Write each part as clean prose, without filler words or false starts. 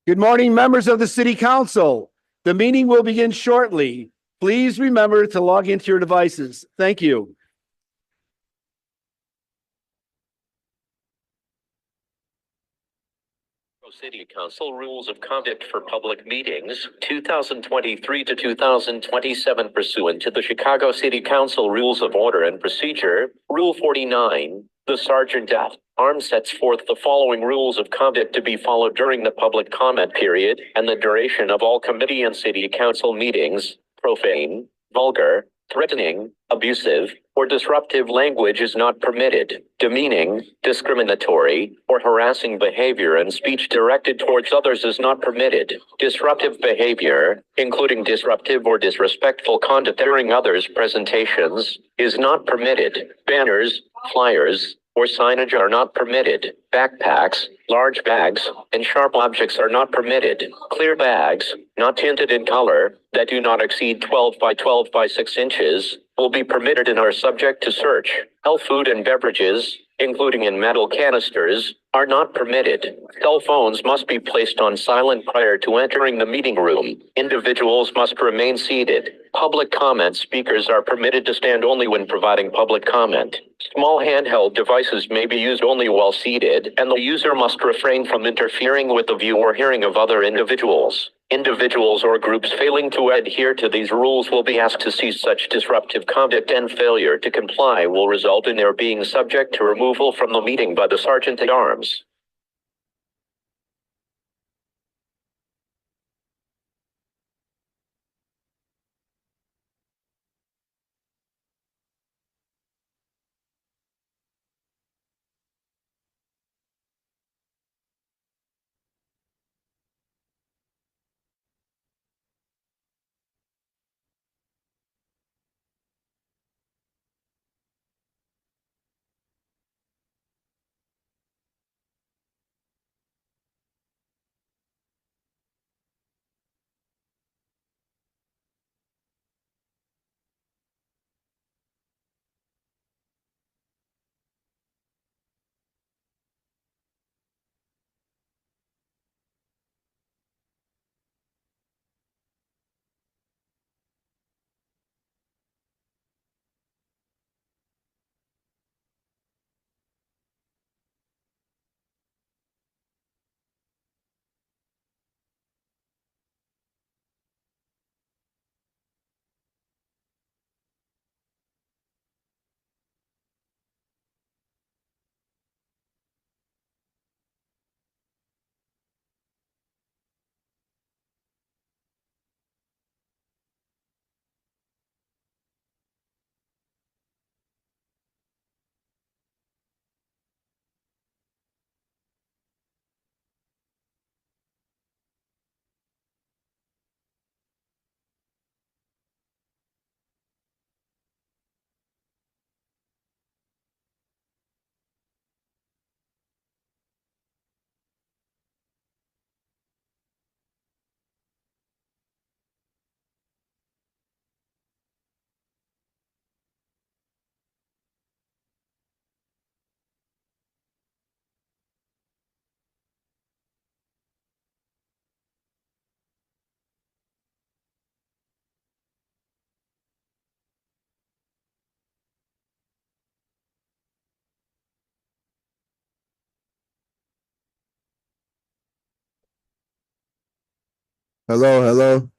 Good morning, members of the City Council. The meeting will begin shortly. Please remember to log into your devices. Thank you. City Council Rules of Conduct for Public Meetings, 2023 to 2027, pursuant to the Chicago City Council Rules of Order and Procedure, Rule 49. The Sergeant at Arms sets forth the following rules of conduct to be followed during the public comment period and the duration of all committee and city council meetings. Profane, vulgar, threatening, abusive, or disruptive language is not permitted. Demeaning, discriminatory, or harassing behavior and speech directed towards others is not permitted. Disruptive behavior, including disruptive or disrespectful conduct during others' presentations, is not permitted. Banners, flyers, or signage are not permitted. Backpacks, large bags, and sharp objects are not permitted. Clear bags, not tinted in color, that do not exceed 12 by 12 by 6 inches, will be permitted and are subject to search. Health food and beverages, including in metal canisters, are not permitted. Cell phones must be placed on silent prior to entering the meeting room. Individuals must remain seated. Public comment speakers are permitted to stand only when providing public comment. Small handheld devices may be used only while seated, and the user must refrain from interfering with the view or hearing of other individuals. Individuals or groups failing to adhere to these rules will be asked to cease such disruptive conduct, and failure to comply will result in their being subject to removal from the meeting by the Sergeant at Arms. Hello, hello.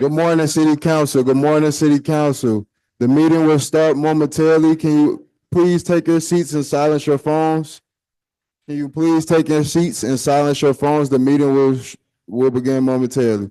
Good morning, City Council. Good morning, City Council. The meeting will start momentarily. Can you please take your seats and silence your phones? Can you please take your seats and silence your phones? The meeting will begin momentarily.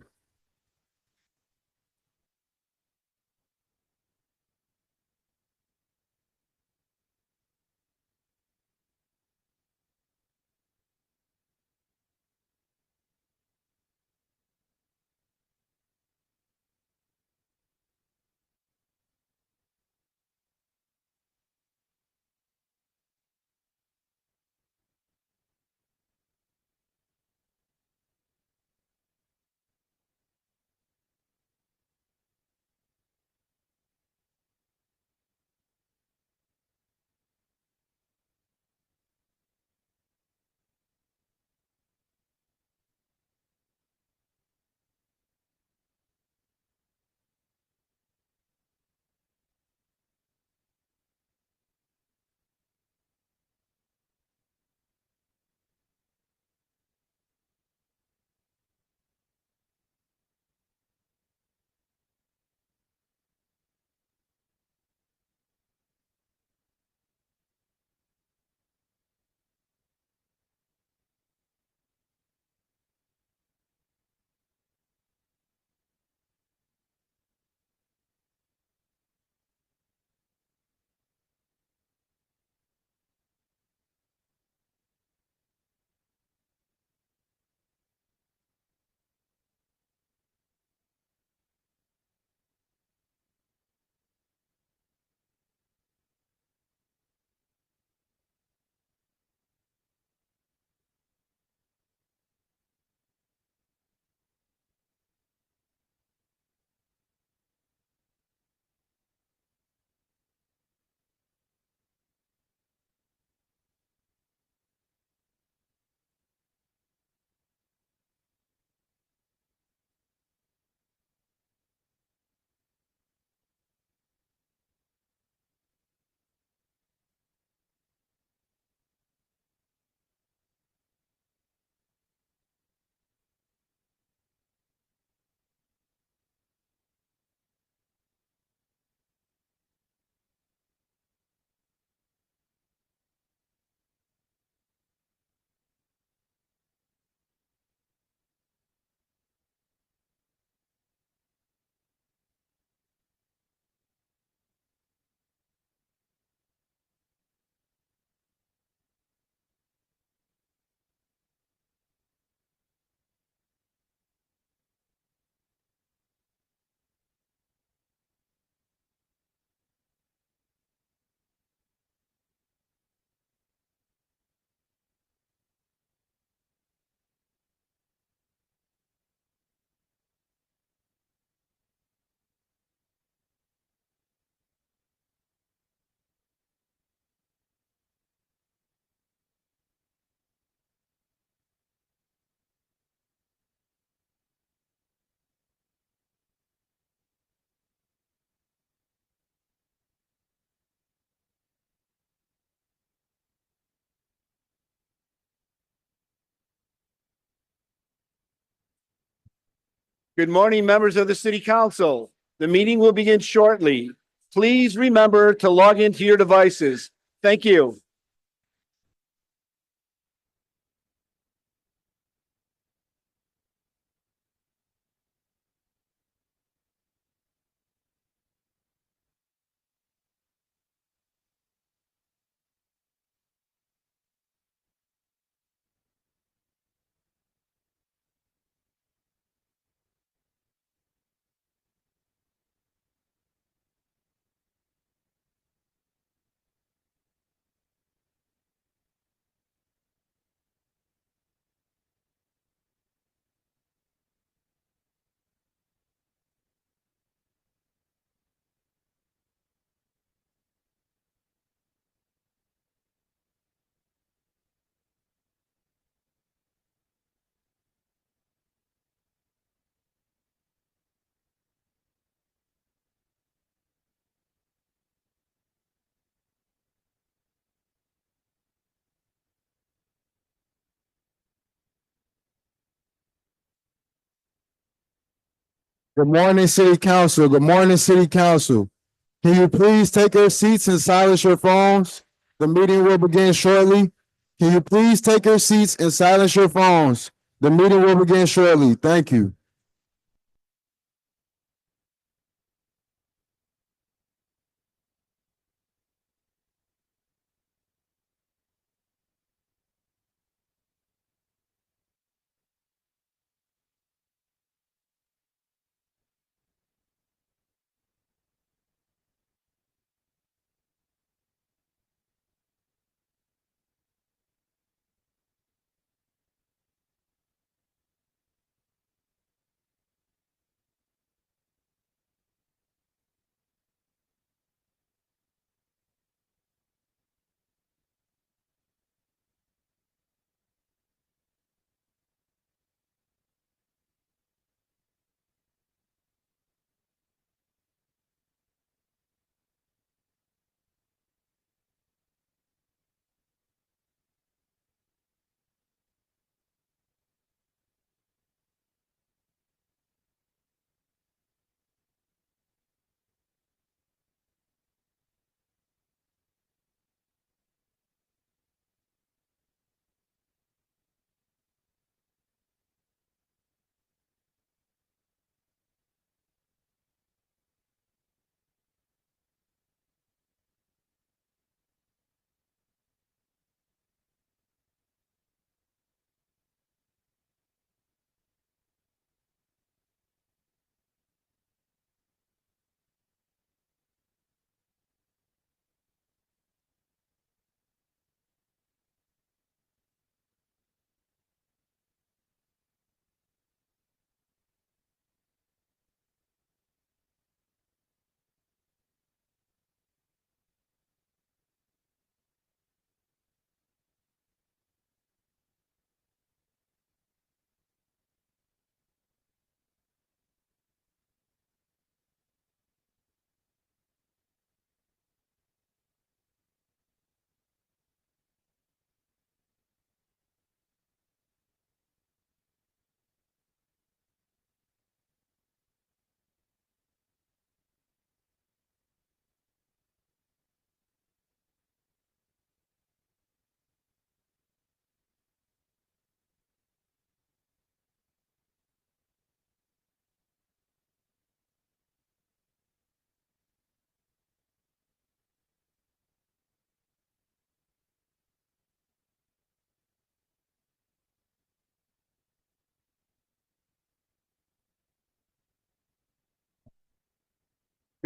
Good morning, members of the City Council. The meeting will begin shortly. Please remember to log into your devices. Thank you. Good morning, City Council. Good morning, City Council. Can you please take your seats and silence your phones? The meeting will begin shortly. Can you please take your seats and silence your phones? The meeting will begin shortly. Thank you.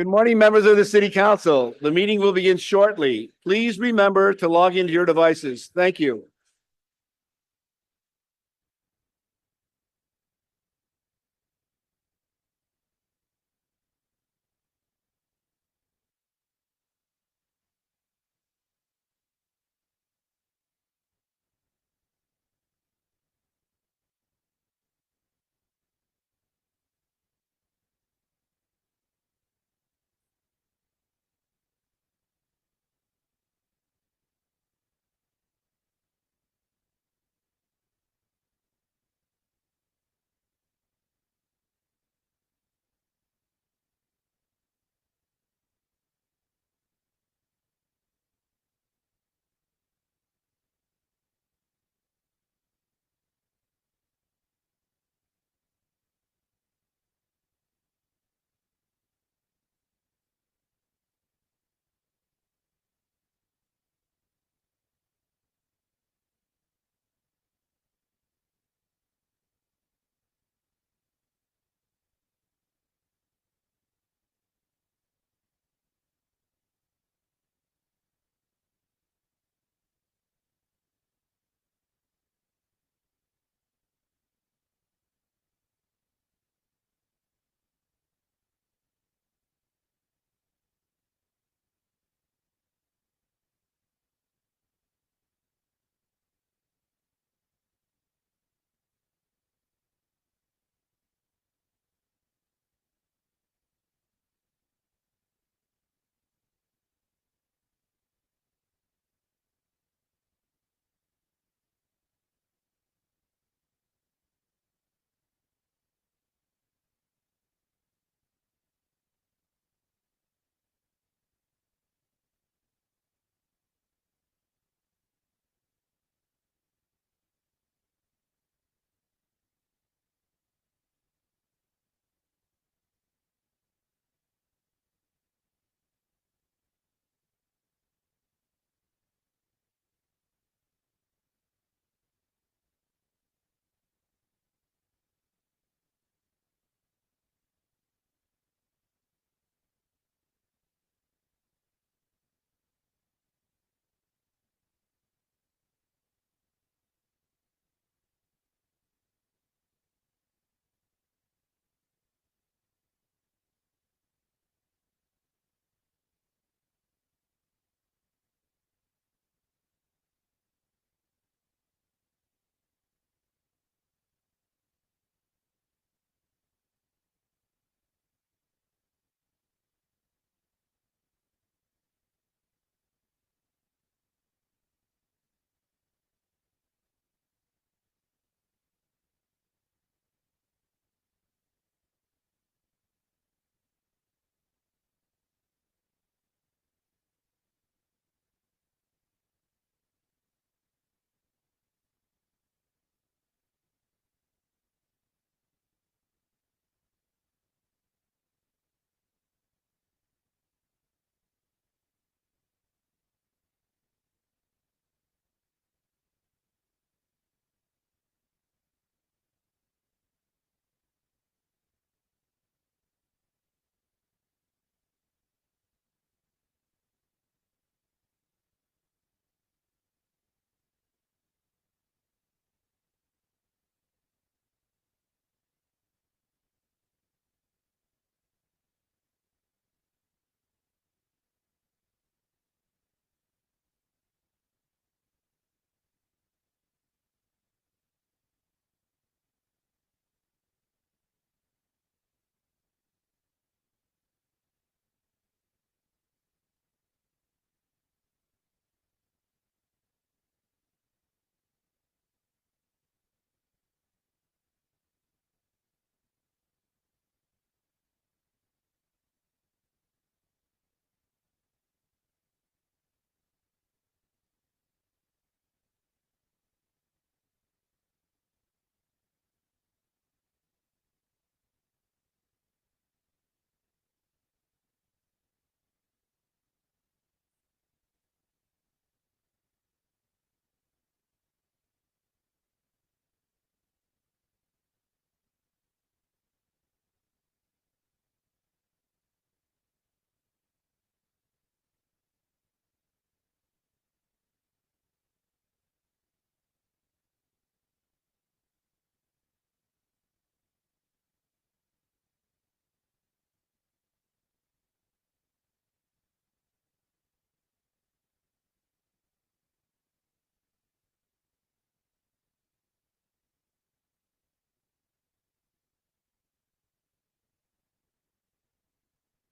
Good morning, members of the City Council. The meeting will begin shortly. Please remember to log into your devices. Thank you.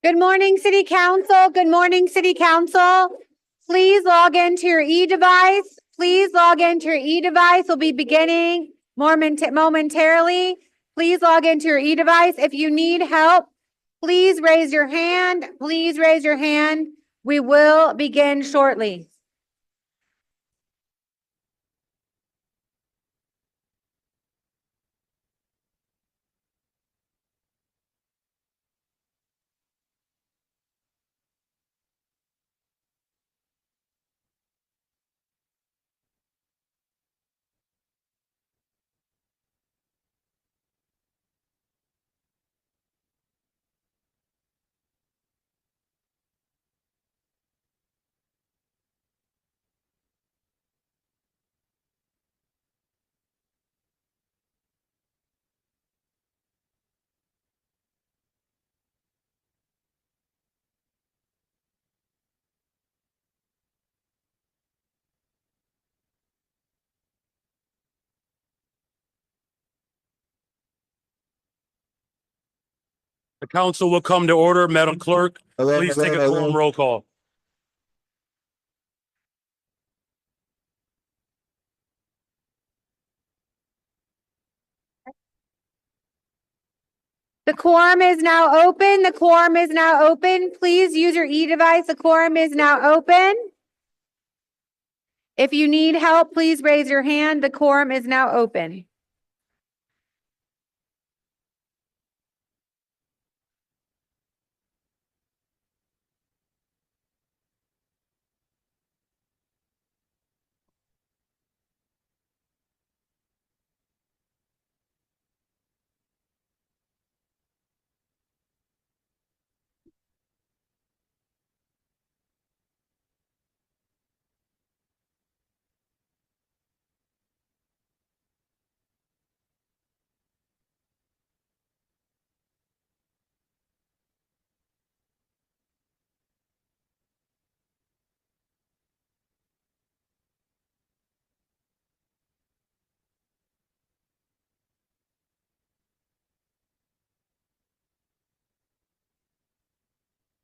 Good morning, City Council. Good morning, City Council. Please log into your e-device. Please log into your e-device. We'll be beginning momentarily. Please log into your e-device. If you need help, please raise your hand. Please raise your hand. We will begin shortly. The council will come to order. Madam Clerk, Hello, please hello, take a hello. quorum roll call. The quorum is now open. The quorum is now open. Please use your e-device. The quorum is now open. If you need help, please raise your hand. The quorum is now open.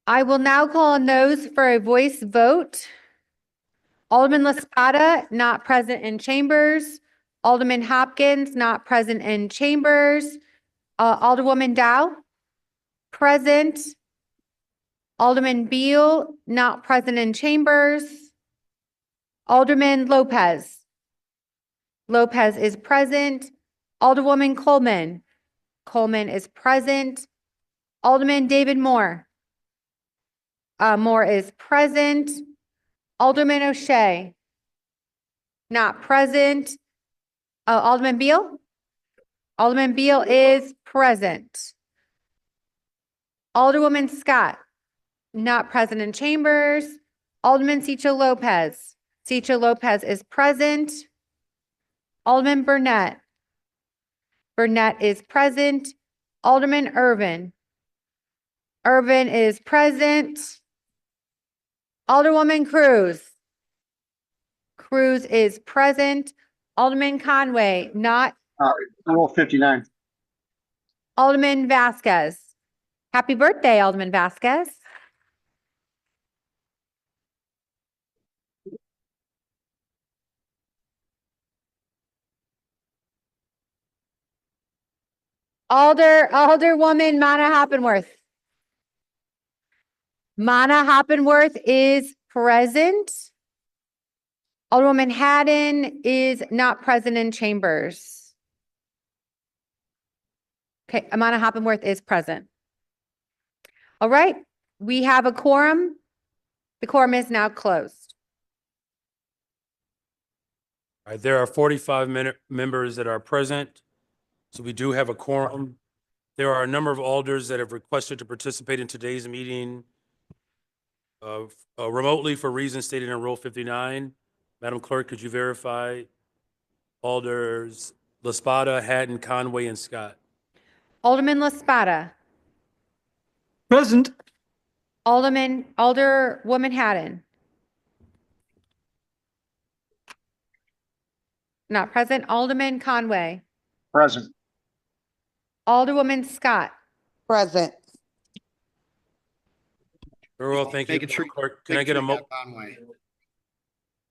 I will now call on those for a voice vote. Alderman LaSpada, not present in chambers. Alderman Hopkins, not present in chambers. Alderwoman Dow, present. Alderman Beal, not present in chambers. Alderman Lopez. Lopez is present. Alderwoman Coleman. Coleman is present. Alderman David Moore. Moore is present. Alderman O'Shea. Not present. Alderman Beal? Alderman Beal is present. Alderwoman Scott. Not present in chambers. Alderman Cicho Lopez. Cicho Lopez is present. Alderman Burnett. Burnett is present. Alderman Irvin. Irvin is present. Alderwoman Cruz. Cruz is present. Alderman Conway, not. Rule 59. Alderman Vasquez. Happy birthday, Alderman Vasquez. Alderwoman Mana Hoppenworth. Mana Hoppenworth is present. Alderwoman Haddon is not present in chambers. Okay, Amana Hoppenworth is present. All right, we have a quorum. The quorum is now closed. All right, there are 45 members that are present, so we do have a quorum. There are a number of alders that have requested to participate in today's meeting remotely for reasons stated in Rule 59. Madam Clerk, could you verify alders LaSpada, Haddon, Conway, and Scott? Alderman LaSpada. Present. Alderwoman Haddon. Not present. Alderman Conway. Present. Alderwoman Scott. Present. Very well, thank you. Make it treat- Clerk, can I get a Conway.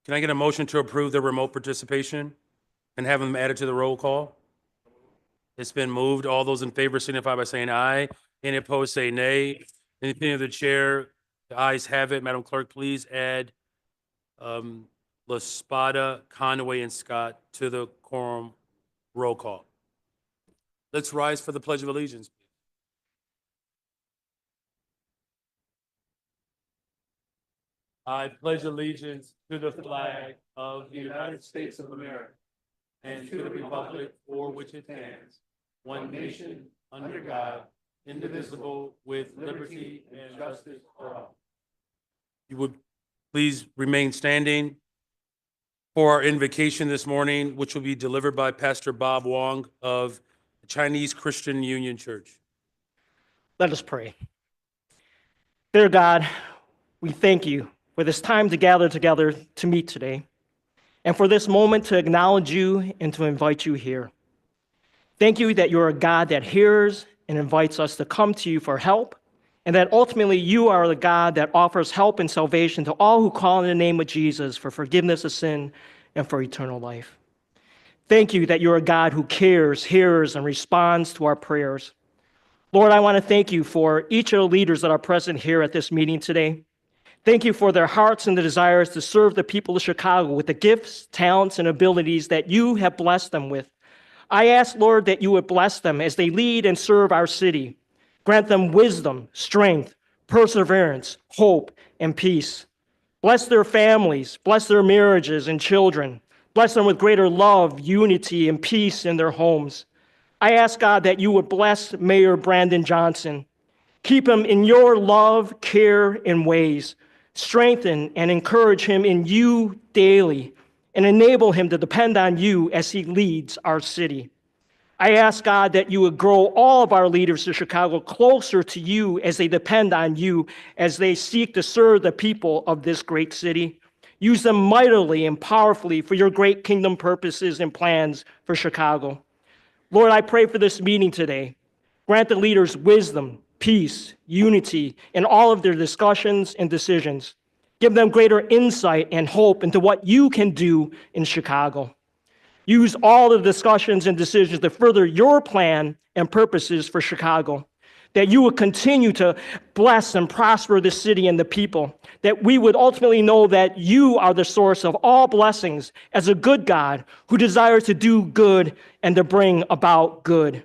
can I get a motion to approve the remote participation and have them added to the roll call? It's been moved. All those in favor signify by saying aye. Any opposed, say nay. In the opinion of the chair, the ayes have it. Madam Clerk, please add La Spada, Conway, and Scott to the quorum roll call. Let's rise for the Pledge of Allegiance. I pledge allegiance to the flag of the United States of America and to the republic for which it stands, one nation, under God, indivisible, with liberty and justice for all. You would please remain standing for our invocation this morning, which will be delivered by Pastor Bob Wong of the Chinese Christian Union Church. Let us pray. Dear God, we thank you for this time to gather together to meet today, and for this moment to acknowledge you and to invite you here. Thank you that you're a God that hears and invites us to come to you for help, and that ultimately you are the God that offers help and salvation to all who call in the name of Jesus for forgiveness of sin and for eternal life. Thank you that you're a God who cares, hears, and responds to our prayers. Lord, I want to thank you for each of the leaders that are present here at this meeting today. Thank you for their hearts and the desires to serve the people of Chicago with the gifts, talents, and abilities that you have blessed them with. I ask, Lord, that you would bless them as they lead and serve our city. Grant them wisdom, strength, perseverance, hope, and peace. Bless their families, bless their marriages and children. Bless them with greater love, unity, and peace in their homes. I ask, God, that you would bless Mayor Brandon Johnson. Keep him in your love, care, and ways. Strengthen and encourage him in you daily, and enable him to depend on you as he leads our city. I ask, God, that you would grow all of our leaders of Chicago closer to you as they depend on you, as they seek to serve the people of this great city. Use them mightily and powerfully for your great kingdom purposes and plans for Chicago. Lord, I pray for this meeting today. Grant the leaders wisdom, peace, unity in all of their discussions and decisions. Give them greater insight and hope into what you can do in Chicago. Use all the discussions and decisions to further your plan and purposes for Chicago. That you would continue to bless and prosper the city and the people. That we would ultimately know that you are the source of all blessings as a good God who desires to do good and to bring about good.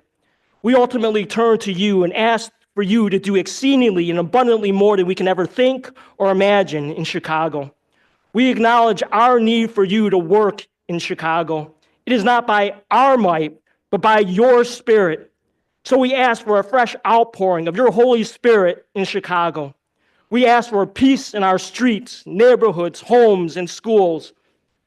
We ultimately turn to you and ask for you to do exceedingly and abundantly more than we can ever think or imagine in Chicago. We acknowledge our need for you to work in Chicago. It is not by our might, but by your Spirit. So we ask for a fresh outpouring of your Holy Spirit in Chicago. We ask for peace in our streets, neighborhoods, homes, and schools.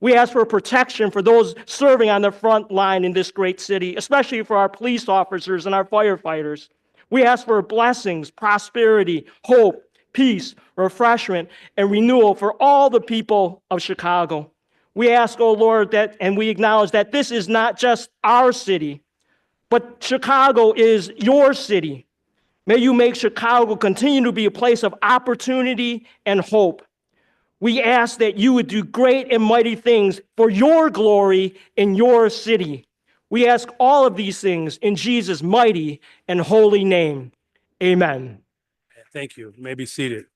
We ask for protection for those serving on the front line in this great city, especially for our police officers and our firefighters. We ask for blessings, prosperity, hope, peace, refreshment, and renewal for all the people of Chicago. We ask, oh Lord, that, and we acknowledge that this is not just our city, but Chicago is your city. May you make Chicago continue to be a place of opportunity and hope. We ask that you would do great and mighty things for your glory in your city. We ask all of these things in Jesus' mighty and holy name. Amen. Thank you. You may be seated.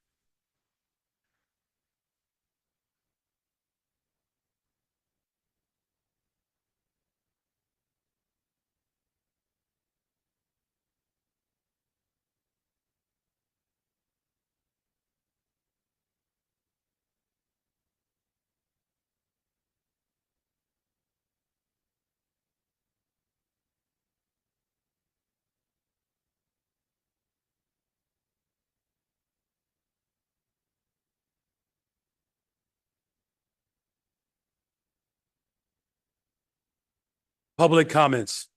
Public comments.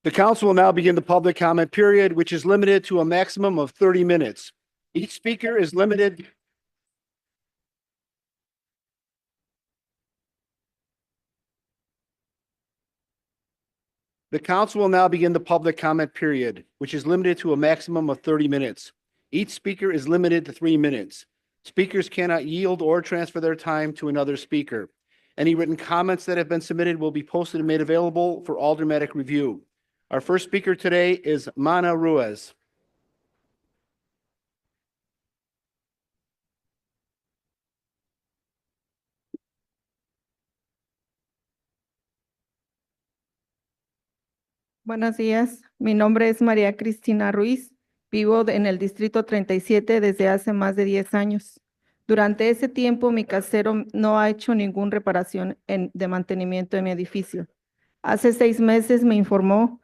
The council will now begin the public comment period, which is limited to a maximum of 30 minutes. Each speaker is limited. The council will now begin the public comment period, which is limited to a maximum of 30 minutes. Each speaker is limited to 3 minutes. Speakers cannot yield or transfer their time to another speaker. Any written comments that have been submitted will be posted and made available for aldermanic review. Our first speaker today is Mana Ruiz. Buenos días, mi nombre es María Cristina Ruiz. Vivo en el distrito 37 desde hace más de 10 años. Durante ese tiempo, mi casero no ha hecho ninguna reparación de mantenimiento de mi edificio. Hace 6 meses me informó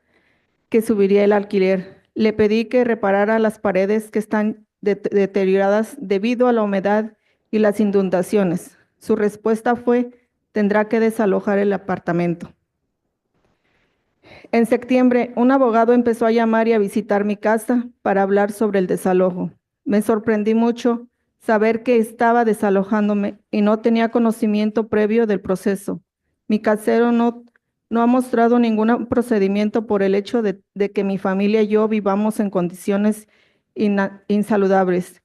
que subiría el alquiler. Le pedí que reparara las paredes que están deterioradas debido a la humedad y las inundaciones. Su respuesta fue: tendrá que desalojar el apartamento. En septiembre, un abogado empezó a llamar y a visitar mi casa para hablar sobre el desalojo. Me sorprendí mucho saber que estaba desalojándome y no tenía conocimiento previo del proceso. Mi casero no ha mostrado ningún procedimiento por el hecho de que mi familia y yo vivamos en condiciones insaludables,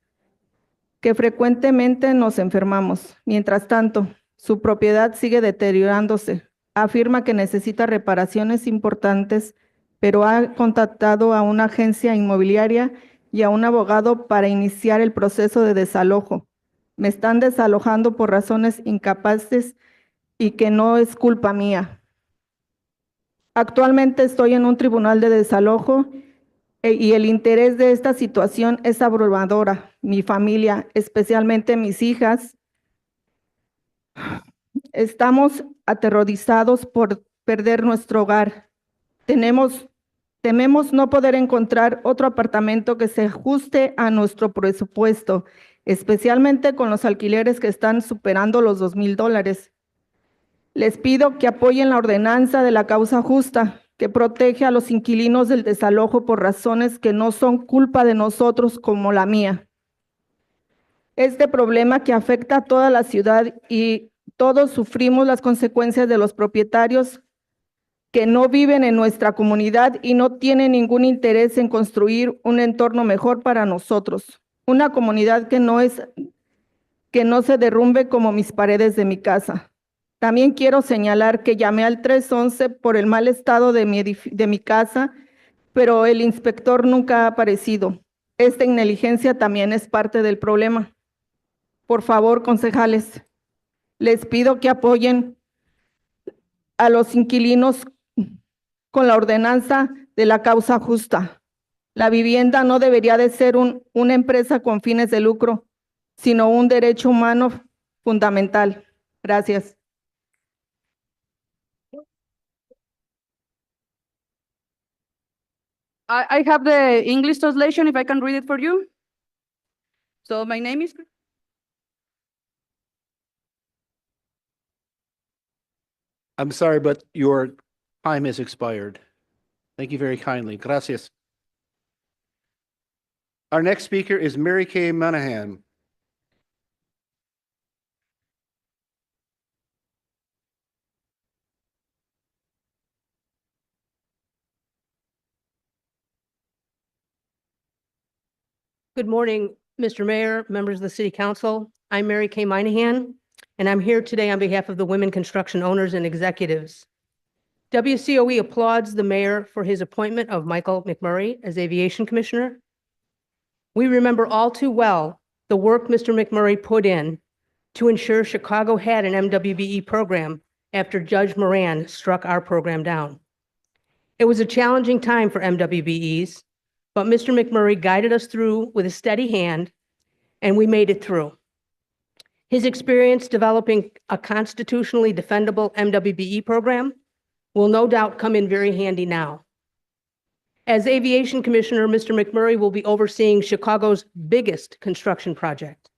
que frecuentemente nos enfermamos. Mientras tanto, su propiedad sigue deteriorándose. Afirma que necesita reparaciones importantes, pero ha contactado a una agencia inmobiliaria y a un abogado para iniciar el proceso de desalojo. Me están desalojando por razones incapaces y que no es culpa mía. Actualmente estoy en un tribunal de desalojo y el interés de esta situación es abrumadora. Mi familia, especialmente mis hijas, estamos aterrorizados por perder nuestro hogar. Tememos no poder encontrar otro apartamento que se ajuste a nuestro presupuesto, especialmente con los alquileres que están superando los $2,000. Les pido que apoyen la ordenanza de la causa justa, que protege a los inquilinos del desalojo por razones que no son culpa de nosotros, como la mía. Este problema que afecta a toda la ciudad y todos sufrimos las consecuencias de los propietarios que no viven en nuestra comunidad y no tienen ningún interés en construir un entorno mejor para nosotros. Una comunidad que no se derrumbe como mis paredes de mi casa. También quiero señalar que llamé al 311 por el mal estado de mi casa, pero el inspector nunca ha aparecido. Esta negligencia también es parte del problema. Por favor, concejales, les pido que apoyen a los inquilinos con la ordenanza de la causa justa. La vivienda no debería de ser una empresa con fines de lucro, sino un derecho humano fundamental. Gracias. I have the English translation, if I can read it for you. So my name is, I'm sorry, but your time has expired. Thank you very kindly. Gracias. Our next speaker is Mary Kay Monahan. Good morning, Mr. Mayor, members of the City Council. I'm Mary Kay Monahan, and I'm here today on behalf of the women construction owners and executives. WCOE applauds the mayor for his appointment of Michael McMurray as Aviation Commissioner. We remember all too well the work Mr. McMurray put in to ensure Chicago had an MWBE program after Judge Moran struck our program down. It was a challenging time for MWBEs, but Mr. McMurray guided us through with a steady hand, and we made it through. His experience developing a constitutionally defendable MWBE program will no doubt come in very handy now. As Aviation Commissioner, Mr. McMurray will be overseeing Chicago's biggest construction project.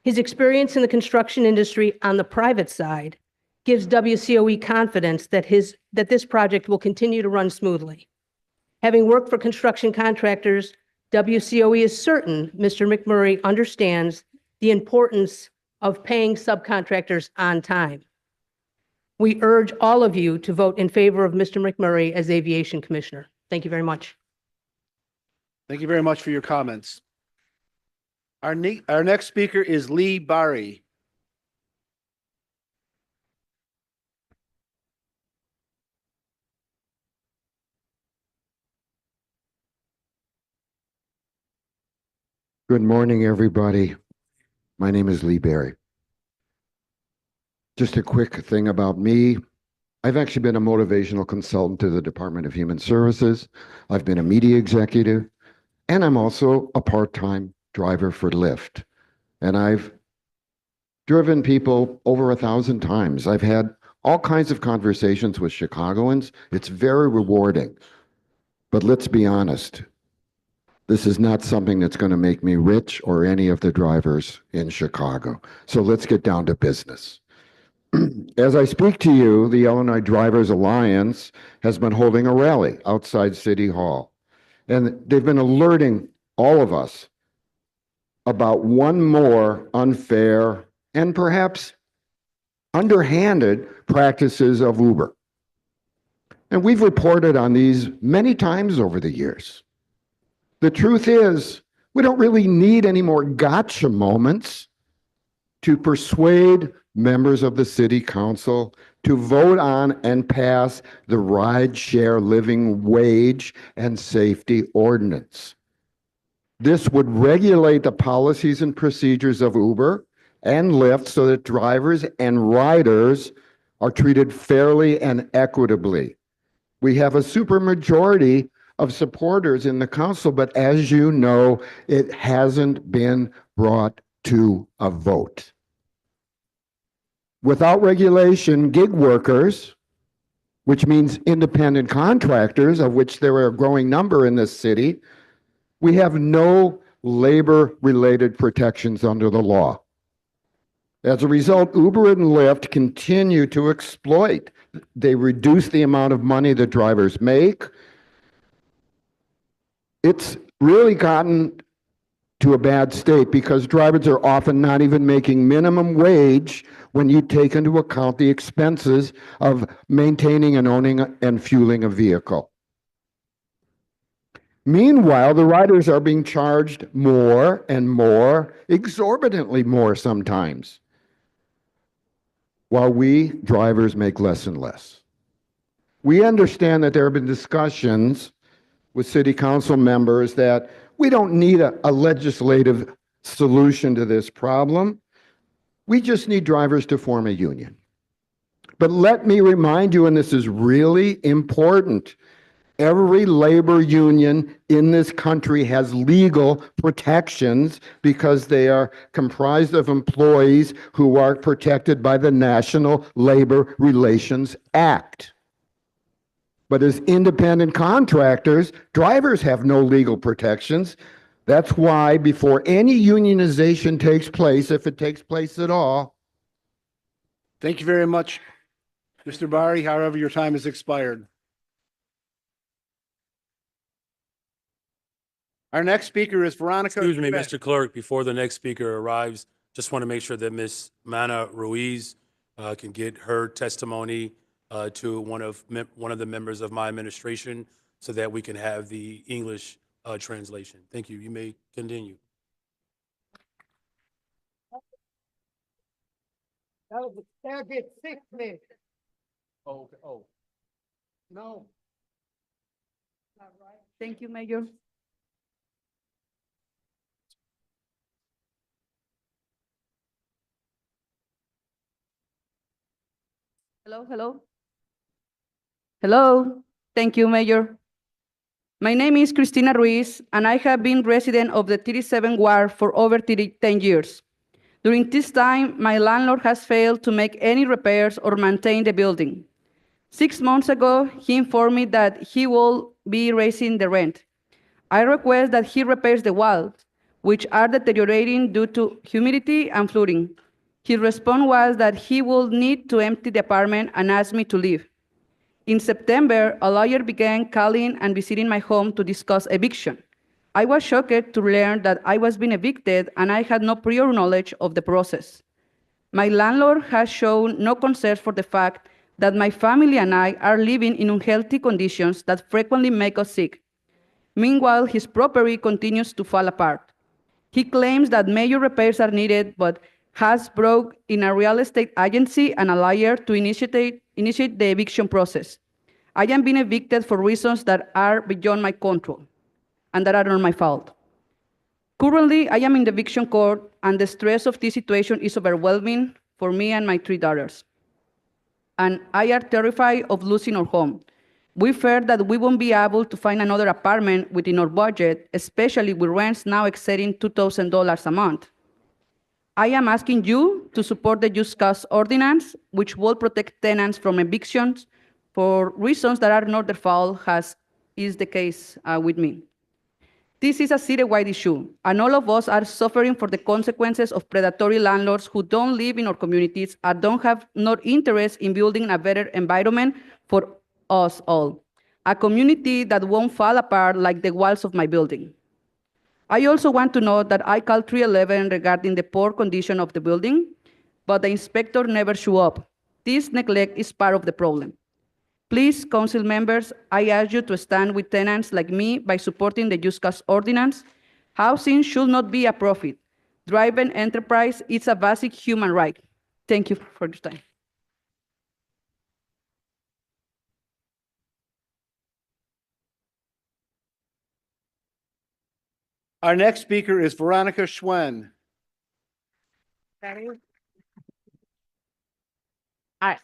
His experience in the construction industry on the private side gives WCOE confidence that this project will continue to run smoothly. Having worked for construction contractors, WCOE is certain Mr. McMurray understands the importance of paying subcontractors on time. We urge all of you to vote in favor of Mr. McMurray as Aviation Commissioner. Thank you very much. Thank you very much for your comments. Our next speaker is Lee Bari. Good morning, everybody. My name is Lee Berry. Just a quick thing about me. I've actually been a motivational consultant to the Department of Human Services. I've been a media executive, and I'm also a part-time driver for Lyft. And I've driven people over 1,000 times. I've had all kinds of conversations with Chicagoans. It's very rewarding. But let's be honest. This is not something that's going to make me rich or any of the drivers in Chicago. So let's get down to business. As I speak to you, the Illinois Drivers Alliance has been holding a rally outside City Hall. And they've been alerting all of us about one more unfair and perhaps underhanded practices of Uber. And we've reported on these many times over the years. The truth is, we don't really need any more gotcha moments to persuade members of the city council to vote on and pass the ride-share living wage and safety ordinance. This would regulate the policies and procedures of Uber and Lyft so that drivers and riders are treated fairly and equitably. We have a supermajority of supporters in the council, but as you know, it hasn't been brought to a vote. Without regulation, gig workers, which means independent contractors, of which there are a growing number in this city, we have no labor-related protections under the law. As a result, Uber and Lyft continue to exploit. They reduce the amount of money that drivers make. It's really gotten to a bad state because drivers are often not even making minimum wage when you take into account the expenses of maintaining and owning and fueling a vehicle. Meanwhile, the riders are being charged more and more, exorbitantly more sometimes, while we drivers make less and less. We understand that there have been discussions with city council members that we don't need a legislative solution to this problem. We just need drivers to form a union. But let me remind you, and this is really important, every labor union in this country has legal protections because they are comprised of employees who are protected by the National Labor Relations Act. But as independent contractors, drivers have no legal protections. That's why before any unionization takes place, if it takes place at all. Thank you very much, Mr. Bari. However, your time has expired. Our next speaker is Veronica. Excuse me, Mr. Clerk, before the next speaker arrives, just want to make sure that Ms. Mana Ruiz can get her testimony to one of the members of my administration so that we can have the English translation. Thank you. You may continue. Oh, oh. No. Thank you, Mayor. Hello, hello. Hello. Thank you, Mayor. My name is Cristina Ruiz, and I have been resident of the 37th Ward for over 10 years. During this time, my landlord has failed to make any repairs or maintain the building. 6 months ago, he informed me that he will be raising the rent. I request that he repairs the walls, which are deteriorating due to humidity and flooding. His response was that he will need to empty the apartment and ask me to leave. In September, a lawyer began calling and visiting my home to discuss eviction. I was shocked to learn that I was being evicted and I had no prior knowledge of the process. My landlord has shown no concern for the fact that my family and I are living in unhealthy conditions that frequently make us sick. Meanwhile, his property continues to fall apart. He claims that major repairs are needed, but has broke in a real estate agency and a liar to initiate the eviction process. I am being evicted for reasons that are beyond my control and that are not my fault. Currently, I am in the eviction court, and the stress of this situation is overwhelming for me and my 3 daughters. And I are terrified of losing our home. We fear that we won't be able to find another apartment within our budget, especially with rents now exceeding $2,000 a month. I am asking you to support the Just Cause ordinance, which will protect tenants from evictions for reasons that are not their fault, as is the case with me. This is a citywide issue, and all of us are suffering for the consequences of predatory landlords who don't live in our communities and don't have no interest in building a better environment for us all, a community that won't fall apart like the walls of my building. I also want to note that I called 311 regarding the poor condition of the building, but the inspector never showed up. This neglect is part of the problem. Please, council members, I ask you to stand with tenants like me by supporting the Just Cause ordinance. Housing should not be a profit. Driven enterprise is a basic human right. Thank you for your time. Our next speaker is Veronica Schwen. Hi,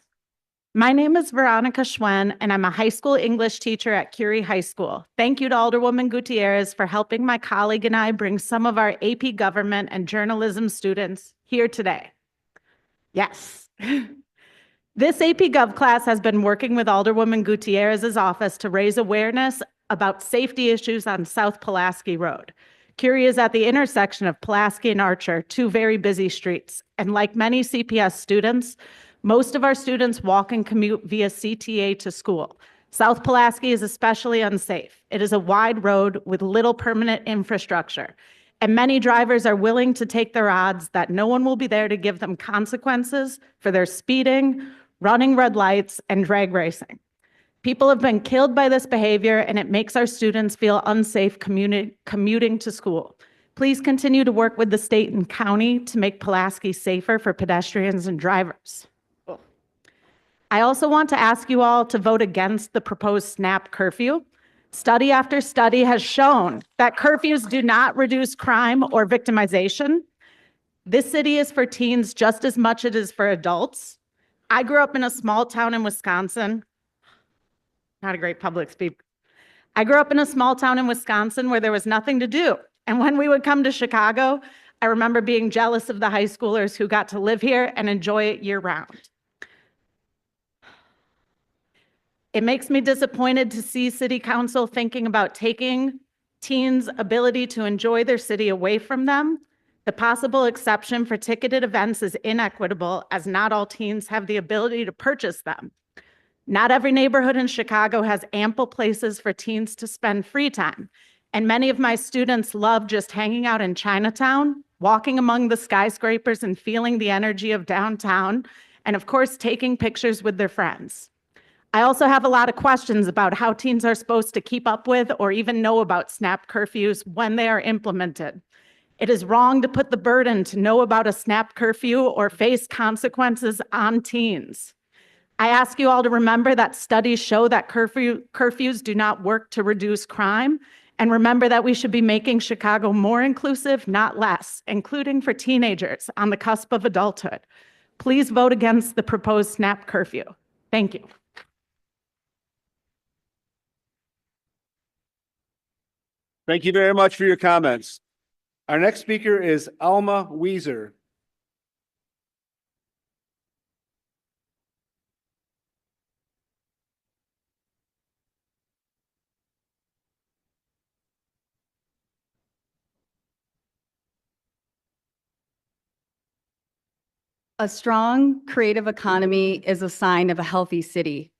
my name is Veronica Schwen, and I'm a high school English teacher at Curie High School. Thank you to Alderwoman Gutierrez for helping my colleague and I bring some of our AP government and journalism students here today. Yes. This AP Gov class has been working with Alderwoman Gutierrez's office to raise awareness about safety issues on South Pulaski Road. Curie is at the intersection of Pulaski and Archer, 2 very busy streets. And like many CPS students, most of our students walk and commute via CTA to school. South Pulaski is especially unsafe. It is a wide road with little permanent infrastructure. And many drivers are willing to take their odds that no one will be there to give them consequences for their speeding, running red lights, and drag racing. People have been killed by this behavior, and it makes our students feel unsafe commuting to school. Please continue to work with the state and county to make Pulaski safer for pedestrians and drivers. I also want to ask you all to vote against the proposed SNAP curfew. Study after study has shown that curfews do not reduce crime or victimization. This city is for teens just as much as it is for adults. I grew up in a small town in Wisconsin. Not a great public speaker. I grew up in a small town in Wisconsin where there was nothing to do. And when we would come to Chicago, I remember being jealous of the high schoolers who got to live here and enjoy it year round. It makes me disappointed to see City Council thinking about taking teens' ability to enjoy their city away from them. The possible exception for ticketed events is inequitable, as not all teens have the ability to purchase them. Not every neighborhood in Chicago has ample places for teens to spend free time. And many of my students love just hanging out in Chinatown, walking among the skyscrapers and feeling the energy of downtown, and of course, taking pictures with their friends. I also have a lot of questions about how teens are supposed to keep up with or even know about SNAP curfews when they are implemented. It is wrong to put the burden to know about a SNAP curfew or face consequences on teens. I ask you all to remember that studies show that curfews do not work to reduce crime, and remember that we should be making Chicago more inclusive, not less, including for teenagers on the cusp of adulthood. Please vote against the proposed SNAP curfew. Thank you. Thank you very much for your comments. Our next speaker is Alma Weiser. A strong, creative economy is a sign of a healthy city.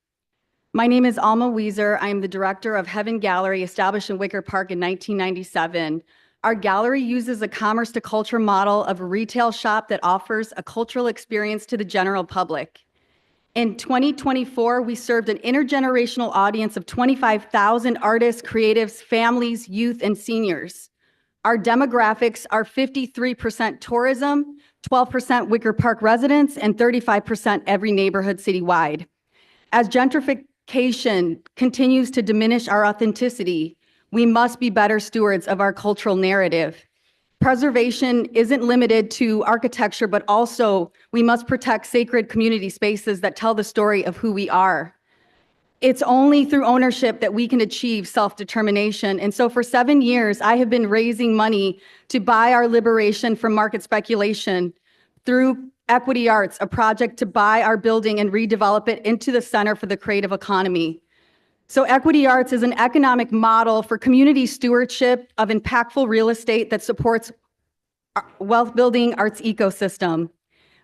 My name is Alma Weiser. I am the director of Heaven Gallery, established in Wicker Park in 1997. Our gallery uses a commerce to culture model of a retail shop that offers a cultural experience to the general public. In 2024, we served an intergenerational audience of 25,000 artists, creatives, families, youth, and seniors. Our demographics are 53% tourism, 12% Wicker Park residents, and 35% every neighborhood citywide. As gentrification continues to diminish our authenticity, we must be better stewards of our cultural narrative. Preservation isn't limited to architecture, but also we must protect sacred community spaces that tell the story of who we are. It's only through ownership that we can achieve self-determination. And so for 7 years, I have been raising money to buy our liberation from market speculation through Equity Arts, a project to buy our building and redevelop it into the Center for the Creative Economy. So Equity Arts is an economic model for community stewardship of impactful real estate that supports wealth-building arts ecosystem.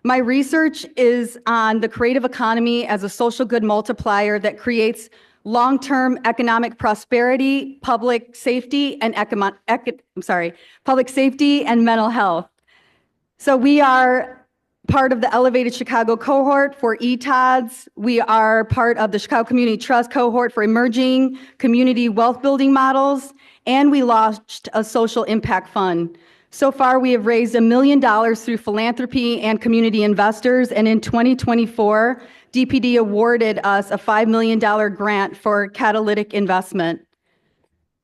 My research is on the creative economy as a social good multiplier that creates long-term economic prosperity, public safety, and public safety and mental health. So we are part of the Elevated Chicago cohort for ETODs. We are part of the Chicago Community Trust cohort for emerging community wealth building models, and we launched a social impact fund. So far, we have raised $1 million through philanthropy and community investors, and in 2024, DPD awarded us a $5 million grant for catalytic investment.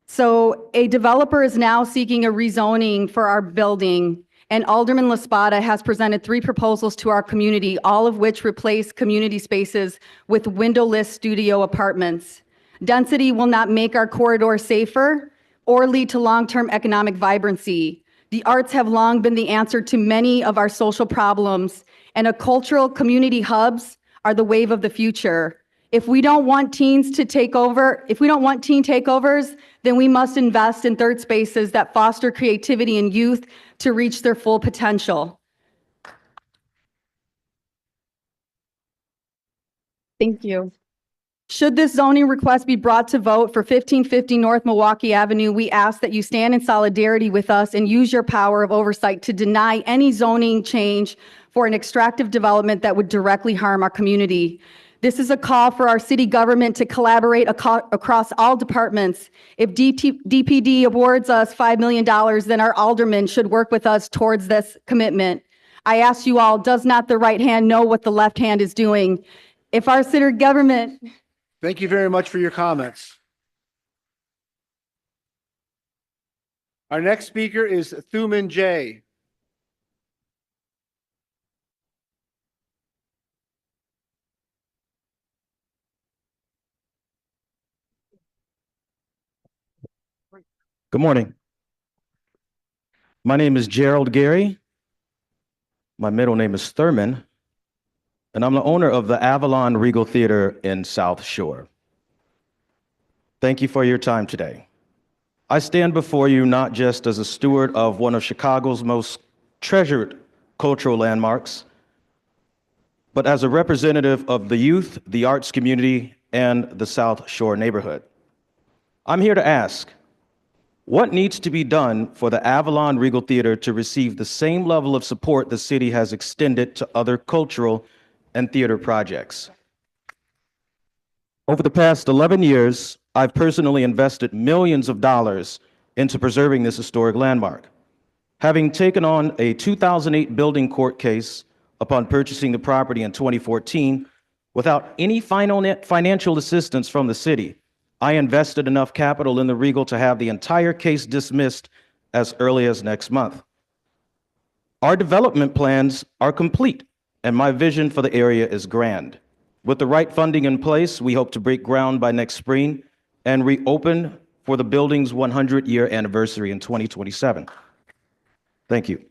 So a developer is now seeking a rezoning for our building, and Alderman LaSpada has presented 3 proposals to our community, all of which replace community spaces with windowless studio apartments. Density will not make our corridor safer or lead to long-term economic vibrancy. The arts have long been the answer to many of our social problems, and cultural community hubs are the wave of the future. If we don't want teen takeovers, then we must invest in third spaces that foster creativity in youth to reach their full potential. Thank you. Should this zoning request be brought to vote for 1550 North Milwaukee Avenue, we ask that you stand in solidarity with us and use your power of oversight to deny any zoning change for an extractive development that would directly harm our community. This is a call for our city government to collaborate across all departments. If DPD awards us $5 million, then our aldermen should work with us towards this commitment. I ask you all, does not the right hand know what the left hand is doing? If our city government... Thank you very much for your comments. Our next speaker is Thuman J. Good morning. My name is Gerald Gary. My middle name is Thurman, and I'm the owner of the Avalon Regal Theater in South Shore. Thank you for your time today. I stand before you not just as a steward of one of Chicago's most treasured cultural landmarks, but as a representative of the youth, the arts community, and the South Shore neighborhood. I'm here to ask, what needs to be done for the Avalon Regal Theater to receive the same level of support the city has extended to other cultural and theater projects? Over the past 11 years, I've personally invested millions of dollars into preserving this historic landmark. Having taken on a 2008 building court case upon purchasing the property in 2014, without any financial assistance from the city, I invested enough capital in the Regal to have the entire case dismissed as early as next month. Our development plans are complete, and my vision for the area is grand. With the right funding in place, we hope to break ground by next spring and reopen for the building's 100-year anniversary in 2027. Thank you.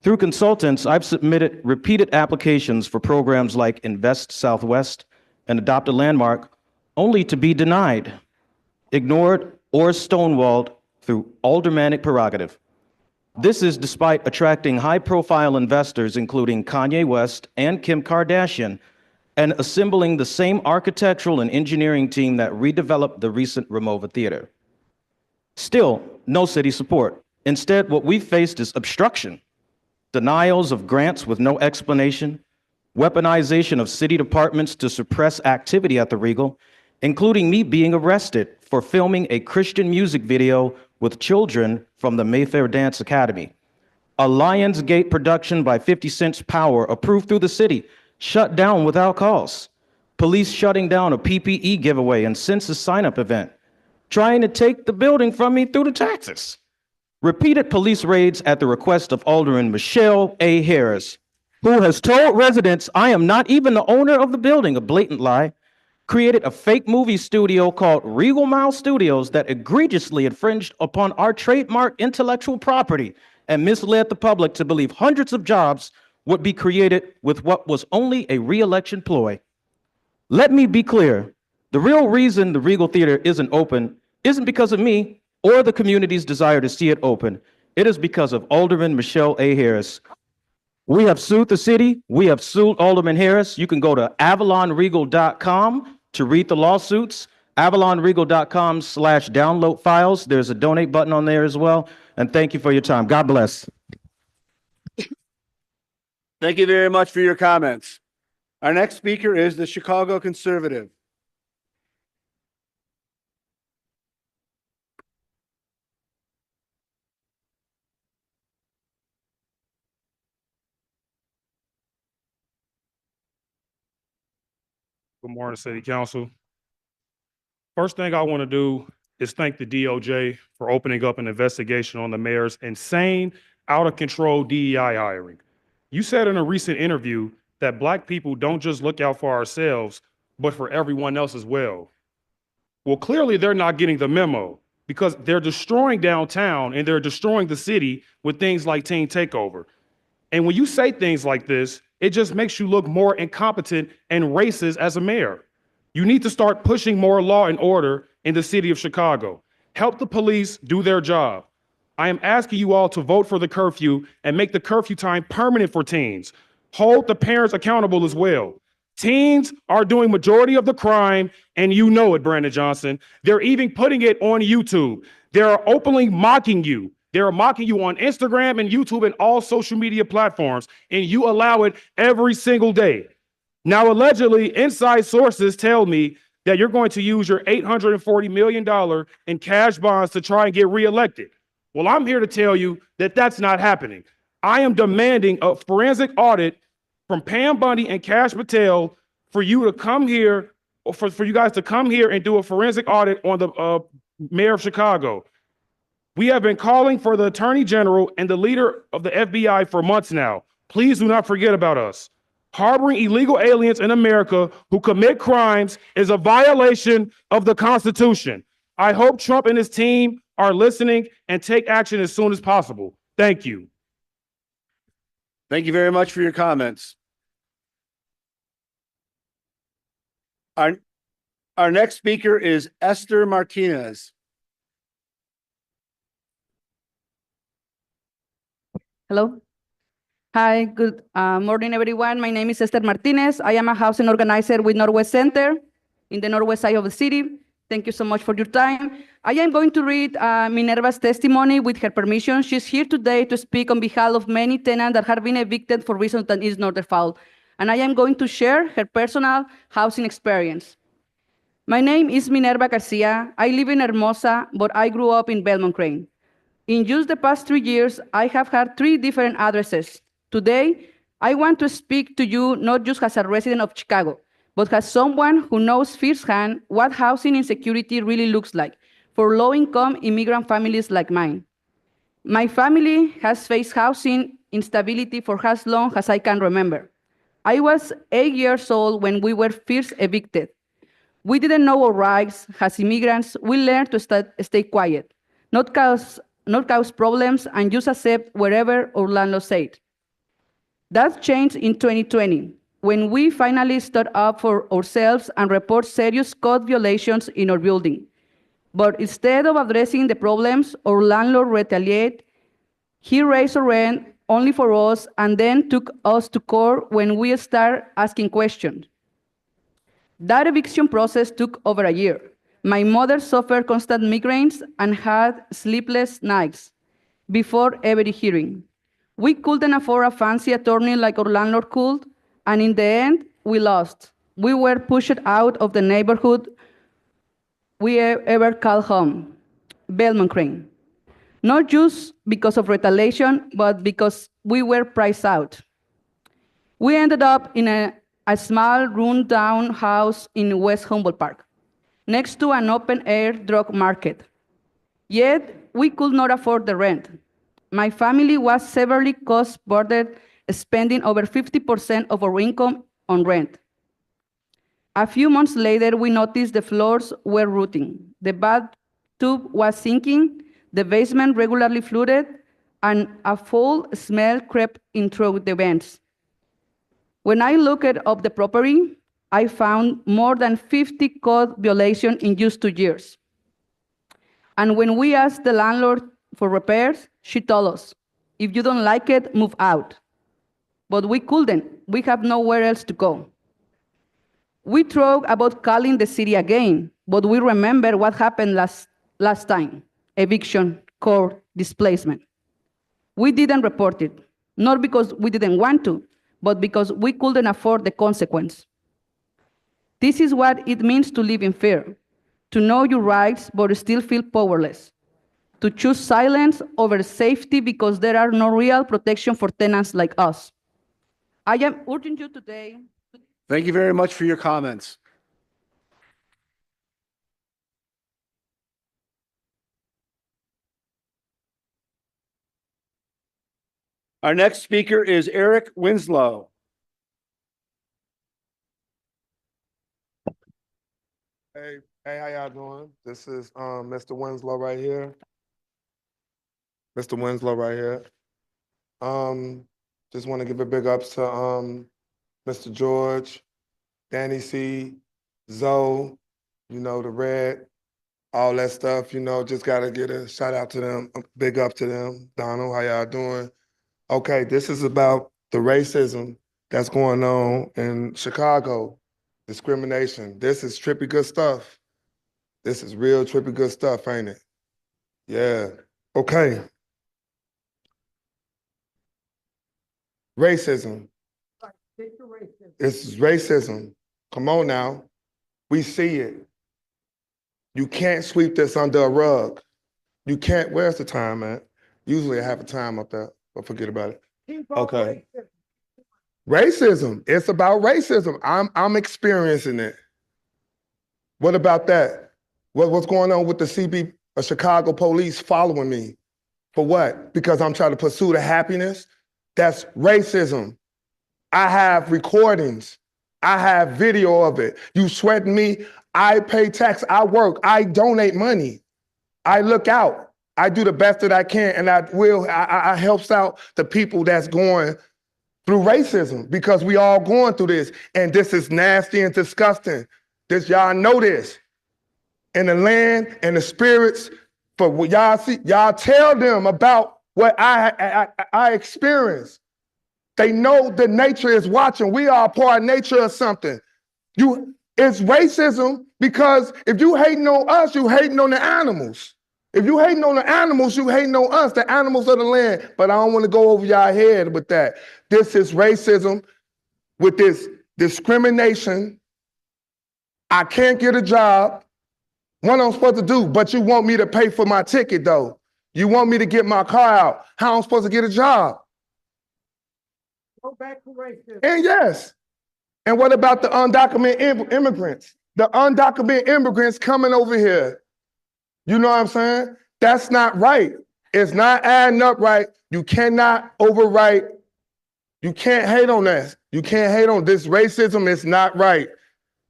Through consultants, I've submitted repeated applications for programs like Invest Southwest and Adopt a Landmark, only to be denied, ignored, or stonewalled through aldermanic prerogative. This is despite attracting high-profile investors, including Kanye West and Kim Kardashian, and assembling the same architectural and engineering team that redeveloped the recent Ramova Theater. Still, no city support. Instead, what we've faced is obstruction, denials of grants with no explanation, weaponization of city departments to suppress activity at the Regal, including me being arrested for filming a Christian music video with children from the Mayfair Dance Academy. A Lionsgate production by 50 Cent's Power, approved through the city, shut down without cause. Police shutting down a PPE giveaway and census sign-up event, trying to take the building from me through the taxes. Repeated police raids at the request of Alderman Michelle A. Harris, who has told residents I am not even the owner of the building, a blatant lie, created a fake movie studio called Regal Mile Studios that egregiously infringed upon our trademark intellectual property and misled the public to believe hundreds of jobs would be created with what was only a re-election ploy. Let me be clear, the real reason the Regal Theater isn't open isn't because of me or the community's desire to see it open. It is because of Alderman Michelle A. Harris. We have sued the city. We have sued Alderman Harris. You can go to avalonregal.com to read the lawsuits. avalonregal.com/download files. There's a donate button on there as well. And thank you for your time. God bless. Thank you very much for your comments. Our next speaker is the Chicago Conservative. Good morning, City Council. First thing I want to do is thank the DOJ for opening up an investigation on the mayor's insane, out of control DEI hiring. You said in a recent interview that Black people don't just look out for ourselves, but for everyone else as well. Well, clearly they're not getting the memo because they're destroying downtown and they're destroying the city with things like teen takeover. And when you say things like this, it just makes you look more incompetent and racist as a mayor. You need to start pushing more law and order in the city of Chicago. Help the police do their job. I am asking you all to vote for the curfew and make the curfew time permanent for teens. Hold the parents accountable as well. Teens are doing majority of the crime, and you know it, Brandon Johnson. They're even putting it on YouTube. They're openly mocking you. They're mocking you on Instagram and YouTube and all social media platforms, and you allow it every single day. Now, allegedly, inside sources tell me that you're going to use your $840 million in cash bonds to try and get reelected. Well, I'm here to tell you that that's not happening. I am demanding a forensic audit from Pam Bundy and Kash Patel for you to come here, or for you guys to come here and do a forensic audit on the mayor of Chicago. We have been calling for the Attorney General and the leader of the FBI for months now. Please do not forget about us. Harboring illegal aliens in America who commit crimes is a violation of the Constitution. I hope Trump and his team are listening and take action as soon as possible. Thank you. Thank you very much for your comments. Our next speaker is Esther Martinez. Hello. Hi, good morning, everyone. My name is Esther Martinez. I am a housing organizer with Northwest Center in the northwest side of the city. Thank you so much for your time. I am going to read Minerva's testimony with her permission. She's here today to speak on behalf of many tenants that have been evicted for reasons that is not their fault. And I am going to share her personal housing experience. My name is Minerva Garcia. I live in Hermosa, but I grew up in Belmont Crane. In just the past 3 years, I have had 3 different addresses. Today, I want to speak to you not just as a resident of Chicago, but as someone who knows firsthand what housing insecurity really looks like for low-income immigrant families like mine. My family has faced housing instability for as long as I can remember. I was 8 years old when we were first evicted. We didn't know our rights. As immigrants, we learned to stay quiet, not cause problems, and just accept wherever our landlord said. That changed in 2020, when we finally stood up for ourselves and report serious code violations in our building. But instead of addressing the problems, our landlord retaliated. He raised our rent only for us and then took us to court when we started asking questions. That eviction process took over a year. My mother suffered constant migraines and had sleepless nights before every hearing. We couldn't afford a fancy attorney like our landlord could, and in the end, we lost. We were pushed out of the neighborhood we ever called home, Belmont Crane. not just because of retaliation, but because we were priced out. We ended up in a small, run-down house in West Humboldt Park, next to an open-air drug market. Yet, we could not afford the rent. My family was severely cost-burdened, spending over 50% of our income on rent. A few months later, we noticed the floors were rotting, the bathtub was sinking, the basement regularly flooded, and a foul smell crept in through the vents. When I looked up the property, I found more than 50 code violations in just 2 years. And when we asked the landlord for repairs, she told us, if you don't like it, move out. But we couldn't. We have nowhere else to go. We thought about calling the city again, but we remember what happened last time, eviction, court, displacement. We didn't report it, not because we didn't want to, but because we couldn't afford the consequence. This is what it means to live in fear, to know your rights but still feel powerless, to choose silence over safety because there are no real protection for tenants like us. I am urging you today. Thank you very much for your comments. Our next speaker is Eric Winslow. Hey, how y'all doing? This is Mr. Winslow right here. Mr. Winslow right here. Just want to give a big ups to Mr. George, Danny C, Zoe, you know, the Red, all that stuff, you know, just gotta get a shout out to them, a big up to them. Donald, how y'all doing? Okay, this is about the racism that's going on in Chicago. Discrimination. This is trippy good stuff. This is real trippy good stuff, ain't it? Yeah. Okay. Racism. This is racism. Come on now. We see it. You can't sweep this under a rug. You can't, where's the time, man? Usually I have a time up there, but forget about it. Okay. Racism. It's about racism. I'm experiencing it. What about that? What's going on with the Chicago police following me? For what? Because I'm trying to pursue the happiness? That's racism. I have recordings. I have video of it. You sweating me? I pay tax. I work. I donate money. I look out. I do the best that I can, and I helps out the people that's going through racism, because we all going through this, and this is nasty and disgusting. This, y'all know this. In the land and the spirits, for what y'all see, y'all tell them about what I experienced. They know the nature is watching. We are a part of nature or something. It's racism because if you hating on us, you hating on the animals. If you hating on the animals, you hating on us, the animals of the land. But I don't want to go over y'all head with that. This is racism with this discrimination. I can't get a job. What I'm supposed to do? But you want me to pay for my ticket though. You want me to get my car out. How am I supposed to get a job? Go back to racism. And yes. And what about the undocumented immigrants? The undocumented immigrants coming over here. You know what I'm saying? That's not right. It's not adding up right. You cannot overwrite. You can't hate on that. You can't hate on this racism. It's not right.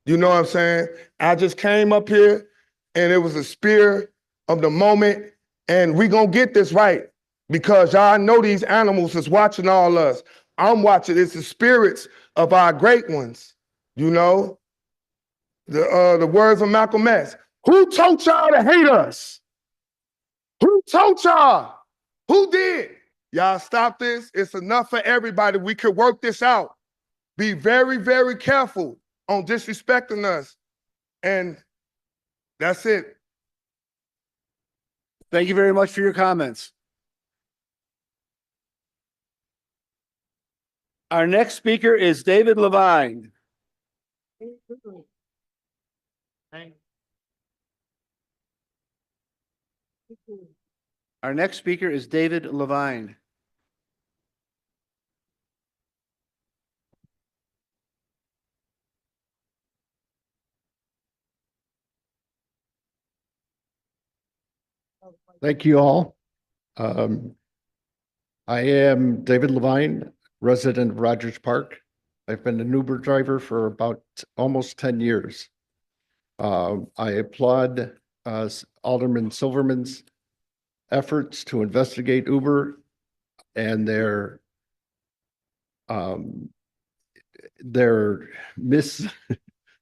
You know what I'm saying? I just came up here and it was a spirit of the moment, and we gonna get this right because y'all know these animals is watching all us. I'm watching. It's the spirits of our great ones. You know, the words of Malcolm X. Who told y'all to hate us? Who told y'all? Who did? Y'all stop this. It's enough for everybody. We could work this out. Be very, very careful on disrespecting us. And that's it. Thank you very much for your comments. Our next speaker is David Levine. Our next speaker is David Levine. Thank you all. I am David Levine, resident of Rogers Park. I've been an Uber driver for about almost 10 years. I applaud Alderman Silverman's efforts to investigate Uber and their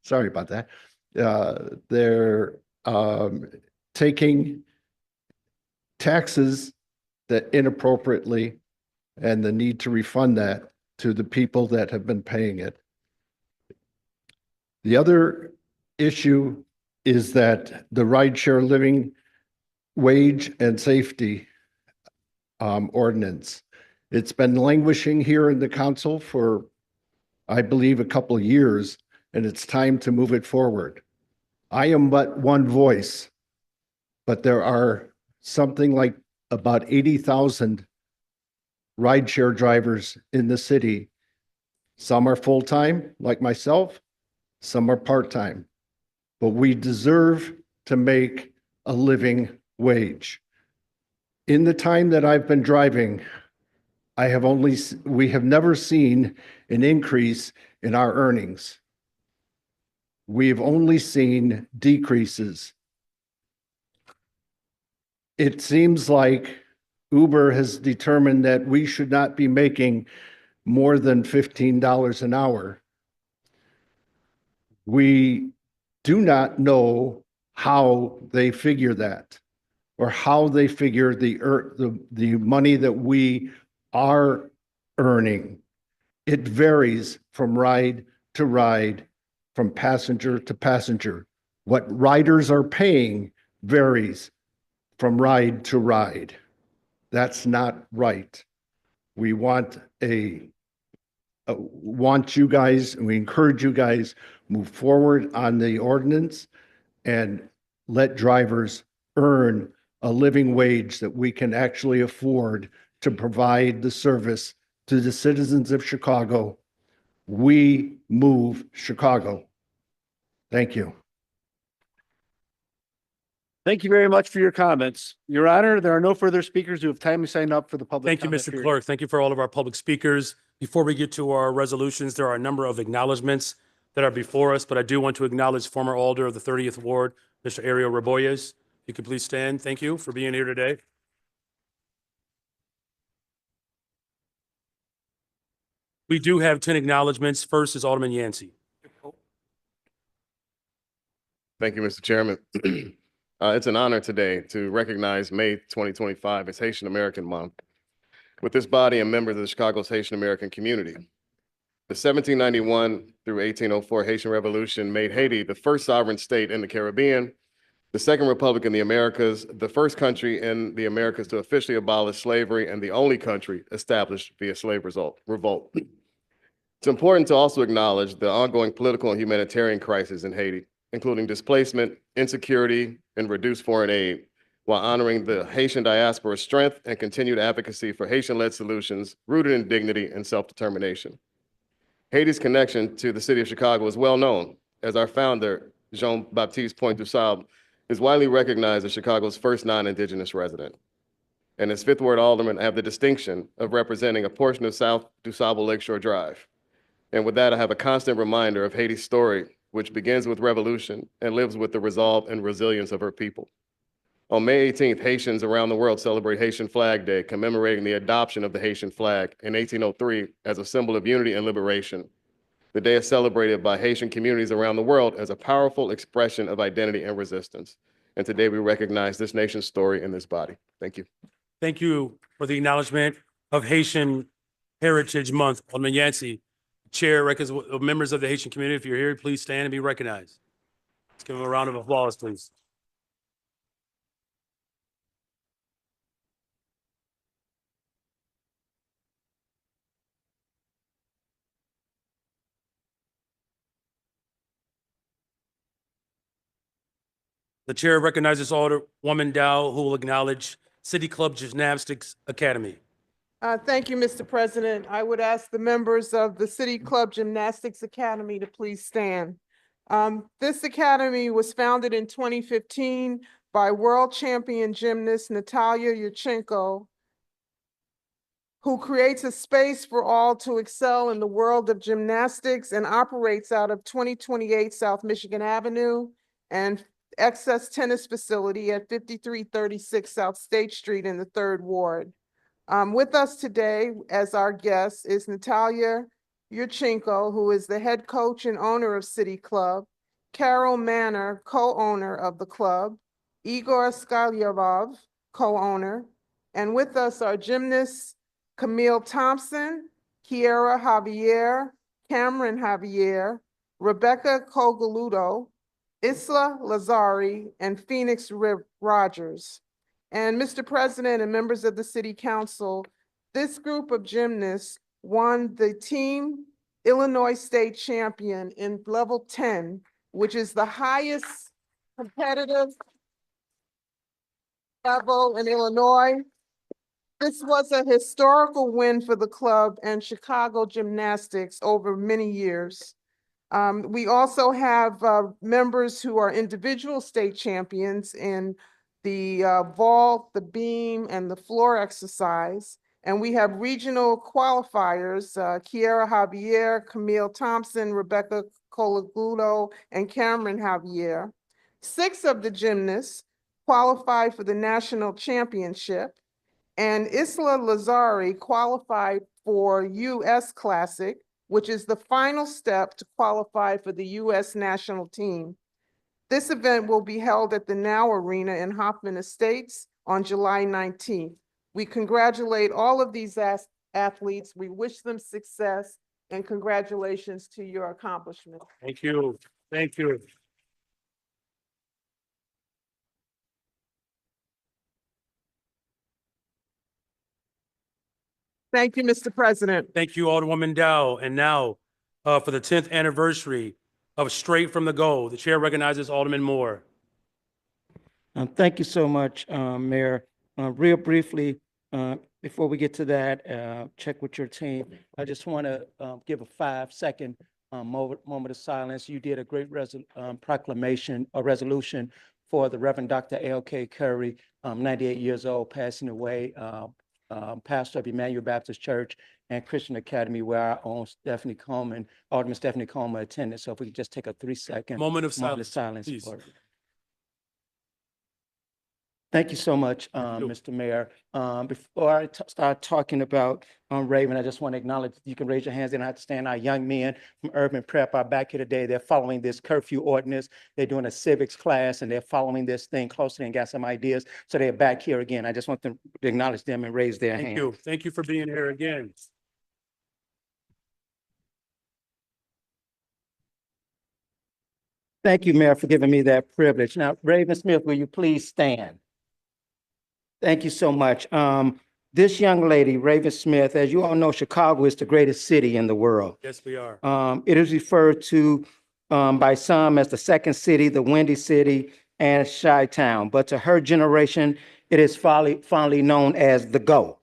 sorry about that. They're taking taxes that inappropriately and the need to refund that to the people that have been paying it. The other issue is that the rideshare living wage and safety ordinance. It's been languishing here in the council for, I believe, a couple of years, and it's time to move it forward. I am but one voice, but there are something like about 80,000 rideshare drivers in the city. Some are full-time, like myself, some are part-time, but we deserve to make a living wage. In the time that I've been driving, we have never seen an increase in our earnings. We've only seen decreases. It seems like Uber has determined that we should not be making more than $15 an hour. We do not know how they figure that, or how they figure the money that we are earning. It varies from ride to ride, from passenger to passenger. What riders are paying varies from ride to ride. That's not right. We want you guys, and we encourage you guys, move forward on the ordinance and let drivers earn a living wage that we can actually afford to provide the service to the citizens of Chicago. We move Chicago. Thank you. Thank you very much for your comments. Your Honor, there are no further speakers who have timely signed up for the public Thank you, comment Mr. period. Clerk. Thank you for all of our public speakers. Before we get to our resolutions, there are a number of acknowledgements that are before us, but I do want to acknowledge former Alder of the 30th Ward, Mr. Ariel Raboyes. If you could please stand. Thank you for being here today. We do have 10 acknowledgements. First is Alderman Yancey. Thank you, Mr. Chairman. It's an honor today to recognize May 2025 as Haitian American Month with this body and members of the Chicago's Haitian American community. The 1791 through 1804 Haitian Revolution made Haiti the first sovereign state in the Caribbean, the second republic in the Americas, the first country in the Americas to officially abolish slavery, and the only country established via slave revolt. It's important to also acknowledge the ongoing political and humanitarian crisis in Haiti, including displacement, insecurity, and reduced foreign aid, while honoring the Haitian diaspora's strength and continued advocacy for Haitian-led solutions rooted in dignity and self-determination. Haiti's connection to the city of Chicago is well known, as our founder, Jean-Baptiste Pointe-du-Sable, is widely recognized as Chicago's first non-Indigenous resident. And as Fifth Ward Alderman, I have the distinction of representing a portion of South DuSable Lakeshore Drive. And with that, I have a constant reminder of Haiti's story, which begins with revolution and lives with the resolve and resilience of her people. On May 18th, Haitians around the world celebrate Haitian Flag Day, commemorating the adoption of the Haitian flag in 1803 as a symbol of unity and liberation. The day is celebrated by Haitian communities around the world as a powerful expression of identity and resistance. And today we recognize this nation's story in this body. Thank you. Thank you for the acknowledgement of Haitian Heritage Month. Alderman Yancey, Chair, members of the Haitian community, if you're here, please stand and be recognized. Let's give them a round of applause, please. The chair recognizes Alderwoman Dow, who will acknowledge City Club Gymnastics Academy. Thank you, Mr. President. I would ask the members of the City Club Gymnastics Academy to please stand. This academy was founded in 2015 by world champion gymnast Natalia Yurchenko, who creates a space for all to excel in the world of gymnastics and operates out of 2028 South Michigan Avenue and Excess Tennis Facility at 5336 South State Street in the 3rd Ward. With us today as our guest is Natalia Yurchenko, who is the head coach and owner of City Club, Carol Manor, co-owner of the club, Igor Skalyarov, co-owner, and with us are gymnasts Camille Thompson, Kiera Javier, Cameron Javier, Rebecca Cogaludo, Isla Lazari, and Phoenix Rogers. And Mr. President and members of the City Council, this group of gymnasts won the Team Illinois State Champion in level 10, which is the highest competitive level in Illinois. This was a historical win for the club and Chicago gymnastics over many years. We also have members who are individual state champions in the vault, the beam, and the floor exercise. And we have regional qualifiers, Kiera Javier, Camille Thompson, Rebecca Colagudo, and Cameron Javier. 6 of the gymnasts qualified for the national championship, and Isla Lazari qualified for US Classic, which is the final step to qualify for the US national team. This event will be held at the Now Arena in Hoffman Estates on July 19th. We congratulate all of these athletes. We wish them success and congratulations to your accomplishment. Thank you. Thank you. Thank you, Mr. President. Thank you, Alderwoman Dow. And now, for the 10th anniversary of Straight from the Goal, the chair recognizes Alderman Moore. Thank you so much, Mayor. Real briefly, before we get to that, check with your team. I just want to give a 5-second moment of silence. You did a great proclamation or resolution for the Reverend Dr. L.K. Curry, 98 years old, passing away, pastor of Emmanuel Baptist Church and Christian Academy, where our own Stephanie Coleman, Alderman Stephanie Coleman attended. So if we could just take a 3-second Moment of silence, silence for her. Thank you so much, Mr. Mayor. Before I start talking about Raven, I just want to acknowledge, you can raise your hands, they don't have to stand. Our young men from Urban Prep are back here today. They're following this curfew ordinance. They're doing a civics class and they're following this thing closely and got some ideas. So they're back here again. I just want them to acknowledge them and raise their hand. Thank you. Thank you for being here again. Thank you, Mayor, for giving me that privilege. Now, Raven Smith, will you please stand? Thank you so much. This young lady, Raven Smith, as you all know, Chicago is the greatest city in the world. Yes, we are. It is referred to by some as the second city, the Windy City, and Chi-Town. But to her generation, it is fondly known as the Go.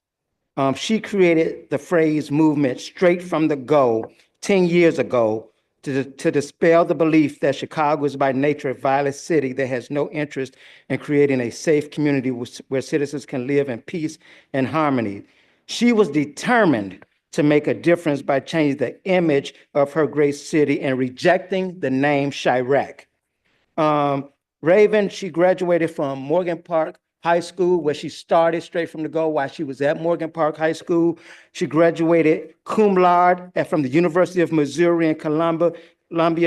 She created the phrase movement straight from the Go 10 years ago to dispel the belief that Chicago is by nature a violent city that has no interest in creating a safe community where citizens can live in peace and harmony. She was determined to make a difference by changing the image of her great city and rejecting the name Chirac. Raven, she graduated from Morgan Park High School, where she started straight from the Go while she was at Morgan Park High School. She graduated cum laude from the University of Missouri in Columbia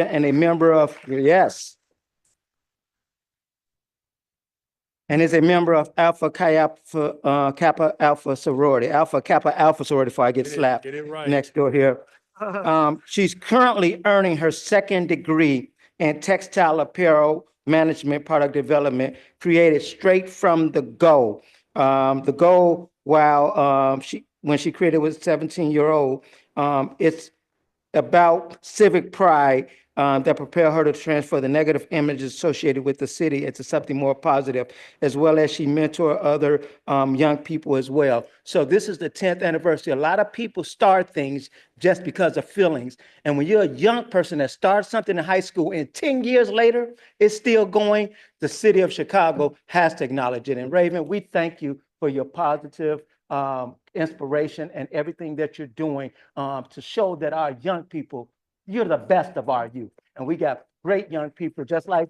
and a member of, yes, and is a member of Alpha Kappa Alpha sorority, Alpha Kappa Alpha sorority, before I get slapped Get it right. next door here. She's currently earning her 2nd degree in textile apparel management product development, created straight from the Go. The Go, while when she created was 17-year-old, it's about civic pride that propel her to transfer the negative images associated with the city into something more positive, as well as she mentor other young people as well. So this is the 10th anniversary. A lot of people start things just because of feelings. And when you're a young person that starts something in high school and 10 years later, it's still going, the city of Chicago has to acknowledge it. And Raven, we thank you for your positive inspiration and everything that you're doing to show that our young people, you're the best of our youth. And we got great young people just like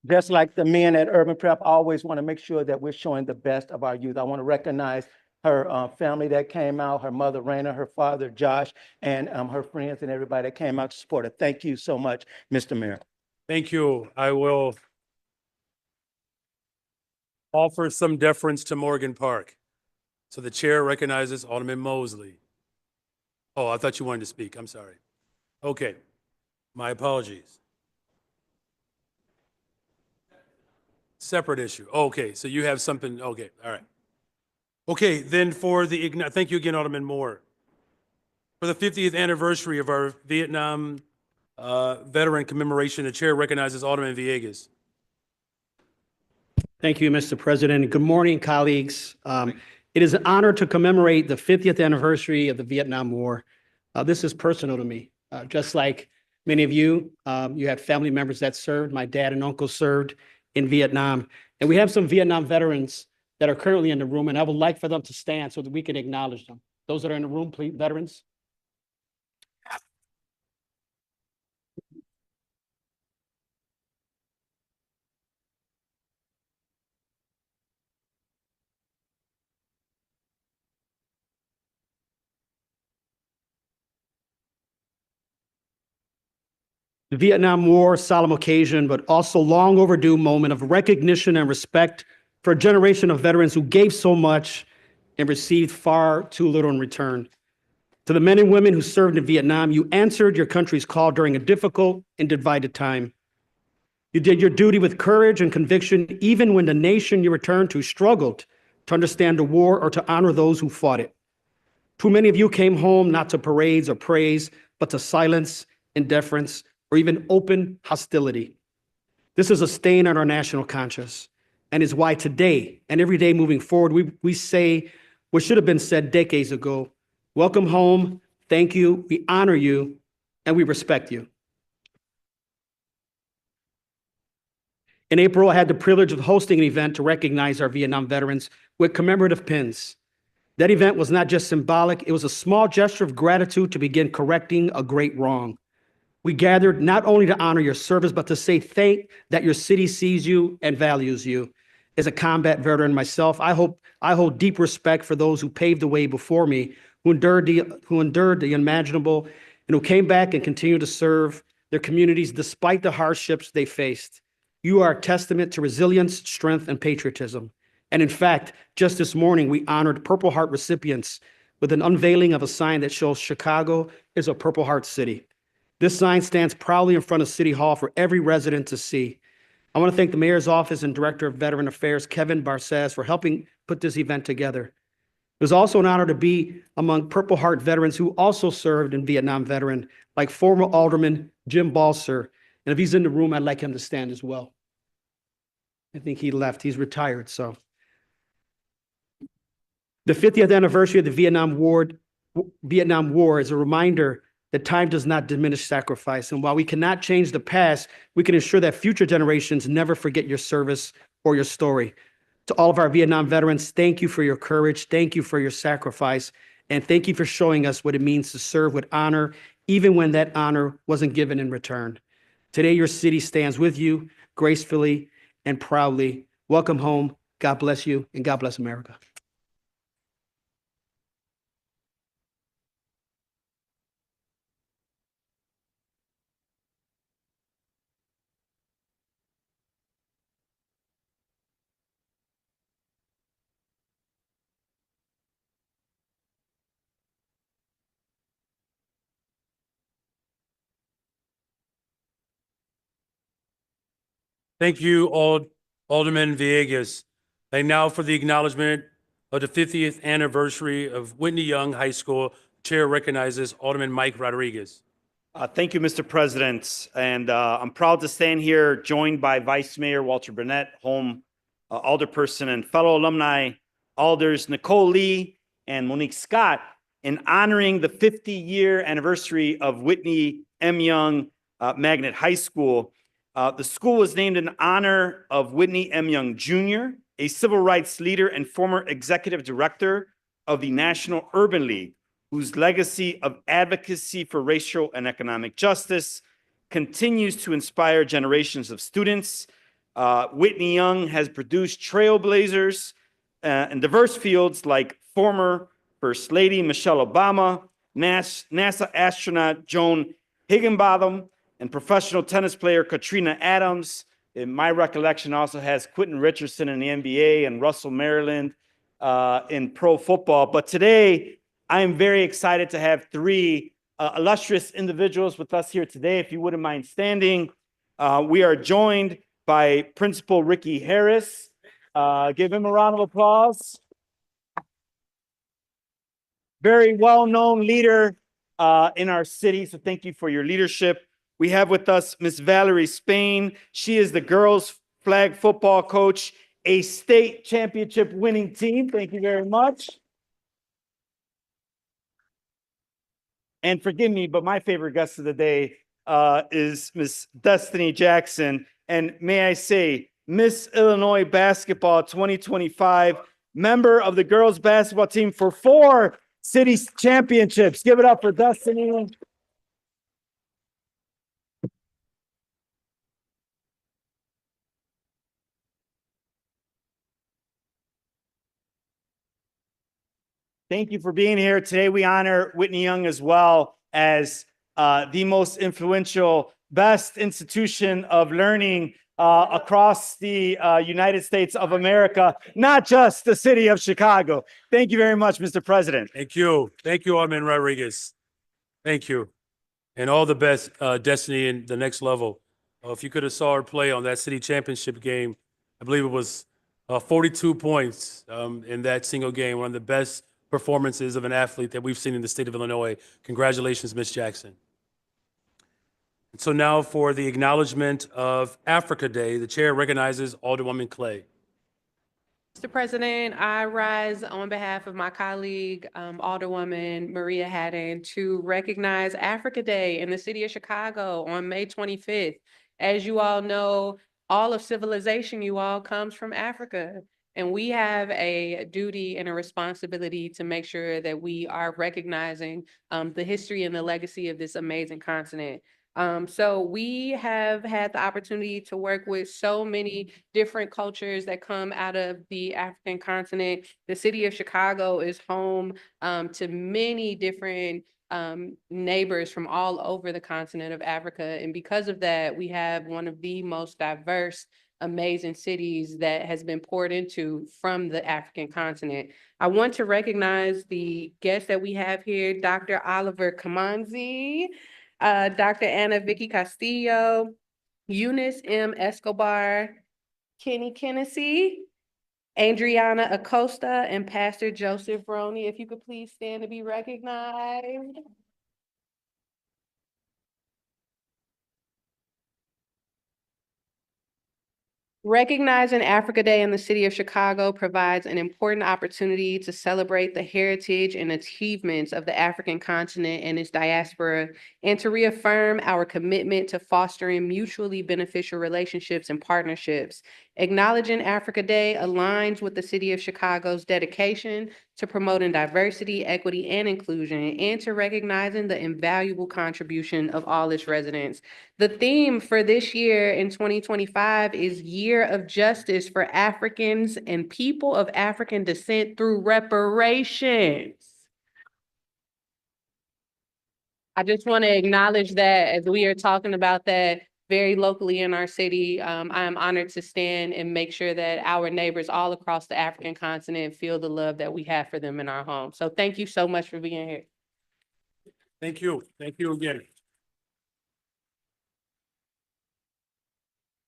the men at Urban Prep. I always want to make sure that we're showing the best of our youth. I want to recognize her family that came out, her mother, Raina, her father, Josh, and her friends and everybody that came out to support her. Thank you so much, Mr. Mayor. Thank you. I will offer some deference to Morgan Park. So the chair recognizes Alderman Mosley. Oh, I thought you wanted to speak. I'm sorry. Okay, my apologies. Separate issue. Okay, so you have something. Okay, all right. Okay, then for the, thank you again, Alderman Moore. For the 50th anniversary of our Vietnam veteran commemoration, the chair recognizes Alderman Villegas. Thank you, Mr. President. Good morning, colleagues. It is an honor to commemorate the 50th anniversary of the Vietnam War. This is personal to me. Just like many of you, you had family members that served. My dad and uncle served in Vietnam. And we have some Vietnam veterans that are currently in the room, and I would like for them to stand so that we can acknowledge them. Those that are in the room, please, veterans. The Vietnam War, solemn occasion, but also long overdue moment of recognition and respect for a generation of veterans who gave so much and received far too little in return. To the men and women who served in Vietnam, you answered your country's call during a difficult and divided time. You did your duty with courage and conviction, even when the nation you returned to struggled to understand the war or to honor those who fought it. Too many of you came home not to parades or praise, but to silence, indifference, or even open hostility. This is a stain on our national conscience, and is why today and every day moving forward, we say what should have been said decades ago. Welcome home, thank you, we honor you, and we respect you. In April, I had the privilege of hosting an event to recognize our Vietnam veterans with commemorative pins. That event was not just symbolic, it was a small gesture of gratitude to begin correcting a great wrong. We gathered not only to honor your service, but to say thank that your city sees you and values you. As a combat veteran myself, I hold deep respect for those who paved the way before me, who endured the unimaginable, and who came back and continue to serve their communities despite the hardships they faced. You are a testament to resilience, strength, and patriotism. And in fact, just this morning, we honored Purple Heart recipients with an unveiling of a sign that shows Chicago is a Purple Heart city. This sign stands proudly in front of City Hall for every resident to see. I want to thank the Mayor's Office and Director of Veteran Affairs, Kevin Barces, for helping put this event together. It was also an honor to be among Purple Heart veterans who also served in Vietnam veteran, like former Alderman Jim Balser. And if he's in the room, I'd like him to stand as well. I think he left, he's retired, so. The 50th anniversary of the Vietnam War is a reminder that time does not diminish sacrifice. And while we cannot change the past, we can ensure that future generations never forget your service or your story. To all of our Vietnam veterans, thank you for your courage. Thank you for your sacrifice. And thank you for showing us what it means to serve with honor, even when that honor wasn't given in return. Today, your city stands with you gracefully and proudly. Welcome home. God bless you, and God bless America. Thank you, Alderman Villegas. And now for the acknowledgement of the 50th anniversary of Whitney Young High School. Chair recognizes Alderman Mike Rodriguez. Thank you, Mr. President. And I'm proud to stand here joined by Vice Mayor Walter Burnett, home alderperson, and fellow alumni alders Nicole Lee and Monique Scott in honoring the 50-year anniversary of Whitney M. Young Magnet High School. The school was named in honor of Whitney M. Young Jr., a civil rights leader and former executive director of the National Urban League, whose legacy of advocacy for racial and economic justice continues to inspire generations of students. Whitney Young has produced trailblazers in diverse fields like former First Lady Michelle Obama, NASA astronaut Joan Higginbotham, and professional tennis player Katrina Adams. In my recollection, also has Quentin Richardson in the NBA and Russell Maryland in pro football. But today, I am very excited to have three illustrious individuals with us here today. If you wouldn't mind standing, we are joined by Principal Ricky Harris. Give him a round of applause. Very well-known leader in our city, so thank you for your leadership. We have with us Miss Valerie Spain. She is the girls flag football coach, a state championship winning team. Thank you very much. And forgive me, but my favorite guest of the day is Miss Destiny Jackson. And may I say, Miss Illinois Basketball 2025, member of the girls basketball team for 4 city championships. Give it up for Destiny. Thank you for being here. Today we honor Whitney Young as well as the most influential, best institution of learning across the United States of America, not just the city of Chicago. Thank you very much, Mr. President. Thank you. Thank you, Alderman Rodriguez. Thank you. And all the best, Destiny, in the next level. If you could have saw her play on that city championship game, I believe it was 42 points in that single game, one of the best performances of an athlete that we've seen in the state of Illinois. Congratulations, Ms. Jackson. And so now for the acknowledgement of Africa Day, the chair recognizes Alderwoman Clay. Mr. President, I rise on behalf of my colleague, Alderwoman Maria Haddon, to recognize Africa Day in the city of Chicago on May 25th. As you all know, all of civilization, you all, comes from Africa. And we have a duty and a responsibility to make sure that we are recognizing the history and the legacy of this amazing continent. So we have had the opportunity to work with so many different cultures that come out of the African continent. The city of Chicago is home to many different neighbors from all over the continent of Africa. And because of that, we have one of the most diverse, amazing cities that has been poured into from the African continent. I want to recognize the guests that we have here, Dr. Oliver Kamanzi, Dr. Anna Vicky Castillo, Eunice M. Escobar, Kenny Kennedy, Adriana Acosta, and Pastor Joseph Roney. If you could please stand to be recognized. Recognizing Africa Day in the city of Chicago provides an important opportunity to celebrate the heritage and achievements of the African continent and its diaspora, and to reaffirm our commitment to fostering mutually beneficial relationships and partnerships. Acknowledging Africa Day aligns with the city of Chicago's dedication to promoting diversity, equity, and inclusion, and to recognizing the invaluable contribution of all its residents. The theme for this year in 2025 is Year of Justice for Africans and People of African Descent through Reparations. I just want to acknowledge that as we are talking about that very locally in our city. I am honored to stand and make sure that our neighbors all across the African continent feel the love that we have for them in our home. So thank you so much for being here. Thank you. Thank you again.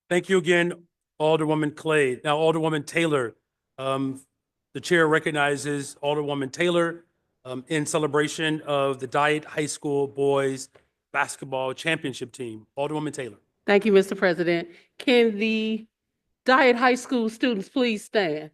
Thank you again, Alderwoman Clay. Now, Alderwoman Taylor, the the chair recognizes Alderwoman Taylor in celebration of the Diet High School Boys Basketball Championship Team. Alderwoman Taylor. Thank you, Mr. President. Can the Diet High School students please stand?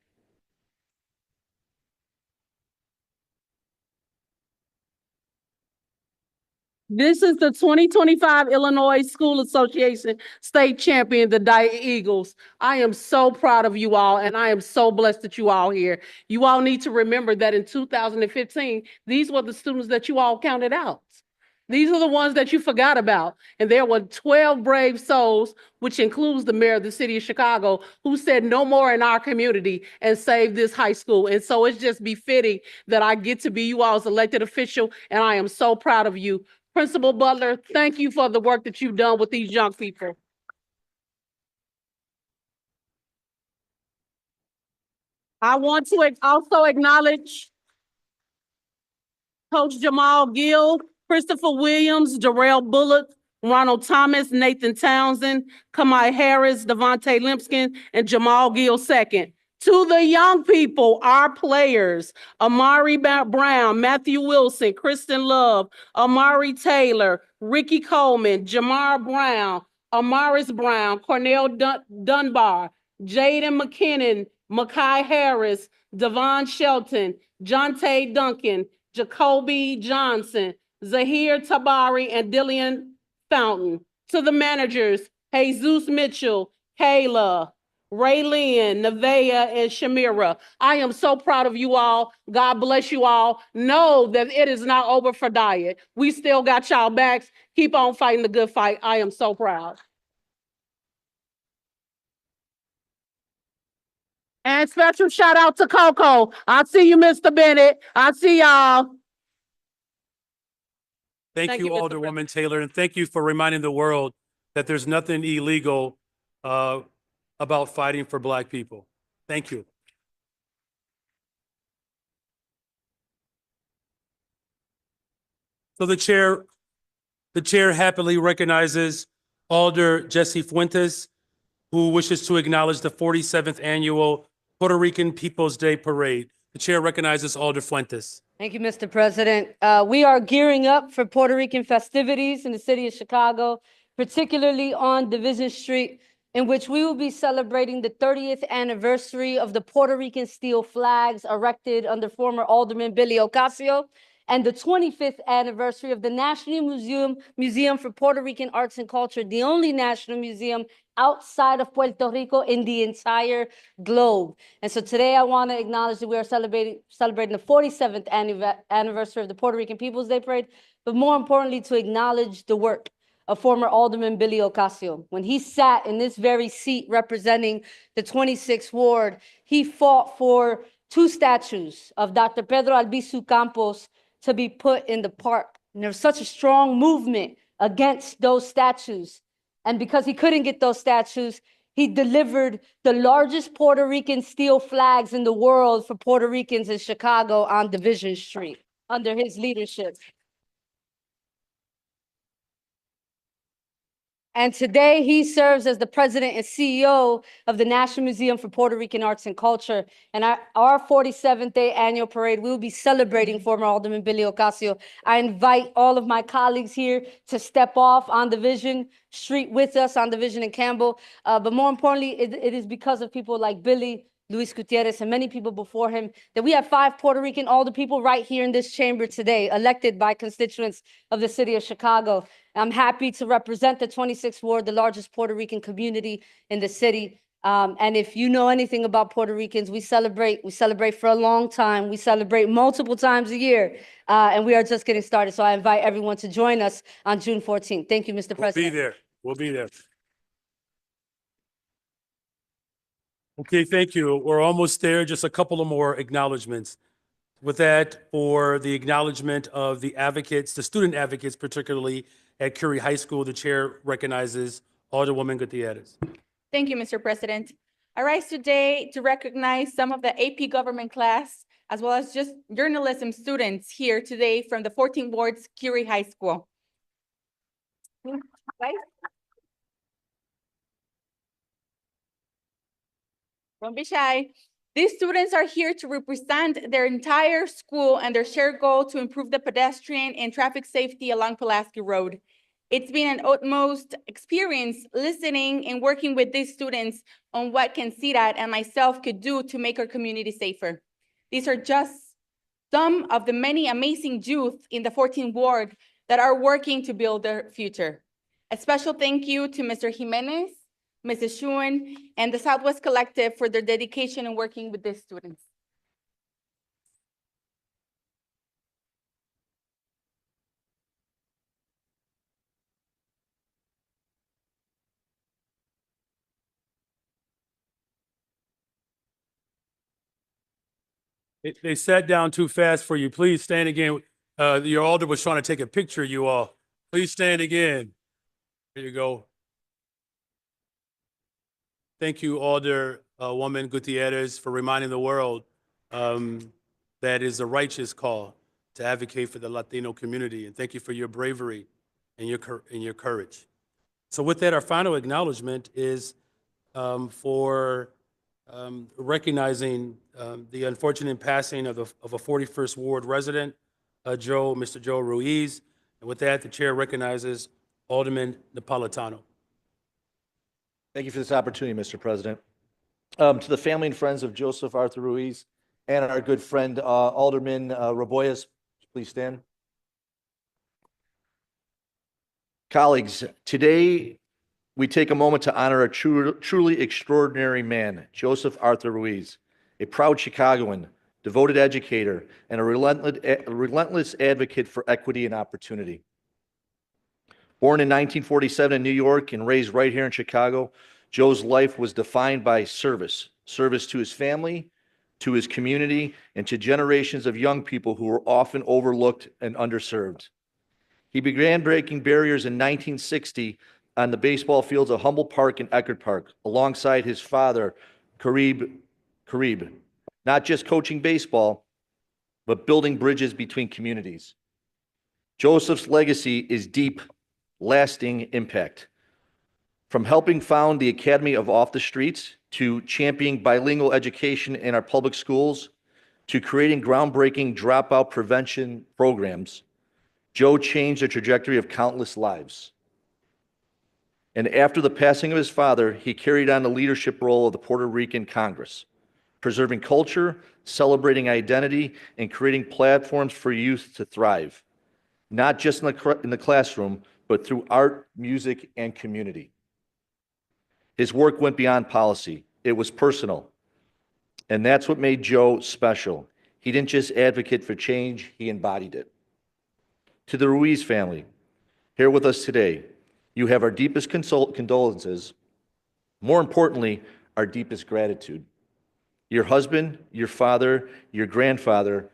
This is the 2025 Illinois School Association State Champion, the Diet Eagles. I am so proud of you all, and I am so blessed that you all here. You all need to remember that in 2015, these were the students that you all counted out. These are the ones that you forgot about. And there were 12 brave souls, which includes the mayor of the city of Chicago, who said no more in our community and saved this high school. And so it's just befitting that I get to be you all's elected official, and I am so proud of you. Principal Butler, thank you for the work that you've done with these young people. I want to also acknowledge Coach Jamal Gill, Christopher Williams, Darrell Bullock, Ronald Thomas, Nathan Townsend, Kamai Harris, Devontae Limpskin, and Jamal Gill II. To the young people, our players, Amari Brown, Matthew Wilson, Kristen Love, Amari Taylor, Ricky Coleman, Jamar Brown, Amaris Brown, Cornell Dunbar, Jaden McKinnon, Makai Harris, Devon Shelton, Jonte Duncan, Jacoby Johnson, Zahir Tabari, and Dillian Fountain. To the managers, Jesus Mitchell, Kayla, Raylene, Nevaeh, and Shamira. I am so proud of you all. God bless you all. Know that it is not over for Diet. We still got y'all backs. Keep on fighting the good fight. I am so proud. And special shout out to Coco. I see you, Mr. Bennett. I see y'all. Thank you, Alderwoman Taylor, and thank you for reminding the world that there's nothing illegal about fighting for Black people. Thank you. So the chair happily recognizes Alder Jesse Fuentes, who wishes to acknowledge the 47th Annual Puerto Rican Peoples Day Parade. The chair recognizes Alder Fuentes. Thank you, Mr. President. We are gearing up for Puerto Rican festivities in the city of Chicago, particularly on Division Street, in which we will be celebrating the 30th anniversary of the Puerto Rican steel flags erected under former Alderman Billy Ocasio, and the 25th anniversary of the National Museum for Puerto Rican Arts and Culture, the only national museum outside of Puerto Rico in the entire globe. And so today I want to acknowledge that we are celebrating the 47th anniversary of the Puerto Rican Peoples Day Parade, but more importantly, to acknowledge the work of former Alderman Billy Ocasio. When he sat in this very seat representing the 26th Ward, he fought for 2 statues of Dr. Pedro Albizu Campos to be put in the park. And there was such a strong movement against those statues. And because he couldn't get those statues, he delivered the largest Puerto Rican steel flags in the world for Puerto Ricans in Chicago on Division Street under his leadership. And today he serves as the president and CEO of the National Museum for Puerto Rican Arts and Culture. And our 47th day annual parade, we will be celebrating former Alderman Billy Ocasio. I invite all of my colleagues here to step off on Division Street with us on Division and Campbell. But more importantly, it is because of people like Billy, Luis Gutierrez, and many people before him, that we have 5 Puerto Rican alder people right here in this chamber today, elected by constituents of the city of Chicago. I'm happy to represent the 26th Ward, the largest Puerto Rican community in the city. And if you know anything about Puerto Ricans, we celebrate for a long time. We celebrate multiple times a year, and we are just getting started. So I invite everyone to join us on June 14th. Thank you, Mr. President. We'll be there. We'll be there. Okay, thank you. We're almost there. Just a couple of more acknowledgements. With that, for the acknowledgement of the advocates, the student advocates, particularly at Curie High School, the chair recognizes Alderwoman Gutierrez. Thank you, Mr. President. I rise today to recognize some of the AP government class, as well as just journalism students here today from the 14 wards, Curie High School. Right? Don't be shy. These students are here to represent their entire school and their shared goal to improve the pedestrian and traffic safety along Pulaski Road. It's been an utmost experience listening and working with these students on what can CDOT and myself could do to make our community safer. These are just some of the many amazing youth in the 14th Ward that are working to build their future. A special thank you to Mr. Jimenez, Mrs. Schuen, and the Southwest Collective for their dedication in working with these students. They sat down too fast for you. Please stand again. Your alder was trying to take a picture of you all. Please stand again. There you go. Thank you, Alder Woman Gutierrez, for reminding the world that is a righteous call to advocate for the Latino community. And thank you for your bravery and your courage. So with that, our final acknowledgement is for recognizing the unfortunate passing of a 41st Ward resident, Mr. Joe Ruiz. And with that, the chair recognizes Alderman Napolitano. Thank you for this opportunity, Mr. President. To the family and friends of Joseph Arthur Ruiz and our good friend Alderman Roboyes, please stand. Colleagues, today we take a moment to honor a truly extraordinary man, Joseph Arthur Ruiz, a proud Chicagoan, devoted educator, and a relentless advocate for equity and opportunity. Born in 1947 in New York and raised right here in Chicago, Joe's life was defined by service to his family, to his community, and to generations of young people who were often overlooked and underserved. He began breaking barriers in 1960 on the baseball fields of Humboldt Park and Eckerd Park, alongside his father, Karib, not just coaching baseball, but building bridges between communities. Joseph's legacy is deep, lasting impact. From helping found the Academy of Off the Streets, to championing bilingual education in our public schools, to creating groundbreaking dropout prevention programs, Joe changed the trajectory of countless lives. And after the passing of his father, he carried on the leadership role of the Puerto Rican Congress, preserving culture, celebrating identity, and creating platforms for youth to thrive, not just in the classroom, but through art, music, and community. His work went beyond policy. It was personal. And that's what made Joe special. He didn't just advocate for change, he embodied it. To the Ruiz family, here with us today, you have our deepest condolences. More importantly, our deepest gratitude. Your husband, your father, your grandfather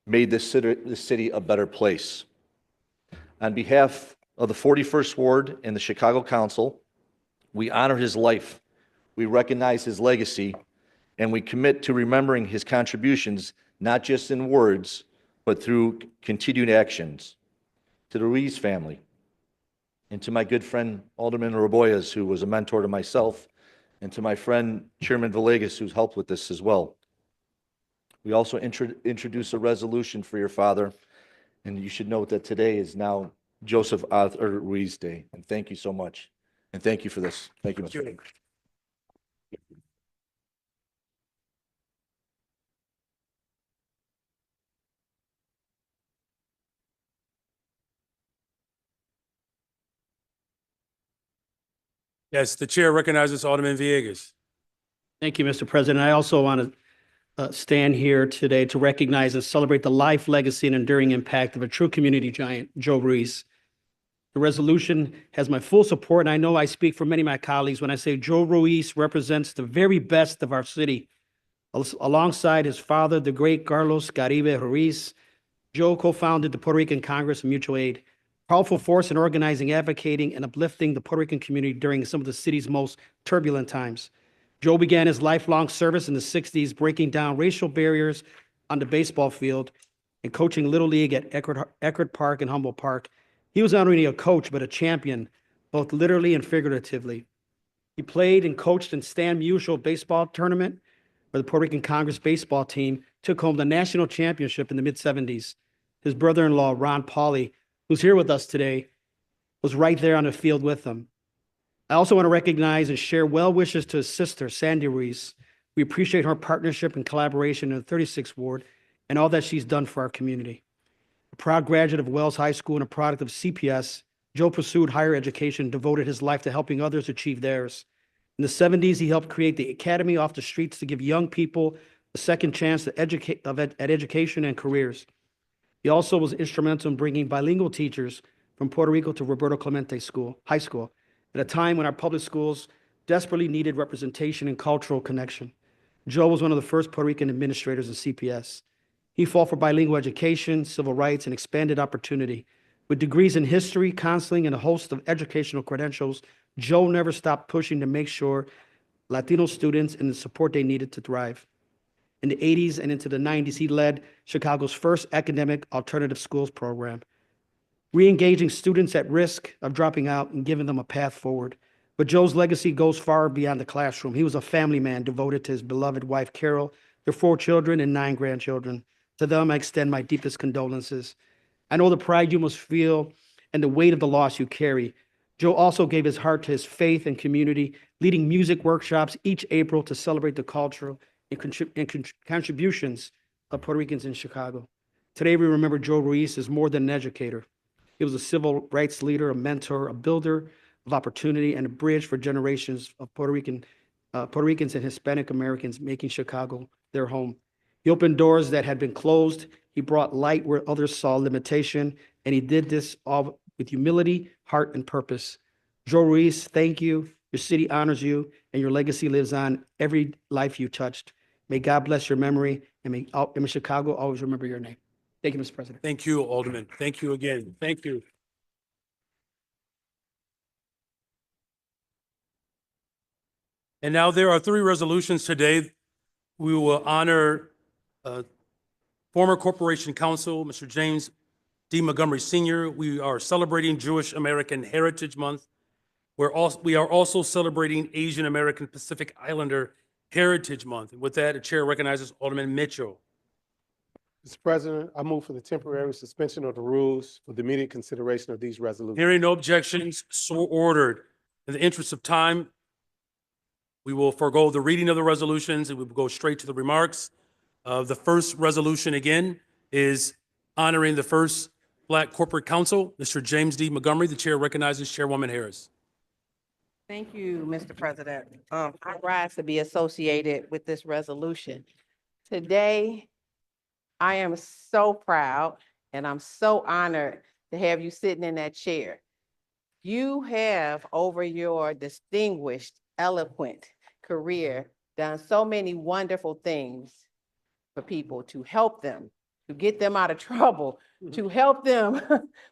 made this city a better place. On behalf of the 41st Ward and the Chicago Council, we honor his life, we recognize his legacy, and we commit to remembering his contributions, not just in words, but through continued actions. To the Ruiz family, and to my good friend Alderman Roboyes, who was a mentor to myself, and to my friend Chairman Villegas, who's helped with this as well. We also introduced a resolution for your father, and you should note that today is now Joseph Arthur Ruiz Day. And thank you so much. And thank you for this. Thank you, Mr. President. Yes, the chair recognizes Alderman Villegas. Thank you, Mr. President. I also want to stand here today to recognize and celebrate the life, legacy, and enduring impact of a true community giant, Joe Ruiz. The resolution has my full support, and I know I speak for many of my colleagues when I say Joe Ruiz represents the very best of our city. Alongside his father, the great Carlos Caribe Ruiz, Joe co-founded the Puerto Rican Congress of Mutual Aid, powerful force in organizing, advocating, and uplifting the Puerto Rican community during some of the city's most turbulent times. Joe began his lifelong service in the 60s, breaking down racial barriers on the baseball field and coaching Little League at Eckerd Park and Humboldt Park. He was not only a coach, but a champion, both literally and figuratively. He played and coached in Stan Musial baseball tournament, where the Puerto Rican Congress baseball team took home the national championship in the mid-70s. His brother-in-law, Ron Pauley, who's here with us today, was right there on the field with them. I also want to recognize and share well wishes to his sister, Sandy Ruiz. We appreciate her partnership and collaboration in the 36th Ward and all that she's done for our community. A proud graduate of Wells High School and a product of CPS, Joe pursued higher education and devoted his life to helping others achieve theirs. In the 70s, he helped create the Academy Off the Streets to give young people a second chance at education and careers. He also was instrumental in bringing bilingual teachers from Puerto Rico to Roberto Clemente High School, at a time when our public schools desperately needed representation and cultural connection. Joe was one of the first Puerto Rican administrators in CPS. He fought for bilingual education, civil rights, and expanded opportunity. With degrees in history, counseling, and a host of educational credentials, Joe never stopped pushing to make sure Latino students and the support they needed to thrive. In the 80s and into the 90s, he led Chicago's first academic alternative schools program, re-engaging students at risk of dropping out and giving them a path forward. But Joe's legacy goes far beyond the classroom. He was a family man devoted to his beloved wife, Carol, their 4 children and 9 grandchildren. To them, I extend my deepest condolences. I know the pride you must feel and the weight of the loss you carry. Joe also gave his heart to his faith and community, leading music workshops each April to celebrate the cultural and contributions of Puerto Ricans in Chicago. Today, we remember Joe Ruiz as more than an educator. He was a civil rights leader, a mentor, a builder of opportunity, and a bridge for generations of Puerto Ricans and Hispanic Americans making Chicago their home. He opened doors that had been closed. He brought light where others saw limitation, and he did this all with humility, heart, and purpose. Joe Ruiz, thank you. Your city honors you, and your legacy lives on every life you touched. May God bless your memory, and may Chicago always remember your name. Thank you, Mr. President. Thank you, Alderman. Thank you again. Thank you. And now there are 3 resolutions today. We will honor former Corporation Counsel, Mr. James D. Montgomery Sr. We are celebrating Jewish American Heritage Month. We are also celebrating Asian American Pacific Islander Heritage Month. And with that, the chair recognizes Alderman Mitchell. Mr. President, I move for the temporary suspension of the rules for the immediate consideration of these resolutions. Hearing no objections, so ordered. In the interest of time, we will forego the reading of the resolutions and we will go straight to the remarks. The first resolution, again, is honoring the first Black Corporate Counsel, Mr. James D. Montgomery. The chair recognizes Chairwoman Harris. Thank you, Mr. President. I rise to be associated with this resolution. Today, I am so proud and I'm so honored to have you sitting in that chair. You have, over your distinguished, eloquent career, done so many wonderful things for people to help them, to get them out of trouble, to help them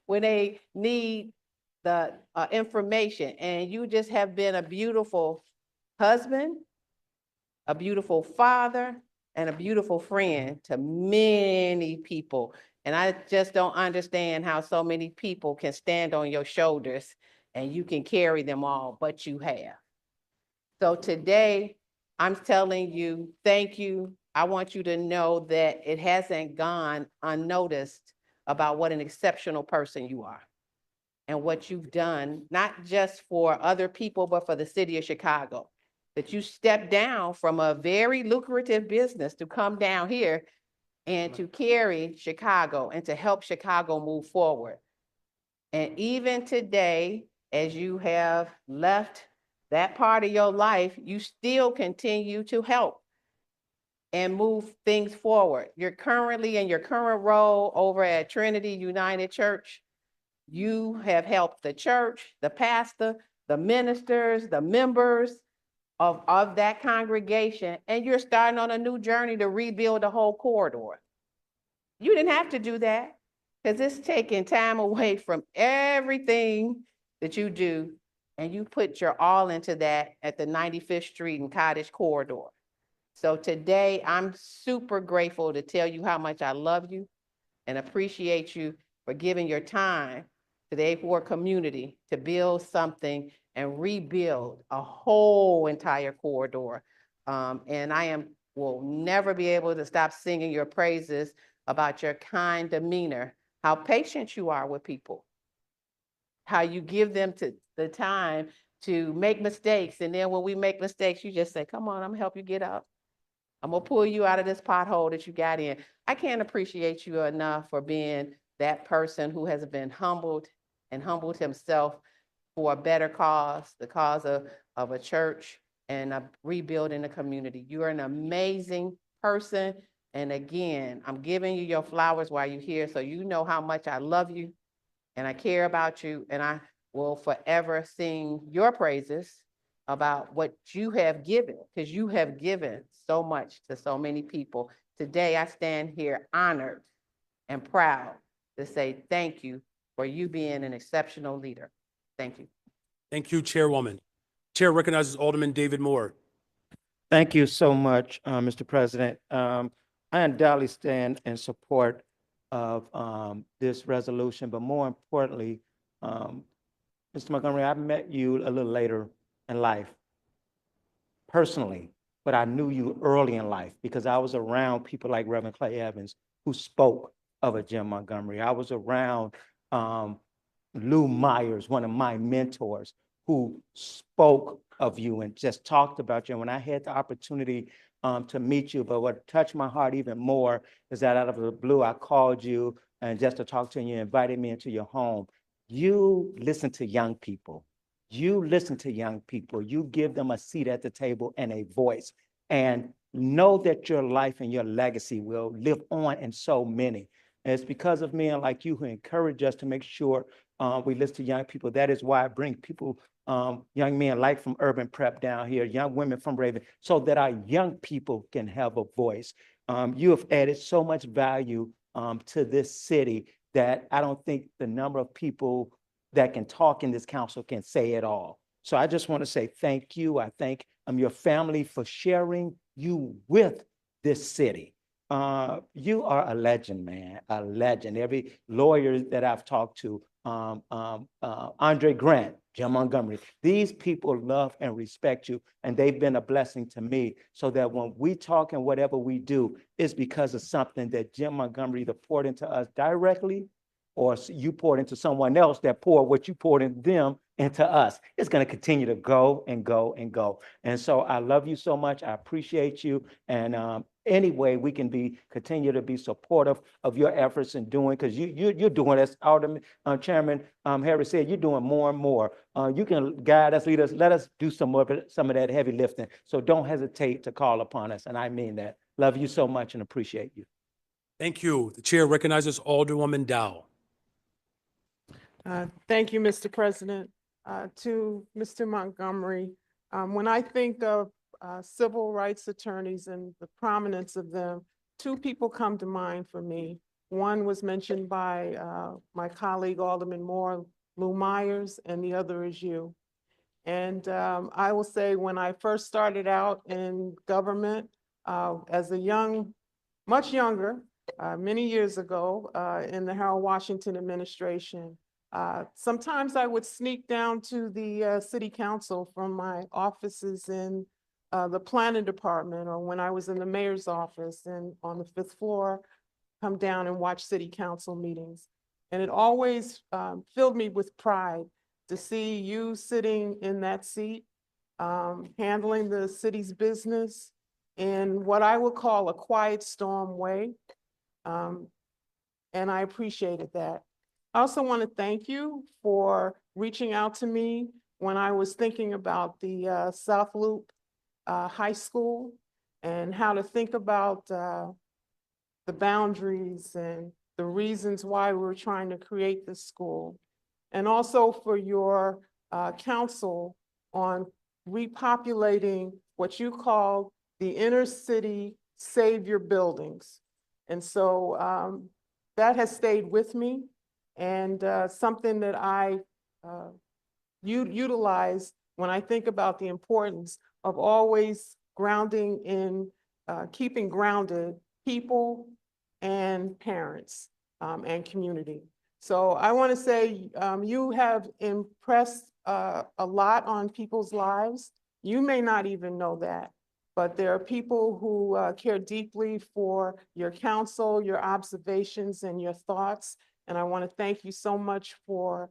when they need the information. And you just have been a beautiful husband, a beautiful father, and a beautiful friend to many people. And I just don't understand how so many people can stand on your shoulders and you can carry them all, but you have. So today, I'm telling you, thank you. I want you to know that it hasn't gone unnoticed about what an exceptional person you are and what you've done, not just for other people, but for the city of Chicago. That you stepped down from a very lucrative business to come down here and to carry Chicago and to help Chicago move forward. And even today, as you have left that part of your life, you still continue to help and move things forward. You're currently in your current role over at Trinity United Church. You have helped the church, the pastor, the ministers, the members of that congregation, and you're starting on a new journey to rebuild the whole corridor. You didn't have to do that because it's taking time away from everything that you do, and you put your all into that at the 95th Street and Cottage corridor. So today, I'm super grateful to tell you how much I love you and appreciate you for giving your time today for a community to build something and rebuild a whole entire corridor. And I am will never be able to stop singing your praises about your kind demeanor, how patient you are with people, how you give them the time to make mistakes. And then when we make mistakes, you just say, come on, I'm gonna help you get up. I'm gonna pull you out of this pothole that you got in. I can't appreciate you enough for being that person who has been humbled and humbled himself for a better cause, the cause of a church and rebuilding the community. You are an amazing person. And again, I'm giving you your flowers while you're here, so you know how much I love you and I care about you, and I will forever sing your praises about what you have given, because you have given so much to so many people. Today, I stand here honored and proud to say thank you for you being an exceptional leader. Thank you. Thank you, Chairwoman. Chair recognizes Alderman David Moore. Thank you so much, Mr. President. I undoubtedly stand in support of this resolution, but more importantly, Mr. Montgomery, I met you a little later in life, personally, but I knew you early in life because I was around people like Reverend Clay Evans who spoke of a Jim Montgomery. I was around Lou Myers, one of my mentors, who spoke of you and just talked about you. And when I had the opportunity to meet you, but what touched my heart even more is that out of the blue, I called you and just to talk to you, you invited me into your home. You listen to young people. You listen to young people. You give them a seat at the table and a voice. And know that your life and your legacy will live on in so many. And it's because of men like you who encourage us to make sure we listen to young people. That is why I bring people, young men like from Urban Prep down here, young women from Raven, so that our young people can have a voice. You have added so much value to this city that I don't think the number of people that can talk in this council can say it all. So I just want to say thank you. I thank your family for sharing you with this city. You are a legend, man, a legend. Every lawyer that I've talked to, Andre Grant, Jim Montgomery, these people love and respect you, and they've been a blessing to me, so that when we talk and whatever we do is because of something that Jim Montgomery either poured into us directly, or you poured into someone else that poured what you poured into them into us. It's going to continue to go and go and go. And so I love you so much. I appreciate you. And any way we can continue to be supportive of your efforts in doing, because you're doing, as Alderman Chairman Harris said, you're doing more and more. You can guide us, lead us, let us do some of that heavy lifting. So don't hesitate to call upon us. And I mean that. Love you so much and appreciate you. Thank you. The chair recognizes Alderwoman Dow. Thank you, Mr. President. To Mr. Montgomery, when I think of civil rights attorneys and the prominence of them, two people come to mind for me. One was mentioned by my colleague Alderman Moore, Lou Myers, and the other is you. And I will say, when I first started out in government as a much younger, many years ago in the Harold Washington administration, sometimes I would sneak down to the city council from my offices in the planning department, or when I was in the mayor's office and on the 5th floor, come down and watch city council meetings. And it always filled me with pride to see you sitting in that seat, handling the city's business in what I would call a quiet storm way. And I appreciated that. I also want to thank you for reaching out to me when I was thinking about the South Loop High School and how to think about the boundaries and the reasons why we're trying to create this school. And also for your counsel on repopulating what you call the inner city savior buildings. And so that has stayed with me, and something that I utilize when I think about the importance of always grounding in keeping grounded people and parents and community. So I want to say you have impressed a lot on people's lives. You may not even know that, but there are people who care deeply for your counsel, your observations, and your thoughts. And I want to thank you so much for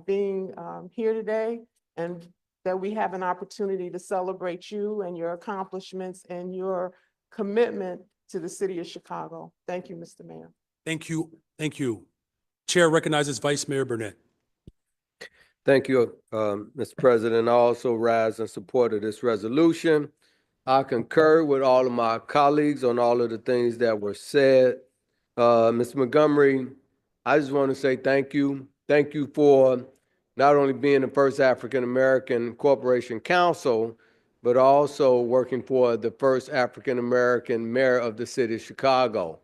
being here today, and that we have an opportunity to celebrate you and your accomplishments and your commitment to the city of Chicago. Thank you, Mr. Mayor. Thank you. Thank you. Chair recognizes Vice Mayor Burnett. Thank you, Mr. President. I also rise in support of this resolution. I concur with all of my colleagues on all of the things that were said. Mr. Montgomery, I just want to say thank you. Thank you for not only being the first African-American Corporation Counsel, but also working for the first African-American mayor of the city of Chicago.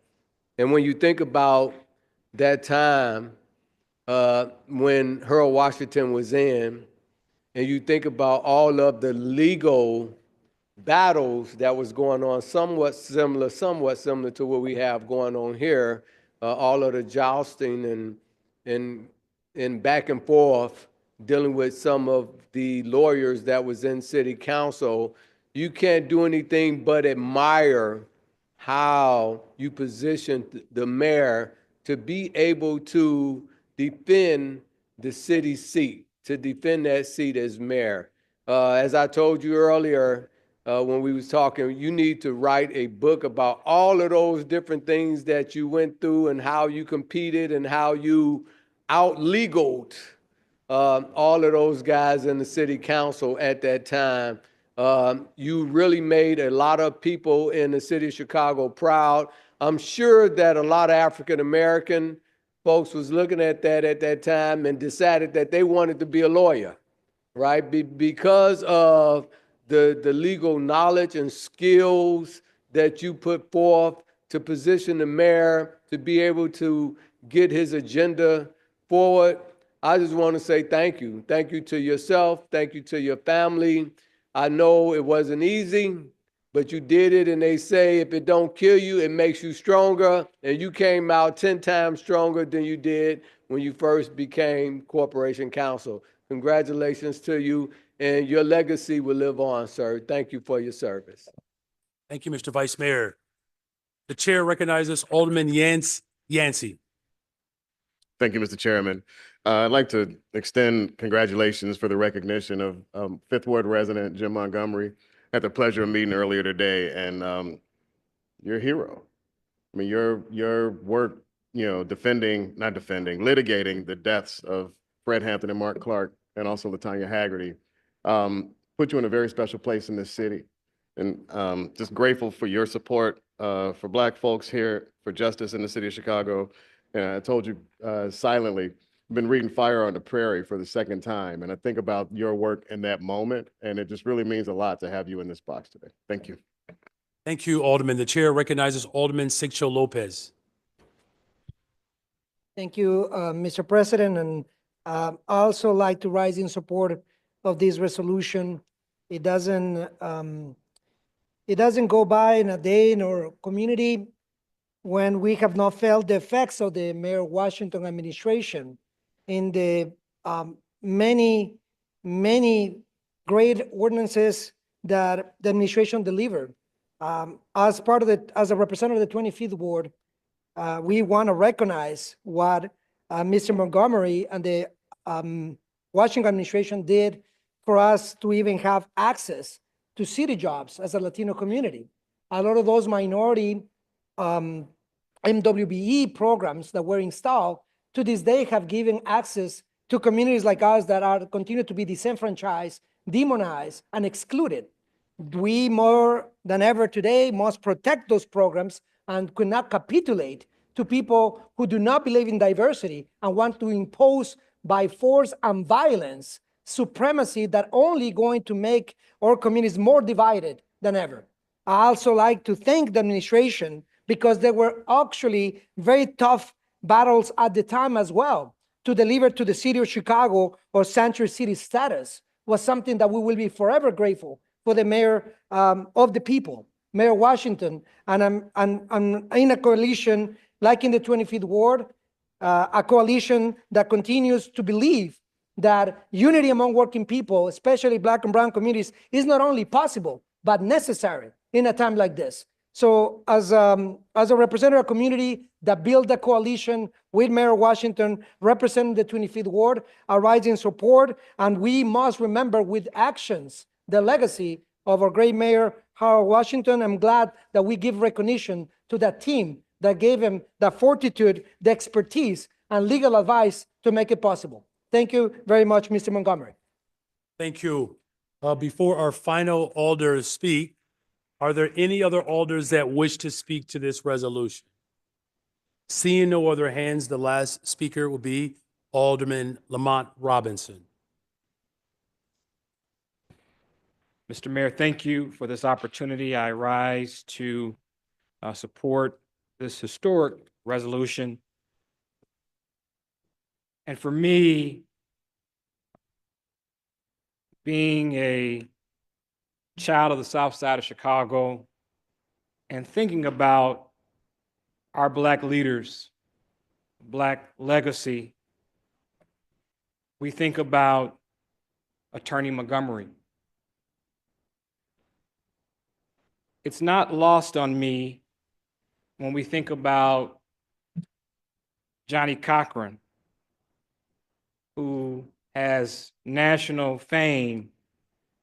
And when you think about that time when Harold Washington was in, and you think about all of the legal battles that was going on, somewhat similar to what we have going on here, all of the jousting and back and forth, dealing with some of the lawyers that was in city council. You can't do anything but admire how you positioned the mayor to be able to defend the city seat, to defend that seat as mayor. As I told you earlier, when we was talking, you need to write a book about all of those different things that you went through and how you competed and how you out-legaled all of those guys in the city council at that time. You really made a lot of people in the city of Chicago proud. I'm sure that a lot of African-American folks was looking at that time and decided that they wanted to be a lawyer, right? Because of the legal knowledge and skills that you put forth to position the mayor to be able to get his agenda forward. I just want to say thank you. Thank you to yourself. Thank you to your family. I know it wasn't easy, but you did it, and they say if it don't kill you, it makes you stronger, and you came out 10 times stronger than you did when you first became Corporation Counsel. Congratulations to you, and your legacy will live on, sir. Thank you for your service. Thank you, Mr. Vice Mayor. The chair recognizes Alderman Yancey. Thank you, Mr. Chairman. I'd like to extend congratulations for the recognition of Fifth Ward resident Jim Montgomery. Had the pleasure of meeting earlier today, and you're a hero. I mean, your work, litigating the deaths of Fred Hampton and Mark Clark, and also LaTanya Haggerty, put you in a very special place in this city. And just grateful for your support for Black folks here, for justice in the city of Chicago. And I told you silently, I've been reading Fire on the Prairie for the second time, and I think about your work in that moment, and it just really means a lot to have you in this box today. Thank you. Thank you, Alderman. The chair recognizes Alderman Sigcho Lopez. Thank you, Mr. President, and I also like to rise in support of this resolution. It doesn't go by in a day in our community when we have not felt the effects of the Mayor Washington administration in the many great ordinances that the administration delivered. As a representative of the 25th Ward, we want to recognize what Mr. Montgomery and the Washington administration did for us to even have access to city jobs as a Latino community. A lot of those minority MWBE programs that were installed to this day have given access to communities like us that continue to be disenfranchised, demonized, and excluded. We more than ever today must protect those programs and could not capitulate to people who do not believe in diversity and want to impose by force and violence supremacy that only going to make our communities more divided than ever. I also like to thank the administration because there were actually very tough battles at the time as well. To deliver to the city of Chicago or sanctuary city status was something that we will be forever grateful for the mayor of the people, Mayor Washington. And I'm in a coalition like in the 25th Ward, a coalition that continues to believe that unity among working people, especially Black and brown communities, is not only possible, but necessary in a time like this. So as a representative community that built a coalition with Mayor Washington representing the 25th Ward, I rise in support, and we must remember with actions the legacy of our great Mayor Harold Washington. I'm glad that we give recognition to that team that gave him the fortitude, the expertise, and legal advice to make it possible. Thank you very much, Mr. Montgomery. Thank you. Before our final alders speak, are there any other alders that wish to speak to this resolution? Seeing no other hands, the last speaker will be Alderman Lamont Robinson. Mr. Mayor, thank you for this opportunity. I rise to support this historic resolution. And for me, being a child of the South Side of Chicago and thinking about our Black leaders, Black legacy, we think about Attorney Montgomery. It's not lost on me when we think about Johnny Cochran, who has national fame.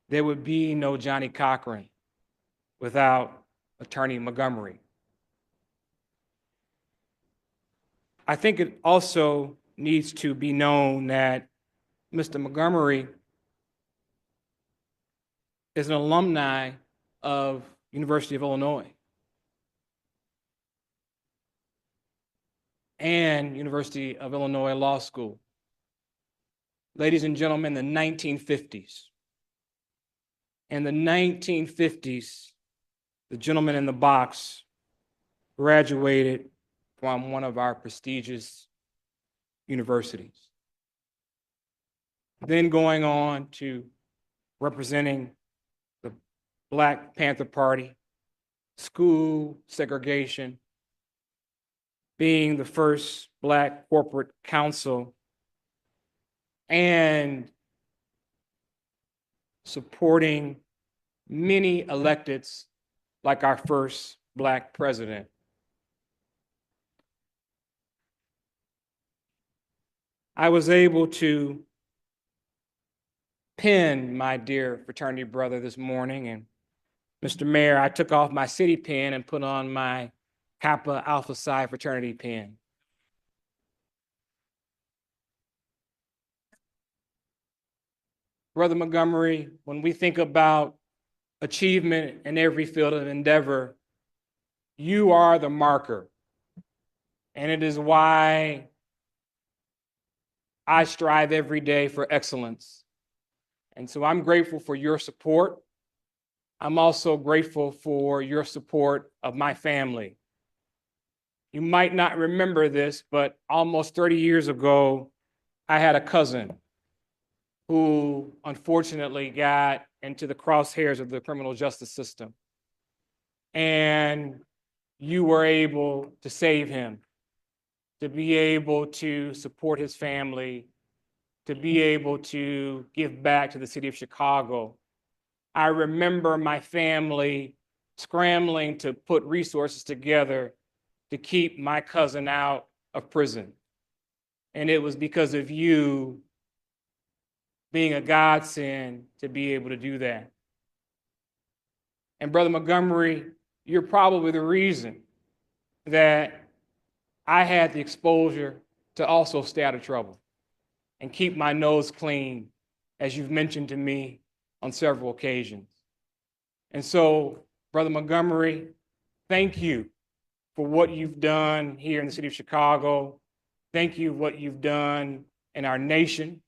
There would be no Johnny Cochran without Attorney Montgomery. I think it also needs to be known that Mr. Montgomery is an alumni of University of Illinois and University of Illinois Law School. Ladies and gentlemen, the 1950s. In the 1950s, the gentleman in the box graduated from one of our prestigious universities. Then going on to representing the Black Panther Party, school segregation, being the first Black corporate counsel, and supporting many electeds like our first Black president. I was able to pin my dear fraternity brother this morning, and Mr. Mayor, I took off my city pin and put on my Kappa Alpha Psi fraternity pin. Brother Montgomery, when we think about achievement in every field of endeavor, you are the marker. And it is why I strive every day for excellence. And so I'm grateful for your support. I'm also grateful for your support of my family. You might not remember this, but almost 30 years ago, I had a cousin who unfortunately got into the crosshairs of the criminal justice system. And you were able to save him, to be able to support his family, to be able to give back to the city of Chicago. I remember my family scrambling to put resources together to keep my cousin out of prison. And it was because of you being a godsend to be able to do that. And Brother Montgomery, you're probably the reason that I had the exposure to also stay out of trouble and keep my nose clean, as you've mentioned to me on several occasions. And so, Brother Montgomery, thank you for what you've done here in the city of Chicago. Thank you for what you've done in our nation.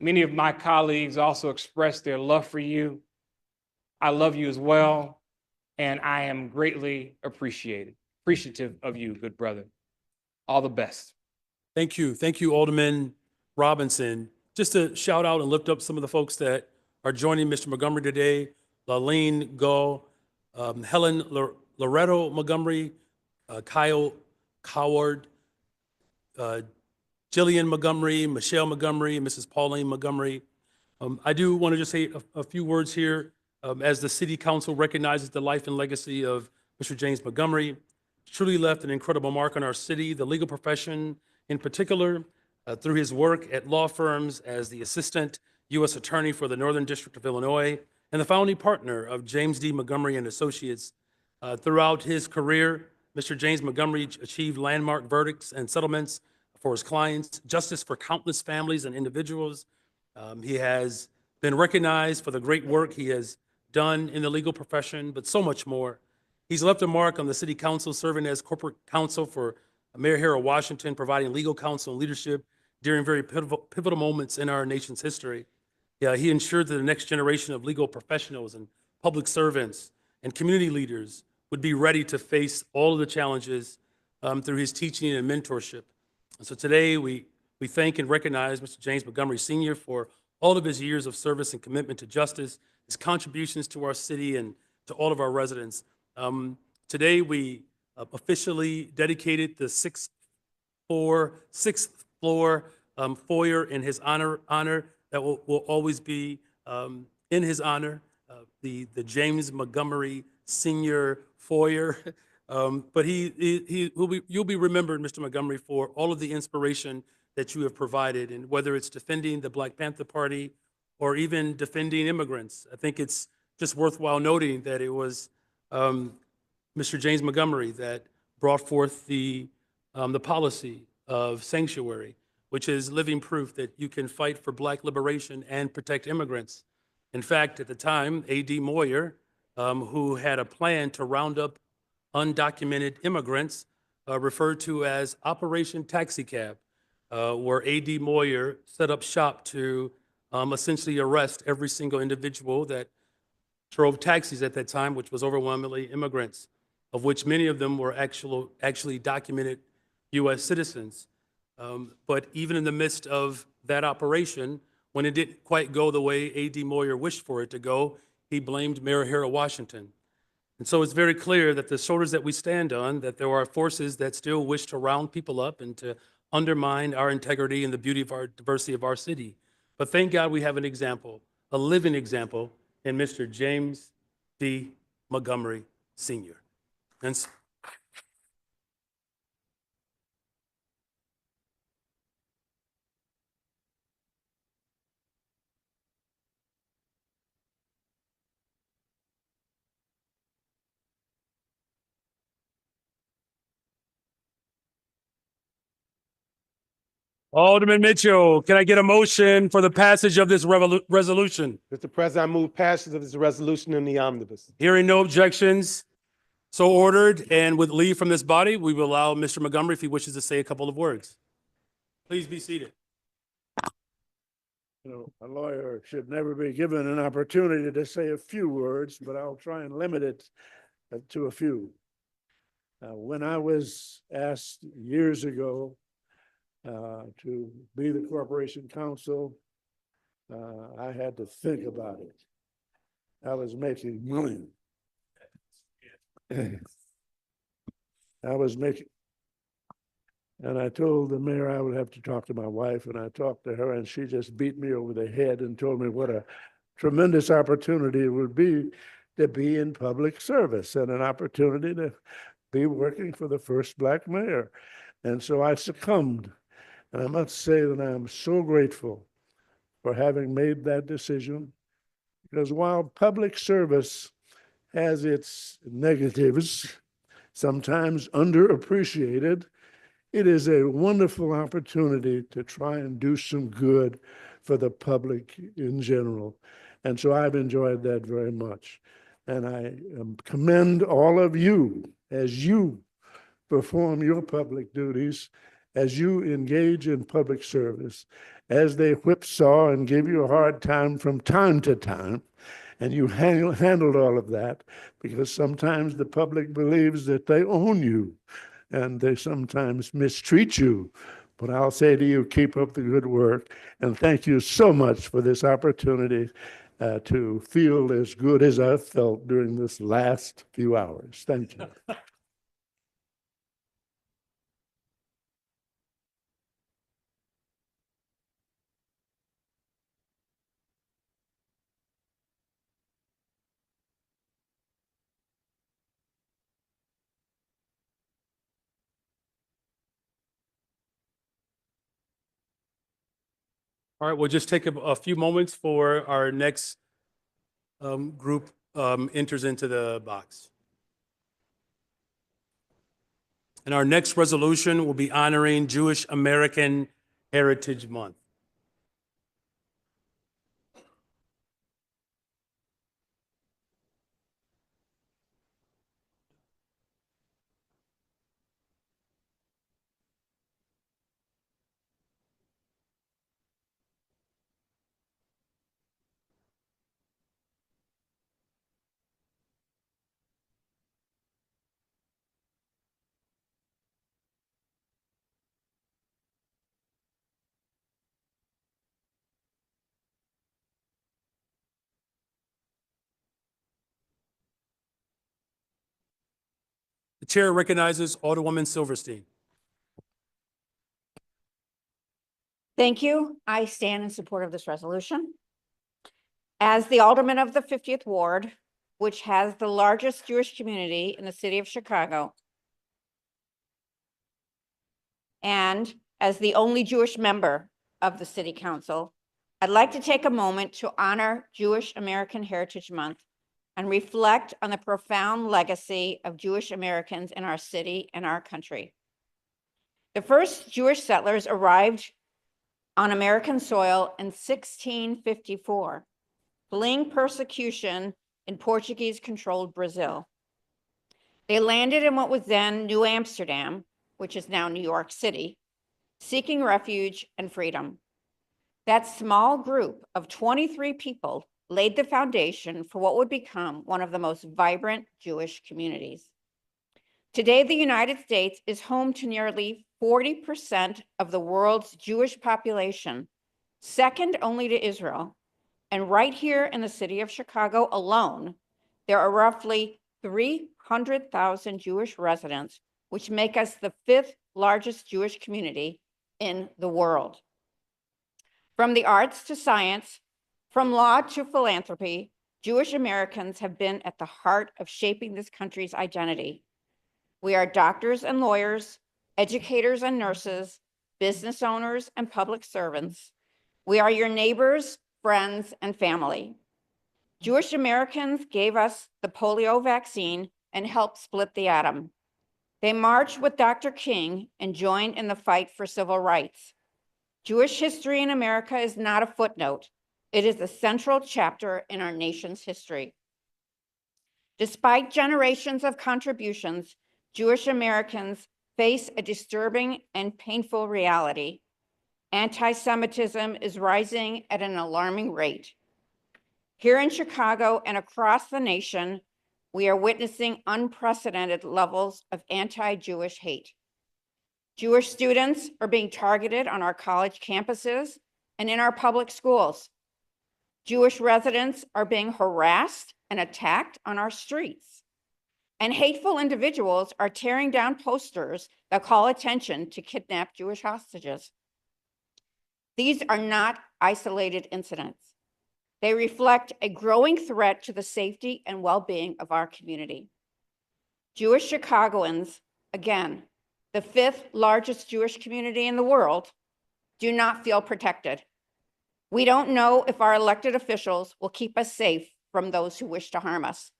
Many of my colleagues also expressed their love for you. I love you as well, and I am greatly appreciative of you, good brother. All the best. Thank you. Thank you, Alderman Robinson. Just to shout out and lift up some of the folks that are joining Mr. Montgomery today: Laleen Go, Helen Loretto Montgomery, Kyle Coward, Jillian Montgomery, Michelle Montgomery, and Mrs. Pauline Montgomery. I do want to just say a few words here. As the city council recognizes the life and legacy of Mr. James Montgomery, truly left an incredible mark on our city, the legal profession in particular, through his work at law firms as the Assistant U.S. Attorney for the Northern District of Illinois and the founding partner of James D. Montgomery and Associates. Throughout his career, Mr. James Montgomery achieved landmark verdicts and settlements for his clients, justice for countless families and individuals. He has been recognized for the great work he has done in the legal profession, but so much more. He's left a mark on the city council, serving as corporate counsel for Mayor Harold Washington, providing legal counsel and leadership during very pivotal moments in our nation's history. Yeah, he ensured that the next generation of legal professionals and public servants and community leaders would be ready to face all of the challenges through his teaching and mentorship. And so today we thank and recognize Mr. James Montgomery Sr. for all of his years of service and commitment to justice, his contributions to our city and to all of our residents. Today we officially dedicated the sixth floor foyer in his honor that will always be in his honor, the James Montgomery Senior Foyer. But you'll be remembered, Mr. Montgomery, for all of the inspiration that you have provided, and whether it's defending the Black Panther Party or even defending immigrants. I think it's just worthwhile noting that it was Mr. James Montgomery that brought forth the policy of sanctuary, which is living proof that you can fight for Black liberation and protect immigrants. In fact, at the time, A.D. Moyer, who had a plan to round up undocumented immigrants, referred to as Operation Taxicab, where A.D. Moyer set up shop to essentially arrest every single individual that drove taxis at that time, which was overwhelmingly immigrants, of which many of them were actually documented U.S. citizens. But even in the midst of that operation, when it didn't quite go the way A.D. Moyer wished for it to go, he blamed Mayor Harold Washington. And so it's very clear that the shoulders that we stand on, that there are forces that still wish to round people up and to undermine our integrity and the beauty of our diversity of our city. But thank God we have an example, a living example, in Mr. James D. Montgomery Sr. And Alderman Mitchell, can I get a motion for the passage of this resolution? Mr. President, I move passage of this resolution in the omnibus. Hearing no objections, so ordered. And with leave from this body, we will allow Mr. Montgomery, if he wishes to say a couple of words. Please be seated. You know, a lawyer should never be given an opportunity to say a few words, but I'll try and limit it to a few. When I was asked years ago to be the corporation counsel, I had to think about it. I was making money. And I told the mayor I would have to talk to my wife, and I talked to her, and she just beat me over the head and told me what a tremendous opportunity it would be to be in public service and an opportunity to be working for the first Black mayor. And so I succumbed. And I must say that I'm so grateful for having made that decision, because while public service has its negatives, sometimes underappreciated, it is a wonderful opportunity to try and do some good for the public in general. And so I've enjoyed that very much. And I commend all of you as you perform your public duties, as you engage in public service, as they whipsaw and give you a hard time from time to time. And you handled all of that, because sometimes the public believes that they own you, and they sometimes mistreat you. But I'll say to you, keep up the good work. And thank you so much for this opportunity to feel as good as I've felt during this last few hours. Thank you. All right, we'll just take a few moments for our next group enters into the box. And our next resolution will be honoring Jewish American Heritage Month. The chair recognizes Alderwoman Silverstein. Thank you. I stand in support of this resolution. As the alderman of the 50th Ward, which has the largest Jewish community in the city of Chicago, and as the only Jewish member of the City Council, I'd like to take a moment to honor Jewish American Heritage Month and reflect on the profound legacy of Jewish Americans in our city and our country. The first Jewish settlers arrived on American soil in 1654, fleeing persecution in Portuguese-controlled Brazil. They landed in what was then New Amsterdam, which is now New York City, seeking refuge and freedom. That small group of 23 people laid the foundation for what would become one of the most vibrant Jewish communities. Today, the United States is home to nearly 40% of the world's Jewish population, second only to Israel. And right here in the city of Chicago alone, there are roughly 300,000 Jewish residents, which make us the 5th largest Jewish community in the world. From the arts to science, from law to philanthropy, Jewish Americans have been at the heart of shaping this country's identity. We are doctors and lawyers, educators and nurses, business owners and public servants. We are your neighbors, friends, and family. Jewish Americans gave us the polio vaccine and helped split the atom. They marched with Dr. King and joined in the fight for civil rights. Jewish history in America is not a footnote. It is a central chapter in our nation's history. Despite generations of contributions, Jewish Americans face a disturbing and painful reality. Anti-Semitism is rising at an alarming rate. Here in Chicago and across the nation, we are witnessing unprecedented levels of anti-Jewish hate. Jewish students are being targeted on our college campuses and in our public schools. Jewish residents are being harassed and attacked on our streets. And hateful individuals are tearing down posters that call attention to kidnapped Jewish hostages. These are not isolated incidents. They reflect a growing threat to the safety and well-being of our community. Jewish Chicagoans, again, the 5th largest Jewish community in the world, do not feel protected. We don't know if our elected officials will keep us safe from those who wish to harm us.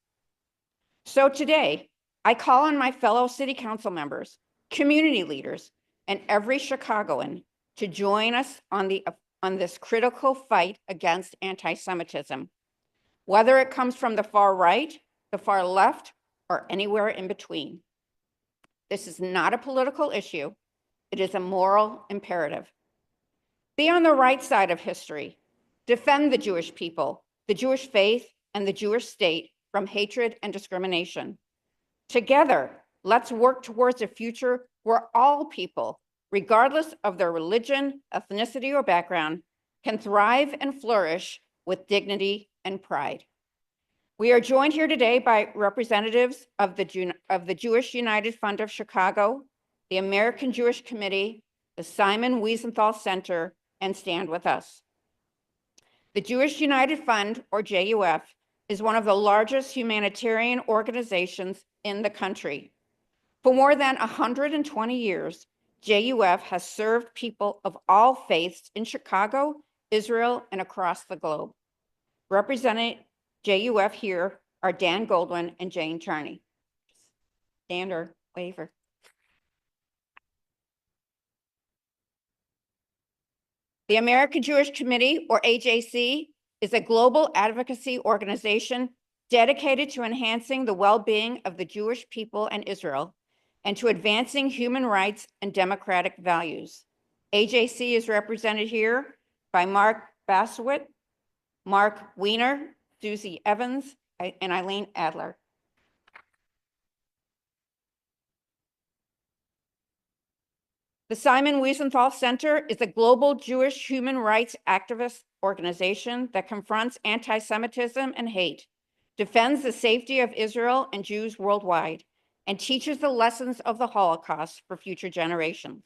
So today, I call on my fellow city council members, community leaders, and every Chicagoan to join us on this critical fight against anti-Semitism, whether it comes from the far right, the far left, or anywhere in between. This is not a political issue. It is a moral imperative. Be on the right side of history. Defend the Jewish people, the Jewish faith, and the Jewish state from hatred and discrimination. Together, let's work towards a future where all people, regardless of their religion, ethnicity, or background, can thrive and flourish with dignity and pride. We are joined here today by representatives of the Jewish United Fund of Chicago, the American Jewish Committee, the Simon Wiesenthal Center, and Stand With Us. The Jewish United Fund, or JUF, is one of the largest humanitarian organizations in the country. For more than 120 years, JUF has served people of all faiths in Chicago Israel, and across the globe. Representing JUF here are Dan Goldwyn and Jane Charney. Stand or waiver. The American Jewish Committee, or AJC, is a global advocacy organization dedicated to enhancing the well-being of the Jewish people and Israel and to advancing human rights and democratic values. AJC is represented here by Mark Basowitz, Mark Wiener, Susie Evans, and Eileen Adler. The Simon Wiesenthal Center is a global Jewish human rights activist organization that confronts anti-Semitism and hate, defends the safety of Israel and Jews worldwide, and teaches the lessons of the Holocaust for future generations.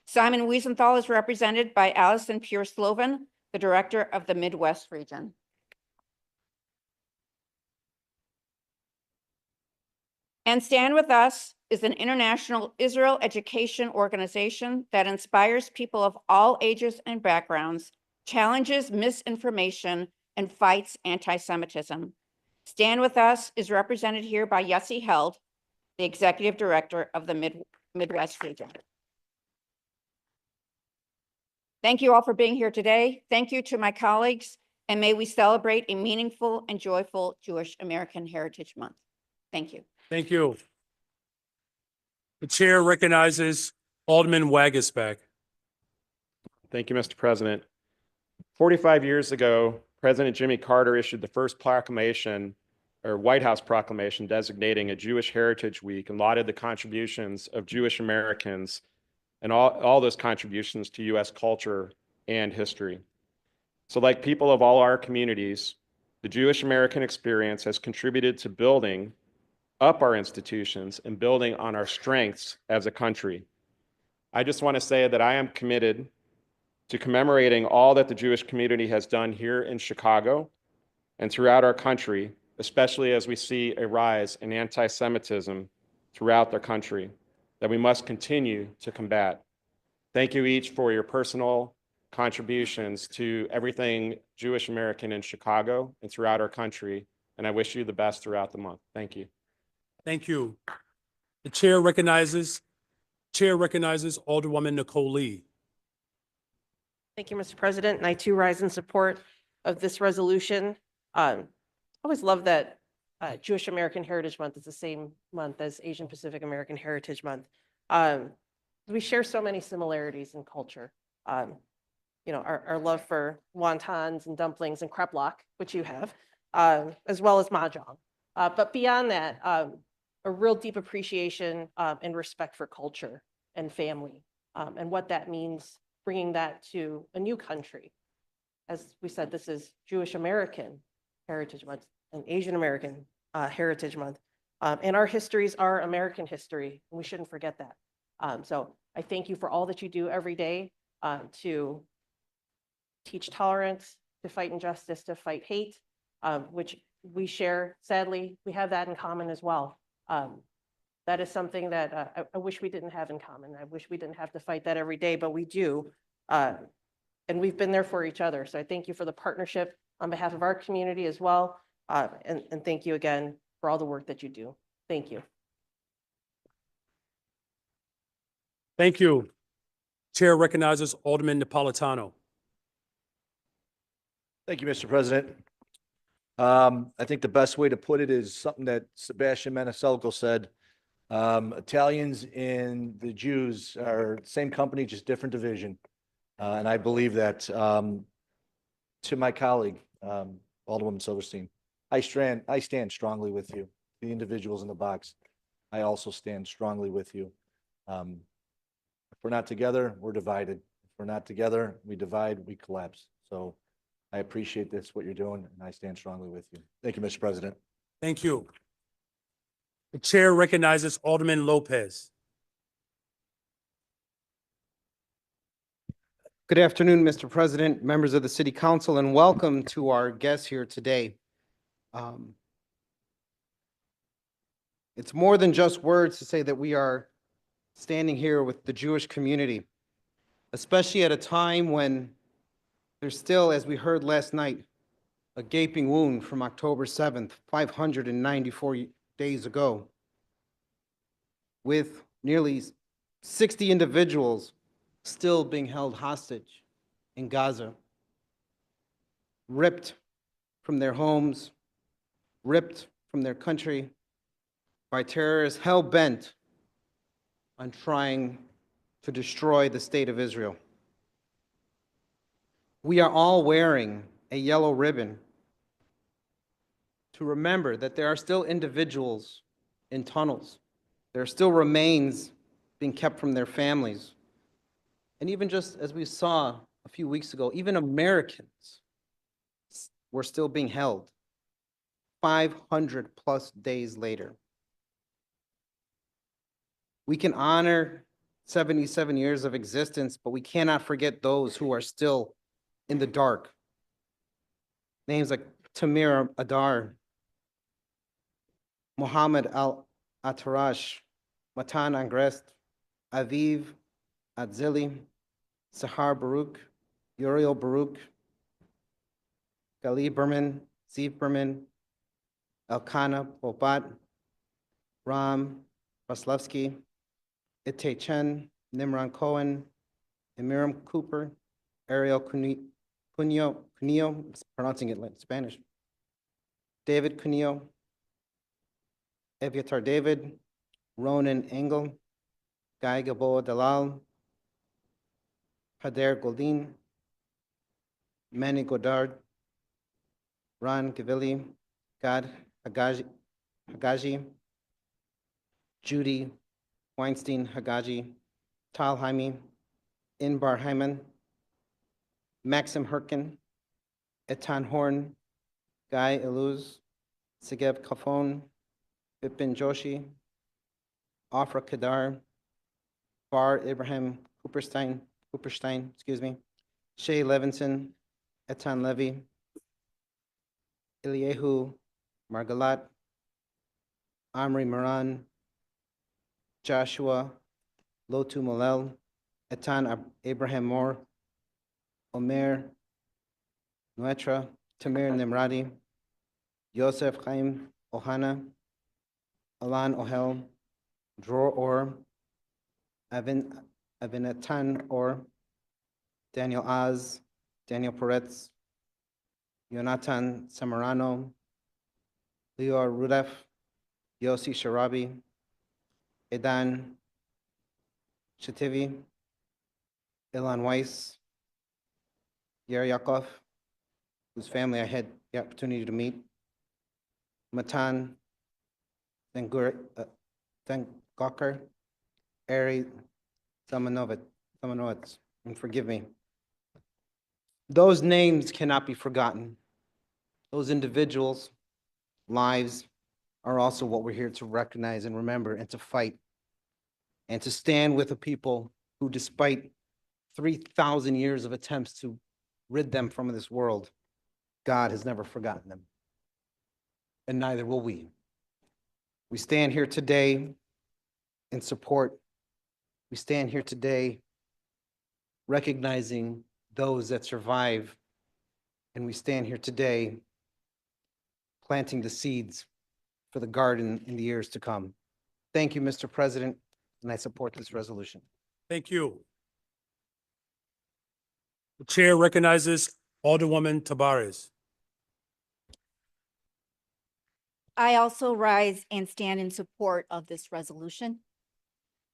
Simon Wiesenthal is represented by Allison Pure-Slovan, the director of the Midwest region. And Stand With Us is an international Israel education organization that inspires people of all ages and backgrounds, challenges misinformation, and fights anti-Semitism. Stand With Us is represented here by Yossi Held, the executive director of the Midwest region. Thank you all for being here today. Thank you to my colleagues, and may we celebrate a meaningful and joyful Jewish American Heritage Month. Thank you. Thank you. The chair recognizes Alderman Wagisback. Thank you, Mr. President. 45 years ago, President Jimmy Carter issued the first proclamation, or White House proclamation, designating a Jewish Heritage Week and lauded the contributions of Jewish Americans and all those contributions to U.S. culture and history. So like people of all our communities, the Jewish American experience has contributed to building up our institutions and building on our strengths as a country. I just want to say that I am committed to commemorating all that the Jewish community has done here in Chicago and throughout our country, especially as we see a rise in anti-Semitism throughout the country that we must continue to combat. Thank you each for your personal contributions to everything Jewish American in Chicago and throughout our country, and I wish you the best throughout the month. Thank you. Thank you. The chair recognizes Alderwoman Nicole Lee. Thank you, Mr. President, and I too rise in support of this resolution. I always love that Jewish American Heritage Month is the same month as Asian Pacific American Heritage Month. We share so many similarities in culture. You know, our love for wontons and dumplings and kreplach, which you have, as well as mahjong. But beyond that, a real deep appreciation and respect for culture and family and what that means, bringing that to a new country. As we said, this is Jewish American Heritage Month and Asian American Heritage Month. And our histories are American history, and we shouldn't forget that. So I thank you for all that you do every day to teach tolerance, to fight injustice, to fight hate, which we share. Sadly, we have that in common as well. That is something that I wish we didn't have in common. I wish we didn't have to fight that every day, but we do. And we've been there for each other. So I thank you for the partnership on behalf of our community as well. And thank you again for all the work that you do. Thank you. Thank you. Chair recognizes Alderman Napolitano. Thank you, Mr. President. I think the best way to put it is something that Sebastian Maniscalco said. Italians and the Jews are the same company, just different division. And I believe that. To my colleague, Alderwoman Silverstein, I stand strongly with you. The individuals in the box, I also stand strongly with you. If we're not together, we're divided. If we're not together, we divide, we collapse. So I appreciate this, what you're doing, and I stand strongly with you. Thank you, Mr. President. Thank you. The chair recognizes Alderman Lopez. Good afternoon, Mr. President, members of the City Council, and welcome to our guests here today. It's more than just words to say that we are standing here with the Jewish community, especially at a time when There's still, as we heard last night, a gaping wound from October 7th, 594 days ago, with nearly 60 individuals still being held hostage in Gaza, ripped from their homes, ripped from their country by terrorists hell-bent on trying to destroy the state of Israel. We are all wearing a yellow ribbon to remember that there are still individuals in tunnels. There are still remains being kept from their families. And even just as we saw a few weeks ago, even Americans were still being held 500 plus days later. We can honor 77 years of existence, but we cannot forget those who are still in the dark. Names like Tamir Adar, Mohammed Al-Atarash, Matan Angrest, Aviv Adzili, Sahar Baruch, Uriel Baruch, Gali Berman, Ziv Berman, Elkanah Popat, Ram Vaslevsky, Ite Chen, Nimran Cohen, Amiram Cooper, Ariel Cunio, pronouncing it like Spanish, David Cunio, Eviatar David, Ronan Engel, Guy Gabo Dalal, Hader Goldin, Manny Godard, Ron Gavilli, Gad Hagaji, Judy Weinstein Hagaji, Tal Jaime, Inbar Hyman, Maxim Herkin, Etan Horn, Guy Iluz, Segeb Kafon, Vipin Joshi, Afra Kadar, Bar Ibrahim Cooperstein, Shay Levinson, Etan Levy, Iliehu Margalat, Amri Moran, Joshua Lotu Molel, Etan Abraham Moore, Omer Nuetra, Tamir Nimradi, Yosef Chaim Ohana, Alan Ohel, Dror Or, Avinatan Or, Daniel Az, Daniel Peretz, Yonatan Samarano, Leor Rudef, Yossi Sharabi, Edan Shativi, Ilan Weiss, Yer Yakov, whose family I had the opportunity to meet, Matan Thangoker, Ari Zamanovitz, and forgive me. Those names cannot be forgotten. Those individuals' lives are also what we're here to recognize and remember and to fight and to stand with the people who, despite 3,000 years of attempts to rid them from this world, God has never forgotten them, and neither will we. We stand here today in support. We stand here today recognizing those that survive, and we stand here today planting the seeds for the garden in the years to come. Thank you, Mr. President, and I support this resolution. Thank you. The chair recognizes Alderwoman Tabarez. I also rise and stand in support of this resolution.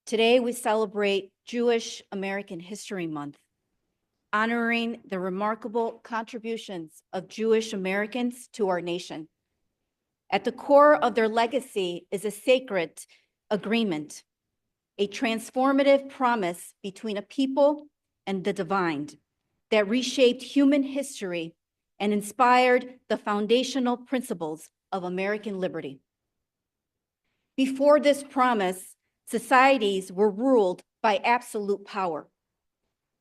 Today, we celebrate Jewish American History Month, honoring the remarkable contributions of Jewish Americans to our nation. At the core of their legacy is a sacred agreement, a transformative promise between a people and the divine that reshaped human history and inspired the foundational principles of American liberty. Before this promise, societies were ruled by absolute power.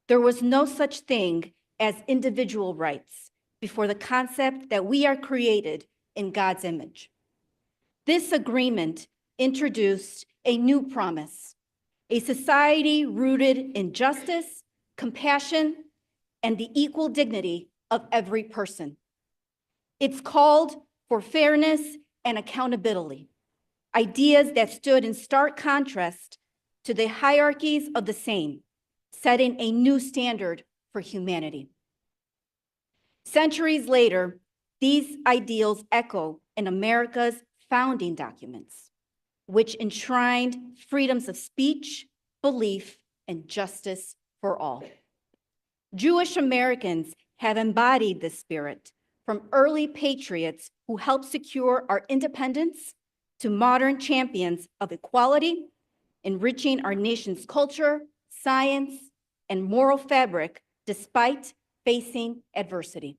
There was no such thing as individual rights before the concept that we are created in God's image. This agreement introduced a new promise, a society rooted in justice, compassion, and the equal dignity of every person. It's called for fairness and accountability, ideas that stood in stark contrast to the hierarchies of the same, setting a new standard for humanity. Centuries later, these ideals echo in America's founding documents, which enshrined freedoms of speech, belief, and justice for all. Jewish Americans have embodied this spirit, from early patriots who helped secure our independence to modern champions of equality, enriching our nation's culture, science, and moral fabric despite facing adversity.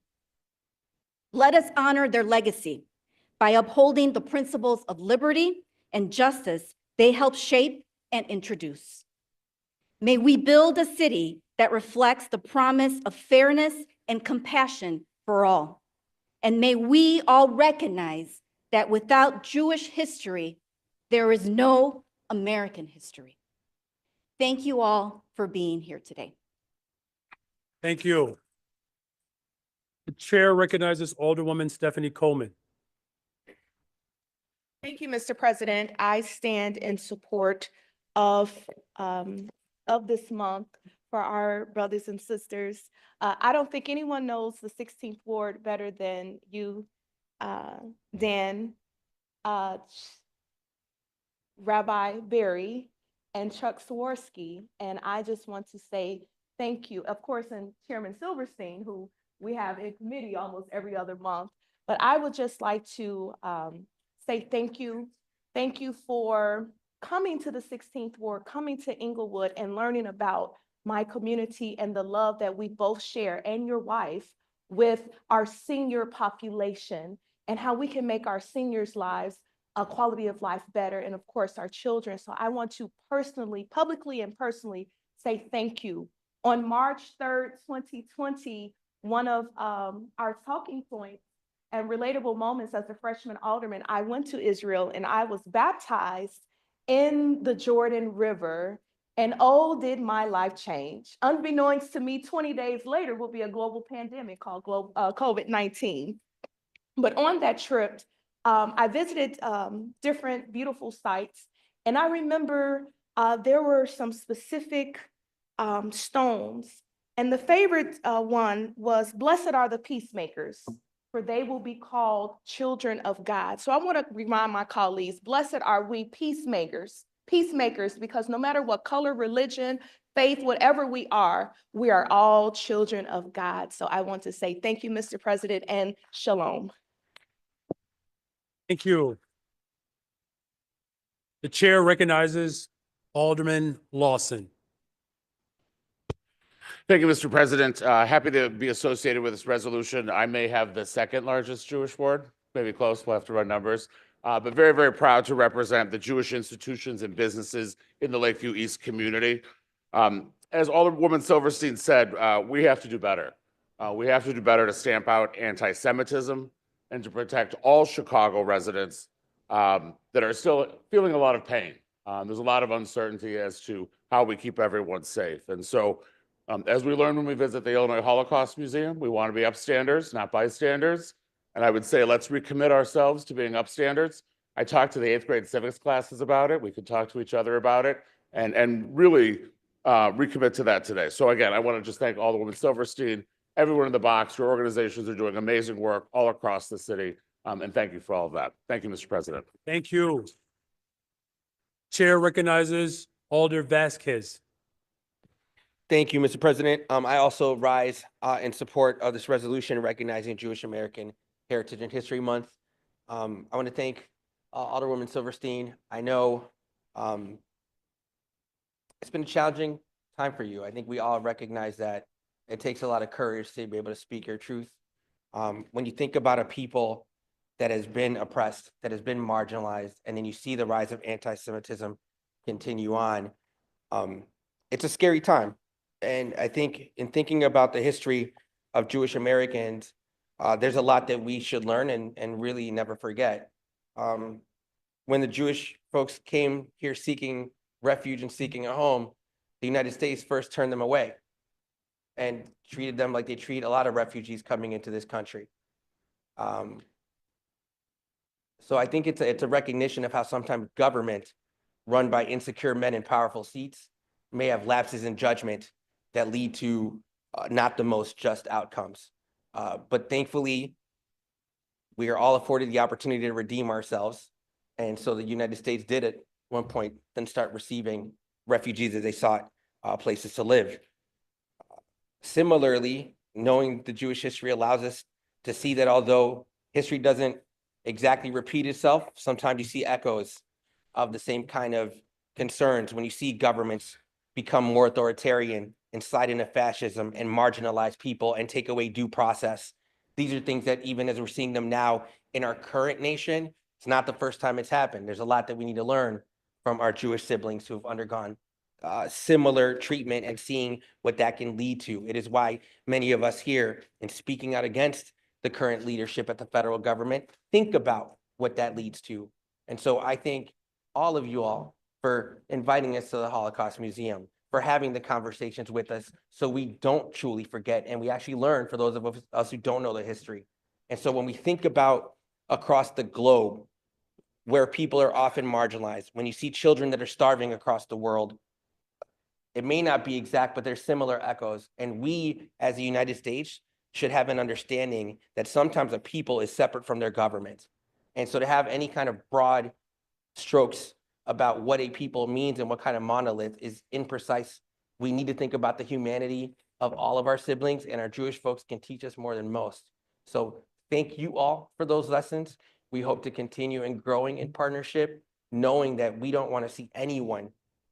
Let us honor their legacy by upholding the principles of liberty and justice they helped shape and introduce. May we build a city that reflects the promise of fairness and compassion for all. And may we all recognize that without Jewish history, there is no American history. Thank you all for being here today. Thank you. The chair recognizes Alderwoman Stephanie Coleman. Thank you, Mr. President. I stand in support of this month for our brothers and sisters. I don't think anyone knows the 16th Ward better than you, Dan, Rabbi Berry, and Chuck Swirsky. And I just want to say thank you, of course, and Chairman Silverstein, who we have in committee almost every other month. But I would just like to say thank you. Thank you for coming to the 16th Ward, coming to Inglewood and learning about my community and the love that we both share, and your wife, with our senior population and how we can make our seniors' lives, a quality of life better, and of course our children. So I want to personally, publicly and personally say thank you. On March 3rd, 2020, one of our talking points and relatable moments as a freshman alderman, I went to Israel and I was baptized in the Jordan River, and oh, did my life change. Unbeknownst to me, 20 days later will be a global pandemic called COVID-19. But on that trip, I visited different beautiful sites, and I remember there were some specific stones, and the favorite one was, "Blessed are the peacemakers, for they will be called children of God." So I want to remind my colleagues, blessed are we peacemakers, because no matter what color, religion, faith, whatever we are all children of God. So I want to say thank you, Mr. President, and shalom. Thank you. The chair recognizes Alderman Lawson. Thank you, Mr. President. Happy to be associated with this resolution. I may have the second largest Jewish ward, maybe close, we'll have to run numbers, but very, very proud to represent the Jewish institutions and businesses in the Lakeview East community. As Alderwoman Silverstein said, we have to do better. We have to do better to stamp out anti-Semitism and to protect all Chicago residents that are still feeling a lot of pain. There's a lot of uncertainty as to how we keep everyone safe. And so, as we learned when we visit the Illinois Holocaust Museum, we want to be upstanders, not bystanders. And I would say, let's recommit ourselves to being upstanders. I talked to the 8th grade civics classes about it. We could talk to each other about it and really recommit to that today. So again, I want to just thank Alderwoman Silverstein, everyone in the box. Your organizations are doing amazing work all across the city. And thank you for all of that. Thank you, Mr. President. Thank you. Chair recognizes Alder Vasquez. Thank you, Mr. President. I also rise in support of this resolution recognizing Jewish American Heritage and History Month. I want to thank Alderwoman Silverstein. I know it's been a challenging time for you. I think we all recognize that it takes a lot of courage to be able to speak your truth. When you think about a people that has been oppressed, that has been marginalized, and then you see the rise of anti-Semitism continue on, it's a scary time. And I think in thinking about the history of Jewish Americans, there's a lot that we should learn and really never forget. When the Jewish folks came here seeking refuge and seeking a home, the United States first turned them away. and treated them like they treat a lot of refugees coming into this country. So I think it's a recognition of how sometimes government run by insecure men in powerful seats may have lapses in judgment that lead to not the most just outcomes. But thankfully, we are all afforded the opportunity to redeem ourselves. And so the United States did at one point then start receiving refugees as they sought places to live. Similarly, knowing the Jewish history allows us to see that although history doesn't exactly repeat itself, sometimes you see echoes of the same kind of concerns when you see governments become more authoritarian and slide into fascism and marginalize people and take away due process. These are things that even as we're seeing them now in our current nation, it's not the first time it's happened. There's a lot that we need to learn from our Jewish siblings who have undergone similar treatment and seeing what that can lead to. It is why many of us here, in speaking out against the current leadership at the federal government, think about what that leads to. And so I thank all of you all for inviting us to the Holocaust Museum, for having the conversations with us so we don't truly forget and we actually learn for those of us who don't know the history. And so when we think about across the globe, where people are often marginalized, when you see children that are starving across the world, it may not be exact, but there's similar echoes. And we, as the United States, should have an understanding that sometimes a people is separate from their government. And so to have any kind of broad strokes about what a people means and what kind of monolith is imprecise. We need to think about the humanity of all of our siblings, and our Jewish folks can teach us more than most. So thank you all for those lessons. We hope to continue in growing in partnership, knowing that we don't want to see anyone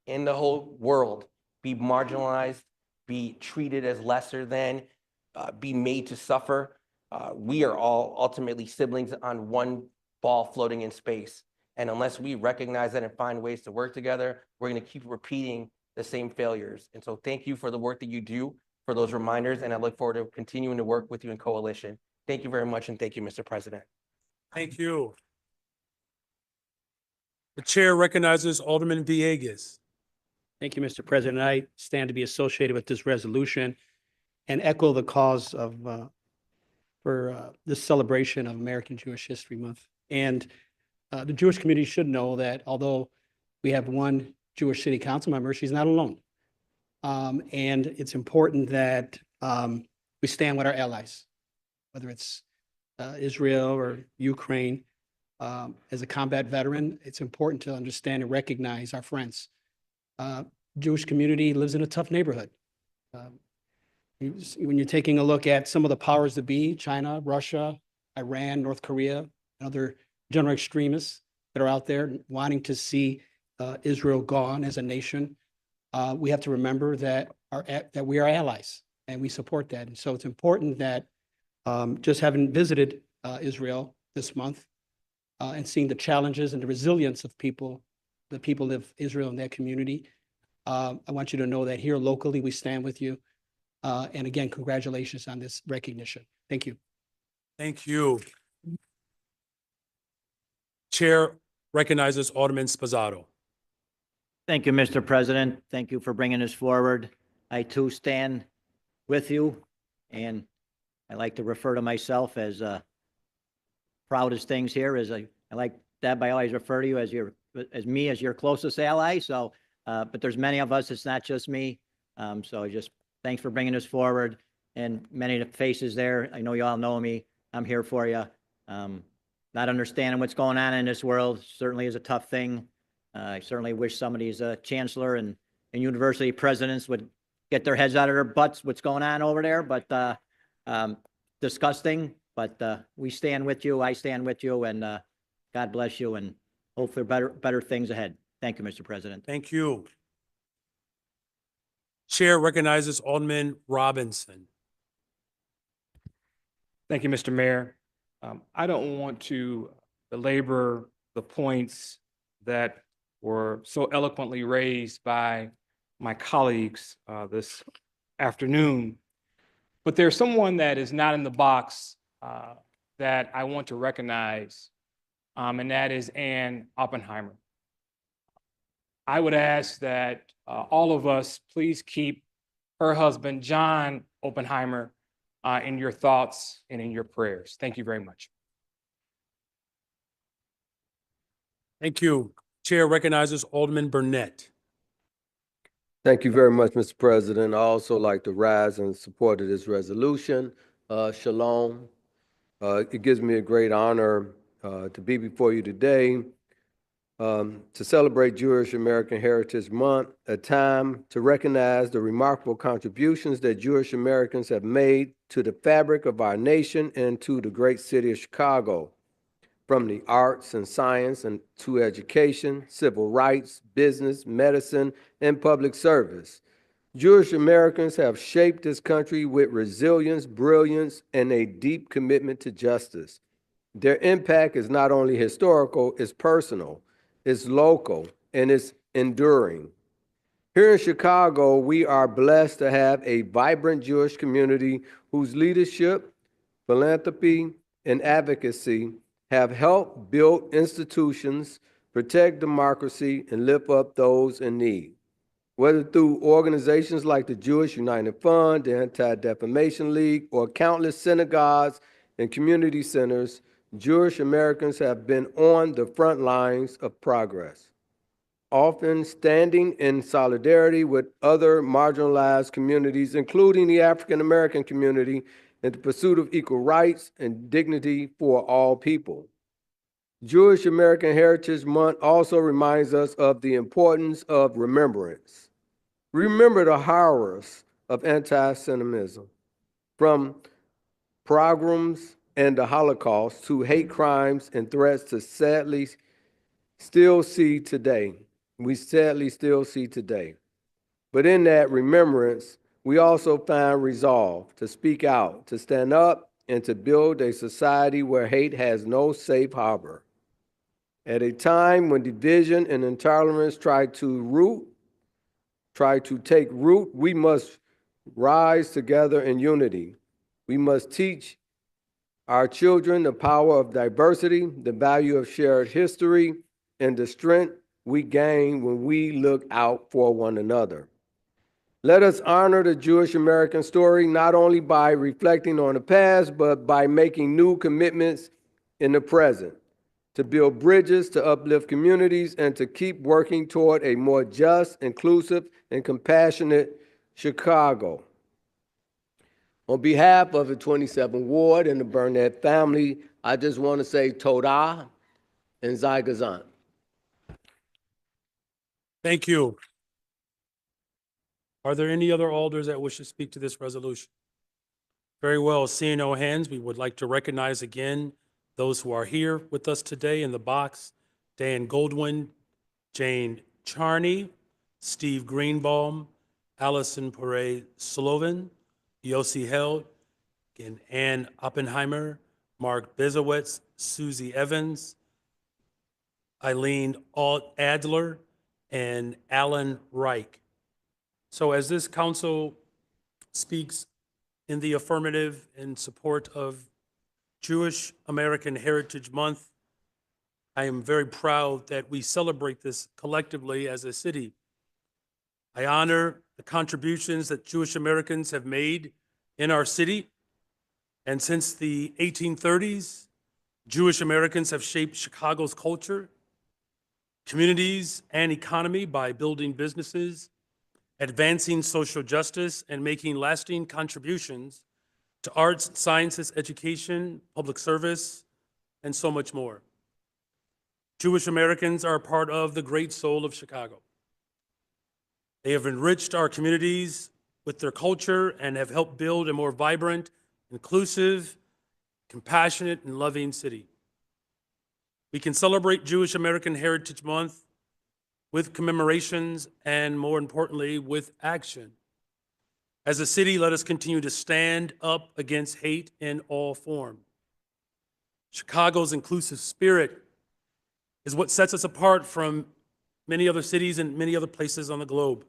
in the whole world be marginalized, be treated as lesser than, be made to suffer. We are all ultimately siblings on one ball floating in space. And unless we recognize that and find ways to work together, we're going to keep repeating the same failures. And so thank you for the work that you do, for those reminders, and I look forward to continuing to work with you in coalition. Thank you very much, and thank you, Mr. President. Thank you. The chair recognizes Alderman Villegas. Thank you, Mr. President. I stand to be associated with this resolution and echo the cause of for this celebration of American Jewish History Month. And the Jewish community should know that although we have one Jewish city council member, she's not alone. And it's important that we stand with our allies, whether it's Israel or Ukraine. As a combat veteran, it's important to understand and recognize our friends. Jewish community lives in a tough neighborhood. When you're taking a look at some of the powers that be, China, Russia, Iran, North Korea, and other general extremists that are out there wanting to see Israel gone as a nation, we have to remember that we are allies and we support that. And so it's important that just having visited Israel this month and seeing the challenges and the resilience of the people of Israel and their community, I want you to know that here locally we stand with you. And again, congratulations on this recognition. Thank you. Thank you. Chair recognizes Alderman Spazzato. Thank you, Mr. President. Thank you for bringing this forward. I too stand with you, and I like to refer to myself as proudest things here. I like Deb, I always refer to you as your closest ally. So, but there's many of us. It's not just me. So just thanks for bringing this forward. And many of the faces there, I know you all know me. I'm here for you. Not understanding what's going on in this world certainly is a tough thing. I certainly wish some of these chancellor and university presidents would get their heads out of their butts what's going on over there, but disgusting. But we stand with you, I stand with you, and God bless you, and hopefully better things ahead. Thank you, Mr. President. Thank you. Chair recognizes Alderman Robinson. Thank you, Mr. Mayor. I don't want to belabor the points that were so eloquently raised by my colleagues this afternoon, but there's someone that is not in the box that I want to recognize, and that is Ann Oppenheimer. I would ask that all of us please keep her husband, John Oppenheimer in your thoughts and in your prayers. Thank you very much. Thank you. Chair recognizes Alderman Burnett. Thank you very much, Mr. President. I also like to rise in support of this resolution. Shalom. It gives me a great honor to be before you today to celebrate Jewish American Heritage Month, a time to recognize the remarkable contributions that Jewish Americans have made to the fabric of our nation and to the great city of Chicago. From the arts and science and to education, civil rights, business, medicine, and public service. Jewish Americans have shaped this country with resilience, brilliance, and a deep commitment to justice. Their impact is not only historical, it's personal, it's local, and it's enduring. Here in Chicago, we are blessed to have a vibrant Jewish community whose leadership, philanthropy, and advocacy have helped build institutions, protect democracy, and lift up those in need. Whether through organizations like the Jewish United Fund, the Anti-Defamation League, or countless synagogues and community centers, Jewish Americans have been on the front lines of progress, often standing in solidarity with other marginalized communities, including the African American community, in the pursuit of equal rights and dignity for all people. Jewish American Heritage Month also reminds us of the importance of remembrance. Remember the horrors of anti-Semitism, from pogroms and the Holocaust to hate crimes and threats to sadly still see today. We sadly still see today. But in that remembrance, we also find resolve to speak out, to stand up, and to build a society where hate has no safe harbor. At a time when division and intolerance try to take root, we must rise together in unity. We must teach our children the power of diversity, the value of shared history, and the strength we gain when we look out for one another. Let us honor the Jewish American story not only by reflecting on the past, but by making new commitments in the present, to build bridges, to uplift communities, and to keep working toward a more just, inclusive, and compassionate Chicago. On behalf of the 27th Ward and the Burnett family, I just want to say Todah and Zai Gazan. Thank you. Are there any other alders that wish to speak to this resolution? Very well, seeing no hands, we would like to recognize again those who are here with us today in the box: Dan Goldwyn, Jane Charney, Steve Greenbaum, Allison Perez-Slovan, Yossi Held, and Ann Oppenheimer, Mark Bezowitz, Susie Evans, Eileen Adler, and Alan Reich. So as this council speaks in the affirmative in support of Jewish American Heritage Month, I am very proud that we celebrate this collectively as a city. I honor the contributions that Jewish Americans have made in our city. And since the 1830s, Jewish Americans have shaped Chicago's culture, communities, and economy by building businesses, advancing social justice, and making lasting contributions to arts, sciences, education, public service, and so much more. Jewish Americans are a part of the great soul of Chicago. They have enriched our communities with their culture and have helped build a more vibrant, inclusive, compassionate, and loving city. We can celebrate Jewish American Heritage Month with commemorations and, more importantly, with action. As a city, let us continue to stand up against hate in all forms. Chicago's inclusive spirit is what sets us apart from many other cities and many other places on the globe.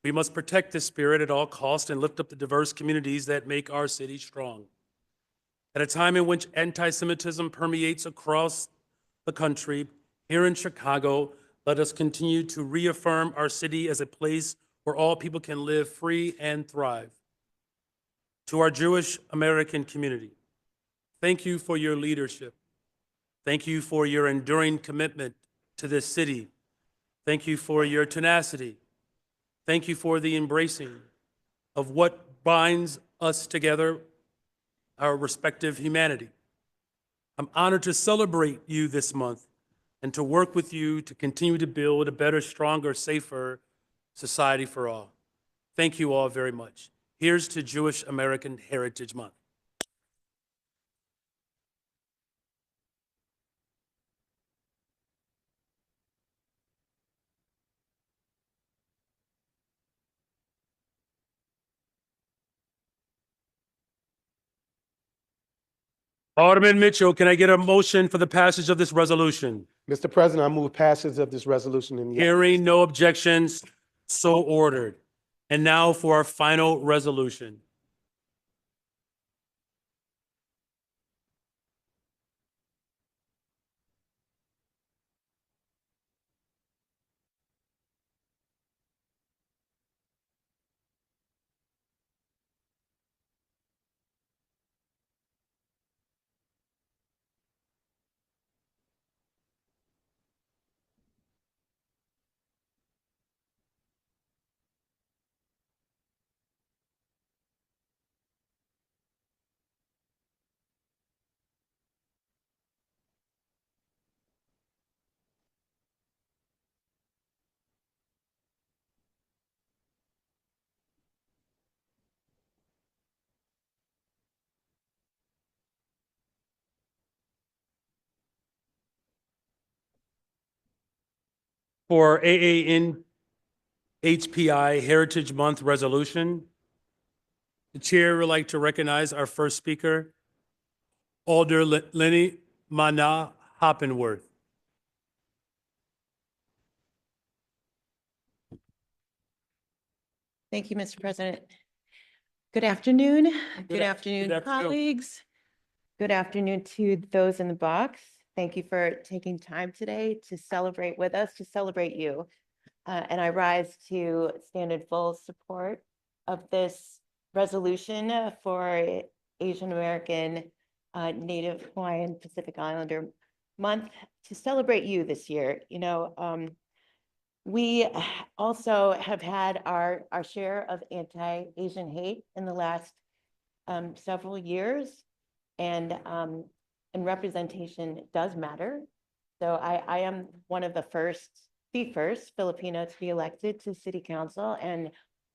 We must protect this spirit at all costs and lift up the diverse communities that make our city strong. At a time in which anti-Semitism permeates across the country, here in Chicago, let us continue to reaffirm our city as a place where all people can live free and thrive. To our Jewish American community, thank you for your leadership. Thank you for your enduring commitment to this city. Thank you for your tenacity. Thank you for the embracing of what binds us together, our respective humanity. I'm honored to celebrate you this month and to work with you to continue to build a better, stronger, safer society for all. Thank you all very much. Here's to Jewish American Heritage Month. Alderman Mitchell, can I get a motion for the passage of this resolution? Mr. President, I move passage of this resolution in Hearing no objections, so ordered. And now for our final resolution. For AAPI Heritage Month resolution, the chair would like to recognize our first speaker, Alder Lenny Mana Hoppenworth. Thank you, Mr. President. Good afternoon. Good afternoon, afternoon. colleagues. Good afternoon to those in the box. Thank you for taking time today to celebrate with us, to celebrate you. And I rise to stand in full support of this resolution for Asian American, Native Hawaiian, Pacific Islander Month to celebrate you this year. You know, we also have had our share of anti-Asian hate in the last several years, and representation does matter. So I am one of the first Filipino to be elected to City Council, and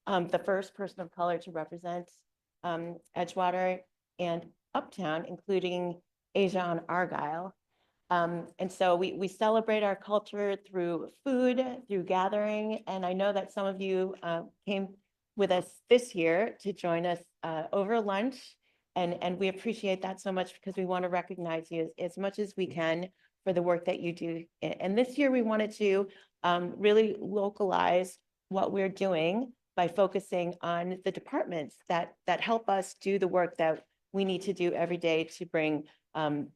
the first person of color to represent Edgewater and Uptown, including Asia on Argyle. And so we celebrate our culture through food, through gathering. And I know that some of you came with us this year to join us over lunch. And we appreciate that so much because we want to recognize you as much as we can for the work that you do. And this year we wanted to really localize what we're doing by focusing on the departments that help us do the work that we need to do every day to bring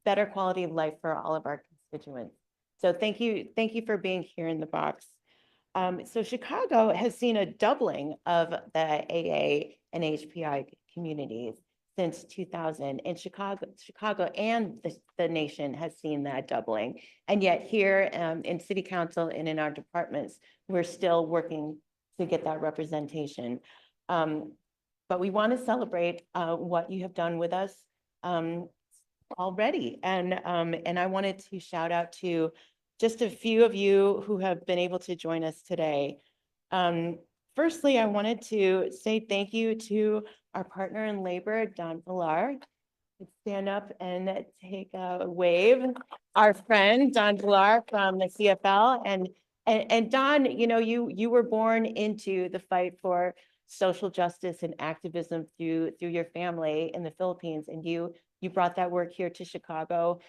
better quality of life for all of our constituents. So thank you for being here in the box. So Chicago has seen a doubling of the AA and HPI communities since 2000, and Chicago and the nation has seen that doubling. And yet here in City Council and in our departments, we're still working to get that representation. But we want to celebrate what you have done with us already. And I wanted to shout out to just a few of you who have been able to join us today. Firstly, I wanted to say thank you to our partner in labor, Don Villar. Stand up and take a wave. Our friend, Don Villar from the CFL. And Don, you know, you were born into the fight for social justice and activism through your family in the Philippines, and you brought that work here to Chicago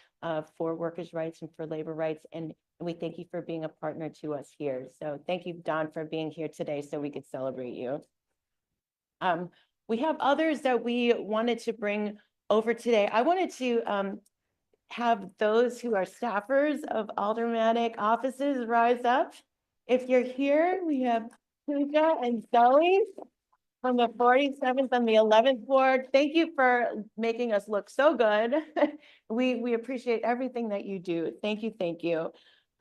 for workers' rights and for labor rights, and we thank you for being a partner to us here. So thank you, Don, for being here today so we could celebrate you. We have others that we wanted to bring over today. I wanted to have those who are staffers of aldermanic offices rise up. If you're here, we have Puja and Zoe. from the 47th and the 11th ward. Thank you for making us look so good. We appreciate everything that you do. Thank you, thank you.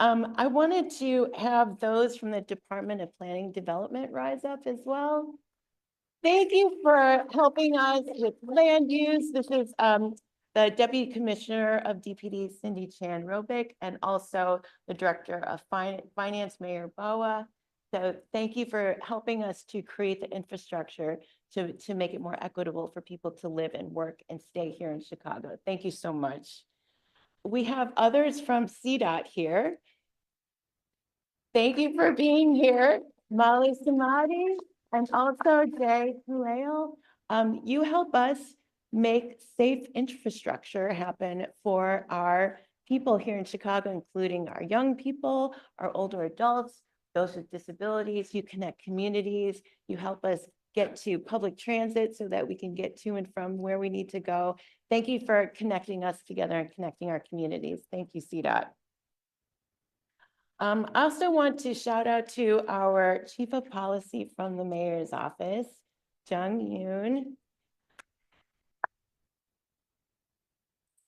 I wanted to have those from the Department of Planning Development rise up as well. Thank you for helping us with land use. This is the Deputy Commissioner of DPD, Cindy Chan Robic, and also the Director of Finance, Mayor Boa. So thank you for helping us to create the infrastructure to make it more equitable for people to live and work and stay here in Chicago. Thank you so much. We have others from CDOT here. Thank you for being here, Molly Samadi, and also Jay Puleo. You help us make safe infrastructure happen for our people here in Chicago, including our young people, our older adults, those with disabilities. You connect communities. You help us get to public transit so that we can get to and from where we need to go. Thank you for connecting us together and connecting our communities. Thank you, CDOT. I also want to shout out to our Chief of Policy from the Mayor's Office, Jung Yoon.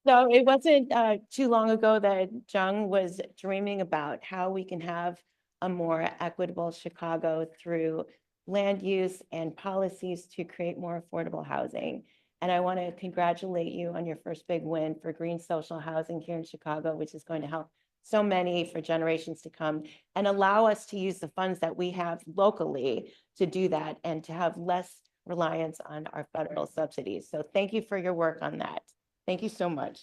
So it wasn't too long ago that Jung was dreaming about how we can have a more equitable Chicago through land use and policies to create more affordable housing. And I want to congratulate you on your first big win for green social housing here in Chicago, which is going to help so many for generations to come and allow us to use the funds that we have locally to do that and to have less reliance on our federal subsidies. So thank you for your work on that. Thank you so much.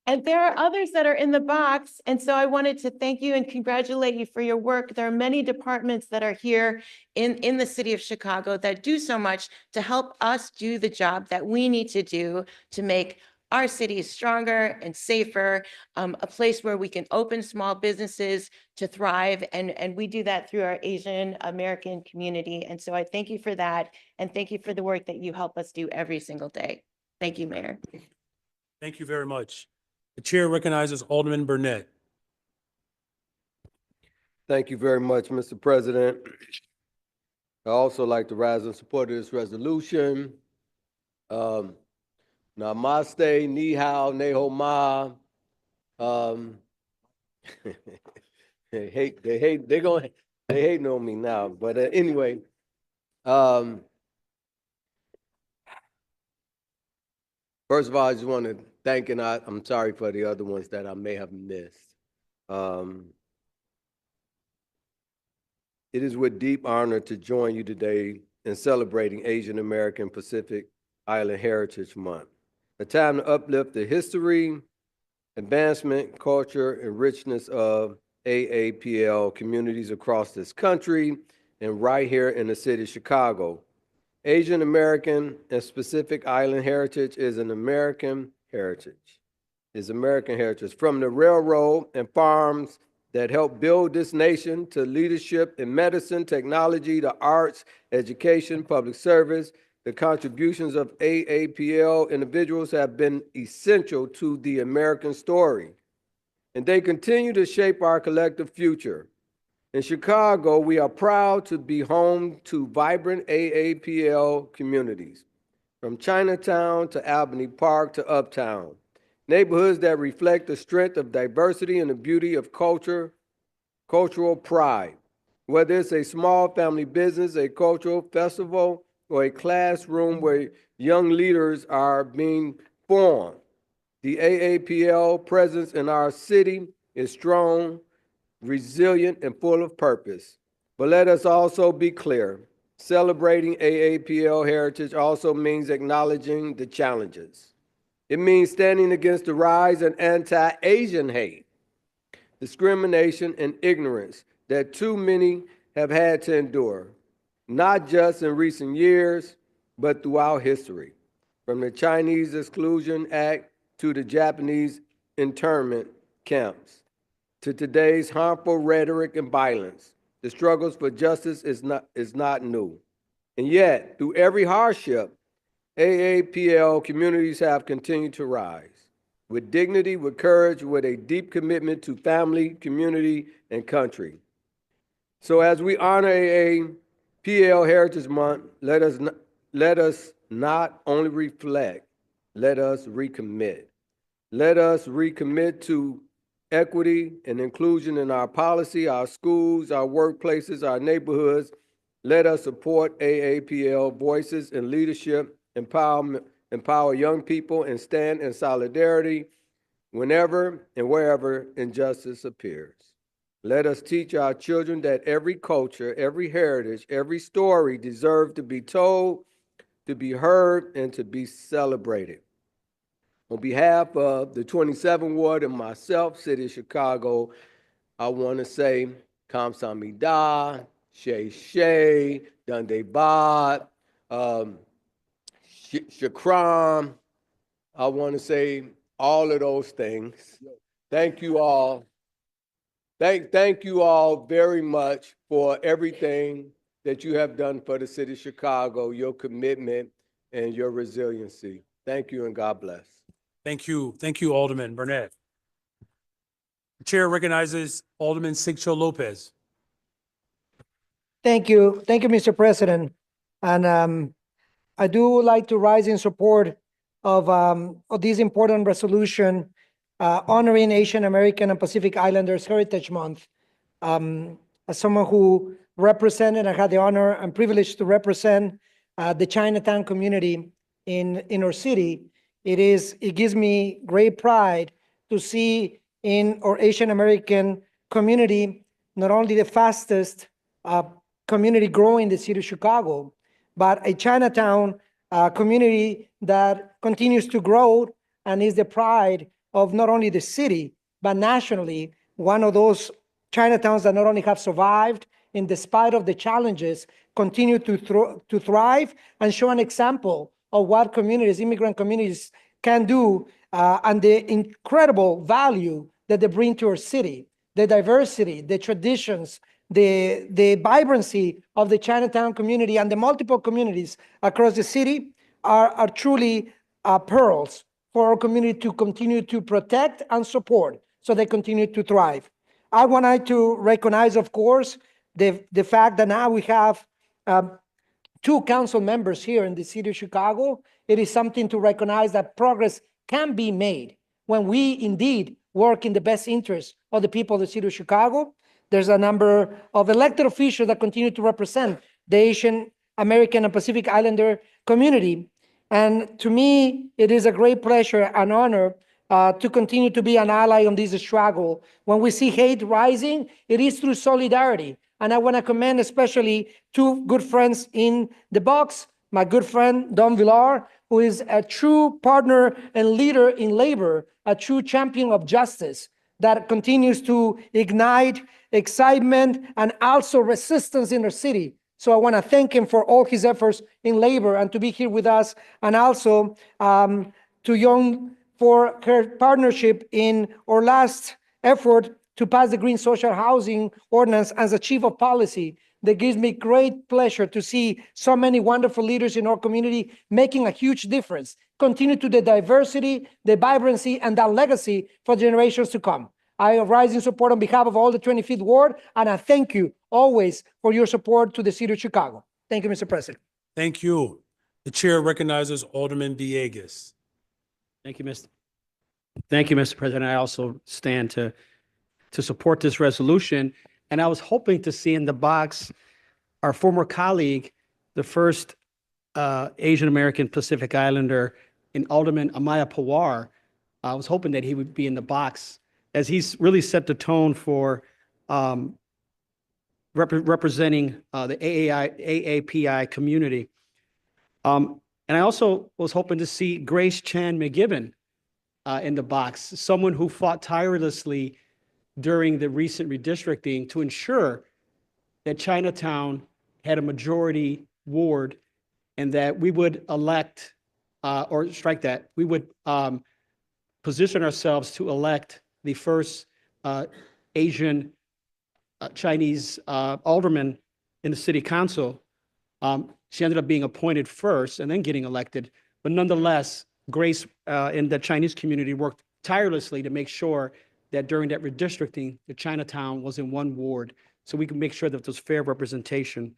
And there are others that are in the box. And so I wanted to thank you and congratulate you for your work. There are many departments that are here in the city of Chicago that do so much to help us do the job that we need to do to make our city stronger and safer, a place where we can open small businesses to thrive. And we do that through our Asian American community. And so I thank you for that. And thank you for the work that you help us do every single day. Thank you, Mayor. Thank you very much. The chair recognizes Alderman Burnett. Thank you very much, Mr. President. I also like to rise in support of this resolution. Namaste, ni hao, neho ma. They hating on me now. But anyway, first of all, I just want to thank, and I'm sorry for the other ones that I may have missed. It is with deep honor to join you today in celebrating Asian American Pacific Island Heritage Month, a time to uplift the history, advancement, culture, and richness of AAPL communities across this country and right here in the city of Chicago. Asian American and Pacific Island heritage is an American heritage. From the railroad and farms that helped build this nation to leadership in medicine, technology, the arts, education, public service, the contributions of AAPL individuals have been essential to the American story, and they continue to shape our collective future. In Chicago, we are proud to be home to vibrant AAPL communities, from Chinatown to Albany Park to Uptown, neighborhoods that reflect the strength of diversity and the beauty of cultural pride. Whether it's a small family business, a cultural festival, or a classroom where young leaders are being formed, the AAPL presence in our city is strong, resilient, and full of purpose. But let us also be clear, celebrating AAPL heritage also means acknowledging the challenges. It means standing against the rise in anti-Asian hate, discrimination, and ignorance that too many have had to endure, not just in recent years, but throughout history. From the Chinese Exclusion Act to the Japanese internment camps, to today's harmful rhetoric and violence, the struggles for justice is not new. And yet, through every hardship, AAPL communities have continued to rise with dignity, with courage, with a deep commitment to family, community, and country. So as we honor PL Heritage Month, let us not only reflect, let us recommit. Let us recommit to equity and inclusion in our policy, our schools, our workplaces, our neighborhoods. Let us support AAPL voices and leadership, empower young people, and stand in solidarity whenever and wherever injustice appears. Let us teach our children that every culture, every heritage, every story deserves to be told, to be heard, and to be celebrated. On behalf of the 27th Ward and myself, City of Chicago, I want to say Kamsamida, Shay Shay, Dundee Bad, Shakram. I want to say all of those things. Thank you all. Thank you all very much for everything that you have done for the City of Chicago, your commitment and your resiliency. Thank you and God bless. Thank you. Thank you, Alderman Burnett. The chair recognizes Alderman Sigcho Lopez. Thank you. Thank you, Mr. President. And I do like to rise in support of this important resolution honoring Asian American and Pacific Islanders Heritage Month. As someone who represented and had the honor and privilege to represent the Chinatown community in our city, it gives me great pride to see in our Asian American community not only the fastest community growing in the city of Chicago, but a Chinatown community that continues to grow and is the pride of not only the city, but nationally, one of those Chinatowns that not only have survived in despite of the challenges, continue to thrive and show an example of what communities, immigrant communities can do and the incredible value that they bring to our city, the diversity, the traditions, the vibrancy of the Chinatown community and the multiple communities across the city are truly pearls for our community to continue to protect and support so they continue to thrive. I wanted to recognize, of course, the fact that now we have 2 council members here in the city of Chicago. It is something to recognize that progress can be made when we indeed work in the best interest of the people of the city of Chicago. There's a number of elected officials that continue to represent the Asian American and Pacific Islander community. And to me, it is a great pleasure and honor to continue to be an ally on this struggle. When we see hate rising, it is through solidarity. And I want to commend especially 2 good friends in the box, my good friend, Don Villar, who is a true partner and leader in labor, a true champion of justice that continues to ignite excitement and also resistance in our city. So I want to thank him for all his efforts in labor and to be here with us, and also to Young for her partnership in our last effort to pass the Green Social Housing Ordinance as a chief of policy. That gives me great pleasure to see so many wonderful leaders in our community making a huge difference. Continue to the diversity, the vibrancy, and that legacy for generations to come. I rise in support on behalf of all the 25th Ward, and I thank you always for your support to the city of Chicago. Thank you, Mr. President. Thank you. The chair recognizes Alderman Villegas. Thank you, Mr. President. I also stand to support this resolution. And I was hoping to see in the box our former colleague, the first Asian American Pacific Islander in Alderman Amaya Pawar. I was hoping that he would be in the box, as he's really set the tone for representing the AAPI community. And I also was hoping to see Grace Chan McGibbon in the box, someone who fought tirelessly during the recent redistricting to ensure that Chinatown had a majority ward and that we would elect, or strike that, we would position ourselves to elect the first Asian Chinese alderman in the city council. She ended up being appointed first and then getting elected. But nonetheless, Grace in the Chinese community worked tirelessly to make sure that during that redistricting, the Chinatown was in one ward, so we can make sure that there's fair representation.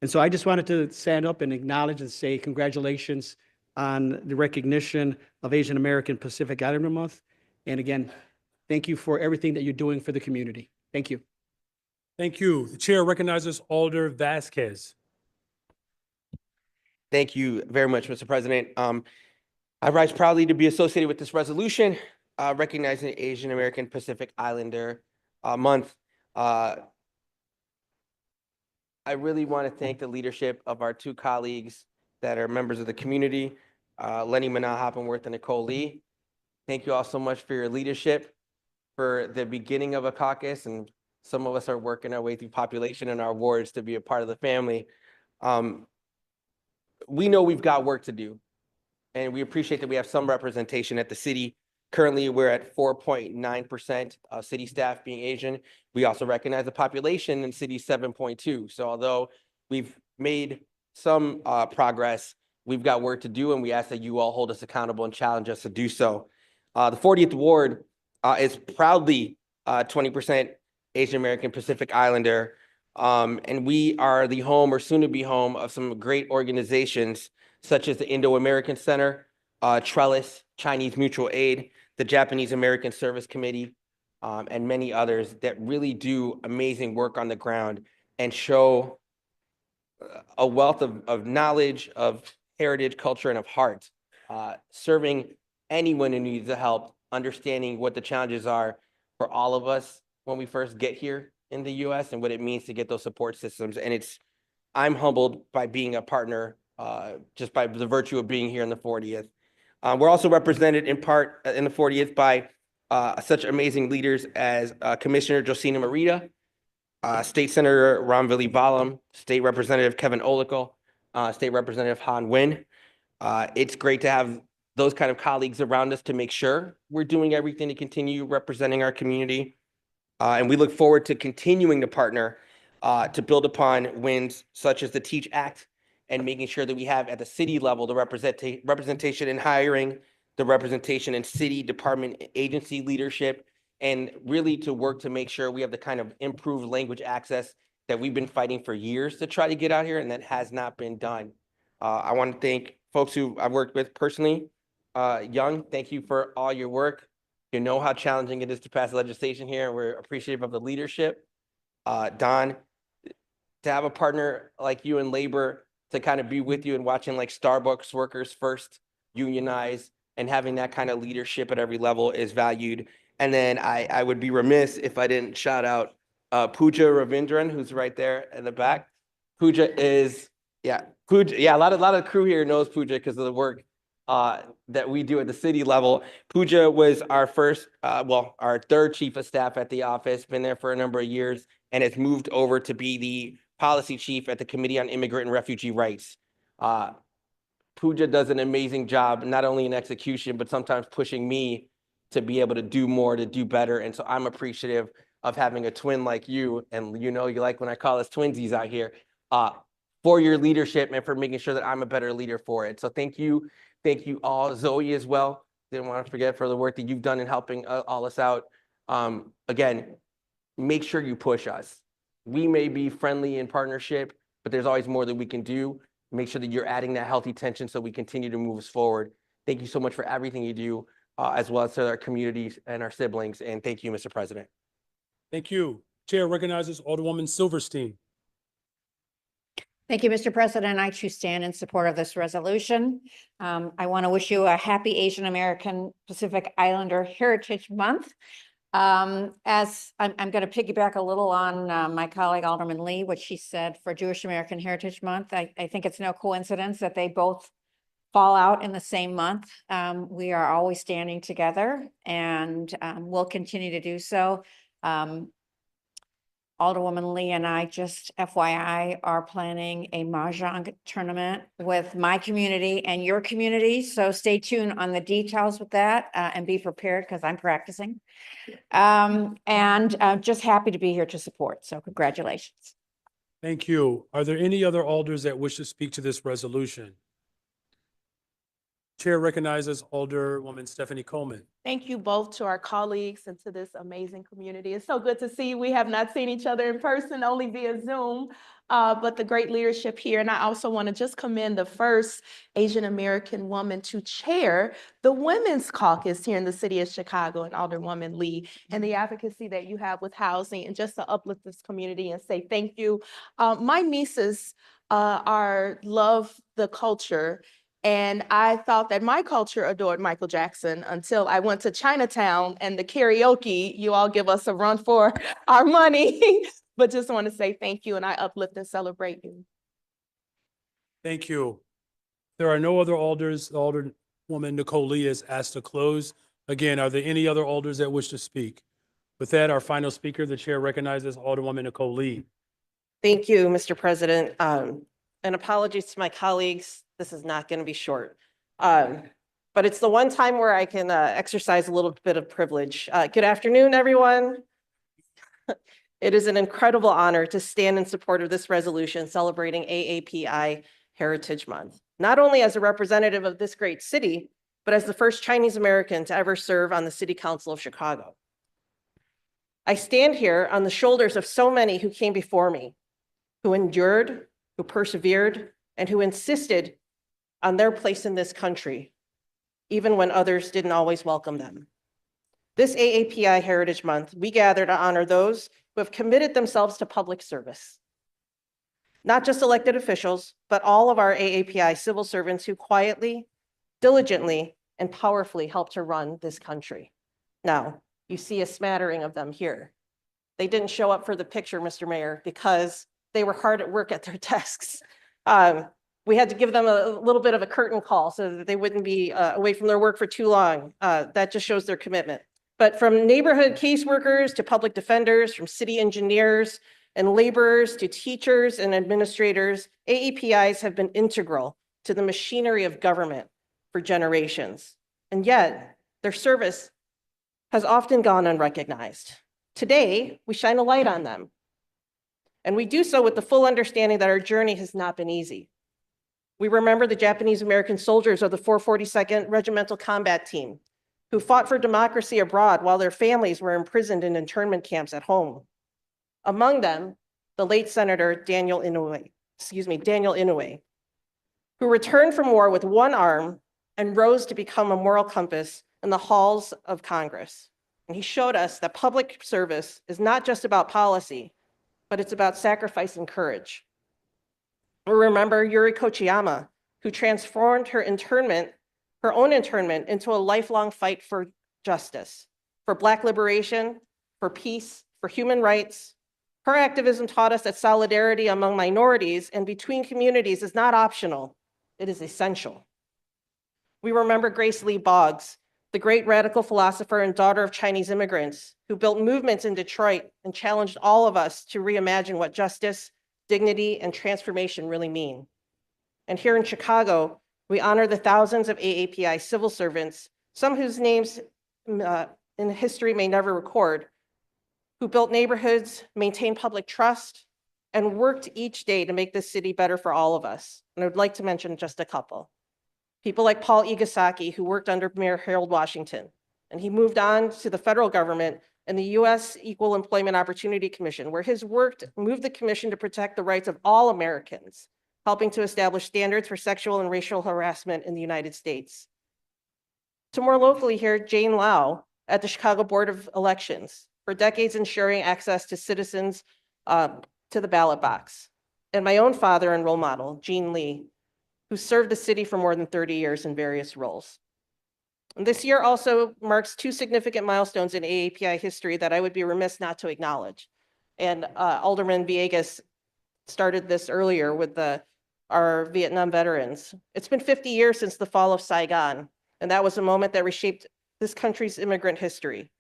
And so I just wanted to stand up and acknowledge and say congratulations on the recognition of Asian American Pacific Islander Month. And again, thank you for everything that you're doing for the community. Thank you. Thank you. The chair recognizes Alder Vasquez. Thank you very much, Mr. President. I rise proudly to be associated with this resolution, recognizing Asian American Pacific Islander Month. I really want to thank the leadership of our two colleagues that are members of the community, Lenny Mana Hoppenworth and Nicole Lee. Thank you all so much for your leadership, for the beginning of a caucus, and some of us are working our way through population in our wards to be a part of the family. We know we've got work to do, and we appreciate that we have some representation at the city. Currently, we're at 4.9% of city staff being Asian. We also recognize the population in city 7.2. So although we've made some progress, we've got work to do, and we ask that you all hold us accountable and challenge us to do so. The 40th Ward is proudly 20% Asian American Pacific Islander. And we are the home, or soon to be home, of some great organizations such as the Indo-American Center, Trellis, Chinese Mutual Aid, the Japanese American Service Committee, and many others that really do amazing work on the ground and show a wealth of knowledge, of heritage, culture, and of heart, serving anyone who needs the help, understanding what the challenges are for all of us when we first get here in the US and what it means to get those support systems. And I'm humbled by being a partner, just by the virtue of being here in the 40th. We're also represented in part in the 40th by such amazing leaders as Commissioner Josina Morita, State Senator Ramvili Balam, State Representative Kevin Olical, State Representative Han Nguyen. It's great to have those kind of colleagues around us to make sure we're doing everything to continue representing our community. And we look forward to continuing to partner to build upon wins such as the TEACH Act and making sure that we have at the city level the representation in hiring, the representation in city department agency leadership, and really to work to make sure we have the kind of improved language access that we've been fighting for years to try to get out here, and that has not been done. I want to thank folks who I've worked with personally. Young, thank you for all your work. You know how challenging it is to pass legislation here, and we're appreciative of the leadership. Don, to have a partner like you in labor to kind of be with you and watching like Starbucks workers first unionize and having that kind of leadership at every level is valued. And then I would be remiss if I didn't shout out Pooja Ravindran, who's right there in the back. Pooja is, Pooja, a lot of the crew here knows Pooja because of the work that we do at the city level. Pooja was our first, our third chief of staff at the office, been there for a number of years, and has moved over to be the policy chief at the Committee on Immigrant and Refugee Rights. Pooja does an amazing job, not only in execution, but sometimes pushing me to be able to do more, to do better. And so I'm appreciative of having a twin like you, and you like when I call us twinsies out here, for your leadership and for making sure that I'm a better leader for it. So thank you all. Zoe as well. Didn't want to forget for the work that you've done in helping all us out. Again, make sure you push us. We may be friendly in partnership, but there's always more that we can do. Make sure that you're adding that healthy tension so we continue to move us forward. Thank you so much for everything you do, as well as to our communities and our siblings. And thank you, Mr. President. Thank you. Chair recognizes Alderwoman Silverstein. Thank you, Mr. President. I too stand in support of this resolution. I want to wish you a happy Asian American Pacific Islander Heritage Month. As I'm going to piggyback a little on my colleague Alderman Lee, what she said for Jewish American Heritage Month. I think it's no coincidence that they both fall out in the same month. We are always standing together, and we'll continue to do so. Alderwoman Lee and I, just FYI, are planning a Mahjong tournament with my community and your community. So stay tuned on the details with that and be prepared because I'm practicing. Just happy to be here to support. So congratulations. Thank you. Are there any other alders that wish to speak to this resolution? Chair recognizes Alderwoman Stephanie Coleman. Thank you both to our colleagues and to this amazing community. It's so good to see. We have not seen each other in person, only via Zoom. but the great leadership here. And I also want to just commend the first Asian American woman to chair the Women's Caucus here in the city of Chicago, and Alderwoman Lee, and the advocacy that you have with housing, and just to uplift this community and say thank you. My nieces love the culture. And I thought that my culture adored Michael Jackson until I went to Chinatown and the karaoke, you all give us a run for our money. But just want to say thank you, and I uplift and celebrate you. Thank you. There are no other alders. Alderwoman Nicole Lee is asked to close. Again, are there any other alders that wish to speak? With that, our final speaker, the chair recognizes Alderwoman Nicole Lee. Thank you, Mr. President. And apologies to my colleagues. This is not going to be short. But it's the one time where I can exercise a little bit of privilege. Good afternoon, everyone. It is an incredible honor to stand in support of this resolution celebrating AAPI Heritage Month, not only as a representative of this great city, but as the first Chinese American to ever serve on the City Council of Chicago. I stand here on the shoulders of so many who came before me, who endured, who persevered, and who insisted on their place in this country, even when others didn't always welcome them. This AAPI Heritage Month, we gather to honor those who have committed themselves to public service. Not just elected officials, but all of our AAPI civil servants who quietly, diligently, and powerfully helped to run this country. Now, you see a smattering of them here. They didn't show up for the picture, Mr. Mayor, because they were hard at work at their desks. We had to give them a little bit of a curtain call so that they wouldn't be away from their work for too long. That just shows their commitment. But from neighborhood caseworkers to public defenders, from city engineers and laborers to teachers and administrators, AAPIs have been integral to the machinery of government for generations. And yet, their service has often gone unrecognized. Today, we shine a light on them. And we do so with the full understanding that our journey has not been easy. We remember the Japanese American soldiers of the 442nd Regimental Combat Team who fought for democracy abroad while their families were imprisoned in internment camps at home. Among them, the late Senator Daniel Inouye, who returned from war with one arm and rose to become a moral compass in the halls of Congress. And he showed us that public service is not just about policy, but it's about sacrifice and courage. We remember Yuri Kochiyama, who transformed her own internment into a lifelong fight for justice, for Black liberation, for peace, for human rights. Her activism taught us that solidarity among minorities and between communities is not optional, it is essential. We remember Grace Lee Boggs, the great radical philosopher and daughter of Chinese immigrants, who built movements in Detroit and challenged all of us to reimagine what justice, dignity, and transformation really mean. And here in Chicago, we honor the thousands of AAPI civil servants, some whose names in history may never record, who built neighborhoods, maintained public trust, and worked each day to make this city better for all of us. And I would like to mention just a couple. People like Paul Igasaki, who worked under Mayor Harold Washington, and he moved on to the federal government and the U.S. Equal Employment Opportunity Commission, where his work moved the commission to protect the rights of all Americans, helping to establish standards for sexual and racial harassment in the United States. To more locally here, Jane Lau at the Chicago Board of Elections, for decades ensuring access to citizens to the ballot box. And my own father and role model, Gene Lee, who served the city for more than 30 years in various roles. And this year also marks two significant milestones in AAPI history that I would be remiss not to acknowledge. And Alderman Villegas started this earlier with our Vietnam veterans. It's been 50 years since the fall of Saigon, and that was a moment that reshaped this country's immigrant history.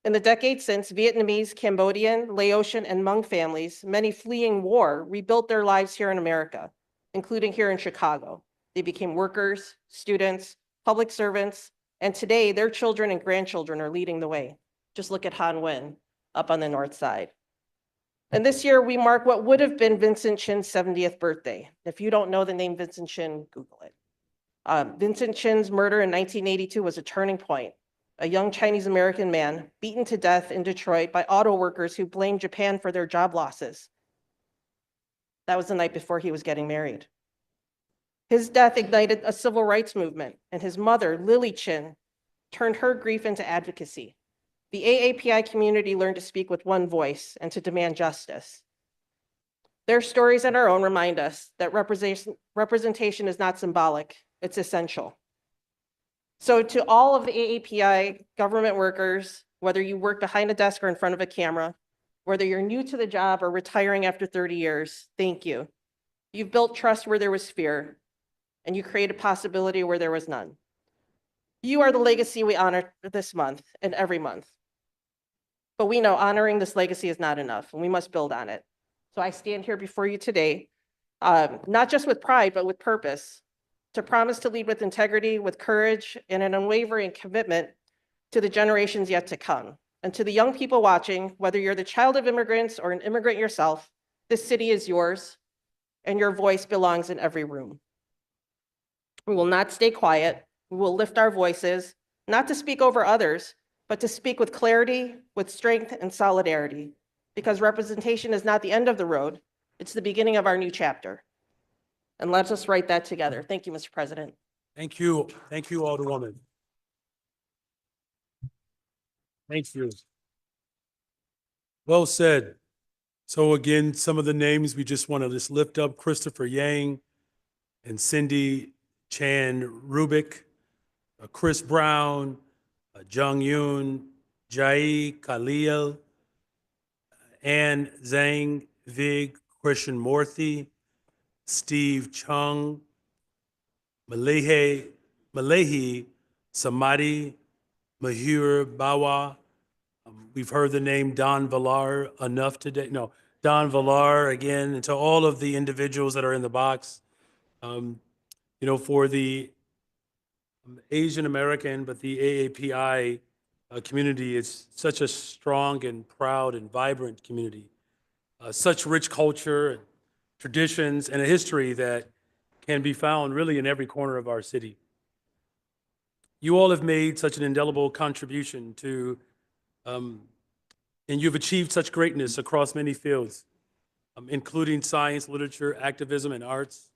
In the decades since, Vietnamese, Cambodian, Laotian, and Hmong families, many fleeing war, rebuilt their lives here in America, including here in Chicago. They became workers, students, public servants, and today their children and grandchildren are leading the way. Just look at Han Nguyen up on the north side. And this year we mark what would have been Vincent Chin's 70th birthday. If you don't know the name Vincent Chin, Google it. Vincent Chin's murder in 1982 was a turning point. A young Chinese American man beaten to death in Detroit by auto workers who blamed Japan for their job losses. That was the night before he was getting married. His death ignited a civil rights movement, and his mother, Lily Chin, turned her grief into advocacy. The AAPI community learned to speak with one voice and to demand justice. Their stories and our own remind us that representation is not symbolic, it's essential. So to all of the AAPI government workers, whether you work behind a desk or in front of a camera, whether you're new to the job or retiring after 30 years, thank you. You've built trust where there was fear, and you created possibility where there was none. You are the legacy we honor this month and every month. But we know honoring this legacy is not enough, and we must build on it. So I stand here before you today, not just with pride, but with purpose, to promise to lead with integrity, with courage, and an unwavering commitment to the generations yet to come. And to the young people watching, whether you're the child of immigrants or an immigrant yourself, this city is yours, and your voice belongs in every room. We will not stay quiet. We will lift our voices, not to speak over others, but to speak with clarity, with strength, and solidarity, because representation is not the end of the road, it's the beginning of our new chapter. And let us write that together. Thank you, Mr. President. Thank you. Thank you, Alderwoman. Thank you. Well said. So again, some of the names we just want to just lift up: Christopher Yang and Cindy Chan Rubik, Chris Brown, Jung Yoon, Jai Khalil, Ann Zhang, Vig Krishnamurthy, Steve Chung, Malahi Samadi, Mahir Bawa. We've heard the name Don Villar enough today. No, Don Villar again, and to all of the individuals that are in the box. For the Asian American, but the AAPI community is such a strong and proud and vibrant community. Such rich culture, and traditions, and a history that can be found really in every corner of our city. You all have made such an indelible contribution to, and you've achieved such greatness across many fields, including science, literature, activism, and arts.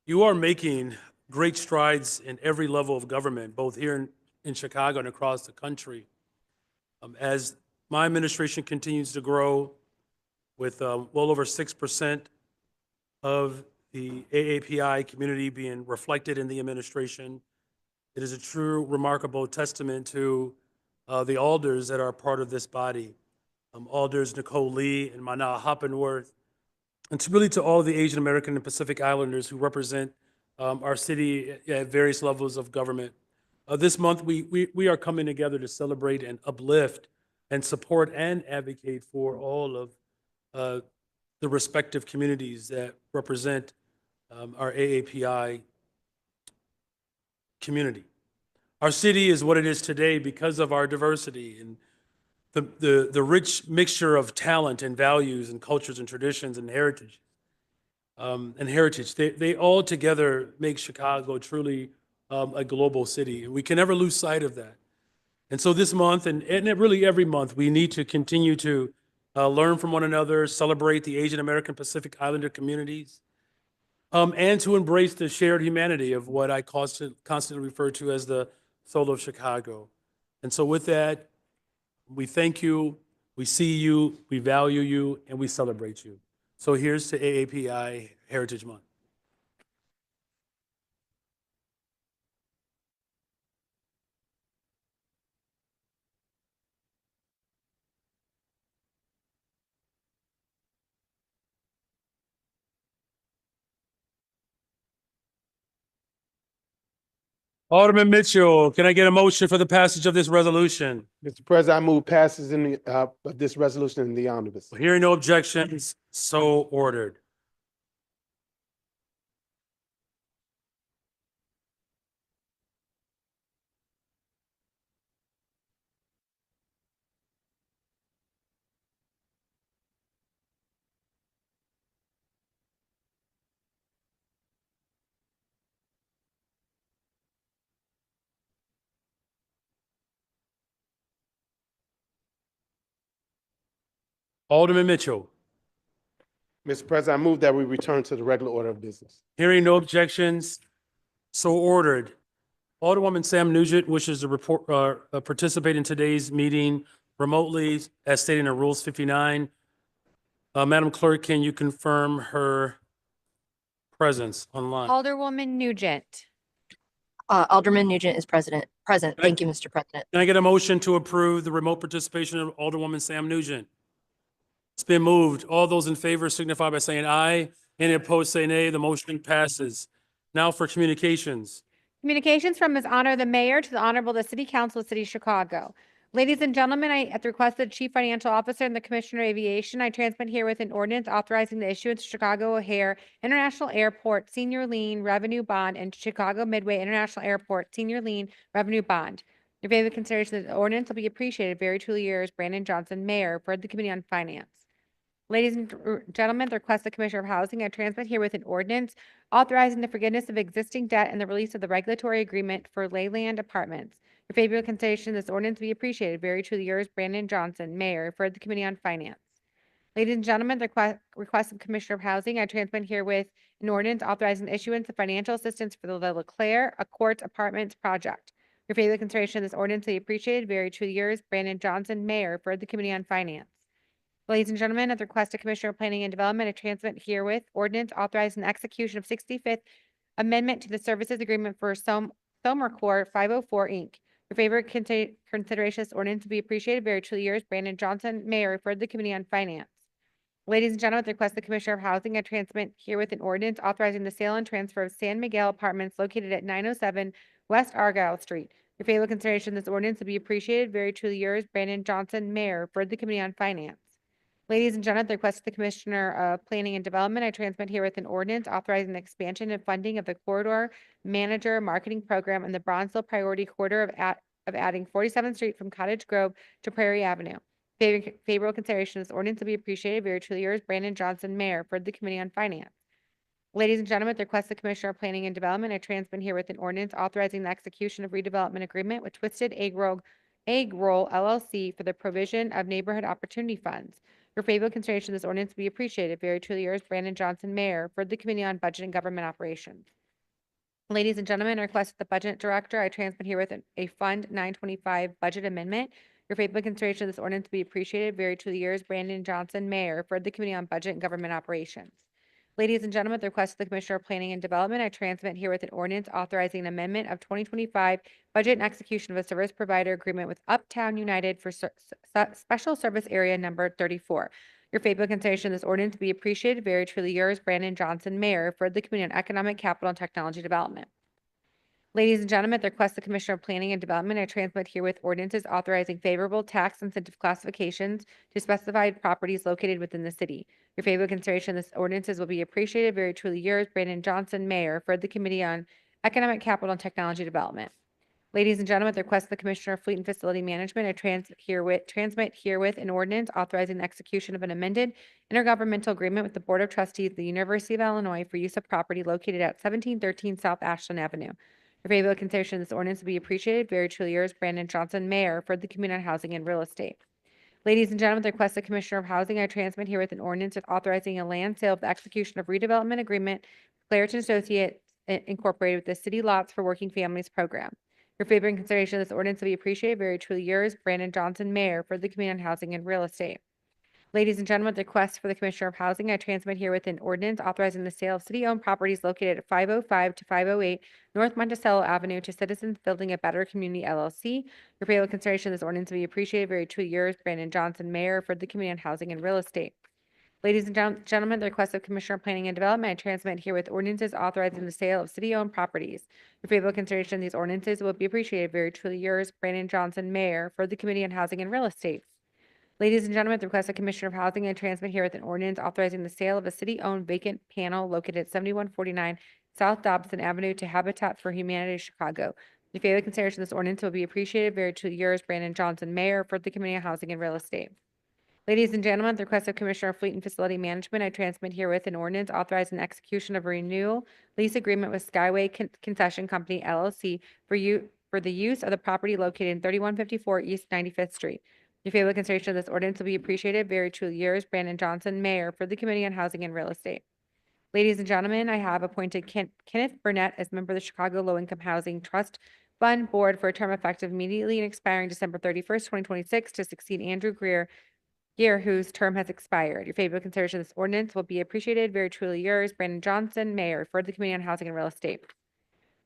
You are making great strides in every level of government, both here in Chicago and across the country. As my administration continues to grow with well over 6% of the AAPI community being reflected in the administration, it is a true, remarkable testament to the alders that are part of this body. Alders Nicole Lee and Mana Hoppenworth, and to all of the Asian American and Pacific Islanders who represent our city at various levels of government. This month, we are coming together to celebrate and uplift and support and advocate for all of the respective communities that represent our AAPI community. Our city is what it is today because of our diversity and the rich mixture of talent and values and cultures and traditions and heritage. They all together make Chicago truly a global city. And we can never lose sight of that. And so this month, and really every month, we need to continue to learn from one another, celebrate the Asian American Pacific Islander communities, and to embrace the shared humanity of what I constantly refer to as the soul of Chicago. And so with that, we thank you, we see you, we value you, and we celebrate you. So here's to AAPI Heritage Month. Alderman Mitchell, can I get a motion for the passage of this resolution? Mr. President, I move passes in the, of this resolution in the omnibus. Hearing no objections, so ordered. Alderman Mitchell. Mr. President, I move that we return to the regular order of business. Hearing no objections, so ordered. Alderwoman Sam Nugent wishes to participate in today's meeting remotely as stated in Rules 59. Madam Clerk, can you confirm her presence online? Alderwoman Nugent. Alderman Nugent is present. Thank you, Mr. President. Can I get a motion to approve the remote participation of Alderwoman Sam Nugent? It's been moved. All those in favor signify by saying aye. Any opposed, say nay. The motion passes. Now for communications. Communications from Ms. Honor the Mayor to the Honorable the City Council of the City of Chicago. Ladies and gentlemen, at the request of the Chief Financial Officer and the Commissioner of Aviation, I transmit herewith an ordinance authorizing the issuance of Chicago O'Hare International Airport Senior Lien Revenue Bond and Chicago Midway International Airport Senior Lien Revenue Bond. Your favorite consideration of the ordinance will be appreciated. Very truly yours, Brandon Johnson, Mayor, for the Committee on Finance. Ladies and gentlemen, at the request of the Commissioner of Housing, I transmit herewith an ordinance authorizing the forgiveness of existing debt and the release of the regulatory agreement for Leyland Apartments. Your favorable consideration of this ordinance will be appreciated. Very truly yours, Brandon Johnson, Mayor, for the Committee on Finance. Ladies and gentlemen, the request of Commissioner of Housing, I transmit herewith an ordinance authorizing the issuance of financial assistance for the LeClaire Accords Apartments project. Your favorable consideration of this ordinance will be appreciated. Very truly yours, Brandon Johnson, Mayor, for the Committee on Finance. Ladies and gentlemen, at the request of Commissioner of Planning and Development, I transmit herewith ordinance authorizing the execution of 65th Amendment to the Services Agreement for Somercor 504 Inc. Your favorite consideration of this ordinance will be appreciated. Very truly yours, Brandon Johnson, Mayor, referred to the Committee on Finance. Ladies and gentlemen, at the request of the Commissioner of Housing, I transmit herewith an ordinance authorizing the sale and transfer of San Miguel Apartments located at 907 West Argyle Street. Your favorite consideration of this ordinance will be appreciated. Very truly yours, Brandon Johnson, Mayor, referred to the Committee on Finance. Ladies and gentlemen, at the request of the Commissioner of Planning and Development, I transmit herewith an ordinance authorizing the expansion and funding of the Corridor Manager Marketing Program in the Bronzeville Priority Corridor of adding 47th Street from Cottage Grove to Prairie Avenue. Favorable consideration of this ordinance will be appreciated. Very truly yours, Brandon Johnson, Mayor, for the Committee on Finance. Ladies and gentlemen, at the request of the Commissioner of Planning and Development, I transmit herewith an ordinance authorizing the execution of redevelopment agreement with Twisted Egg Roll LLC for the provision of neighborhood opportunity funds. Your favorable consideration of this ordinance will be appreciated. Very truly yours, Brandon Johnson, Mayor, for the Committee on Budget and Government Operations. Ladies and gentlemen, I request the Budget Director, I transmit herewith a Fund 925 budget amendment. Your favorable consideration of this ordinance will be appreciated. Very truly yours, Brandon Johnson, Mayor, for the Committee on Budget and Government Operations. Ladies and gentlemen, at the request of the Commissioner of Planning and Development, I transmit herewith an ordinance authorizing an amendment of 2025 budget and execution of a service provider agreement with Uptown United for Special Service Area Number 34. Your favorable consideration of this ordinance will be appreciated. Very truly yours, Brandon Johnson, Mayor, for the Committee on Economic, Capital, and Technology Development. Ladies and gentlemen, at the request of the Commissioner of Planning and Development, I transmit herewith ordinances authorizing favorable tax incentive classifications to specified properties located within the city. Your favorable consideration of this ordinances will be appreciated. Very truly yours, Brandon Johnson, Mayor, for the Committee on Economic, Capital, and Technology Development. Ladies and gentlemen, at the request of the Commissioner of Fleet and Facility Management, I transmit herewith an ordinance authorizing the execution of an amended intergovernmental agreement with the Board of Trustees of the University of Illinois for use of property located at 1713 South Ashland Avenue. Your favorable consideration of this ordinance will be appreciated. Very truly yours, Brandon Johnson, Mayor, for the Committee on Housing and Real Estate. Ladies and gentlemen, at the request of the Commissioner of Housing, I transmit herewith an ordinance authorizing a land sale of the execution of redevelopment agreement with Clairton Associates Incorporated with the City Lots for Working Families Program. Your favorite consideration of this ordinance will be appreciated. Very truly yours, Brandon Johnson, Mayor, for the Committee on Housing and Real Estate. Ladies and gentlemen, at the request for the Commissioner of Housing, I transmit herewith an ordinance authorizing the sale of city-owned properties located at 505 to 508 North Monticello Avenue to Citizens Building a Better Community LLC. Your favorable consideration of this ordinance will be appreciated. Very truly yours, Brandon Johnson, Mayor, for the Committee on Housing and Real Estate. Ladies and gentlemen, at the request of Commissioner of Planning and Development, I transmit herewith ordinances authorizing the sale of city-owned properties. Your favorable consideration of these ordinances will be appreciated. Very truly yours, Brandon Johnson, Mayor, for the Committee on Housing and Real Estate. Ladies and gentlemen, at the request of Commissioner of Housing, I transmit herewith an ordinance authorizing the sale of a city-owned vacant panel located at 7149 South Dobson Avenue to Habitat for Humanity Chicago. Your favorable consideration of this ordinance will be appreciated. Very truly yours, Brandon Johnson, Mayor, for the Committee on Housing and Real Estate. Ladies and gentlemen, at the request of Commissioner of Fleet and Facility Management, I transmit herewith an ordinance authorizing the execution of a renewal lease agreement with Skyway Concession Company LLC for the use of the property located in 3154 East 95th Street. Your favorable consideration of this ordinance will be appreciated. Very truly yours, Brandon Johnson, Mayor for the Committee on Housing and Real Estate. Ladies and gentlemen, I have appointed Kenneth Burnett as member of the Chicago Low Income Housing Trust Fund Board for a term effective immediately and expiring December 31st, 2026 to succeed Andrew Greer, whose term has expired. Your favorable consideration of this ordinance will be appreciated. Very truly yours, Brandon Johnson, Mayor for the Committee on Housing and Real Estate.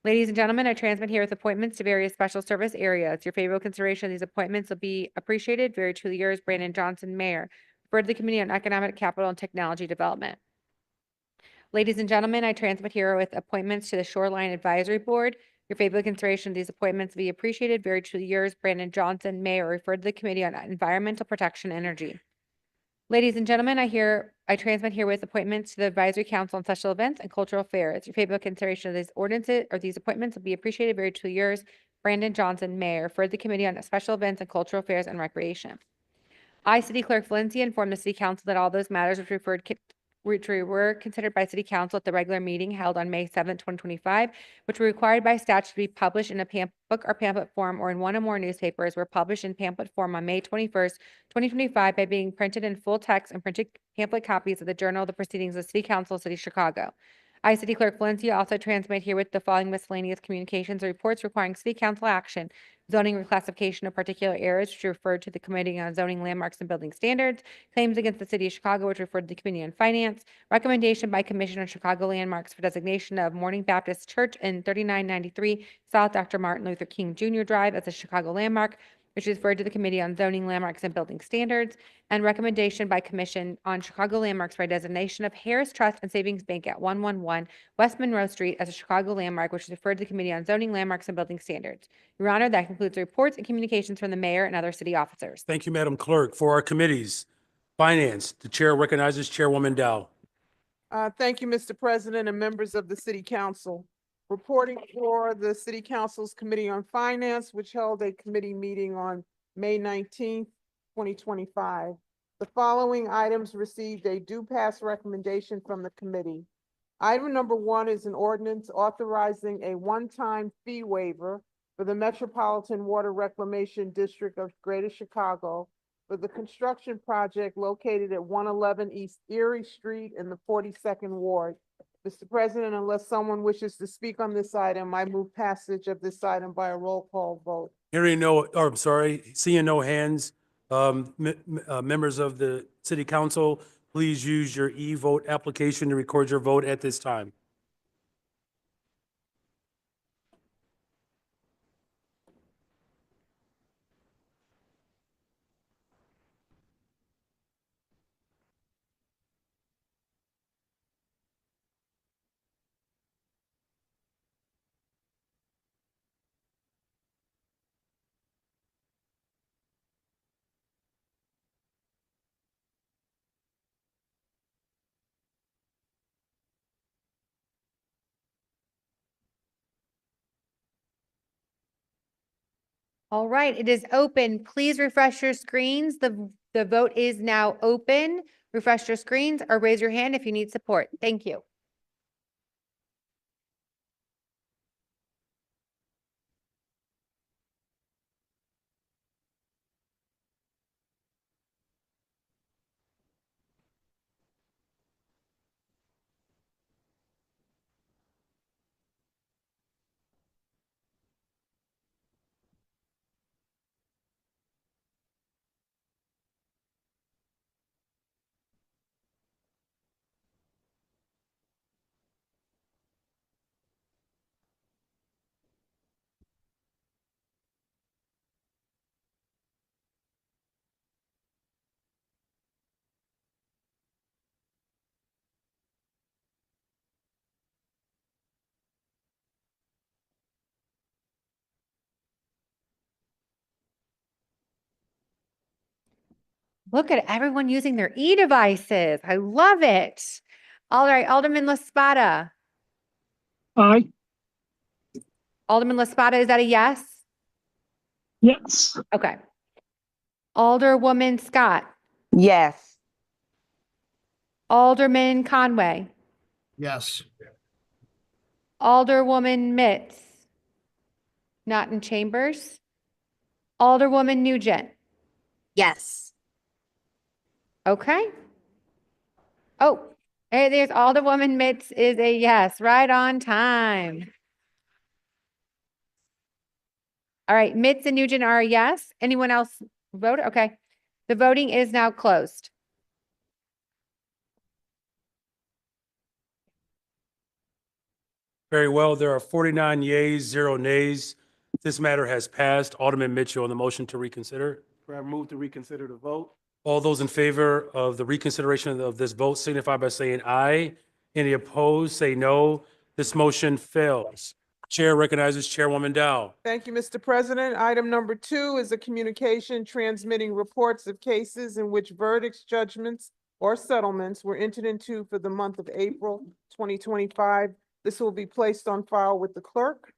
Ladies and gentlemen, I transmit here with appointments to various special service areas. Your favorable consideration of these appointments will be appreciated. Very truly yours, Brandon Johnson, Mayor for the Committee on Economic, Capital, and Technology Development. Ladies and gentlemen, I transmit here with appointments to the Shoreline Advisory Board. Your favorable consideration of these appointments will be appreciated. Very truly yours, Brandon Johnson, Mayor, referred to the Committee on Environmental Protection and Energy. Ladies and gentlemen, I transmit here with appointments to the Advisory Council on Special Events and Cultural Affairs. Your favorable consideration of these ordinances or these appointments will be appreciated. Very truly yours, Brandon Johnson, Mayor, for the Committee on Special Events and Cultural Affairs and Recreation. I, City Clerk Valencia, inform the City Council that all those matters which were considered by City Council at the regular meeting held on May 7, 2025, which were required by statute to be published in a book or pamphlet form or in one or more newspapers, were published in pamphlet form on May 21st, 2025 by being printed in full text and printed pamphlet copies of the Journal of the Proceedings of the City Council, City of Chicago. I, City Clerk Valencia, also transmit herewith the following miscellaneous communications or reports requiring City Council action: zoning reclassification of particular areas, which referred to the Committee on Zoning, Landmarks, and Building Standards; claims against the City of Chicago, which referred to the Committee on Finance; recommendation by Commission on Chicago Landmarks for designation of Morning Baptist Church in 3993 South Dr. Martin Luther King Jr. Drive as a Chicago landmark, which is referred to the Committee on Zoning, Landmarks, and Building Standards; and recommendation by Commission on Chicago Landmarks for designation of Harris Trust and Savings Bank at 111 West Monroe Street as a Chicago landmark, which is referred to the Committee on Zoning, Landmarks, and Building Standards. Your Honor, that concludes the reports and communications from the mayor and other city officers. Thank you, Madam Clerk. For our committees, Finance, the chair recognizes Chairwoman Dow. Thank you, Mr. President and members of the City Council. Reporting for the City Council's Committee on Finance, which held a committee meeting on May 19th, 2025. The following items received a due pass recommendation from the committee. Item number 1 is an ordinance authorizing a one-time fee waiver for the Metropolitan Water Reclamation District of Greater Chicago for the construction project located at 111 East Erie Street in the 42nd Ward. Mr. President, unless someone wishes to speak on this item, I move passage of this item by a roll call vote. Hearing seeing no hands, members of the City Council, please use your e-vote application to record your vote at this time. All right, it is open. Please refresh your screens. The vote is now open. Refresh your screens or raise your hand if you need support. Thank you. Look at everyone using their e-devices. I love it. All right, Alderman LaSpada. Aye. Alderman LaSpada, is that a yes? Yes. Okay. Alderwoman Scott. Yes. Alderman Conway. Yes. Alderwoman Mitz. Not in chambers. Alderwoman Nugent. Yes. Okay. Oh, hey, there's Alderwoman Mitz is a yes, right on time. All right, Mitz and Nugent are a yes. Anyone else vote? Okay. The voting is now closed. Very well. There are 49 yeas, 0 nays. This matter has passed. Alderman Mitchell on the motion to reconsider. I move to reconsider the vote. All those in favor of the reconsideration of this vote signify by saying aye. Any opposed, say no. This motion fails. Chair recognizes Chairwoman Dow. Thank you, Mr. President. Item number 2 is a communication transmitting reports of cases in which verdicts, judgments, or settlements were entered into for the month of April 2025. This will be placed on file with the clerk.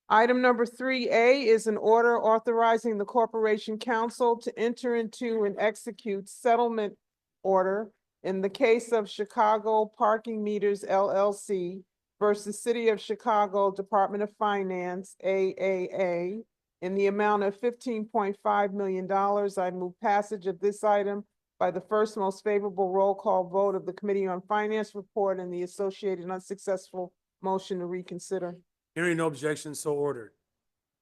Item number 3A is an order authorizing the Corporation Council to enter into and execute settlement order in the case of Chicago Parking Meters LLC versus City of Chicago Department of Finance, AAA, in the amount of $15.5 million. I move passage of this item by the first most favorable roll call vote of the Committee on Finance report and the associated unsuccessful motion to reconsider. Hearing no objections, so ordered.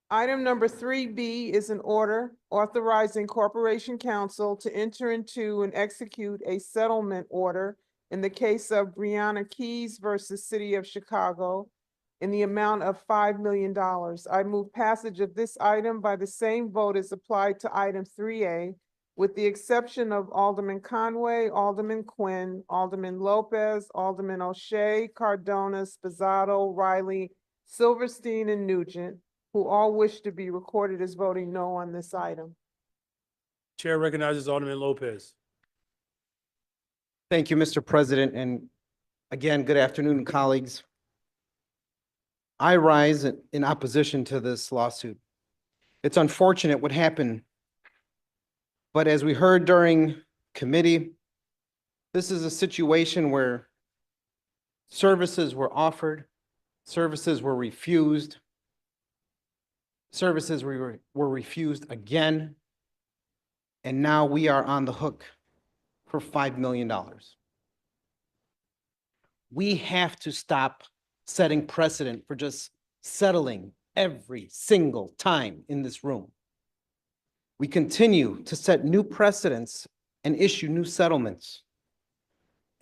Item number 3B is an order authorizing Corporation Council to enter into and execute a settlement order in the case of Brianna Keys versus City of Chicago in the amount of $5 million. I move passage of this item by the same vote as applied to item 3A, with the exception of Alderman Conway, Alderman Quinn, Alderman Lopez, Alderman O'Shea, Cardona, Spizzato, Riley, Silverstein, and Nugent, who all wish to be recorded as voting no on this item. Chair recognizes Alderman Lopez. Thank you, Mr. President, and again, good afternoon, colleagues. I rise in opposition to this lawsuit. It's unfortunate what happened, but as we heard during committee, this is a situation where services were offered, services were refused, services were refused again, and now we are on the hook for $5 million. We have to stop setting precedent for just settling every single time in this room. We continue to set new precedents and issue new settlements.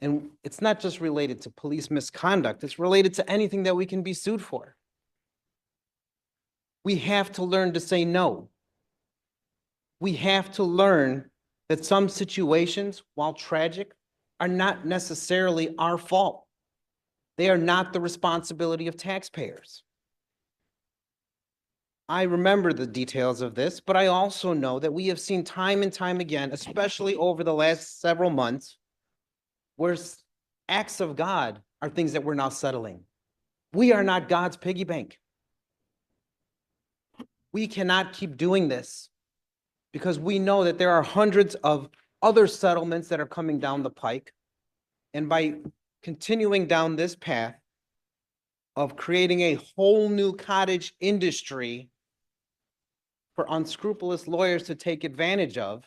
And it's not just related to police misconduct, it's related to anything that we can be sued for. We have to learn to say no. We have to learn that some situations, while tragic, are not necessarily our fault. They are not the responsibility of taxpayers. I remember the details of this, but I also know that we have seen time and time again, especially over the last several months, where acts of God are things that we're now settling. We are not God's piggy bank. We cannot keep doing this because we know that there are hundreds of other settlements that are coming down the pike. And by continuing down this path of creating a whole new cottage industry for unscrupulous lawyers to take advantage of,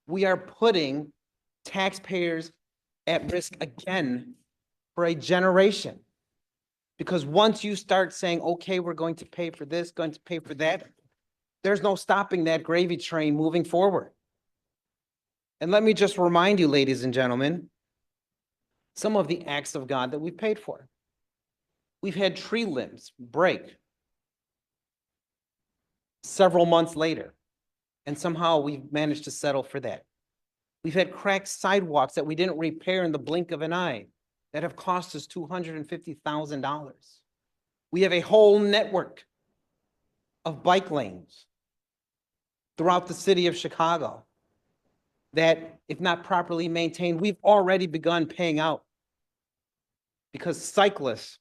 we are putting taxpayers at risk again for a generation. Because once you start saying, okay, we're going to pay for this, going to pay for that, there's no stopping that gravy train moving forward. And let me just remind you, ladies and gentlemen, some of the acts of God that we've paid for. We've had tree limbs break several months later, and somehow we've managed to settle for that. We've had cracked sidewalks that we didn't repair in the blink of an eye that have cost us $250,000. We have a whole network of bike lanes throughout the city of Chicago that, if not properly maintained, we've already begun paying out because cyclists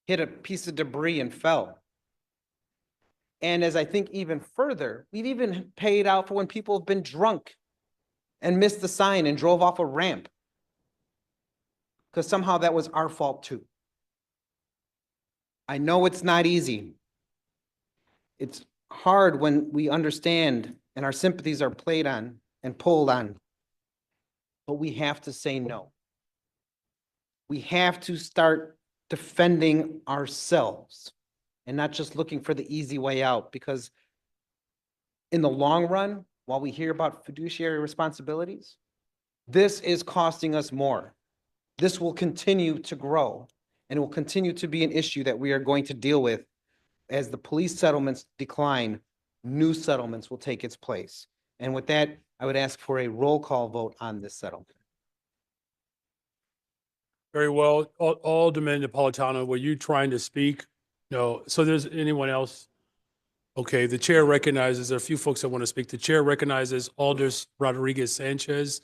hit a piece of debris and fell. And as I think even further, we've even paid out for when people have been drunk and missed the sign and drove off a ramp, because somehow that was our fault too. I know it's not easy. It's hard when we understand and our sympathies are played on and pulled on. But we have to say no. We have to start defending ourselves and not just looking for the easy way out, because in the long run, while we hear about fiduciary responsibilities, this is costing us more. This will continue to grow, and it will continue to be an issue that we are going to deal with. As the police settlements decline, new settlements will take its place. And with that, I would ask for a roll call vote on this settlement. Very well. Alderman Napolitano, were you trying to speak? No. So there's anyone else? Okay, the chair recognizes, there are a few folks that want to speak. The chair recognizes Alders Rodriguez Sanchez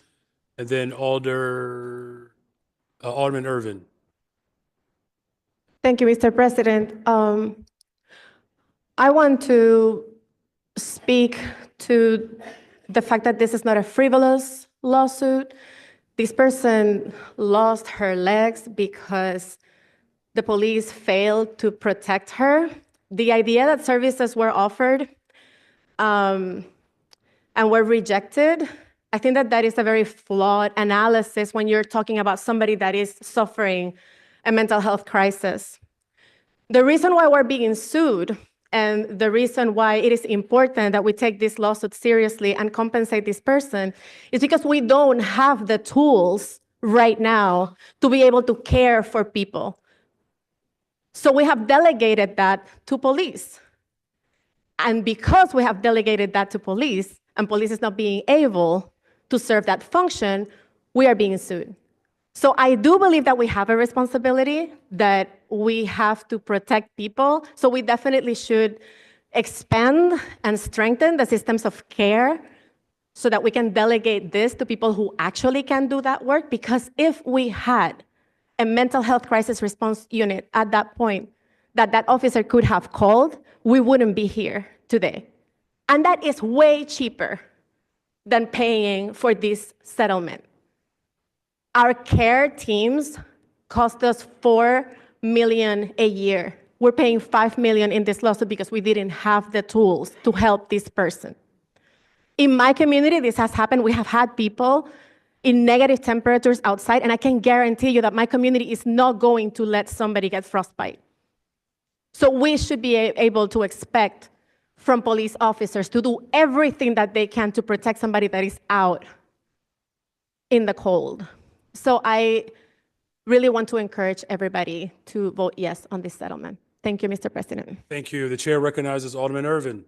and then Alderman Irvin. Thank you, Mr. President. I want to speak to the fact that this is not a frivolous lawsuit. This person lost her legs because the police failed to protect her. The idea that services were offered and were rejected, I think that that is a very flawed analysis when you're talking about somebody that is suffering a mental health crisis. The reason why we're being sued and the reason why it is important that we take this lawsuit seriously and compensate this person is because we don't have the tools right now to be able to care for people. So we have delegated that to police. And because we have delegated that to police, and police is not being able to serve that function, we are being sued. So I do believe that we have a responsibility, that we have to protect people. So we definitely should expand and strengthen the systems of care so that we can delegate this to people who actually can do that work. Because if we had a mental health crisis response unit at that point that officer could have called, we wouldn't be here today. And that is way cheaper than paying for this settlement. Our care teams cost us $4 million a year. We're paying $5 million in this lawsuit because we didn't have the tools to help this person. In my community, this has happened. We have had people in negative temperatures outside, and I can guarantee you that my community is not going to let somebody get frostbite. So we should be able to expect from police officers to do everything that they can to protect somebody that is out in the cold. So I really want to encourage everybody to vote yes on this settlement. Thank you, Mr. President. Thank you. The chair recognizes Alderman Irvin.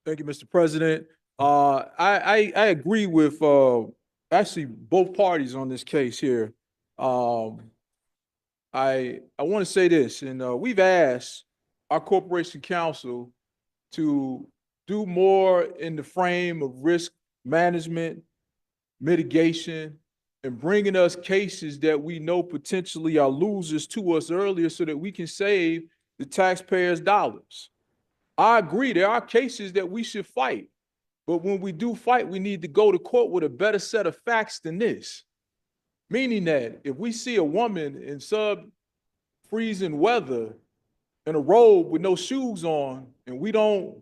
Thank you, Mr. President. I agree with actually both parties on this case here. I want to say this, and we've asked our corporation counsel to do more in the frame of risk management, mitigation, and bringing us cases that we know potentially are losers to us earlier so that we can save the taxpayers' dollars. I agree, there are cases that we should fight, but when we do fight, we need to go to court with a better set of facts than this. Meaning that if we see a woman in sub-freezing weather in a robe with no shoes on, and we don't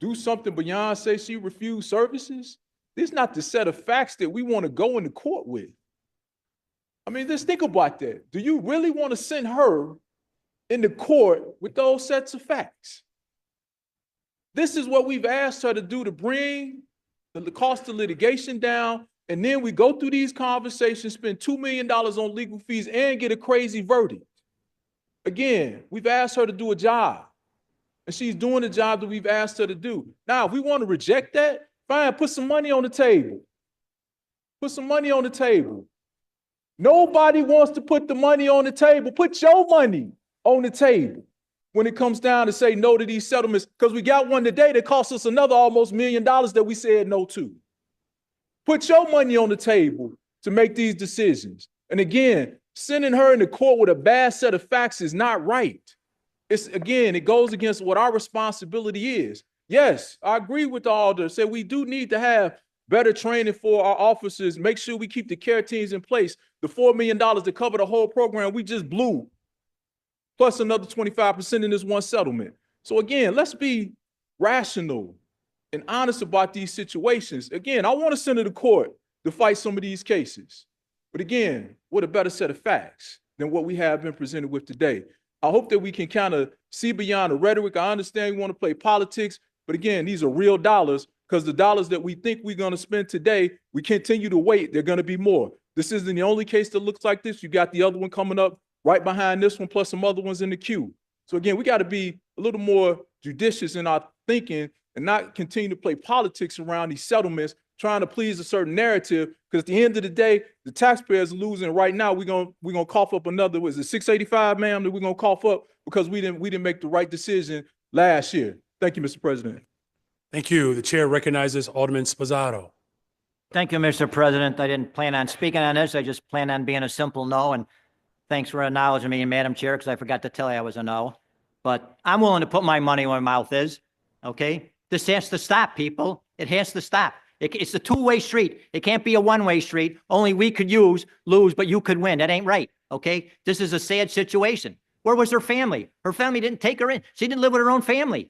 do something beyond say she refused services, this is not the set of facts that we want to go into court with. I mean, just think about that. Do you really want to send her into court with those sets of facts? This is what we've asked her to do, to bring the cost of litigation down, and then we go through these conversations, spend $2 million on legal fees, and get a crazy verdict. Again, we've asked her to do a job, and she's doing the job that we've asked her to do. Now, if we want to reject that, fine, put some money on the table. Put some money on the table. Nobody wants to put the money on the table. Put your money on the table when it comes down to say no to these settlements, because we got one today that cost us another almost $1 million that we said no to. Put your money on the table to make these decisions. And again, sending her into court with a bad set of facts is not right. It goes against what our responsibility is. Yes, I agree with the alder. Say we do need to have better training for our officers, make sure we keep the care teams in place. The $4 million to cover the whole program we just blew, plus another 25% in this one settlement. So again, let's be rational and honest about these situations. Again, I want to send her to court to fight some of these cases. But again, what a better set of facts than what we have been presented with today. I hope that we can kind of see beyond the rhetoric. I understand you want to play politics, but again, these are real dollars, because the dollars that we think we're going to spend today, we continue to wait, they're going to be more. This isn't the only case that looks like this. You got the other one coming up right behind this one, plus some other ones in the queue. So again, we got to be a little more judicious in our thinking and not continue to play politics around these settlements, trying to please a certain narrative, because at the end of the day, the taxpayers are losing. Right now, we're gonna cough up another, was it 685, ma'am, that we're gonna cough up because we didn't make the right decision last year. Thank you, Mr. President. Thank you. The chair recognizes Alderman Sposato. Thank you, Mr. President. I didn't plan on speaking on this. I just planned on being a simple no, and thanks for acknowledging me, Madam Chair, because I forgot to tell you I was a no. But I'm willing to put my money where my mouth is, okay? This has to stop, people. It has to stop. It's a two-way street. It can't be a one-way street. Only we could lose, but you could win. That ain't right, okay? This is a sad situation. Where was her family? Her family didn't take her in. She didn't live with her own family,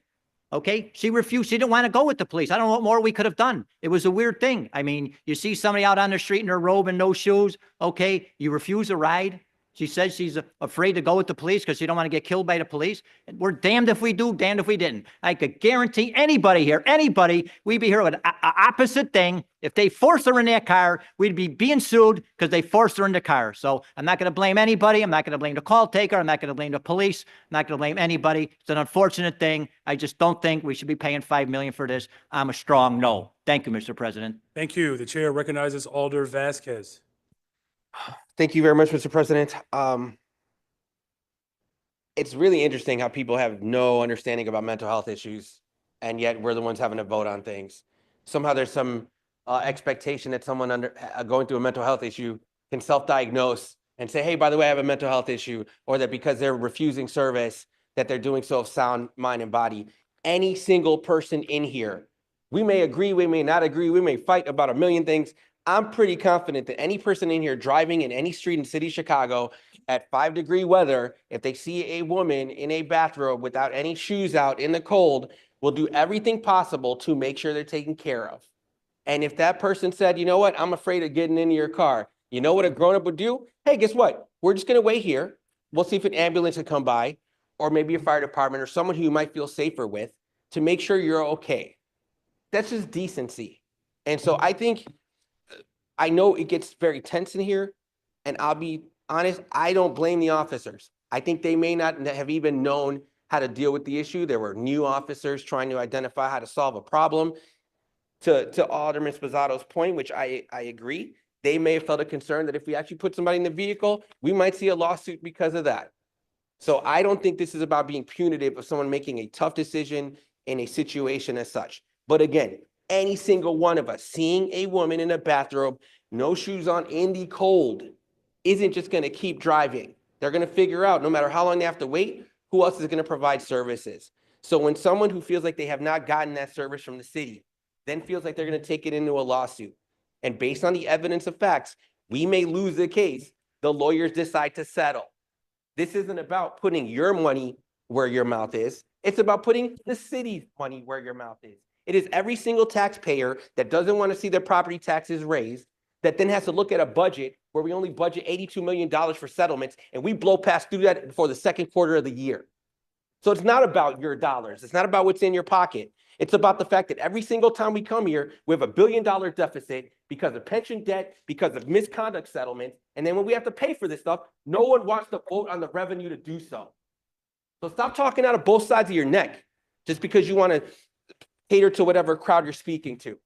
okay? She refused. She didn't want to go with the police. I don't know what more we could have done. It was a weird thing. I mean, you see somebody out on the street in her robe and no shoes, okay? You refuse a ride. She says she's afraid to go with the police because she don't want to get killed by the police. And we're damned if we do, damned if we didn't. I could guarantee anybody here, we'd be here with an opposite thing. If they forced her in that car, we'd be being sued because they forced her in the car. So I'm not going to blame anybody. I'm not going to blame the call taker. I'm not going to blame the police. I'm not going to blame anybody. It's an unfortunate thing. I just don't think we should be paying $5 million for this. I'm a strong no. Thank you, Mr. President. Thank you. The chair recognizes Alder Vasquez. Thank you very much, Mr. President. It's really interesting how people have no understanding about mental health issues, and yet we're the ones having to vote on things. Somehow there's some expectation that someone going through a mental health issue can self-diagnose and say, hey, by the way, I have a mental health issue, or that because they're refusing service, that they're doing so of sound mind and body. Any single person in here, we may agree, we may not agree, we may fight about a million things. I'm pretty confident that any person in here driving in any street in the city of Chicago at 5-degree weather, if they see a woman in a bathrobe without any shoes out in the cold, will do everything possible to make sure they're taken care of. And if that person said, you know what, I'm afraid of getting into your car, you know what a grown-up would do? Hey, guess what? We're just gonna wait here. We'll see if an ambulance can come by, or maybe a fire department, or someone who you might feel safer with, to make sure you're okay. That's just decency. And so I know it gets very tense in here, and I'll be honest, I don't blame the officers. I think they may not have even known how to deal with the issue. There were new officers trying to identify how to solve a problem. To Alderman Sposato's point, which I agree, they may have felt a concern that if we actually put somebody in the vehicle, we might see a lawsuit because of that. So I don't think this is about being punitive of someone making a tough decision in a situation as such. But again, any single one of us seeing a woman in a bathrobe, no shoes on in the cold, isn't just going to keep driving. They're going to figure out, no matter how long they have to wait, who else is going to provide services. So when someone who feels like they have not gotten that service from the city then feels like they're going to take it into a lawsuit, and based on the evidence of facts, we may lose the case, the lawyers decide to settle. This isn't about putting your money where your mouth is. It's about putting the city's money where your mouth is. It is every single taxpayer that doesn't want to see their property taxes raised, that then has to look at a budget where we only budget $82 million for settlements, and we blow past through that before the second quarter of the year. So it's not about your dollars. It's not about what's in your pocket. It's about the fact that every single time we come here, we have $1 billion deficit because of pension debt, because of misconduct settlements. And then when we have to pay for this stuff, no one wants to vote on the revenue to do so. So stop talking out of both sides of your neck just because you want to cater to whatever crowd you're speaking to.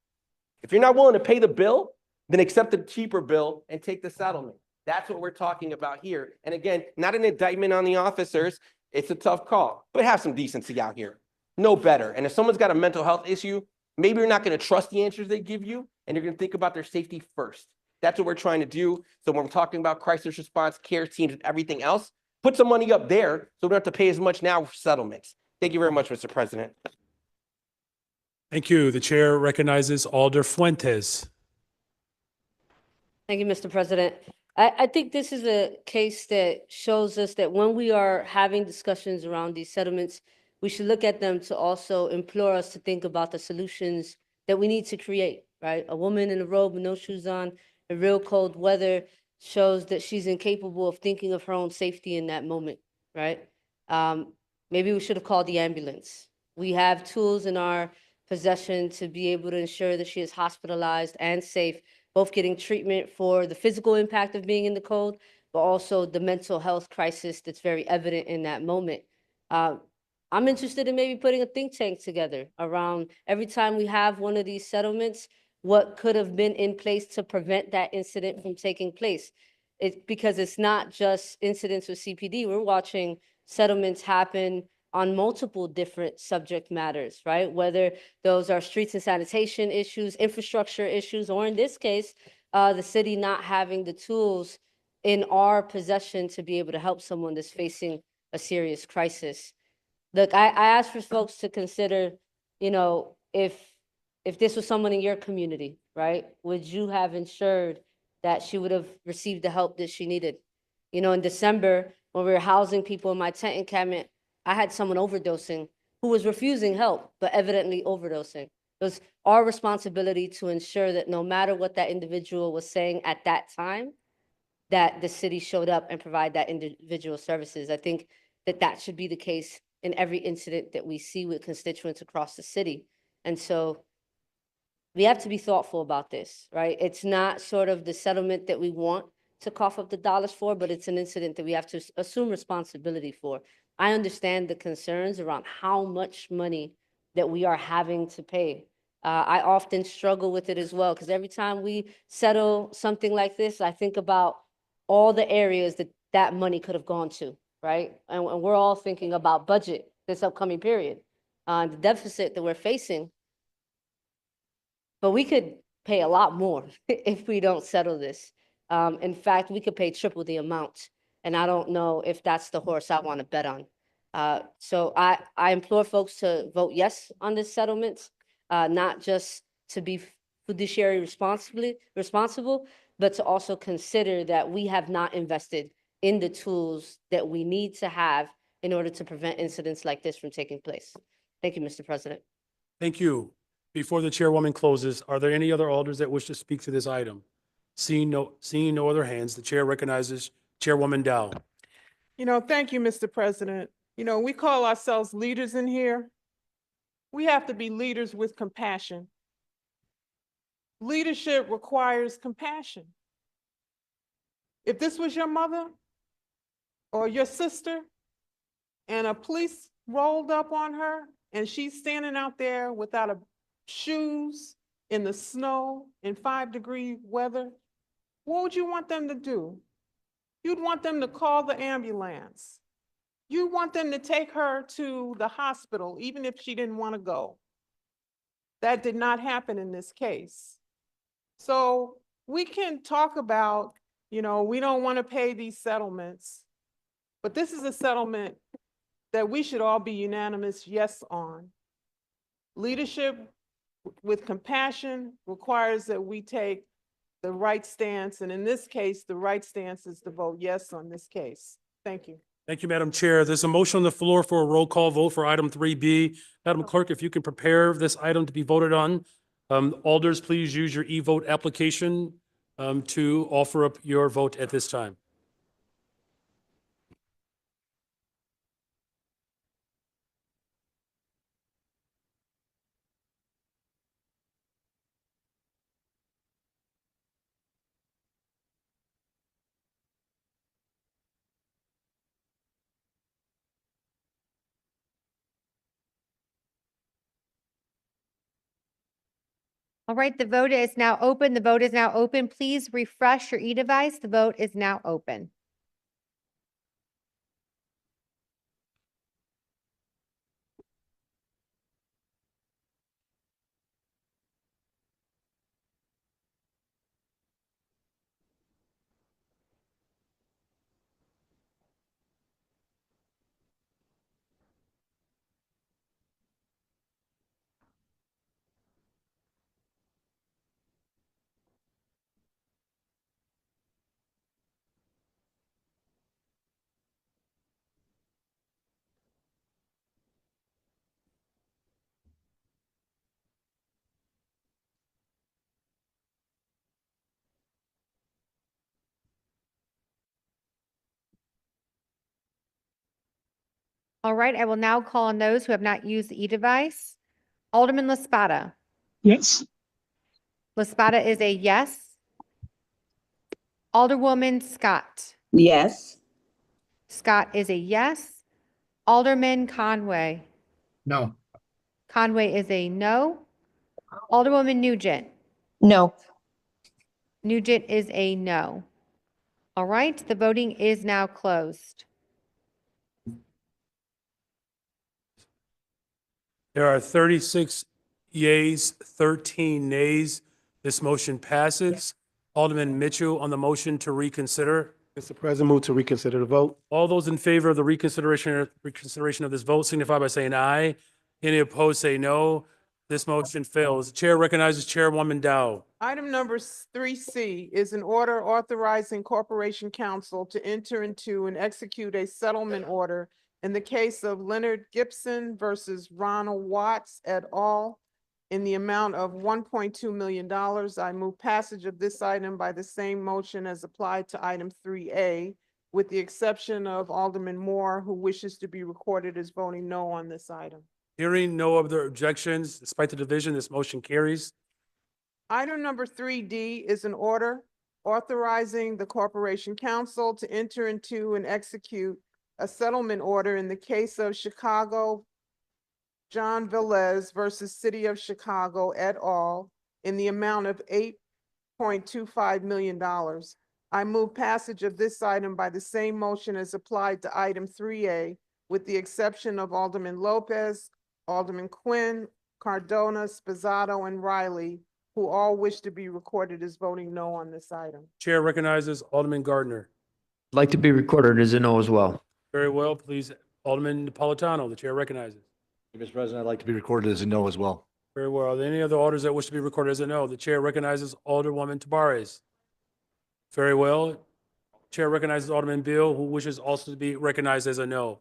If you're not willing to pay the bill, then accept the cheaper bill and take the settlement. That's what we're talking about here. And again, not an indictment on the officers. It's a tough call, but have some decency out here. No better. And if someone's got a mental health issue, maybe you're not going to trust the answers they give you, and you're going to think about their safety first. That's what we're trying to do. So when we're talking about crisis response, care teams, and everything else, put some money up there so we don't have to pay as much now for settlements. Thank you very much, Mr. President. Thank you. The chair recognizes Alder Fuentes. Thank you, Mr. President. I think this is a case that shows us that when we are having discussions around these settlements, we should look at them to also implore us to think about the solutions that we need to create, right? A woman in a robe with no shoes on in real cold weather shows that she's incapable of thinking of her own safety in that moment, right? Maybe we should have called the ambulance. We have tools in our possession to be able to ensure that she is hospitalized and safe, both getting treatment for the physical impact of being in the cold, but also the mental health crisis that's very evident in that moment. I'm interested in maybe putting a think tank together around every time we have one of these settlements, what could have been in place to prevent that incident from taking place. It's because it's not just incidents with CPD. We're watching settlements happen on multiple different subject matters, right? Whether those are streets and sanitation issues, infrastructure issues, or in this case, the city not having the tools in our possession to be able to help someone that's facing a serious crisis. Look, I asked for folks to consider, you know, if this was someone in your community, right? Would you have ensured that she would have received the help that she needed? You know, in December, when we were housing people in my tent encampment, I had someone overdosing who was refusing help, but evidently overdosing. It was our responsibility to ensure that no matter what that individual was saying at that time, that the city showed up and provide that individual services. I think that that should be the case in every incident that we see with constituents across the city. And so we have to be thoughtful about this, right? It's not sort of the settlement that we want to cough up the dollars for, but it's an incident that we have to assume responsibility for. I understand the concerns around how much money that we are having to pay. I often struggle with it as well, because every time we settle something like this, I think about all the areas that that money could have gone to, right? And we're all thinking about budget this upcoming period, the deficit that we're facing. But we could pay a lot more if we don't settle this. In fact, we could pay triple the amount, and I don't know if that's the horse I want to bet on. So I implore folks to vote yes on this settlement, not just to be fiduciary responsible, but to also consider that we have not invested in the tools that we need to have in order to prevent incidents like this from taking place. Thank you, Mr. President. Thank you. Before the chairwoman closes, are there any other alders that wish to speak to this item? Seeing no other hands, the chair recognizes Chairwoman Dow. Thank you, Mr. President. We call ourselves leaders in here. We have to be leaders with compassion. Leadership requires compassion. If this was your mother or your sister and a police rolled up on her and she's standing out there without shoes in the snow in 5-degree weather, what would you want them to do? You'd want them to call the ambulance. You want them to take her to the hospital, even if she didn't want to go. That did not happen in this case. So we can talk about, we don't want to pay these settlements, but this is a settlement that we should all be unanimous yes on. Leadership with compassion requires that we take the right stance, and in this case, the right stance is to vote yes on this case. Thank you. Thank you, Madam Chair. There's a motion on the floor for a roll call vote for item 3B. Madam Clerk, if you can prepare this item to be voted on. Alders, please use your e-vote application to offer up your vote at this time. All right, the vote is now open. The vote is now open. Please refresh your e-device. The vote is now open. All right, I will now call on those who have not used the e-device. Alderman Laspada. Yes. Laspada is a yes. Alderwoman Scott. Yes. Scott is a yes. Alderman Conway. No. Conway is a no. Alderwoman Nugent. No. Nugent is a no. All right, the voting is now closed. There are 36 yeas, 13 nays. This motion passes. Alderman Mitchell on the motion to reconsider. Mr. President, move to reconsider the vote. All those in favor of the reconsideration of this vote signify by saying aye. Any opposed, say no. This motion fails. Chair recognizes Chairwoman Dow. Item number 3C is an order authorizing Corporation Counsel to enter into and execute a settlement order in the case of Leonard Gibson versus Ronald Watts et al. In the amount of $1.2 million. I move passage of this item by the same motion as applied to item 3A, with the exception of Alderman Moore, who wishes to be recorded as voting no on this item. Hearing no other objections, despite the division, this motion carries. Item number 3D is an order authorizing the Corporation Counsel to enter into and execute a settlement order in the case of Chicago John Velez versus City of Chicago et al. In the amount of $8.25 million. I move passage of this item by the same motion as applied to item 3A, with the exception of Alderman Lopez, Alderman Quinn, Cardona, Spizzato, and Riley, who all wish to be recorded as voting no on this item. Chair recognizes Alderman Gardner. I'd like to be recorded as a no as well. Very well, please. Alderman Napolitano, the chair recognizes. Mr. President, I'd like to be recorded as a no as well. Very well. Are there any other orders that wish to be recorded as a no? The chair recognizes Alderwoman Tabarez. Very well. Chair recognizes Alderman Bill, who wishes also to be recognized as a no.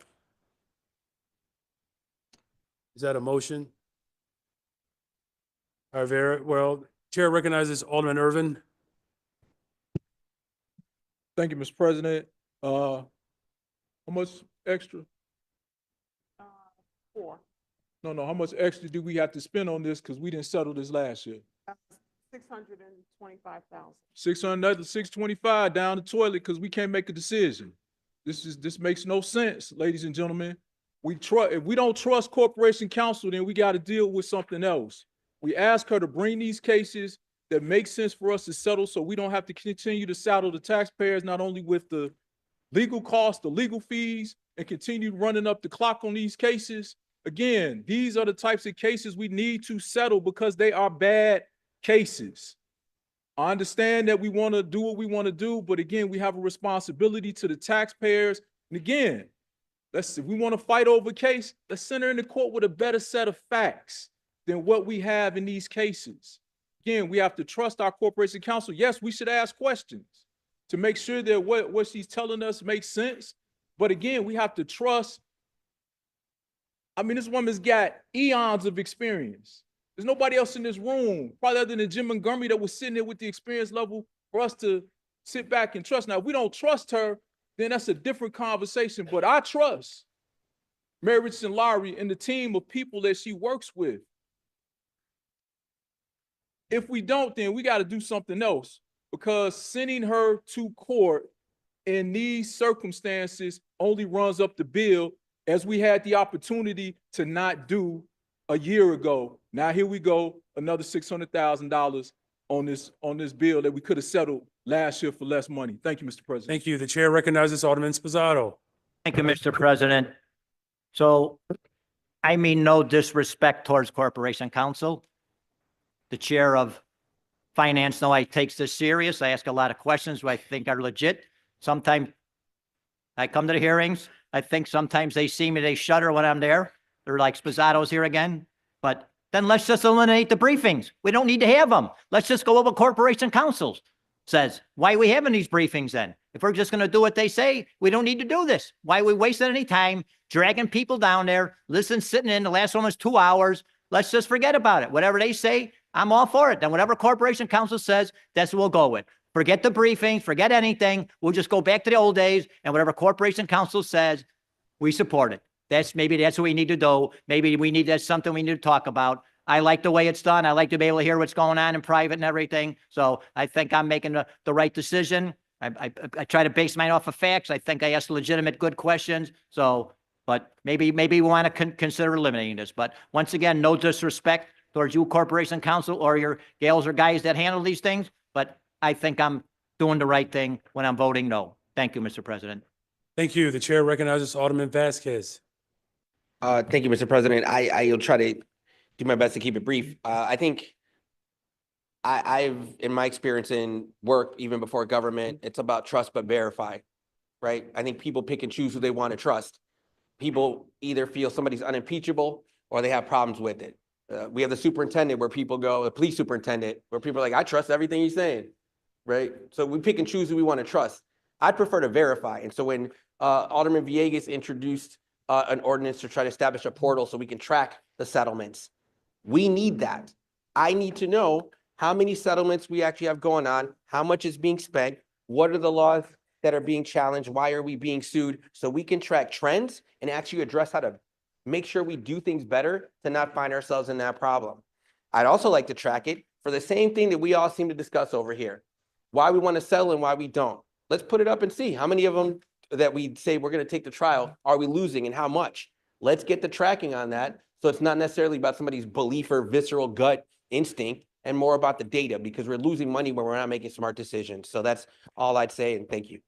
Is that a motion? All right, very well. Chair recognizes Alderman Irvin. Thank you, Mr. President. How much extra? 4. No, how much extra do we have to spend on this? Because we didn't settle this last year. 625,000. 625 down the toilet because we can't make a decision. This makes no sense, ladies and gentlemen. If we don't trust Corporation Counsel, then we got to deal with something else. We ask her to bring these cases that make sense for us to settle so we don't have to continue to saddle the taxpayers, not only with the legal costs, the legal fees, and continue running up the clock on these cases. Again, these are the types of cases we need to settle because they are bad cases. I understand that we want to do what we want to do, but again, we have a responsibility to the taxpayers. And again, if we want to fight over a case, let's send her into court with a better set of facts than what we have in these cases. Again, we have to trust our Corporation Counsel. Yes, we should ask questions to make sure that what she's telling us makes sense. But again, we have to trust. I mean, this woman's got eons of experience. There's nobody else in this room, probably other than Jim Montgomery, that was sitting there with the experience level for us to sit back and trust. Now, if we don't trust her, then that's a different conversation. But I trust Mary Richardson Lowry and the team of people that she works with. If we don't, then we got to do something else, because sending her to court in these circumstances only runs up the bill, as we had the opportunity to not do a year ago. Now here we go, another $600,000 on this bill that we could have settled last year for less money. Thank you, Mr. President. Thank you. The chair recognizes Alderman Spizzato. Thank you, Mr. President. So I mean no disrespect towards Corporation Counsel. The chair of Finance, know I takes this serious. I ask a lot of questions which I think are legit. Sometimes I come to the hearings. I think sometimes they see me, they shudder when I'm there. They're like, Spizzato's here again. But then let's just eliminate the briefings. We don't need to have them. Let's just go over Corporation Counsel says. Why are we having these briefings then? If we're just going to do what they say, we don't need to do this. Why are we wasting any time dragging people down there, sitting in? The last one was 2 hours. Let's just forget about it. Whatever they say, I'm all for it. Then whatever Corporation Counsel says, that's what we'll go with. Forget the briefings, forget anything. We'll just go back to the old days, and whatever Corporation Counsel says, we support it. maybe that's what we need to do. Maybe that's something we need to talk about. I like the way it's done. I like to be able to hear what's going on in private and everything. So I think I'm making the right decision. I try to base mine off of facts. I think I asked legitimate, good questions. So, but maybe we want to consider eliminating this. But once again, no disrespect towards you, Corporation Counsel, or your gals or guys that handle these things. But I think I'm doing the right thing when I'm voting no. Thank you, Mr. President. Thank you. The chair recognizes Alderman Vasquez. Thank you, Mr. President. I'll try to do my best to keep it brief. I think I've, in my experience in work, even before government, it's about trust but verify, right? I think people pick and choose who they want to trust. People either feel somebody's unimpeachable or they have problems with it. We have the superintendent where people go, the police superintendent, where people are like, I trust everything he's saying, right? So we pick and choose who we want to trust. I'd prefer to verify. And so when Alderman Villegas introduced an ordinance to try to establish a portal so we can track the settlements, we need that. I need to know how many settlements we actually have going on, how much is being spent, what are the laws that are being challenged, why are we being sued, so we can track trends and actually address how to make sure we do things better to not find ourselves in that problem. I'd also like to track it for the same thing that we all seem to discuss over here, why we want to settle and why we don't. Let's put it up and see how many of them that we say we're going to take to trial are we losing and how much. Let's get the tracking on that so it's not necessarily about somebody's belief or visceral gut instinct and more about the data, because we're losing money when we're not making smart decisions. So that's all I'd say, and thank you.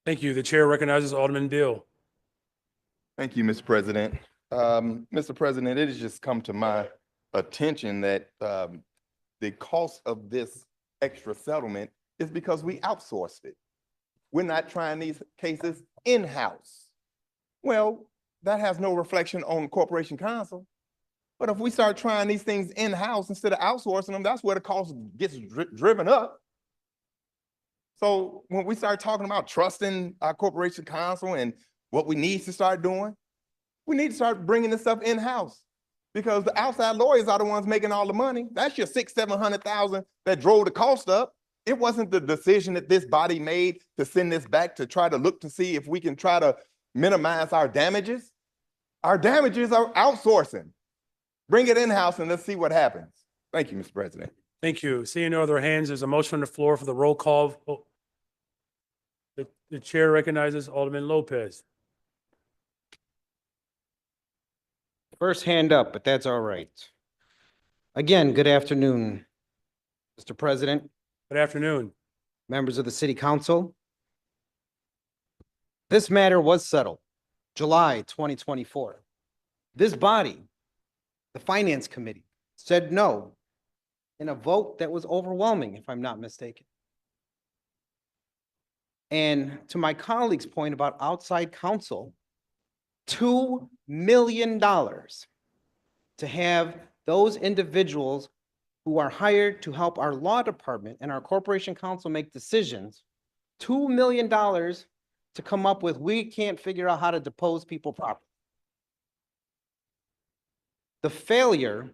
Thank you. The chair recognizes Alderman Bill. Thank you, Mr. President. Mr. President, it has just come to my attention that the cost of this extra settlement is because we outsourced it. We're not trying these cases in-house. Well, that has no reflection on Corporation Counsel. But if we start trying these things in-house instead of outsourcing them, that's where the cost gets driven up. So when we start talking about trusting our Corporation Counsel and what we need to start doing, we need to start bringing this stuff in-house, because the outside lawyers are the ones making all the money. That's your $600,000-700,000 that drove the cost up. It wasn't the decision that this body made to send this back to try to look to see if we can try to minimize our damages. Our damages are outsourcing. Bring it in-house and let's see what happens. Thank you, Mr. President. Thank you. Seeing no other hands, there's a motion on the floor for the roll call. The chair recognizes Alderman Lopez. First hand up, but that's all right. Again, good afternoon, Mr. President. Good afternoon. Members of the City Council. This matter was settled July 2024. This body, the Finance Committee, said no in a vote that was overwhelming, if I'm not mistaken. And to my colleague's point about outside counsel, $2 million to have those individuals who are hired to help our law department and our Corporation Counsel make decisions, $2 million to come up with, we can't figure out how to depose people properly. The failure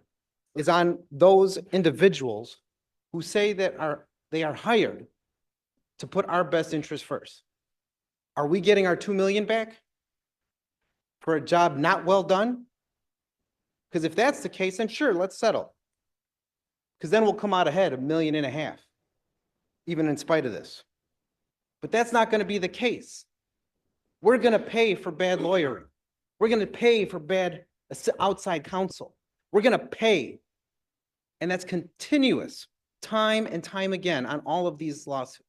is on those individuals who say that they are hired to put our best interest first. Are we getting our $2 million back for a job not well done? Because if that's the case, then sure, let's settle. Because then we'll come out ahead $1.5 million, even in spite of this. But that's not going to be the case. We're going to pay for bad lawyering. We're going to pay for bad outside counsel. We're going to pay. And that's continuous, time and time again on all of these lawsuits.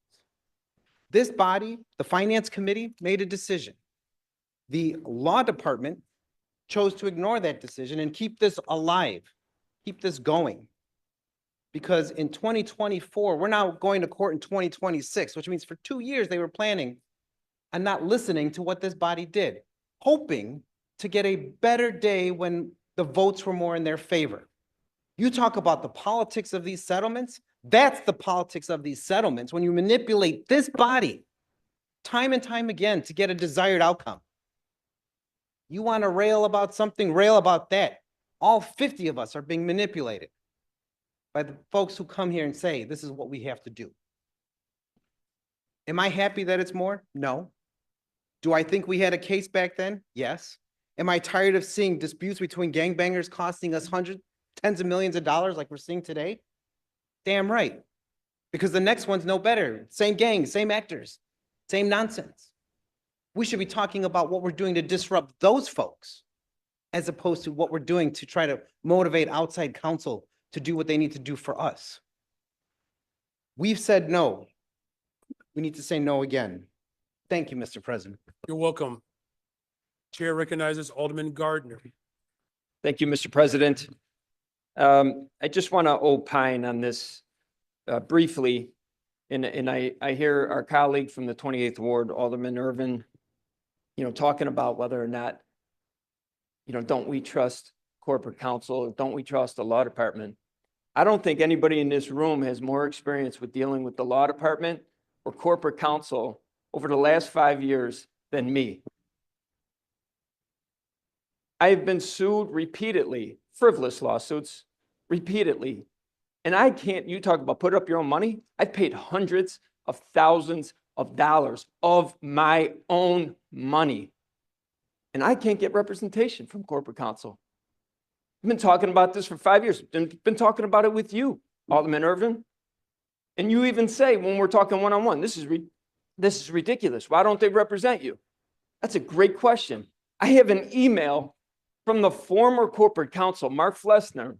This body, the Finance Committee, made a decision. The law department chose to ignore that decision and keep this alive, keep this going. Because in 2024, we're now going to court in 2026, which means for 2 years they were planning on not listening to what this body did, hoping to get a better day when the votes were more in their favor. You talk about the politics of these settlements, that's the politics of these settlements, when you manipulate this body time and time again to get a desired outcome. You want to rail about something, rail about that. All 50 of us are being manipulated by the folks who come here and say, this is what we have to do. Am I happy that it's more? No. Do I think we had a case back then? Yes. Am I tired of seeing disputes between gangbangers costing us hundreds, tens of millions of dollars like we're seeing today? Damn right. Because the next one's no better. Same gang, same actors, same nonsense. We should be talking about what we're doing to disrupt those folks, as opposed to what we're doing to try to motivate outside counsel to do what they need to do for us. We've said no. We need to say no again. Thank you, Mr. President. You're welcome. Chair recognizes Alderman Gardner. Thank you, Mr. President. I just want to opine on this briefly. And I hear our colleague from the 28th Ward, Alderman Irvin, talking about whether or not, don't we trust corporate counsel? Don't we trust the law department? I don't think anybody in this room has more experience with dealing with the law department or corporate counsel over the last 5 years than me. I have been sued repeatedly, frivolous lawsuits, repeatedly. And I can't, you talk about put up your own money. I've paid hundreds of thousands of dollars of my own money. And I can't get representation from corporate counsel. I've been talking about this for 5 years. Been talking about it with you, Alderman Irvin. And you even say when we're talking one-on-one, this is ridiculous. Why don't they represent you? That's a great question. I have an email from the former corporate counsel, Mark Flessner,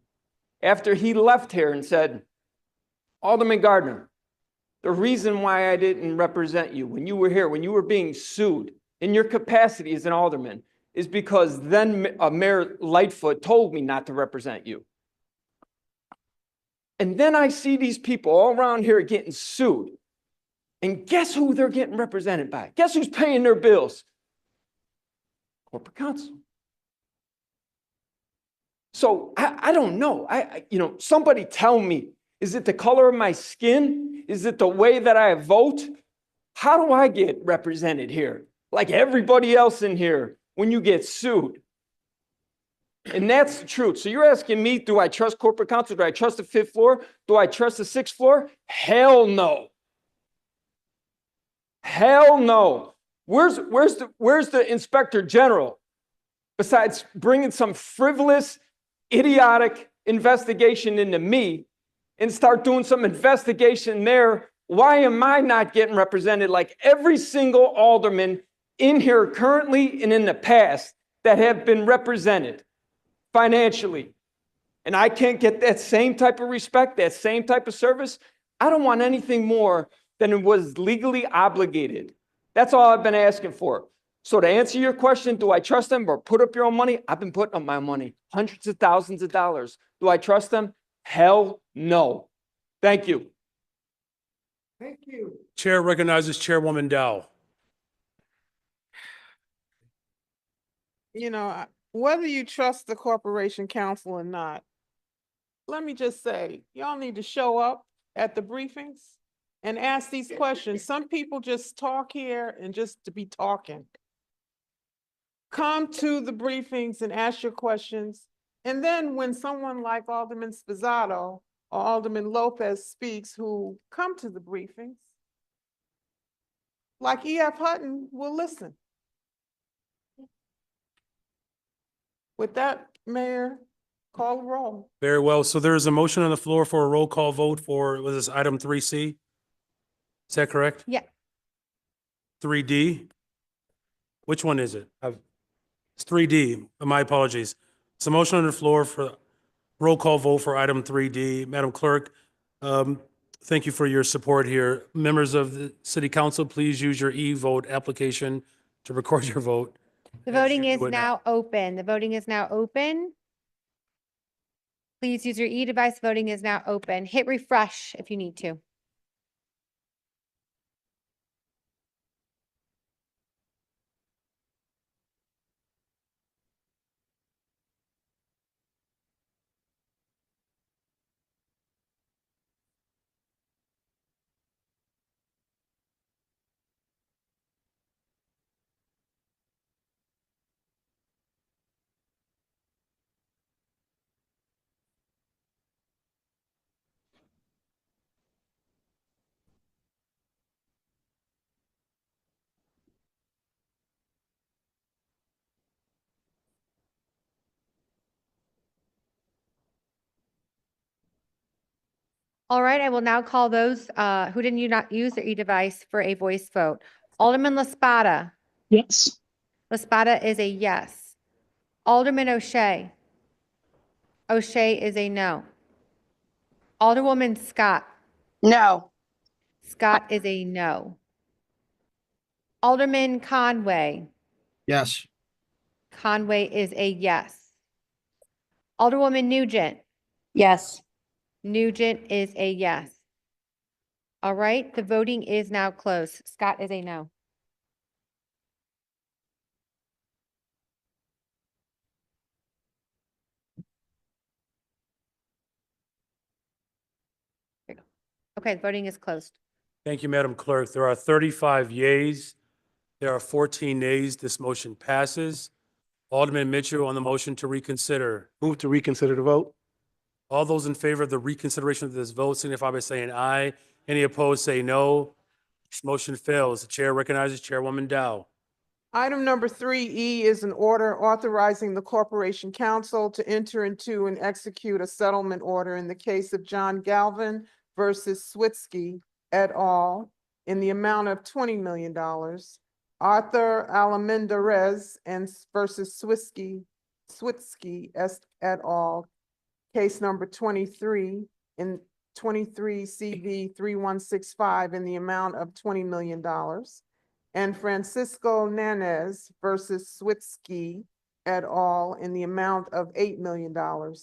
after he left here and said, Alderman Gardner, the reason why I didn't represent you when you were here, when you were being sued in your capacity as an alderman, is because then Mayor Lightfoot told me not to represent you. And then I see these people all around here getting sued. And guess who they're getting represented by? Guess who's paying their bills? Corporate counsel. So I don't know. Somebody tell me, is it the color of my skin? Is it the way that I vote? How do I get represented here? Like everybody else in here when you get sued. And that's the truth. So you're asking me, do I trust corporate counsel? Do I trust the 5th floor? Do I trust the 6th floor? Hell no. Hell no. Where's the inspector general? Besides bringing some frivolous, idiotic investigation into me and start doing some investigation there, why am I not getting represented like every single alderman in here currently and in the past that have been represented financially? And I can't get that same type of respect, that same type of service. I don't want anything more than it was legally obligated. That's all I've been asking for. So to answer your question, do I trust them or put up your own money? I've been putting up my money, hundreds of thousands of dollars. Do I trust them? Hell no. Thank you. Thank you. Chair recognizes Chairwoman Dow. Whether you trust the corporation counsel or not, let me just say, y'all need to show up at the briefings and ask these questions. Some people just talk here and just to be talking. Come to the briefings and ask your questions. And then when someone like Alderman Spizzato or Alderman Lopez speaks who come to the briefings, like E.F. Hutton, will listen. With that, Mayor, call the roll. Very well. So there is a motion on the floor for a roll call vote for, was this item 3C? Is that correct? Yeah. 3D? Which one is it? It's 3D. My apologies. It's a motion on the floor for roll call vote for item 3D. Madam Clerk, thank you for your support here. Members of the City Council, please use your e-vote application to record your vote. The voting you is do it now open. The voting is now open. Please use your e-device. Voting is now open. Hit refresh if you need to. All right, I will now call those who didn't not use their e-device for a voice vote. Alderman LaSpada. Yes. LaSpada is a yes. Alderman O'Shea. O'Shea is a no. Alderwoman Scott. No. Scott is a no. Alderman Conway. Yes. Conway is a yes. Alderwoman Nugent. Yes. Nugent is a yes. All right, the voting is now closed. Scott is a no. Okay, voting is closed. Thank you, Madam Clerk. There are 35 yeas. There are 14 nays. This motion passes. Alderman Mitchell on the motion to reconsider. Move to reconsider the vote. All those in favor of the reconsideration of this vote signify by saying aye. Any opposed, say no. This motion fails. The chair recognizes Chairwoman Dow. Item number 3E is an order authorizing the Corporation Council to enter into and execute a settlement order in the case of John Galvin versus Switsky et al. In the amount of $20 million. Arthur Alamendarez and versus Switsky et al. Case number 23 in 23 CV 3165 in the amount of $20 million. And Francisco Nanez versus Switsky et al. In the amount of $8 million.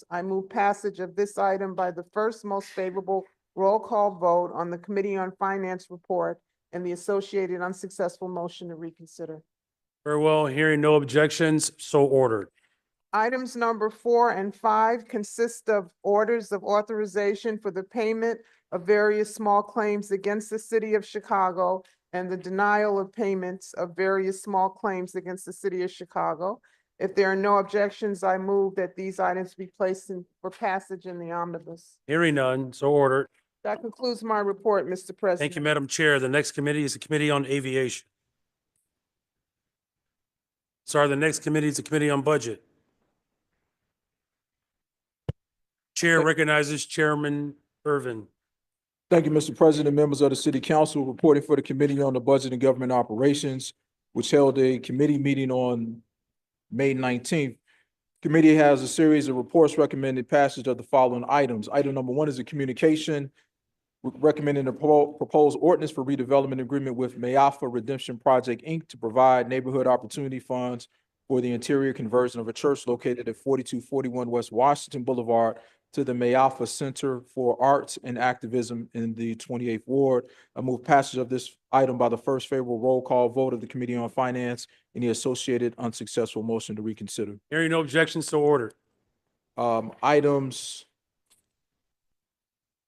I move passage of this item by the first most favorable roll call vote on the Committee on Finance report and the associated unsuccessful motion to reconsider. Very well, hearing no objections, so ordered. Items number 4 and 5 consist of orders of authorization for the payment of various small claims against the city of Chicago and the denial of payments of various small claims against the city of Chicago. If there are no objections, I move that these items be placed for passage in the omnibus. Hearing none, so ordered. That concludes my report, Mr. President. Thank you, Madam Chair. The next committee is the Committee on Aviation. Sorry, the next committee is the Committee on Budget. Chair recognizes Chairman Irvin. Thank you, Mr. President, members of the City Council. Reporting for the Committee on the Budget and Government Operations, which held a committee meeting on May 19th. Committee has a series of reports recommending passage of the following items. Item number 1 is a communication recommending a proposed ordinance for redevelopment agreement with Mayafa Redemption Project, Inc. to provide neighborhood opportunity funds for the interior conversion of a church located at 4241 West Washington Boulevard to the Mayafa Center for Arts and Activism in the 28th Ward. I move passage of this item by the first favorable roll call vote of the Committee on Finance and the associated unsuccessful motion to reconsider. Hearing no objections, so ordered. Items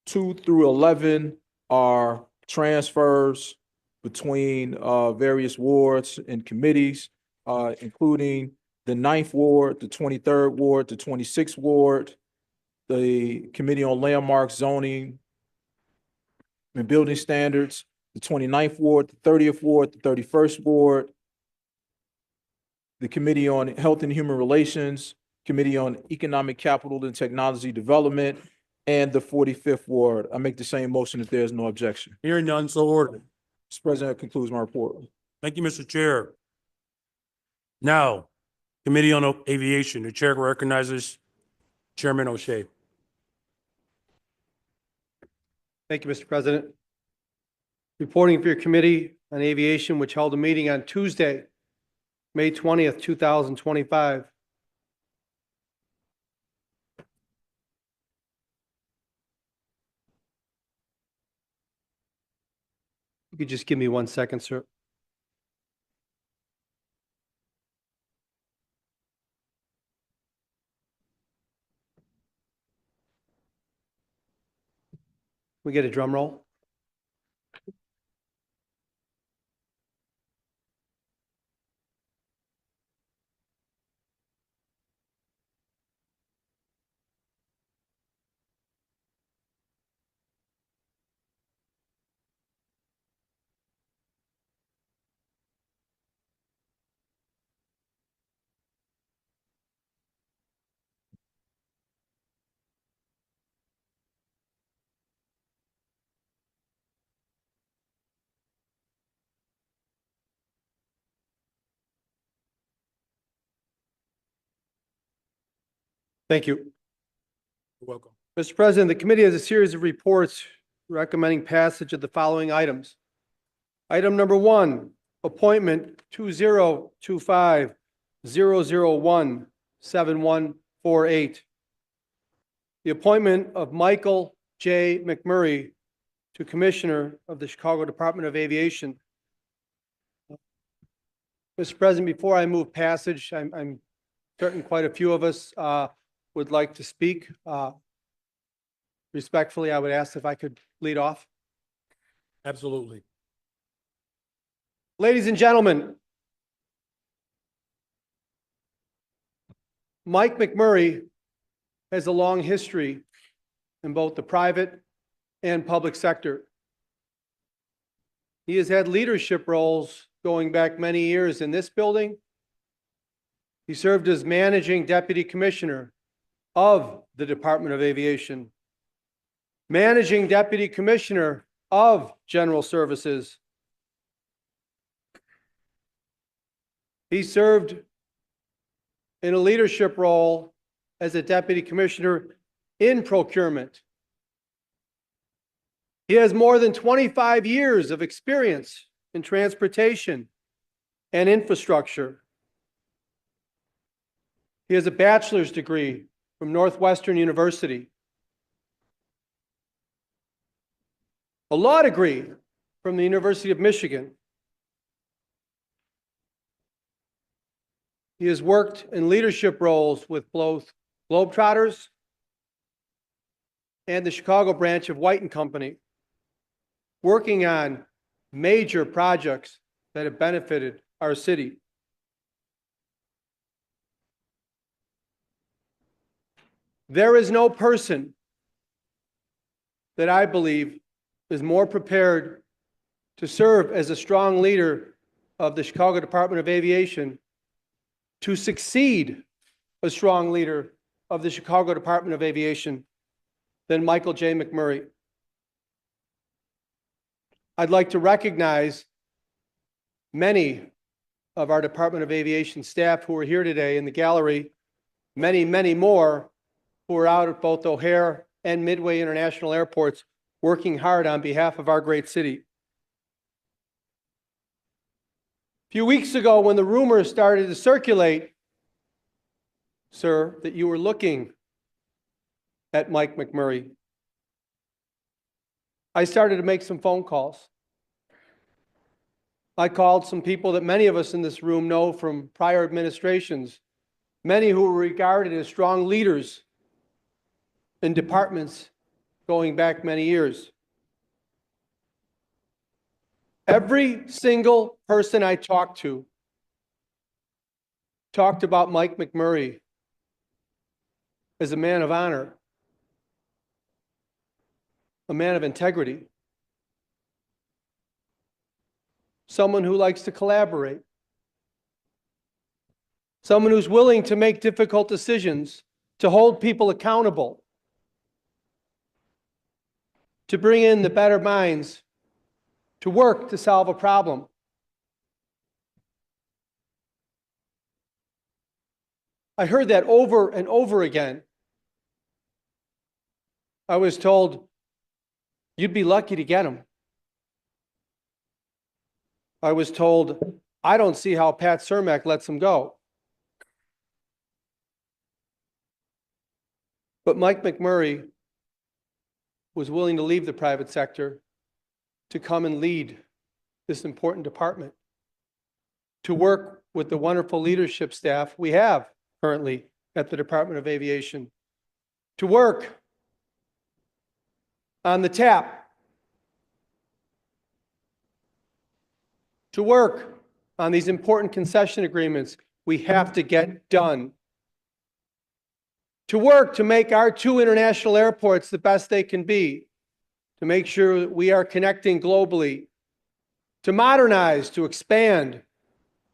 2 through 11 are transfers between various wards and committees, including the 9th Ward, the 23rd Ward, the 26th Ward, the Committee on Landmark Zoning and Building Standards, the 29th Ward, the 30th Ward, the 31st Ward, the Committee on Health and Human Relations, Committee on Economic Capital and Technology Development, and the 45th Ward. I make the same motion if there is no objection. Hearing none, so ordered. Mr. President, that concludes my report. Thank you, Mr. Chair. Now, Committee on Aviation. The chair recognizes Chairman O'Shea. Thank you, Mr. President. Reporting for your Committee on Aviation, which held a meeting on Tuesday, May 20th, 2025. You could just give me 1 second, sir. We get a drum roll? Thank you. You're welcome. Mr. President, the committee has a series of reports recommending passage of the following items. Item number 1, appointment 2025-001-7148. The appointment of Michael J. McMurray to Commissioner of the Chicago Department of Aviation. Mr. President, before I move passage, I'm certain quite a few of us would like to speak. Respectfully, I would ask if I could lead off. Absolutely. Ladies and gentlemen, Mike McMurray has a long history in both the private and public sector. He has had leadership roles going back many years in this building. He served as managing deputy commissioner of the Department of Aviation, managing deputy commissioner of General Services. He served in a leadership role as a deputy commissioner in procurement. He has more than 25 years of experience in transportation and infrastructure. He has a bachelor's degree from Northwestern University, a law degree from the University of Michigan. He has worked in leadership roles with both Globetrotters and the Chicago branch of White & Company, working on major projects that have benefited our city. There is no person that I believe is more prepared to serve as a strong leader of the Chicago Department of Aviation, to succeed a strong leader of the Chicago Department of Aviation than Michael J. McMurray. I'd like to recognize many of our Department of Aviation staff who are here today in the gallery, many, many more who are out at both O'Hare and Midway International Airports working hard on behalf of our great city. A few weeks ago, when the rumors started to circulate, sir, that you were looking at Mike McMurray, I started to make some phone calls. I called some people that many of us in this room know from prior administrations, many who were regarded as strong leaders in departments going back many years. Every single person I talked to talked about Mike McMurray as a man of honor, a man of integrity, someone who likes to collaborate, someone who's willing to make difficult decisions, to hold people accountable, to bring in the better minds, to work to solve a problem. I heard that over and over again. I was told, you'd be lucky to get him. I was told, I don't see how Pat Cermak lets him go. But Mike McMurray was willing to leave the private sector to come and lead this important department, to work with the wonderful leadership staff we have currently at the Department of Aviation, to work on the TAP, to work on these important concession agreements we have to get done, to work to make our 2 international airports the best they can be, to make sure that we are connecting globally, to modernize, to expand,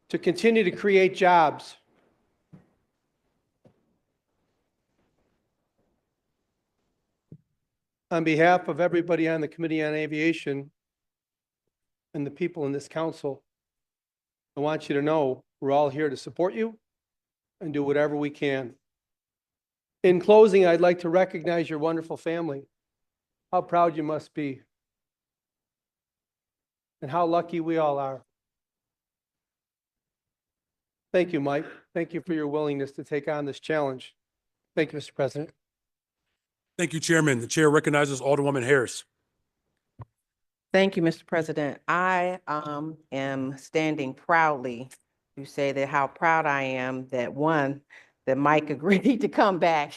to continue to create jobs. On behalf of everybody on the Committee on Aviation and the people in this council, I want you to know we're all here to support you and do whatever we can. In closing, I'd like to recognize your wonderful family. How proud you must be. And how lucky we all are. Thank you, Mike. Thank you for your willingness to take on this challenge. Thank you, Mr. President. Thank you, Chairman. The chair recognizes Alderwoman Harris. Thank you, Mr. President. I am standing proudly to say that how proud I am that that Mike agreed to come back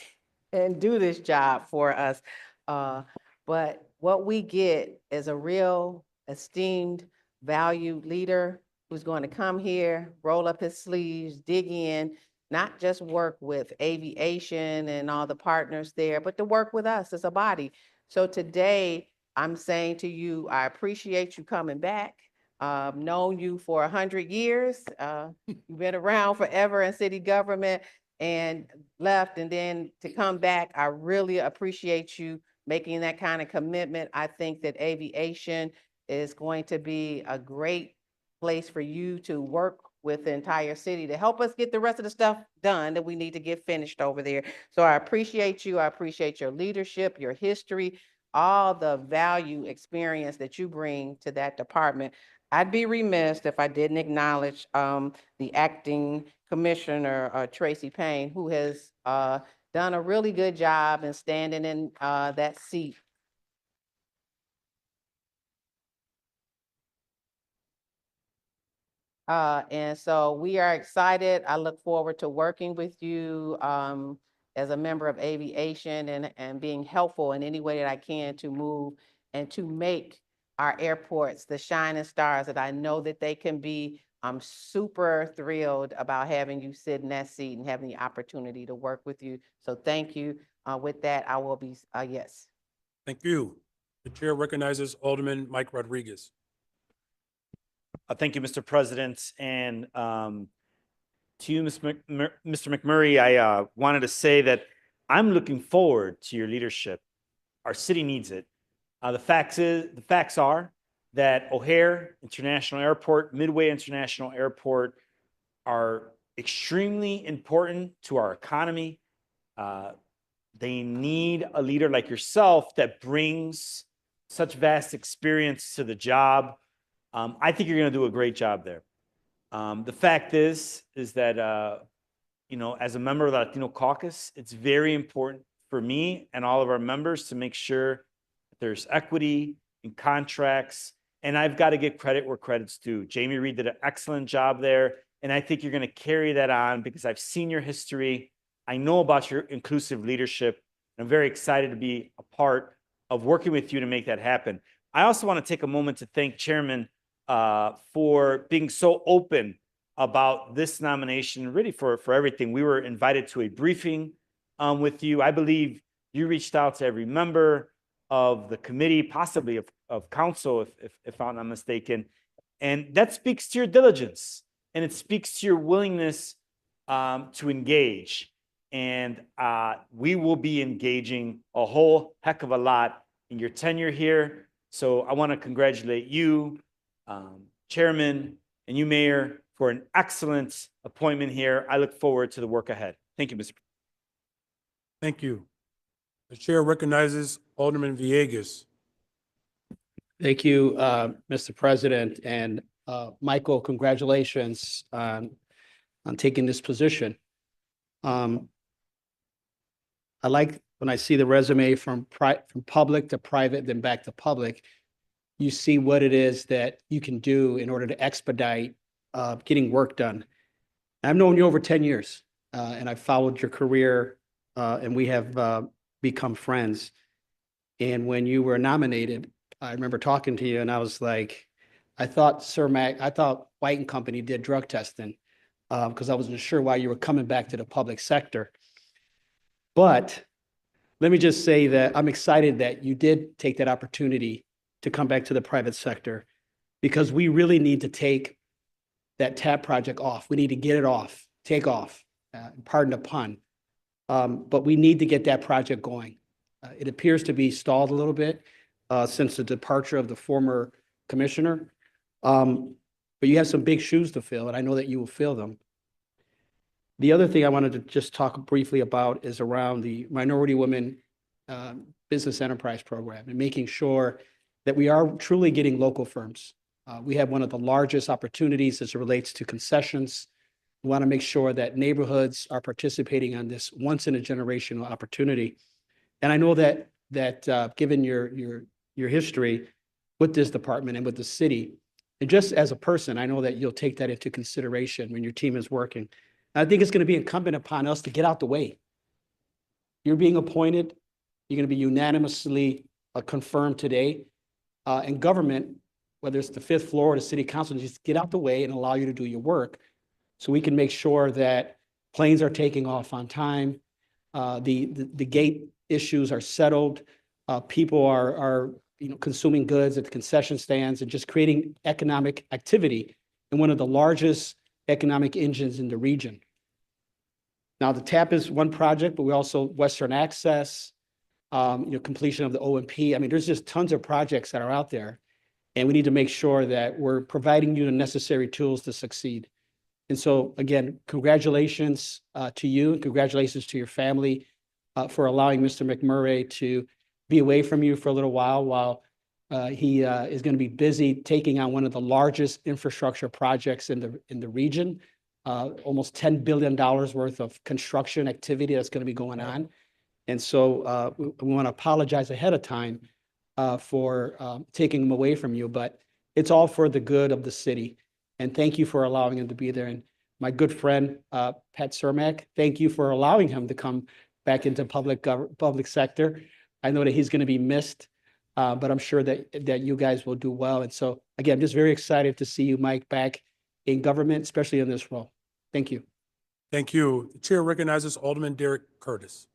and do this job for us. But what we get is a real esteemed, valued leader who's going to come here, roll up his sleeves, dig in, not just work with Aviation and all the partners there, but to work with us as a body. So today, I'm saying to you, I appreciate you coming back. Known you for 100 years. You've been around forever in city government and left, and then to come back, I really appreciate you making that kind of commitment. I think that Aviation is going to be a great place for you to work with the entire city to help us get the rest of the stuff done that we need to get finished over there. So I appreciate you. I appreciate your leadership, your history, all the value experience that you bring to that department. I'd be remiss if I didn't acknowledge the acting commissioner, Tracy Payne, who has done a really good job in standing in that seat. And so we are excited. I look forward to working with you as a member of Aviation and being helpful in any way that I can to move and to make our airports the shining stars that I know that they can be. I'm super thrilled about having you sit in that seat and having the opportunity to work with you. So thank you. With that, I will be yes. Thank you. The chair recognizes Alderman Mike Rodriguez. Thank you, Mr. President. And to you, Mr. McMurray, I wanted to say that I'm looking forward to your leadership. Our city needs it. The facts are that O'Hare International Airport, Midway International Airport are extremely important to our economy. They need a leader like yourself that brings such vast experience to the job. I think you're going to do a great job there. The fact is that, you know, as a member of the Latino caucus, it's very important for me and all of our members to make sure that there's equity in contracts. And I've got to give credit where credit's due. Jamie Reed did an excellent job there. And I think you're going to carry that on because I've seen your history. I know about your inclusive leadership. I'm very excited to be a part of working with you to make that happen. I also want to take a moment to thank Chairman for being so open about this nomination, really for everything. We were invited to a briefing with you. I believe you reached out to every member of the committee, possibly of council, if I'm not mistaken. And that speaks to your diligence and it speaks to your willingness to engage. And we will be engaging a whole heck of a lot in your tenure here. So I want to congratulate you, Chairman, and you, Mayor, for an excellent appointment here. I look forward to the work ahead. Thank you, Mr. Thank you. The chair recognizes Alderman Villegas. Thank you, Mr. President. And Michael, congratulations on taking this position. I like when I see the resume from public to private, then back to public. You see what it is that you can do in order to expedite getting work done. I've known you over 10 years, and I've followed your career, and we have become friends. And when you were nominated, I remember talking to you, and I was like, I thought White and Company did drug testing because I wasn't sure why you were coming back to the public sector. But let me just say that I'm excited that you did take that opportunity to come back to the private sector because we really need to take that TAP project off. We need to get it off, take off, pardon the pun. But we need to get that project going. It appears to be stalled a little bit since the departure of the former commissioner. But you have some big shoes to fill, and I know that you will fill them. The other thing I wanted to just talk briefly about is around the Minority Women Business Enterprise Program and making sure that we are truly getting local firms. We have one of the largest opportunities as it relates to concessions. We want to make sure that neighborhoods are participating on this once in a generational opportunity. And I know that given your history with this department and with the city, and just as a person, I know that you'll take that into consideration when your team is working. I think it's going to be incumbent upon us to get out the way. You're being appointed. You're going to be unanimously confirmed today. And government, whether it's the fifth floor or the city council, just get out the way and allow you to do your work so we can make sure that planes are taking off on time. The gate issues are settled. People are consuming goods at the concession stands and just creating economic activity in one of the largest economic engines in the region. Now, the TAP is one project, but we also Western Access, completion of the OMP. I mean, there's just tons of projects that are out there, and we need to make sure that we're providing you the necessary tools to succeed. And so, again, congratulations to you, and congratulations to your family for allowing Mr. McMurray to be away from you for a little while he is going to be busy taking on one of the largest infrastructure projects in the region. Almost $10 billion worth of construction activity that's going to be going on. And so we want to apologize ahead of time for taking him away from you, but it's all for the good of the city. And thank you for allowing him to be there. And my good friend, Pat Cermak, thank you for allowing him to come back into public sector. I know that he's going to be missed, but I'm sure that you guys will do well. And so, again, just very excited to see you, Mike, back in government, especially in this role. Thank you. Thank you. The chair recognizes Alderman Derek Curtis.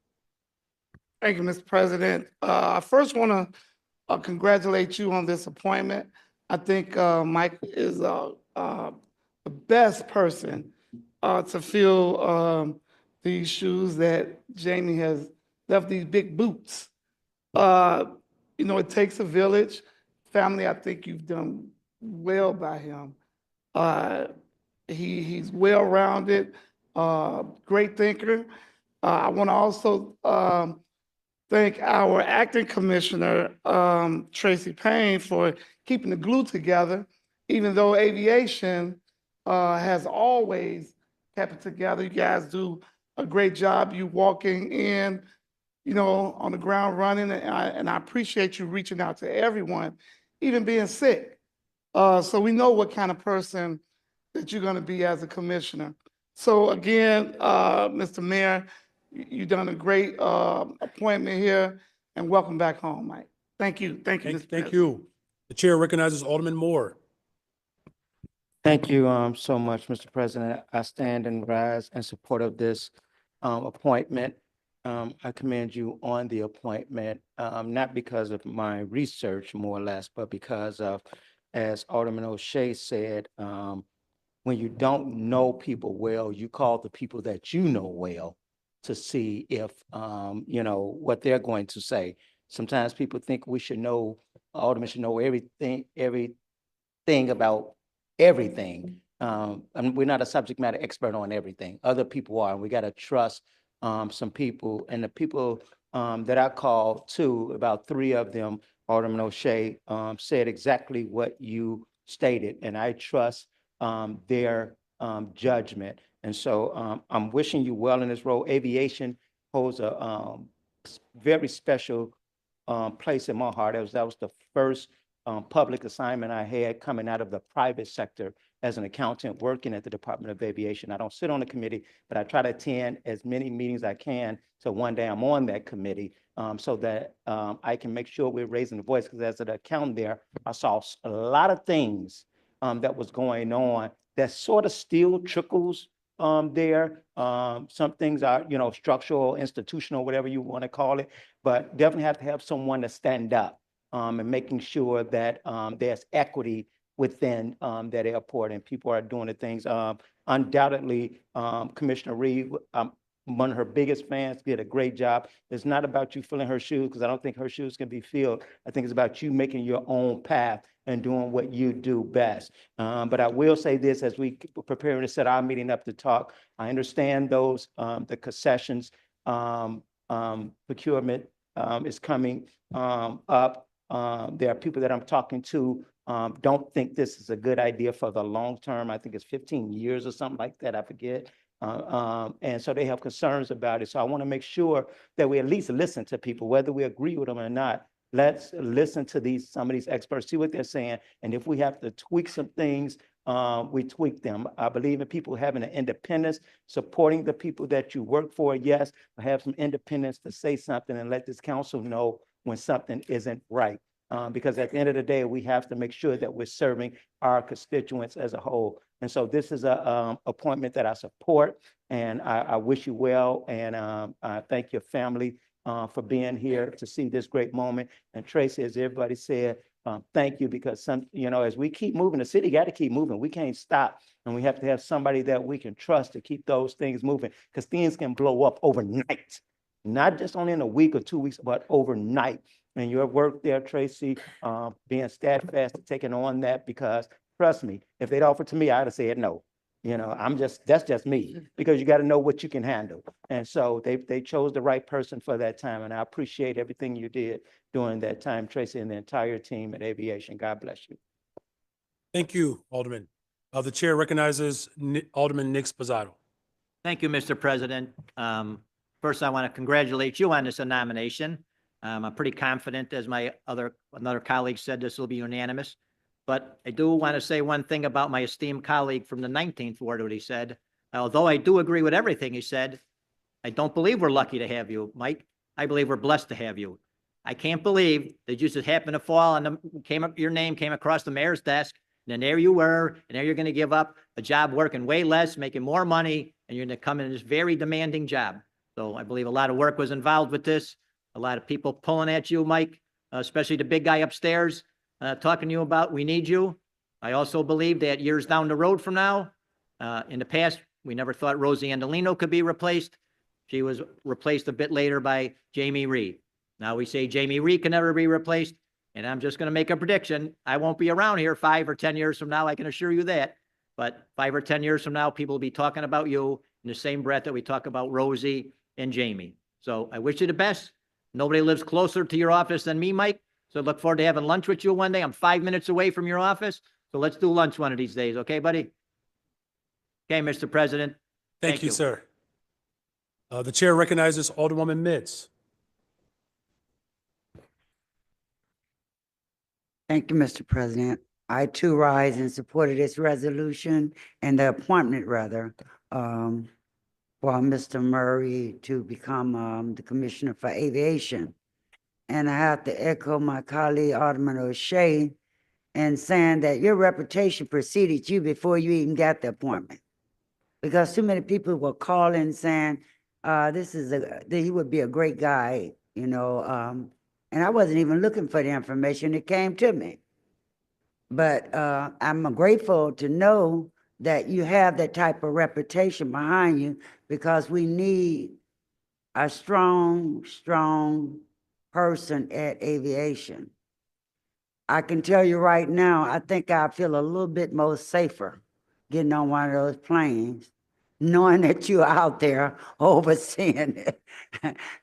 Thank you, Mr. President. I first want to congratulate you on this appointment. I think Mike is the best person to fill these shoes that Jamie has left, these big boots. It takes a village. Family, I think you've done well by him. He's well-rounded, great thinker. I want to also thank our acting commissioner, Tracy Payne, for keeping the glue together, even though Aviation has always kept it together. You guys do a great job. You walking in, on the ground running, and I appreciate you reaching out to everyone, even being sick. So we know what kind of person that you're going to be as a commissioner. So again, Mr. Mayor, you've done a great appointment here, and welcome back home, Mike. Thank you. Thank you, Mr. Thank President. you. The chair recognizes Alderman Moore. Thank you so much, Mr. President. I stand and rise in support of this appointment. I commend you on the appointment, not because of my research, more or less, but because of, as Alderman O'Shea said, when you don't know people well, you call the people that you know well to see if, what they're going to say. Sometimes people think we should know, aldermen should know everything about everything. We're not a subject matter expert on everything. Other people are, and we got to trust some people. And the people that I called to, about 3 of them, Alderman O'Shea, said exactly what you stated, and I trust their judgment. And so I'm wishing you well in this role. Aviation holds a very special place in my heart. That was the first public assignment I had coming out of the private sector as an accountant working at the Department of Aviation. I don't sit on the committee, but I try to attend as many meetings I can so one day I'm on that committee so that I can make sure we're raising the voice, because as an accountant there, I saw a lot of things that was going on that sort of still trickles there. Some things are, structural, institutional, whatever you want to call it, but definitely have to have someone to stand up and making sure that there's equity within that airport and people are doing the things. Undoubtedly, Commissioner Ruiz, one of her biggest fans, did a great job. It's not about you filling her shoes, because I don't think her shoes can be filled. I think it's about you making your own path and doing what you do best. But I will say this, as we prepare to set our meeting up to talk, I understand those, the concessions, procurement, is coming, up. There are people that I'm talking to, don't think this is a good idea for the long term. I think it's 15 years or something like that, I forget. And so they have concerns about it. So I want to make sure that we at least listen to people, whether we agree with them or not. Let's listen to some of these experts, see what they're saying. And if we have to tweak some things, we tweak them. I believe in people having an independence, supporting the people that you work for, yes, but have some independence to say something and let this council know when something isn't right. Because at the end of the day, we have to make sure that we're serving our constituents as a whole. And so this is a appointment that I support, and I wish you well, and I thank your family for being here to see this great moment. And Tracy, as everybody said, thank you, because as we keep moving, the city got to keep moving. We can't stop, and we have to have somebody that we can trust to keep those things moving, because things can blow up overnight, not just only in a week or 2 weeks, but overnight. And your work there, Tracy, being steadfast, taking on that, because trust me, if they'd offered to me, I'd have said no. That's just me, because you got to know what you can handle. And so they chose the right person for that time. And I appreciate everything you did during that time, Tracy, and the entire team at Aviation. God bless you. Thank you, Alderman. The chair recognizes Alderman Nick Spazzato. Thank you, Mr. President. First, I want to congratulate you on this nomination. I'm pretty confident, as another colleague said, this will be unanimous. But I do want to say one thing about my esteemed colleague from the 19th Ward, what he said. Although I do agree with everything he said, I don't believe we're lucky to have you, Mike. I believe we're blessed to have you. I can't believe that you just happened to fall and your name came across the mayor's desk, and then there you were, and now you're going to give up a job working way less, making more money, and you're going to come in this very demanding job. So I believe a lot of work was involved with this. A lot of people pulling at you, Mike, especially the big guy upstairs, talking to you about, we need you. I also believe that years down the road from now, in the past, we never thought Rosie Andolino could be replaced. She was replaced a bit later by Jamie Reed. Now we say Jamie Reed can never be replaced. And I'm just going to make a prediction. I won't be around here 5 or 10 years from now. I can assure you that. But 5 or 10 years from now, people will be talking about you in the same breath that we talk about Rosie and Jamie. So I wish you the best. Nobody lives closer to your office than me, Mike. So I look forward to having lunch with you one day. I'm 5 minutes away from your office. So let's do lunch one of these days. Okay, buddy? Okay, Mr. President. Thank you, sir. The chair recognizes Alderwoman Mitz. Thank you, Mr. President. I too rise in support of this resolution and the appointment rather, for Mr. Murray to become the Commissioner for Aviation. And I have to echo my colleague Alderman O'Shea in saying that your reputation preceded you before you even got the appointment. Because too many people were calling saying, he would be a great guy, and I wasn't even looking for the information. It came to me. But I'm grateful to know that you have that type of reputation behind you, because we need a strong person at Aviation. I can tell you right now, I think I feel a little bit more safer getting on one of those planes, knowing that you're out there overseeing it.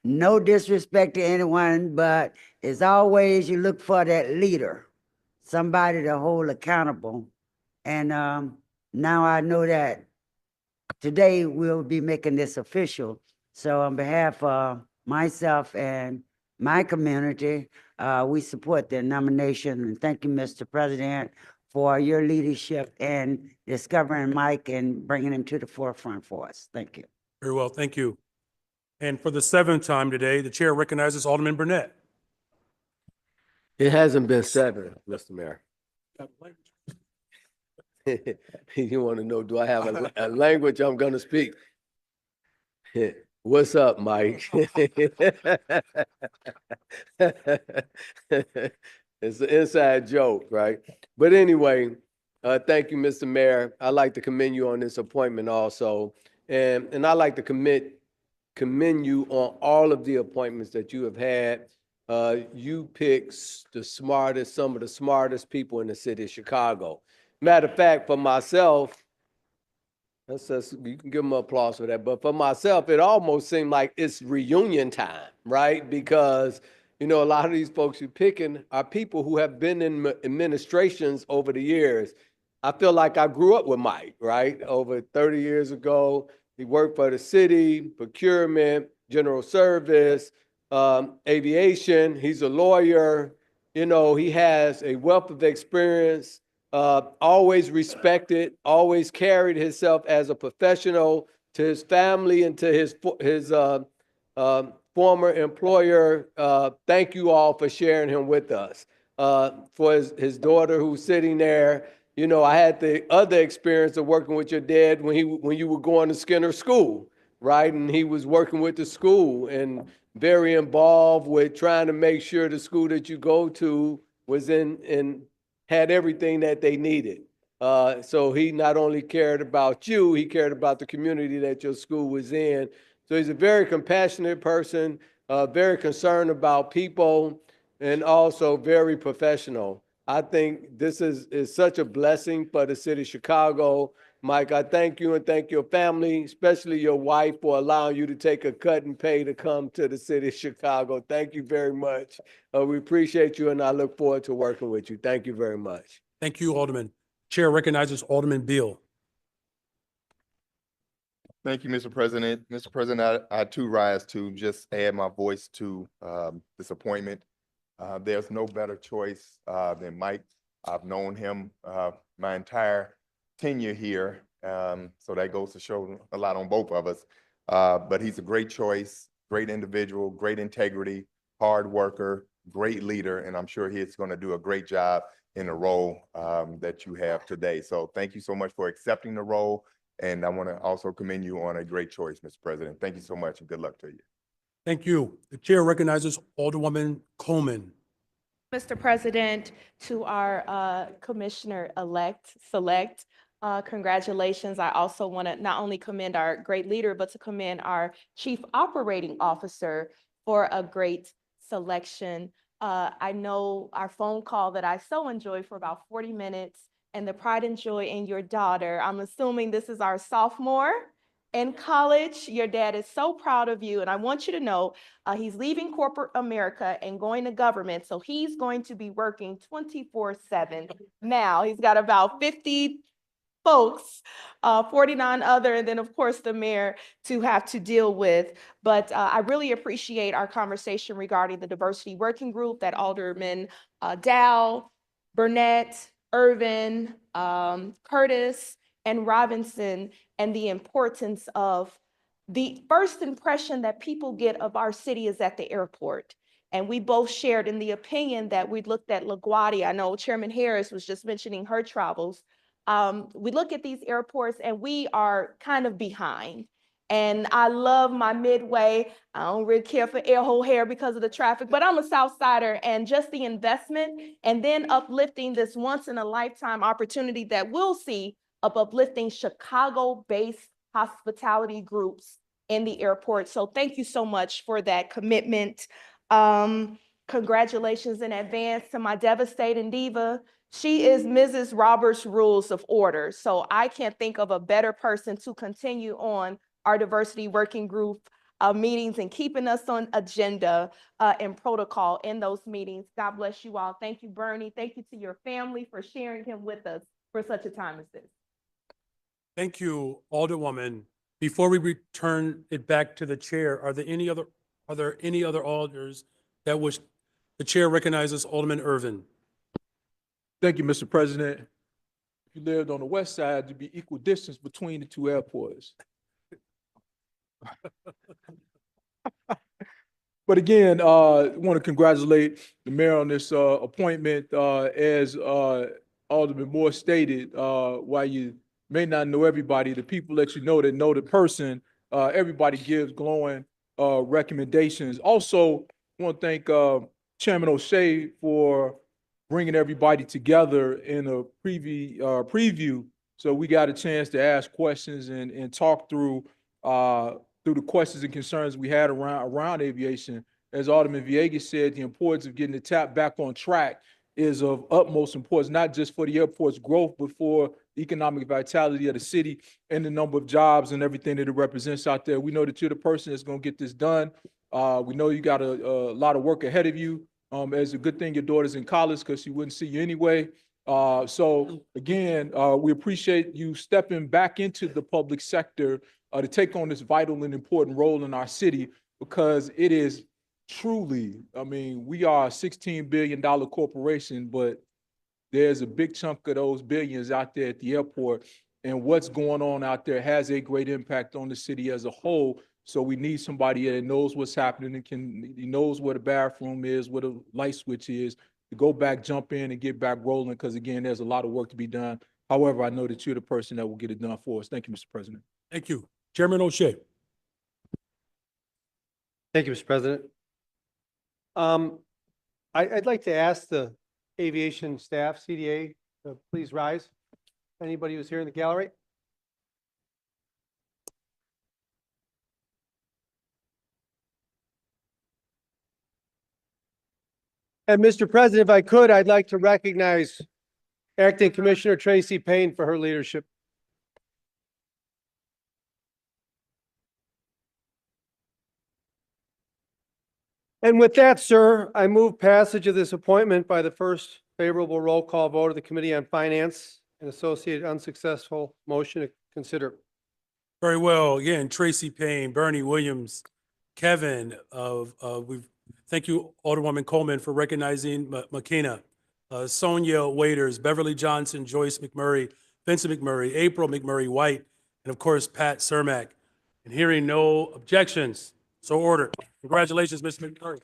No disrespect to anyone, but as always, you look for that leader, somebody to hold accountable. And now I know that today we'll be making this official. So on behalf of myself and my community, we support the nomination. And thank you, Mr. President, for your leadership and discovering Mike and bringing him to the forefront for us. Thank you. Very well, thank you. And for the 7th time today, the chair recognizes Alderman Burnett. It hasn't been 7, Mr. Mayor. You want to know, do I have a language I'm going to speak? What's up, Mike? It's an inside joke, right? But anyway, thank you, Mr. Mayor. I'd like to commend you on this appointment also. And I'd like to commend you on all of the appointments that you have had you pick the smartest, some of the smartest people in the city of Chicago. Matter of fact, for myself, you can give them applause for that. But for myself, it almost seemed like it's reunion time, right? Because, you know, a lot of these folks you're picking are people who have been in administrations over the years. I feel like I grew up with Mike, right? Over 30 years ago, he worked for the city, procurement, general service, aviation. He's a lawyer. You know, he has a wealth of experience. Always respected, always carried himself as a professional to his family and to his former employer. Thank you all for sharing him with us. For his daughter who's sitting there, you know, I had the other experience of working with your dad when you were going to Skinner School, right? And he was working with the school and very involved with trying to make sure the school that you go to was had everything that they needed. So he not only cared about you, he cared about the community that your school was in. So he's a very compassionate person, very concerned about people, and also very professional. I think this is such a blessing for the city of Chicago. Mike, I thank you and thank your family, especially your wife, for allowing you to take a cut and pay to come to the city of Chicago. Thank you very much. We appreciate you, and I look forward to working with you. Thank you very much. Thank you, Alderman. Chair recognizes Alderman Beal. Thank you, Mr. President. Mr. President, I too rise to just add my voice to this appointment. There's no better choice than Mike. I've known him my entire tenure here, so that goes to show a lot on both of us. But he's a great choice, great individual, great integrity, hard worker, great leader, and I'm sure he's going to do a great job in the role that you have today. So thank you so much for accepting the role, and I want to also commend you on a great choice, Mr. President. Thank you so much, and good luck to you. Thank you. The chair recognizes Alderwoman Coleman. Mr. President, to our Commissioner-elect, select, congratulations. I also want to not only commend our great leader, but to commend our Chief Operating Officer for a great selection. I know our phone call that I so enjoyed for about 40 minutes and the pride and joy in your daughter. I'm assuming this is our sophomore in college. Your dad is so proud of you. And I want you to know he's leaving corporate America and going to government. So he's going to be working 24/7 now. He's got about 50 folks, 49 other, and then of course the mayor to have to deal with. But I really appreciate our conversation regarding the diversity working group that Alderman Dow, Burnett, Irvin, Curtis, and Robinson, and the importance of the first impression that people get of our city is at the airport. And we both shared in the opinion that we looked at LaGuardia. I know Chairman Harris was just mentioning her travels. We look at these airports and we are kind of behind. And I love my Midway. I don't really care for O'Hare because of the traffic, but I'm a South Sider, and just the investment and then uplifting this once in a lifetime opportunity that we'll see of uplifting Chicago-based hospitality groups in the airport. So thank you so much for that commitment. Congratulations in advance to my devastating diva. She is Mrs. Roberts' Rules of Order. So I can't think of a better person to continue on our diversity working group meetings and keeping us on agenda and protocol in those meetings. God bless you all. Thank you, Bernie. Thank you to your family for sharing him with us for such a time as this. Thank you, Alderwoman. Before we return it back to the chair, are there any other alders that wish? The chair recognizes Alderman Irvin. Thank you, Mr. President. If you lived on the west side, there'd be equal distance between the two airports. But again, I want to congratulate the mayor on this appointment. As Alderman Moore stated, while you may not know everybody, the people that you know that know the person, everybody gives glowing recommendations. Also, I want to thank Chairman O'Shea for bringing everybody together in a preview, so we got a chance to ask questions and talk through the questions and concerns we had around aviation. as Alderman Villegas said, the importance of getting the TAP back on track is of utmost importance, not just for the airport's growth, but for the economic vitality of the city and the number of jobs and everything that it represents out there. We know that you're the person that's going to get this done. We know you got a lot of work ahead of you. It's a good thing your daughter's in college because she wouldn't see you anyway. So again, we appreciate you stepping back into the public sector to take on this vital and important role in our city, because it is truly, I mean, we are a $16 billion corporation, but there's a big chunk of those billions out there at the airport, and what's going on out there has a great impact on the city as a whole. So we need somebody that knows what's happening and he knows where the bathroom is, where the light switch is, to go back, jump in and get back rolling, because again, there's a lot of work to be done. However, I know that you're the person that will get it done for us. Thank you, Mr. President. Thank you. Chairman O'Shea. Thank you, Mr. President. I'd like to ask the aviation staff, CDA, to please rise. Anybody who's here in the gallery? And Mr. President, if I could, I'd like to recognize Acting Commissioner Tracy Payne for her leadership. And with that, sir, I move passage of this appointment by the first favorable roll call vote of the Committee on Finance and associated unsuccessful motion to consider. Very well. Again, Tracy Payne, Bernie Williams, Kevin, thank you, Alderwoman Coleman, for recognizing McKenna, Sonia Waiters, Beverly Johnson, Joyce McMurray, Vincent McMurray, April McMurray White, and of course, Pat Cermak. And hearing no objections, so ordered. Congratulations, Ms. McMurray.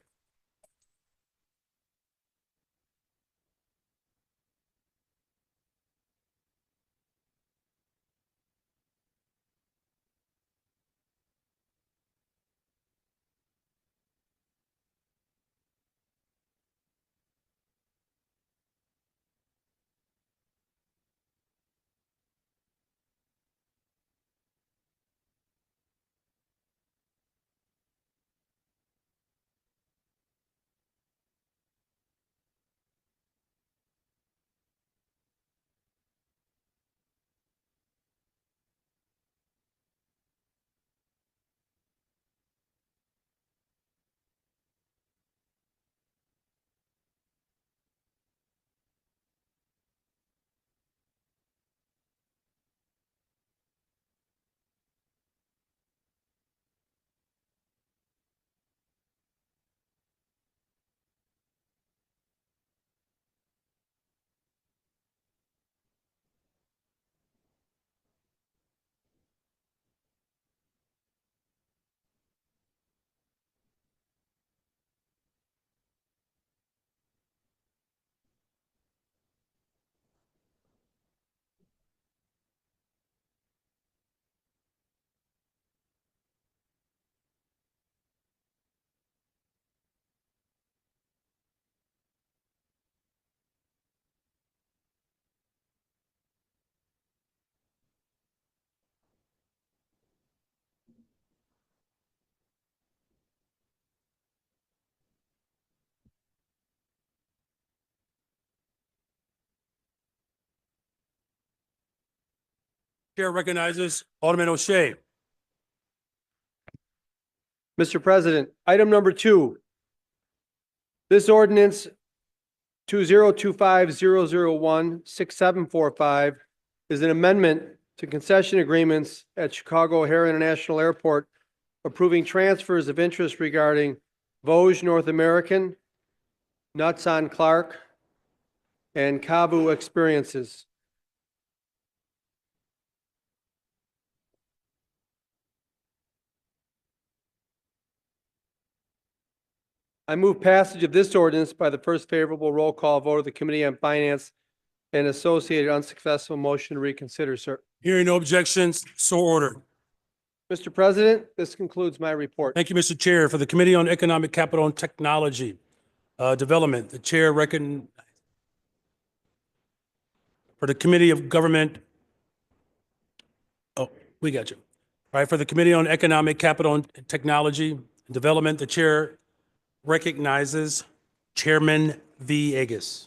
Chair recognizes Alderman O'Shea. Mr. President, item number 2. This ordinance 2025-001-6745 is an amendment to concession agreements at Chicago O'Hare International Airport, approving transfers of interest regarding Vosges North American, Nuts on Clerk, and Kavu Experiences. I move passage of this ordinance by the first favorable roll call vote of the Committee on Finance and associated unsuccessful motion to reconsider, sir. Hearing no objections, so ordered. Mr. President, this concludes my report. Thank you, Mr. Chair. For the Committee on Economic Capital and Technology Development, the Chair recognizes. For the Committee of Government, oh, we got you. All right, for the Committee on Economic Capital and Technology Development, the Chair recognizes Chairman Villegas.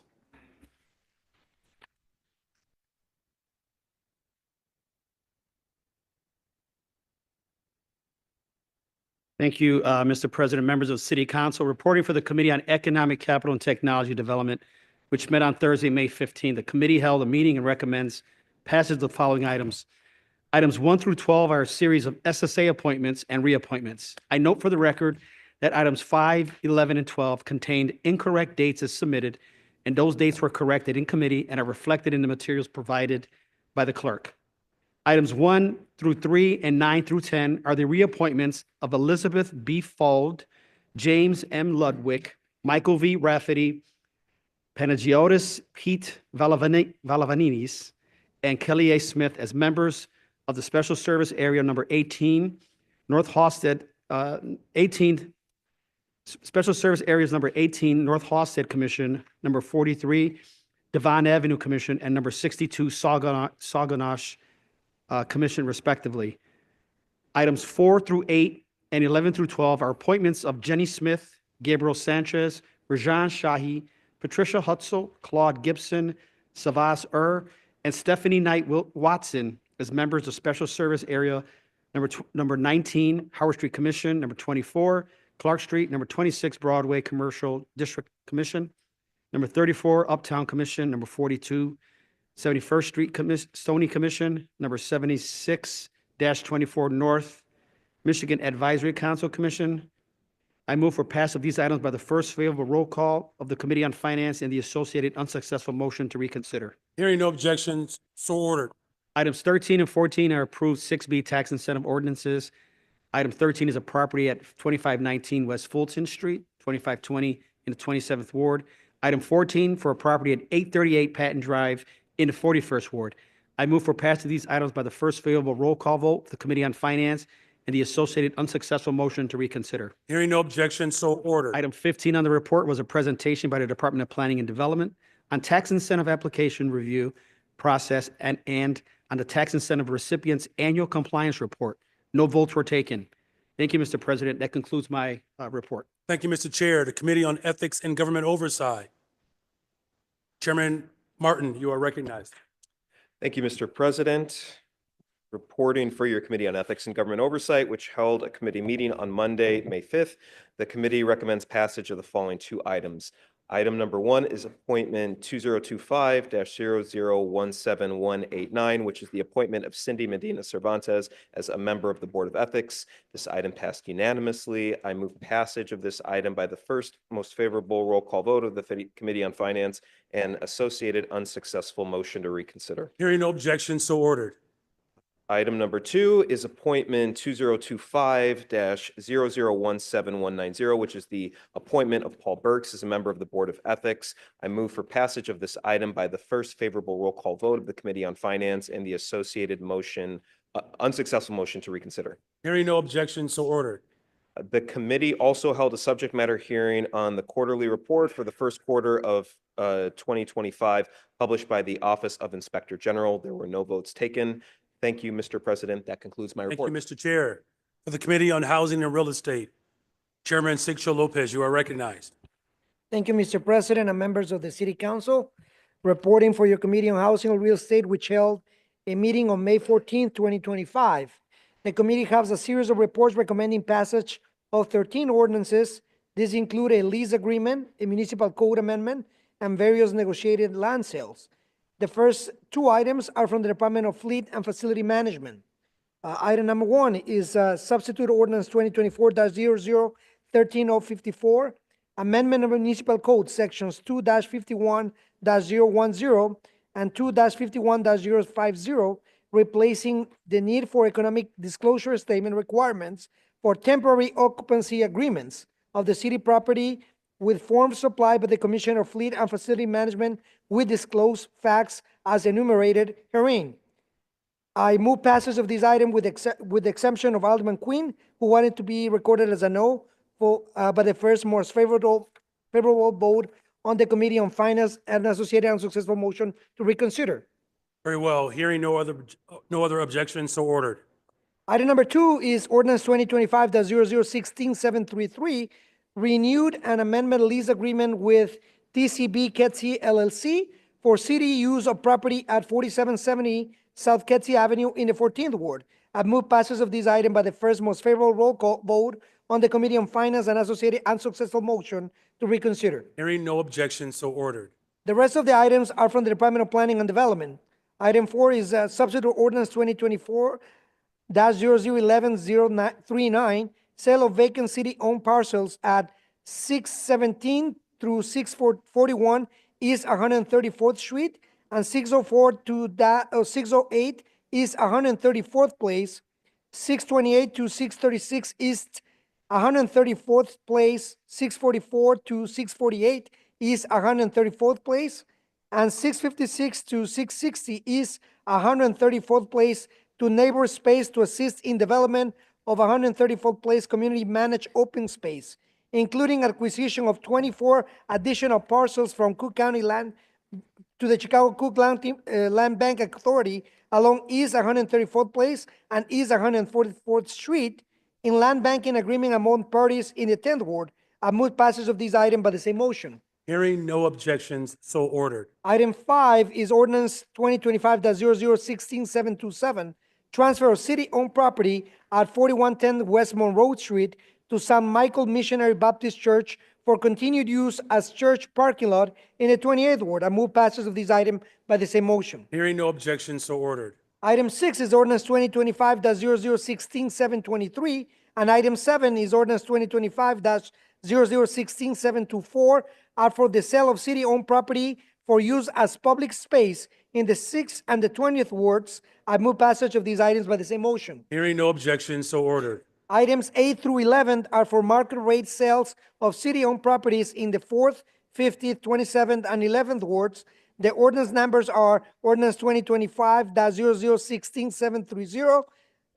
Thank you, Mr. President, members of City Council. Reporting for the Committee on Economic, Capital, and Technology Development, which met on Thursday, May 15. The committee held a meeting and recommends passage of the following items. Items 1 through 12 are a series of SSA appointments and reappointments. I note for the record that items 5, 11, and 12 contained incorrect dates as submitted, and those dates were corrected in committee and are reflected in the materials provided by the clerk. Items 1 through 3 and 9 through 10 are the reappointments of Elizabeth B. Fuld, James M. Ludwig, Michael V. Rafferty, Panagiotis Pete Valavaninis, and Kelly A. Smith as members of the Special Service Area Number 18, North Hosted, 18, Special Service Areas Number 18, North Hosted Commission, Number 43, Devon Avenue Commission, and Number 62, Saguanash Commission, respectively. Items 4 through 8 and 11 through 12 are appointments of Jenny Smith, Gabriel Sanchez, Rajan Shahi, Patricia Hutzel, Claude Gibson, Savas and Stephanie Knight Watson as members of Special Service Area number 19, Howard Street Commission, number 24, Clark Street, number 26, Broadway Commercial District Commission, number 34, Uptown Commission, number 42, 71st Street Stony Commission, number 76-24 North Michigan Advisory Council Commission. I move for pass of these items by the first favorable roll call of the Committee on Finance and the associated unsuccessful motion to reconsider. Hearing no objections, so ordered. Items 13 and 14 are approved 6B tax incentive ordinances. Item 13 is a property at 2519 West Fulton Street, 2520 in the 27th Ward. Item 14 for a property at 838 Patton Drive in the 41st Ward. I move for passage of these items by the first favorable roll call vote of the Committee on Finance and the associated unsuccessful motion to reconsider. Hearing no objections, so ordered. Item 15 on the report was a presentation by the Department of Planning and Development on tax incentive application review process and on the tax incentive recipients annual compliance report. No votes were taken. Thank you, Mr. President. That concludes my report. Thank you, Mr. Chair. The Committee on Ethics and Government Oversight. Chairman Martin, you are recognized. Thank you, Mr. President. Reporting for your Committee on Ethics and Government Oversight, which held a committee meeting on Monday, May 5th. The committee recommends passage of the following two items. Item number 1 is appointment 2025-0017189, which is the appointment of Cindy Medina Cervantes as a member of the Board of Ethics. This item passed unanimously. I move passage of this item by the first most favorable roll call vote of the Committee on Finance and associated unsuccessful motion to reconsider. Hearing no objections, so ordered. Item number 2 is appointment 2025-0017190, which is the appointment of Paul Burks as a member of the Board of Ethics. I move for passage of this item by the first favorable roll call vote of the Committee on Finance and the associated motion, unsuccessful motion to reconsider. Hearing no objections, so ordered. The committee also held a subject matter hearing on the quarterly report for the first quarter of 2025, published by the Office of Inspector General. There were no votes taken. Thank you, Mr. President. That concludes my report. Thank you, Mr. Chair. For the Committee on Housing and Real Estate, Chairman Sixto Lopez, you are recognized. Thank you, Mr. President and members of the City Council. Reporting for your Committee on Housing and Real Estate, which held a meeting on May 14th, 2025. The committee has a series of reports recommending passage of 13 ordinances. These include a lease agreement, a municipal code amendment, and various negotiated land sales. The first two items are from the Department of Fleet and Facility Management. Item number 1 is substitute ordinance 2024-00-13054, amendment of municipal code sections 2-51-010 and 2-51-050, replacing the need for economic disclosure statement requirements for temporary occupancy agreements of the city property with forms supplied by the Commissioner of Fleet and Facility Management with disclosed facts as enumerated herein. I move passage of this item with the exemption of Alderman Quinn, who wanted to be recorded as a no, but the first most favorable vote on the Committee on Finance and associated unsuccessful motion to reconsider. Very well. Hearing no other objections, so ordered. Item number 2 is ordinance 2025-0016733, renewed an amendment lease agreement with TCB Ketsi LLC for city use of property at 4770 South Ketsi Avenue in the 14th Ward. I move passage of this item by the first most favorable roll call vote on the Committee on Finance and associated unsuccessful motion to reconsider. Hearing no objection, so ordered. The rest of the items are from the Department of Planning and Development. Item 4 is substitute ordinance 2024-0011-039, sale of vacant city-owned parcels at 617 through 641 East 134th Street and 604 to 608 East 134th Place, 628 to 636 East 134th Place, 644 to 648 East 134th Place, and 656 to 660 East 134th Place to neighbor space to assist in development of 134th Place community managed open space, including acquisition of 24 additional parcels from Cook County Land to the Chicago Cook Land Bank Authority along East 134th Place and East 144th Street in land banking agreement among parties in the 10th Ward. I move passage of this item by the same motion. Hearing no objections, so ordered. Item 5 is ordinance 2025-0016-727, transfer of city-owned property at 4110 West Monroe Street to San Michael Missionary Baptist Church for continued use as church parking lot in the 28th Ward. I move passage of this item by the same motion. Hearing no objections, so ordered. Item 6 is ordinance 2025-0016-723, and item 7 is ordinance 2025-0016-724, are for the sale of city-owned property for use as public space in the 6th and the 20th wards. I move passage of these items by the same motion. Hearing no objections, so ordered. Items 8 through 11 are for market rate sales of city-owned properties in the 4th, 50th, 27th, and 11th wards. The ordinance numbers are ordinance 2025-0016-730,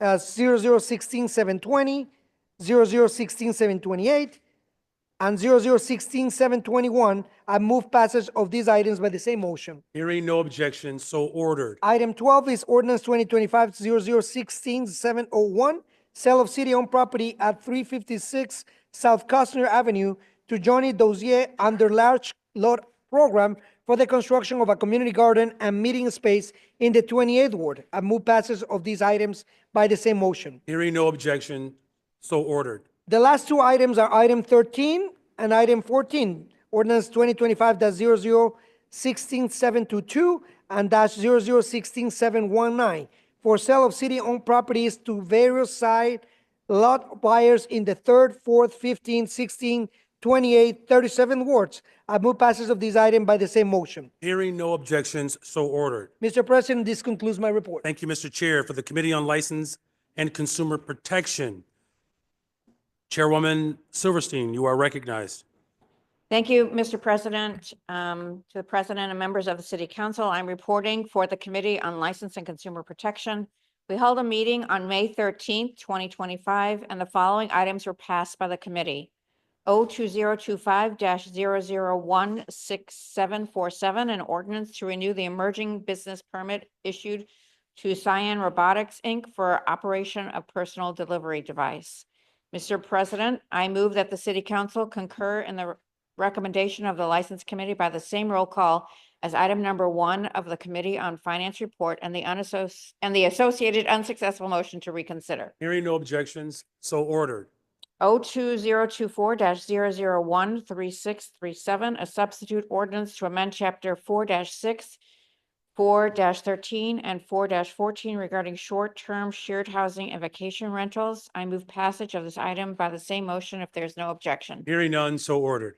0016-720, 0016-728, and 0016-721. I move passage of these items by the same motion. Hearing no objections, so ordered. Item 12 is ordinance 2025-0016-701, sale of city-owned property at 356 South Costner Avenue to Johnny Dozier under large lot program for the construction of a community garden and meeting space in the 28th Ward. I move passage of these items by the same motion. Hearing no objection, so ordered. The last two items are item 13 and item 14, ordinance 2025-0016-722 and -0016-719 for sale of city-owned properties to various side lot buyers in the 3rd, 4th, 15th, 16th, 28, 37 wards. I move passage of this item by the same motion. Hearing no objections, so ordered. Mr. President, this concludes my report. Thank you, Mr. Chair. For the Committee on License and Consumer Protection, Chairwoman Silverstein, you are recognized. Thank you, Mr. President. To the President and members of the City Council, I'm reporting for the Committee on License and Consumer Protection. We held a meeting on May 13th, 2025, and the following items were passed by the committee. 02025-0016747, an ordinance to renew the emerging business permit issued to Cyan Robotics, Inc. for operation of personal delivery device. Mr. President, I move that the City Council concur in the recommendation of the License Committee by the same roll call as item number 1 of the Committee on Finance report and the associated unsuccessful motion to reconsider. Hearing no objections, so ordered. 02024-0013637, a substitute ordinance to amend chapter 4-6, 4-13, and 4-14 regarding short-term shared housing and vacation rentals. I move passage of this item by the same motion if there's no objection. Hearing none, so ordered.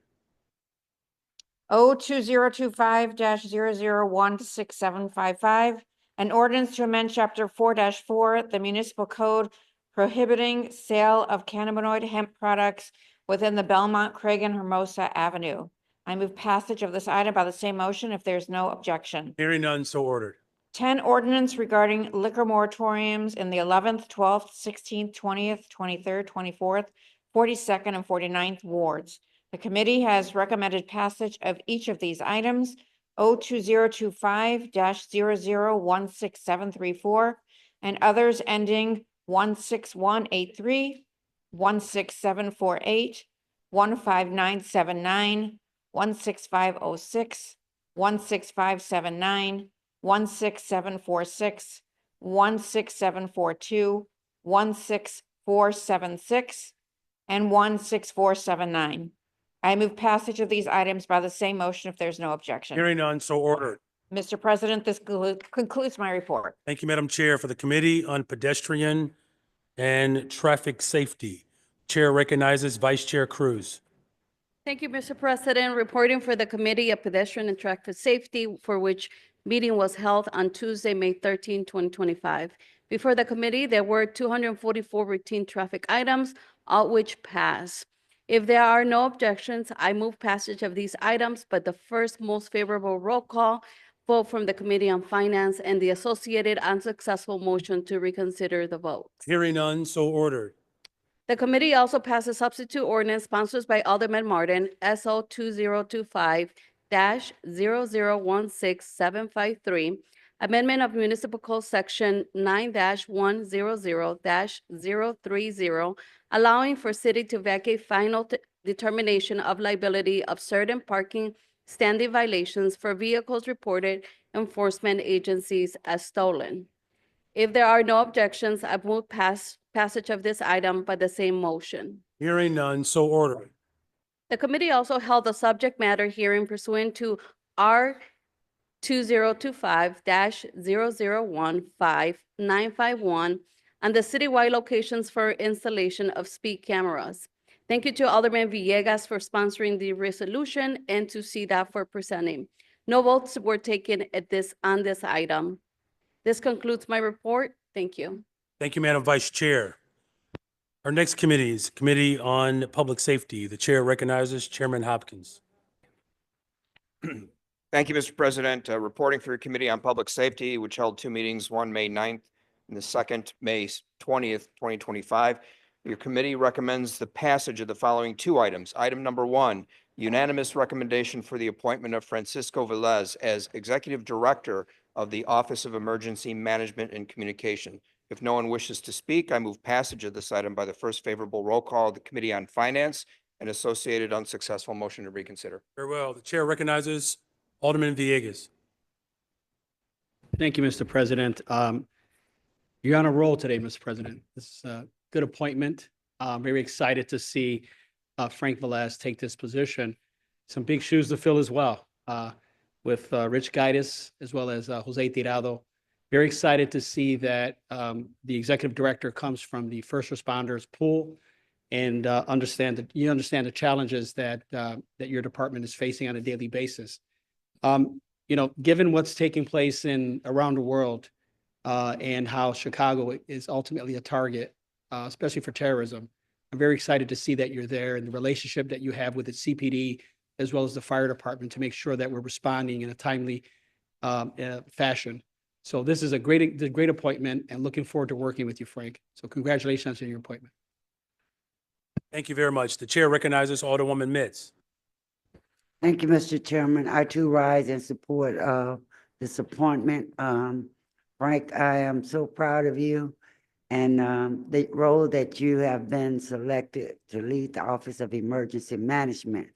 02025-0016755, an ordinance to amend chapter 4-4, the municipal code prohibiting sale of cannabinoid hemp products within the Belmont, Craig, and Hermosa Avenue. I move passage of this item by the same motion if there's no objection. Hearing none, so ordered. 10 ordinance regarding liquor moratoriums in the 11th, 12th, 16th, 20th, 23rd, 24th, 42nd, and 49th wards. The committee has recommended passage of each of these items. 02025-0016-734 and others ending 16183, 16748, 15979, 16506, 16579, 16746, 16742, 16476, and 16479. I move passage of these items by the same motion if there's no objection. Hearing none, so ordered. Mr. President, this concludes my report. Thank you, Madam Chair. For the Committee on Pedestrian and Traffic Safety, Chair recognizes Vice Chair Cruz. Thank you, Mr. President. Reporting for the Committee of Pedestrian and Traffic Safety, for which meeting was held on Tuesday, May 13, 2025. Before the committee, there were 244 routine traffic items, all which passed. If there are no objections, I move passage of these items, but the first most favorable roll call vote from the Committee on Finance and the associated unsuccessful motion to reconsider the vote. Hearing none, so ordered. The committee also passed a substitute ordinance sponsored by Alderman Martin, SO 2025-0016753, amendment of Municipal Code Section 9-100-030, allowing for city to vacate final determination of liability of certain parking standing violations for vehicles reported enforcement agencies as stolen. If there are no objections, I move passage of this item by the same motion. Hearing none, so ordered. The committee also held a subject matter hearing pursuant to R 2025-0015-951 and the citywide locations for installation of speed cameras. Thank you to Alderman Villegas for sponsoring the resolution and to CDOT for presenting. No votes were taken on this item. This concludes my report. Thank you. Thank you, Madam Vice Chair. Our next committee is Committee on Public Safety. The Chair recognizes Chairman Hopkins. Thank you, Mr. President. Reporting for your Committee on Public Safety, which held two meetings, one May 9th and the second May 20th, 2025. Your committee recommends the passage of the following two items. Item number one, unanimous recommendation for the appointment of Francisco Velez as Executive Director of the Office of Emergency Management and Communication. If no one wishes to speak, I move passage of this item by the first favorable roll call of the Committee on Finance and associated unsuccessful motion to reconsider. Very well. The Chair recognizes Alderman Villegas. Thank you, Mr. President. You're on a roll today, Mr. President. This is a good appointment. Very excited to see Frank Velez take this position. Some big shoes to fill as well, with Rich Gaitis as well as Jose Tirado. Very excited to see that the executive director comes from the first responders pool and understand the challenges that your department is facing on a daily basis. Given what's taking place around the world and how Chicago is ultimately a target, especially for terrorism, I'm very excited to see that you're there and the relationship that you have with the CPD as well as the fire department to make sure that we're responding in a timely fashion. So this is a great appointment and looking forward to working with you, Frank. So congratulations on your appointment. Thank you very much. The Chair recognizes Alderwoman Mitz. Thank you, Mr. Chairman. I too rise in support of this appointment. Frank, I am so proud of you and the role that you have been selected to lead the Office of Emergency Management,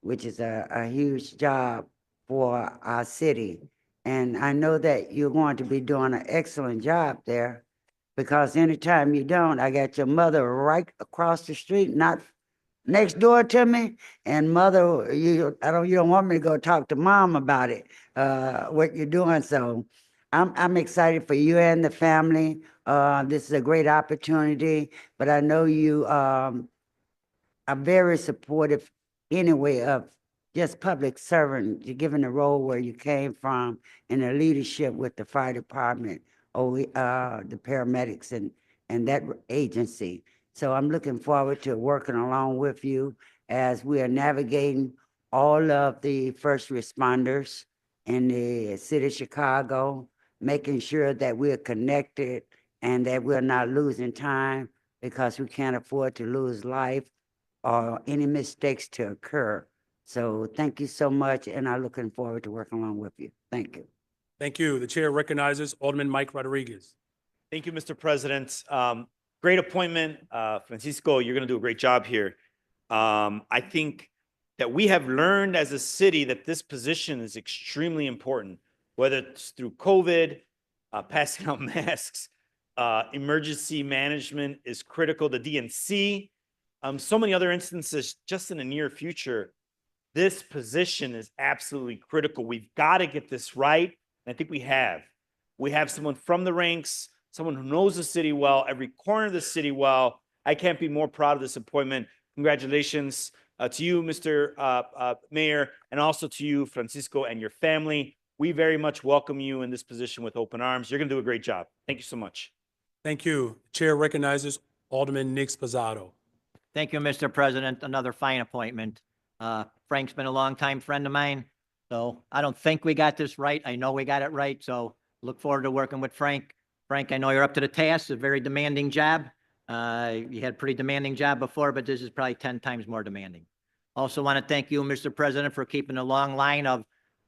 which is a huge job for our city. And I know that you're going to be doing an excellent job there because anytime you don't, I got your mother right across the street, not next door to me. And mother, you don't want me to go talk to mom about it, what you're doing. So I'm excited for you and the family. This is a great opportunity, but I know you are very supportive anyway of just public servant, given the role where you came from and the leadership with the fire department, or the paramedics and that agency. So I'm looking forward to working along with you as we are navigating all of the first responders in the city of Chicago, making sure that we're connected and that we're not losing time because we can't afford to lose life or any mistakes to occur. So thank you so much, and I'm looking forward to working along with you. Thank you. Thank you. The Chair recognizes Alderman Mike Rodriguez. Thank you, Mr. President. Great appointment. Francisco, you're going to do a great job here. I think that we have learned as a city that this position is extremely important, whether it's through COVID, passing out masks, emergency management is critical, the DNC, so many other instances just in the near future. This position is absolutely critical. We've got to get this right. And I think we have. We have someone from the ranks, someone who knows the city well, every corner of the city well. I can't be more proud of this appointment. Congratulations to you, Mr. Mayor, and also to you, Francisco, and your family. We very much welcome you in this position with open arms. You're going to do a great job. Thank you so much. Thank you. Chair recognizes Alderman Nick Spazzato. Thank you, Mr. President. Another fine appointment. Frank's been a longtime friend of mine, so I don't think we got this right. I know we got it right, so look forward to working with Frank. Frank, I know you're up to the task, a very demanding job. You had a pretty demanding job before, but this is probably 10 times more demanding. Also want to thank you, Mr. President, for keeping a long line of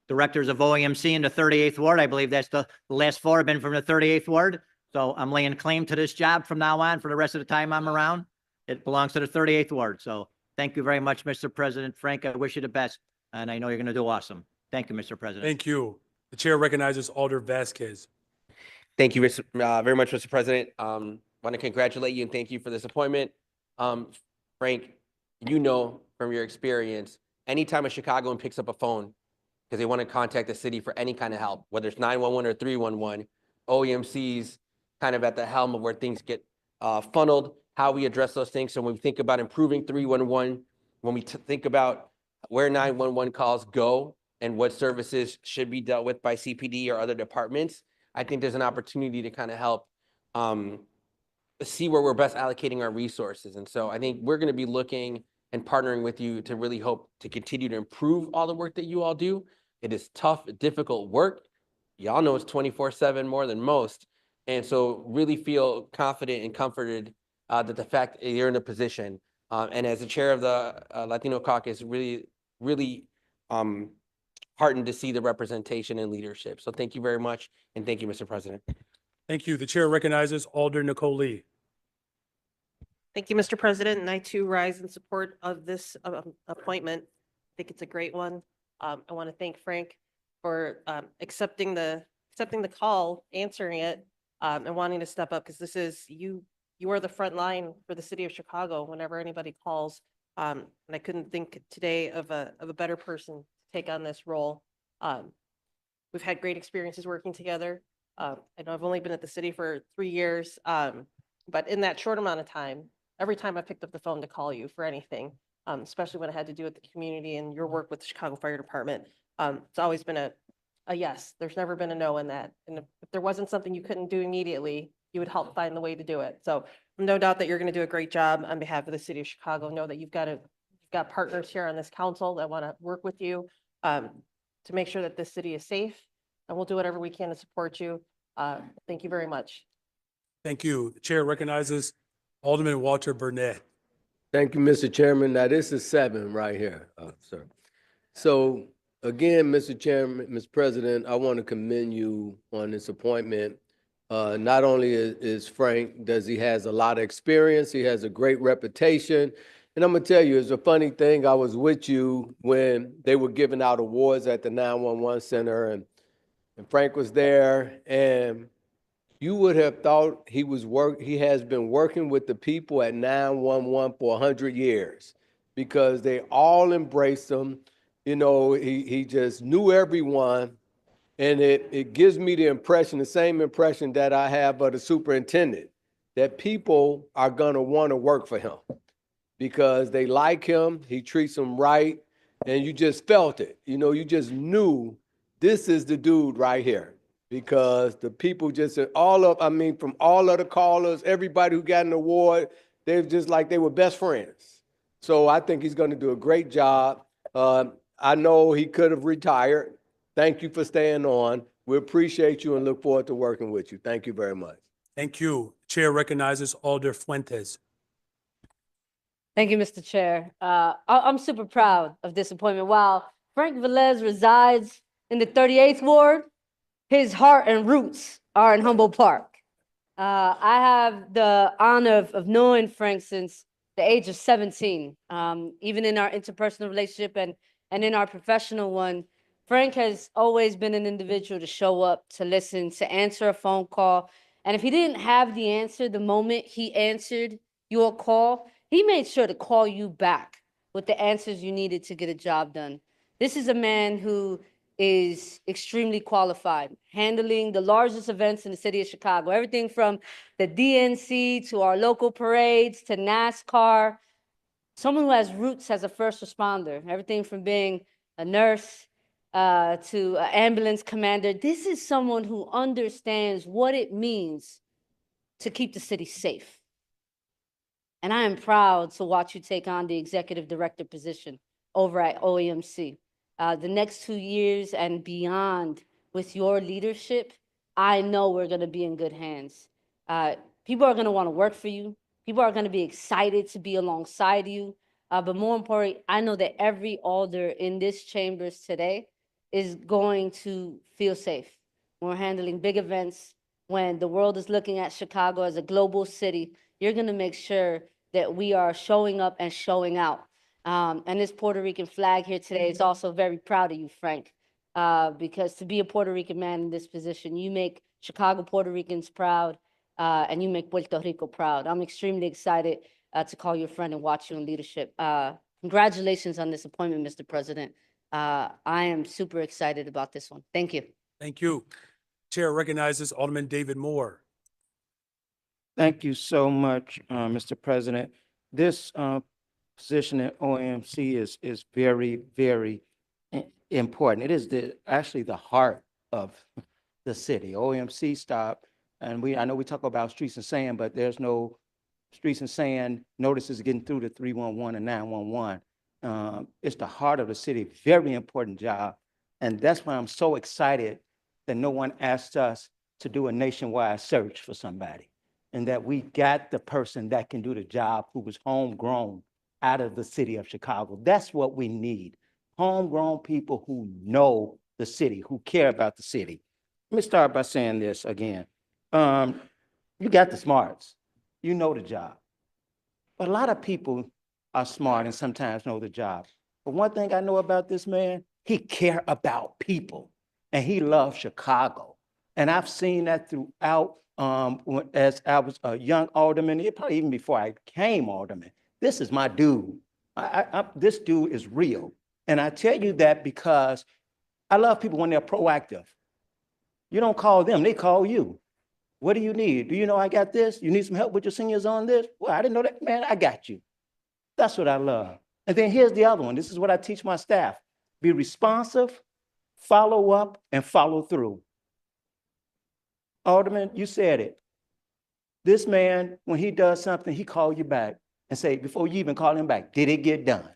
directors of OEMC in the 38th Ward. I believe that's the last 4 have been from the 38th Ward. So I'm laying claim to this job from now on for the rest of the time I'm around. It belongs to the 38th Ward. So thank you very much, Mr. President. Frank, I wish you the best, and I know you're going to do awesome. Thank you, Mr. President. Thank you. The chair recognizes Alder Vasquez. Thank you very much, Mr. President. Want to congratulate you and thank you for this appointment. Frank, you know from your experience, anytime a Chicagoan picks up a phone because they want to contact the city for any kind of help, whether it's 911 or 311, OEMC's kind of at the helm of where things get funneled, how we address those things. So when we think about improving 311, when we think about where 911 calls go and what services should be dealt with by CPD or other departments, I think there's an opportunity to kind of help see where we're best allocating our resources. And so I think we're going to be looking and partnering with you to really hope to continue to improve all the work that you all do. It is tough, difficult work. Y'all know it's 24/7 more than most. And so really feel confident and comforted that the fact that you're in a position. And as the chair of the Latino caucus, really heartened to see the representation and leadership. So thank you very much. And thank you, Mr. President. Thank you. The chair recognizes Alder Nicole Lee. Thank you, Mr. President, and I too rise in support of this appointment. I think it's a great one. I want to thank Frank for accepting the call, answering it, and wanting to step up because this is you are the front line for the city of Chicago whenever anybody calls. And I couldn't think today of a better person to take on this role. We've had great experiences working together. I know I've only been at the city for 3 years, but in that short amount of time, every time I picked up the phone to call you for anything, especially when I had to do with the community and your work with the Chicago Fire Department, it's always been a yes. There's never been a no in that. And if there wasn't something you couldn't do immediately, you would help find the way to do it. So no doubt that you're going to do a great job on behalf of the city of Chicago. Know that you've got partners here on this council that want to work with you to make sure that this city is safe. And we'll do whatever we can to support you. Thank you very much. Thank you. The chair recognizes Alderman Walter Burnett. Thank you, Mr. Chairman. Now, this is 7 right here, sir. So again, Mr. Chairman, Mr. President, I want to commend you on this appointment. Not only is Frank, he has a lot of experience, he has a great reputation. And I'm going to tell you, it's a funny thing. I was with you when they were giving out awards at the 911 center, and Frank was there, and you would have thought he has been working with the people at 911 for 100 years because they all embraced him. You know, he just knew everyone. And it gives me the same impression that I have of the superintendent, that people are going to want to work for him because they like him, he treats them right, and you just felt it. You know, you just knew this is the dude right here because the people just, from all of the callers, everybody who got an award, they're just like they were best friends. So I think he's going to do a great job. I know he could have retired. Thank you for staying on. We appreciate you and look forward to working with you. Thank you very much. Thank you. Chair recognizes Alder Fuentes. Thank you, Mr. Chair. I'm super proud of this appointment. While Frank Velez resides in the 38th Ward, his heart and roots are in Humboldt Park. I have the honor of knowing Frank since the age of 17. Even in our interpersonal relationship and in our professional one, Frank has always been an individual to show up, to listen, to answer a phone call. And if he didn't have the answer the moment he answered your call, he made sure to call you back with the answers you needed to get a job done. This is a man who is extremely qualified, handling the largest events in the city of Chicago, everything from the DNC to our local parades to NASCAR. Someone who has roots as a first responder, everything from being a nurse to an ambulance commander. This is someone who understands what it means to keep the city safe. And I am proud to watch you take on the executive director position over at OAMC. The next 2 years and beyond with your leadership, I know we're going to be in good hands. People are going to want to work for you. People are going to be excited to be alongside you. But more importantly, I know that every alder in this chambers today is going to feel safe. When we're handling big events, when the world is looking at Chicago as a global city, you're going to make sure that we are showing up and showing out. And this Puerto Rican flag here today is also very proud of you, Frank, because to be a Puerto Rican man in this position, you make Chicago Puerto Ricans proud, and you make Puerto Rico proud. I'm extremely excited to call you a friend and watch you in leadership. Congratulations on this appointment, Mr. President. I am super excited about this one. Thank you. Thank you. Chair recognizes Alderman David Moore. Thank you so much, Mr. President. This position at OAMC is very, very important. It is actually the heart of the city. OAMC stop, and I know we talk about streets and sand, but there's no streets and sand notices getting through to 311 and 911. It's the heart of the city, very important job. And that's why I'm so excited that no one asked us to do a nationwide search for somebody, and that we got the person that can do the job who was homegrown out of the city of Chicago. That's what we need. Homegrown people who know the city, who care about the city. Let me start by saying this again. You got the smarts. You know the job. But a lot of people are smart and sometimes know the job. But one thing I know about this man, he cares about people and he loves Chicago. And I've seen that throughout as I was a young alderman, probably even before I became alderman. This is my dude. This dude is real. And I tell you that because I love people when they're proactive. You don't call them, they call you. What do you need? Do you know I got this? You need some help with your seniors on this? Well, I didn't know that. Man, I got you. That's what I love. And then here's the other one. This is what I teach my staff. Be responsive, follow up, and follow through. Alderman, you said it. This man, when he does something, he calls you back and say, before you even call him back, did it get done?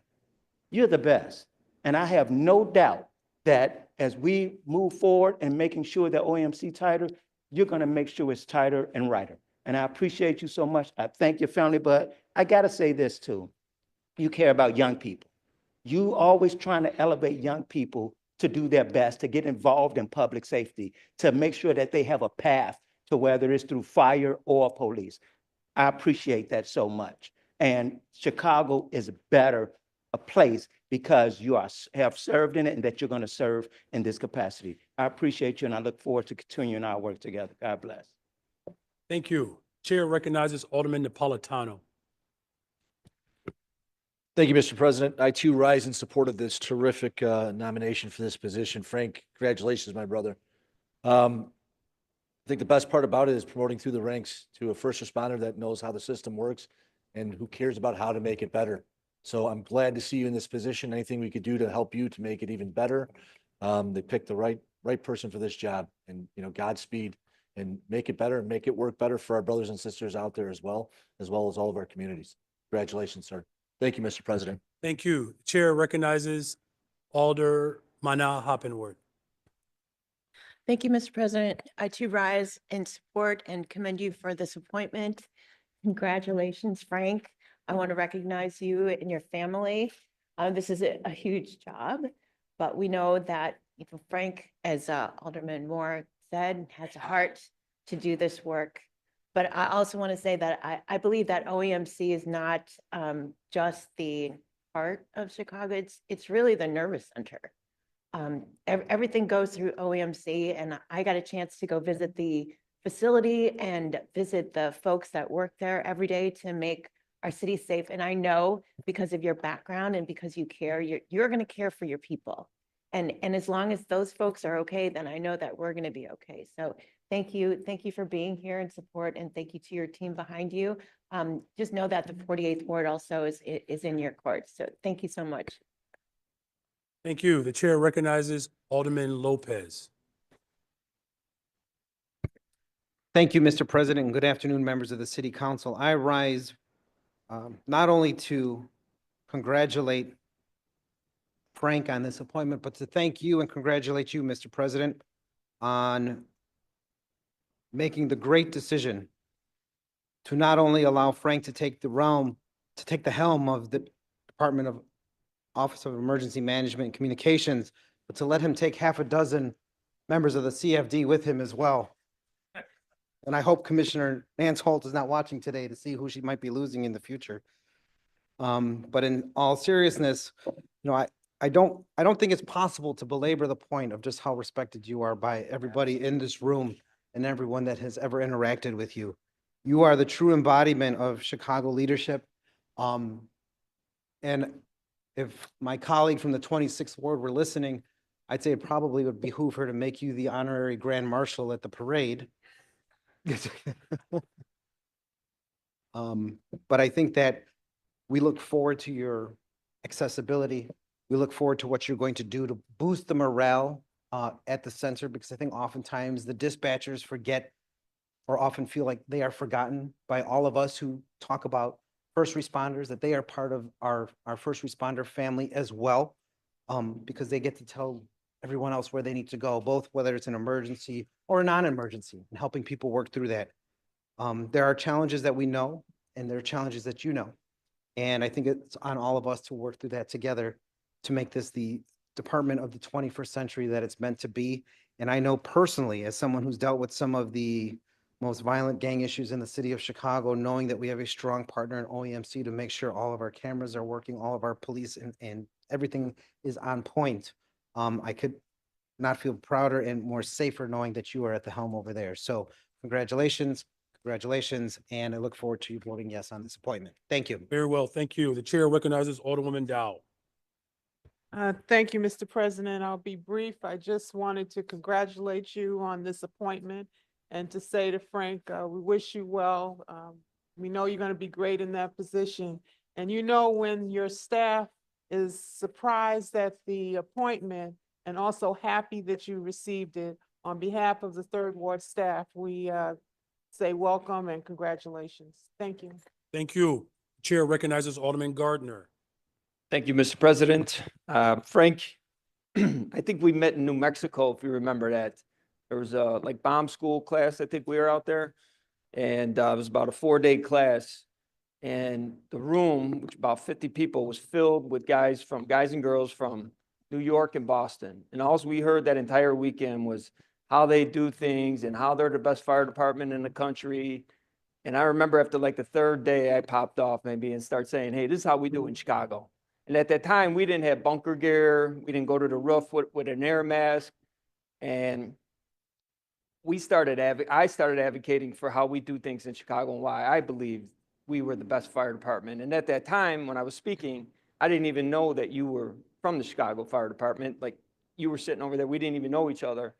You're the best. And I have no doubt that as we move forward and making sure that OAMC tighter, you're going to make sure it's tighter and righter. And I appreciate you so much. I thank your family, but I got to say this too. You care about young people. You always trying to elevate young people to do their best, to get involved in public safety, to make sure that they have a path to whether it's through fire or police. I appreciate that so much. And Chicago is a place because you have served in it and that you're going to serve in this capacity. I appreciate you and I look forward to continuing our work together. God bless. Thank you. Chair recognizes Alderman Napolitano. Thank you, Mr. President. I too rise in support of this terrific nomination for this position. Frank, congratulations, my brother. I think the best part about it is promoting through the ranks to a first responder that knows how the system works and who cares about how to make it better. So I'm glad to see you in this position. Anything we could do to help you to make it even better. They picked the right person for this job, and Godspeed, and make it better and make it work better for our brothers and sisters out there as well as all of our communities. Congratulations, sir. Thank you, Mr. President. Thank you. Chair recognizes Alder Mana Hoppenworth. Thank you, Mr. President. I too rise in support and commend you for this appointment. Congratulations, Frank. I want to recognize you and your family. This is a huge job, but we know that Frank, as Alderman Moore said, has a heart to do this work But I also want to say that I believe that OEMC is not just the heart of Chicago. It's really the nervous center. Everything goes through OEMC, and I got a chance to go visit the facility and visit the folks that work there every day to make our city safe. And I know because of your background and because you care, you're going to care for your people. And as long as those folks are okay, then I know that we're going to be okay. So thank you for being here and support, and thank you to your team behind you. Just know that the 48th Ward also is in your court. So thank you so much. Thank you. The chair recognizes Alderman Lopez. Thank you, Mr. President, and good afternoon, members of the City Council. I rise not only to congratulate Frank on this appointment, but to thank you and congratulate you, Mr. President, on making the great decision to not only allow Frank to take the helm of the Department of Office of Emergency Management and Communications, but to let him take half a dozen members of the CFD with him as well. And I hope Commissioner Nance Holt is not watching today to see who she might be losing in the future. But in all seriousness, I don't think it's possible to belabor the point of just how respected you are by everybody in this room and everyone that has ever interacted with you. You are the true embodiment of Chicago leadership. And if my colleague from the 26th Ward were listening, I'd say it probably would behoove her to make you the honorary Grand Marshal at the parade. But I think that we look forward to your accessibility. We look forward to what you're going to do to boost the morale at the center, because I think oftentimes the dispatchers forget or often feel like they are forgotten by all of us who talk about first responders, that they are part of our first responder family as well, because they get to tell everyone else where they need to go, both whether it's an emergency or a non-emergency, and helping people work through that. There are challenges that we know, and there are challenges that you know. And I think it's on all of us to work through that together to make this the department of the 21st century that it's meant to be. And I know personally, as someone who's dealt with some of the most violent gang issues in the city of Chicago, knowing that we have a strong partner in OEMC to make sure all of our cameras are working, all of our police and everything is on point. I could not feel prouder and more safer knowing that you are at the helm over there. So congratulations, and I look forward to you voting yes on this appointment. Thank you. Very well, thank you. The chair recognizes Alderwoman Dow. Thank you, Mr. President. I'll be brief. I just wanted to congratulate you on this appointment and to say to Frank, we wish you well. We know you're going to be great in that position. And when your staff is surprised at the appointment and also happy that you received it, on behalf of the 3rd Ward staff, we say welcome and congratulations. Thank you. Thank you. Chair recognizes Alderman Gardner. Thank you, Mr. President. Frank, I think we met in New Mexico, if you remember that. There was a bomb school class, I think we were out there. And it was about a 4-day class. And the room, which about 50 people, was filled with guys and girls from New York and Boston. And all we heard that entire weekend was how they do things and how they're the best fire department in the country. And I remember after the 3rd day, I popped off maybe and started saying, hey, this is how we do in Chicago. And at that time, we didn't have bunker gear. We didn't go to the roof with an air mask. And I started advocating for how we do things in Chicago and why I believe we were the best fire department. And at that time, when I was speaking, I didn't even know that you were from the Chicago Fire Department. You were sitting over there. We didn't even know each other.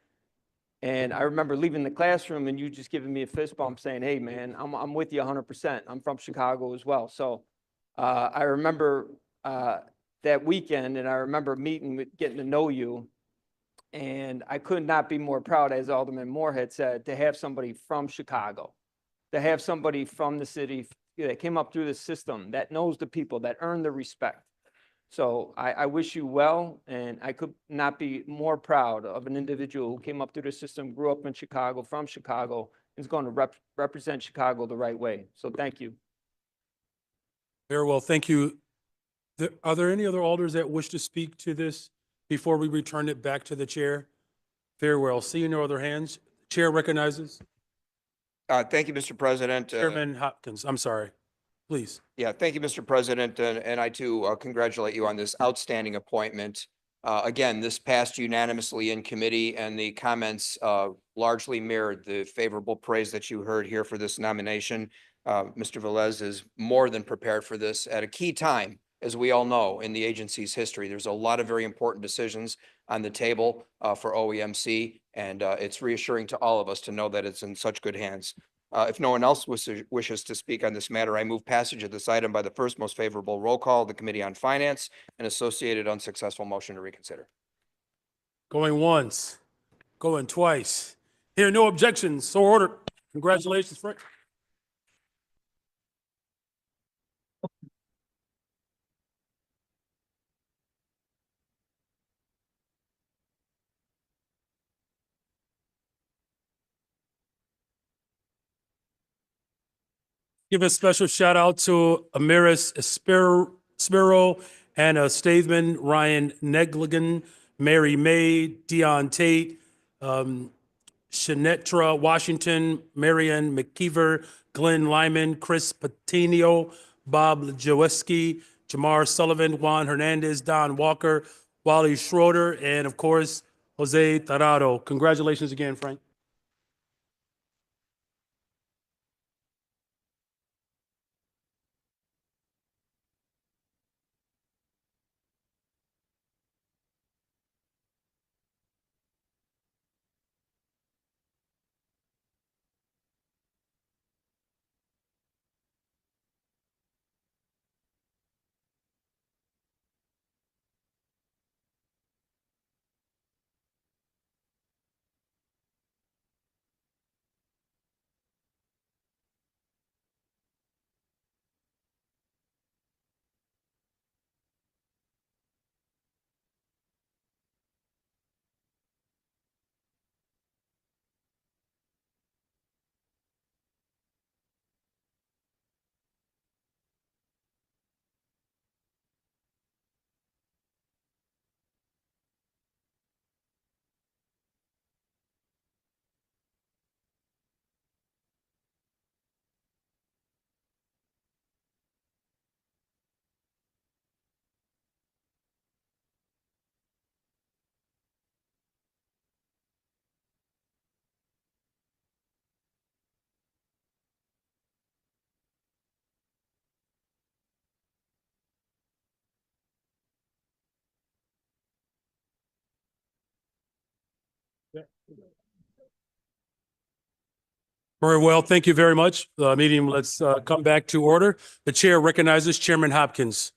And I remember leaving the classroom and you just giving me a fist bump saying, hey, man, I'm with you 100%. I'm from Chicago as well. So I remember that weekend, and I remember getting to know you. And I could not be more proud, as Alderman Moore had said, to have somebody from Chicago, to have somebody from the city that came up through the system, that knows the people, that earned the respect. So I wish you well, and I could not be more proud of an individual who came up through the system, grew up in Chicago, from Chicago, and is going to represent Chicago the right way. So thank you. Very well, thank you. Are there any other alders that wish to speak to this before we return it back to the chair? Very well. Seeing no other hands, chair recognizes. Thank you, Mr. President. Chairman Hopkins, I'm sorry. Please. Yeah, thank you, Mr. President, and I too congratulate you on this outstanding appointment. Again, this passed unanimously in committee, and the comments largely mirrored the favorable praise that you heard here for this nomination. Mr. Velez is more than prepared for this at a key time, as we all know, in the agency's history. There's a lot of very important decisions on the table for OEMC, and it's reassuring to all of us to know that it's in such good hands. If no one else wishes to speak on this matter, I move passage of this item by the first most favorable roll call of the Committee on Finance and associated unsuccessful motion to reconsider. Going once, going twice. Here, no objections, so ordered. Congratulations, Frank. Give a special shout out to Amiris Spiro, Anna Stathman, Ryan Negligan, Mary May, Dion Tate, Shanetra Washington, Marianne McKeever, Glenn Lyman, Chris Patino, Bob Jaweski, Jamar Sullivan, Juan Hernandez, Don Walker, Wally Schroeder, and of course, Jose Tarado. Congratulations again, Frank. Very well, thank you very much. Meeting, let's come back to order. The chair recognizes Chairman Hopkins.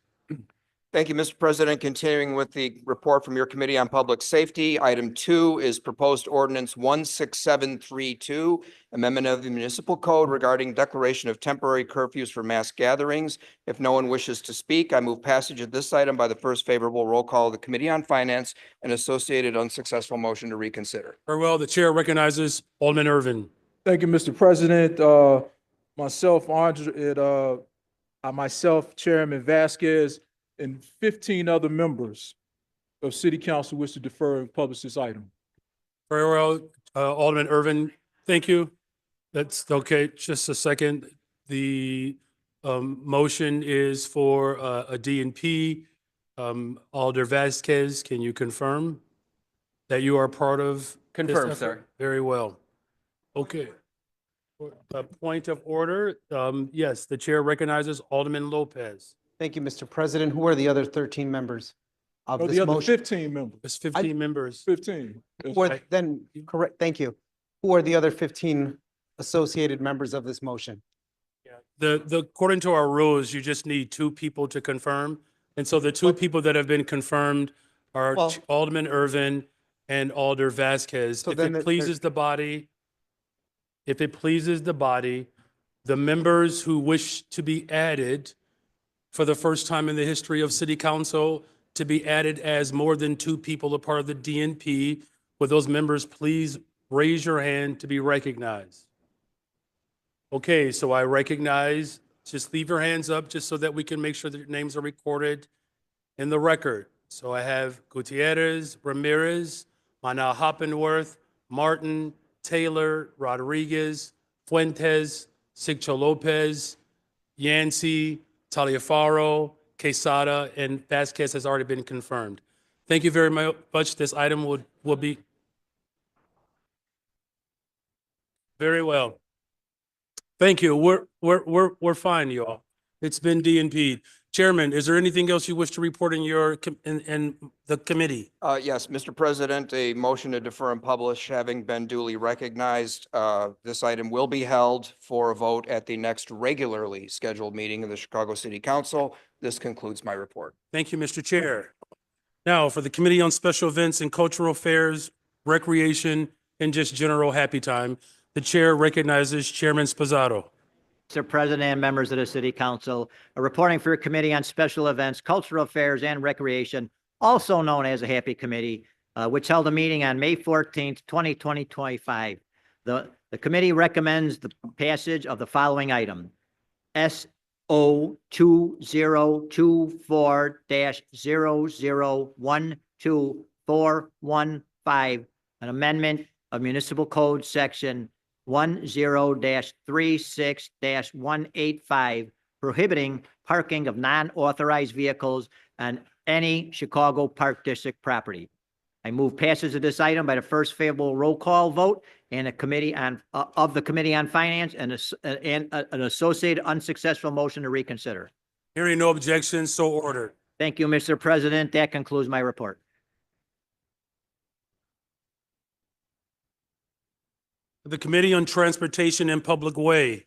Thank you, Mr. President. Continuing with the report from your Committee on Public Safety, item 2 is proposed ordinance 16732, amendment of the municipal code regarding declaration of temporary curfews for mass gatherings. If no one wishes to speak, I move passage of this item by the first favorable roll call of the Committee on Finance and associated unsuccessful motion to reconsider. Very well, the chair recognizes Alderman Irvin. Thank you, Mr. President. Myself, Chairman Vasquez, and 15 other members of City Council wish to defer and publish this item. Very well, Alderman Irvin, thank you. That's okay, just a second. The motion is for a D&P. Alder Vasquez, can you confirm that you are part of this Confirm, effort? sir. Very well. Okay. A point of order. Yes, the chair recognizes Alderman Lopez. Thank you, Mr. President. Who are the other 13 members of Oh, this the other motion? 15 members. There's 15 members. 15. Yes. Who are, then, correct, thank you. Who are the other 15 associated members of this motion? According to our rules, you just need 2 people to confirm. And so the 2 people that have been confirmed are Well- Alderman Irvin and Alder Vasquez. So If then it pleases the body, the members who wish to be added for the first time in the history of City Council to be added as more than 2 people a part of the DNP, would those members please raise your hand to be recognized? Okay, so I recognize, just leave your hands up just so that we can make sure that your names are recorded in the record. So I have Gutierrez, Ramirez, Mana Hoppenworth, Martin, Taylor, Rodriguez, Fuentes, Sigcho Lopez, Yancey, Taliaferro, Quesada, and Vasquez has already been confirmed. Thank you very much. This item will be very well. Thank you. We're fine, y'all. It's been D&P. Chairman, is there anything else you wish to report in in the committee? Yes, Mr. President, a motion to defer and publish having been duly recognized. This item will be held for a vote at the next regularly scheduled meeting of the Chicago City Council. This concludes my report. Thank you, Mr. Chair. Now, for the Committee on Special Events and Cultural Affairs, Recreation, and just general happy time, the chair recognizes Chairman Sposato. Mr. President and members of the City Council, reporting for your Committee on Special Events, Cultural Affairs, and Recreation, also known as a Happy Committee, which held a meeting on May 14th, 2025. The committee recommends the passage of the following item. SO 2024-0012415, an amendment of Municipal Code Section 10-36-185, prohibiting parking of non-authorized vehicles on any Chicago Park District property. I move passage of this item by the first favorable roll call vote and a committee on of the Committee on Finance and an associated unsuccessful motion to reconsider. Hearing no objections, so ordered. Thank you, Mr. President. That concludes my report. The Committee on Transportation and Public Way.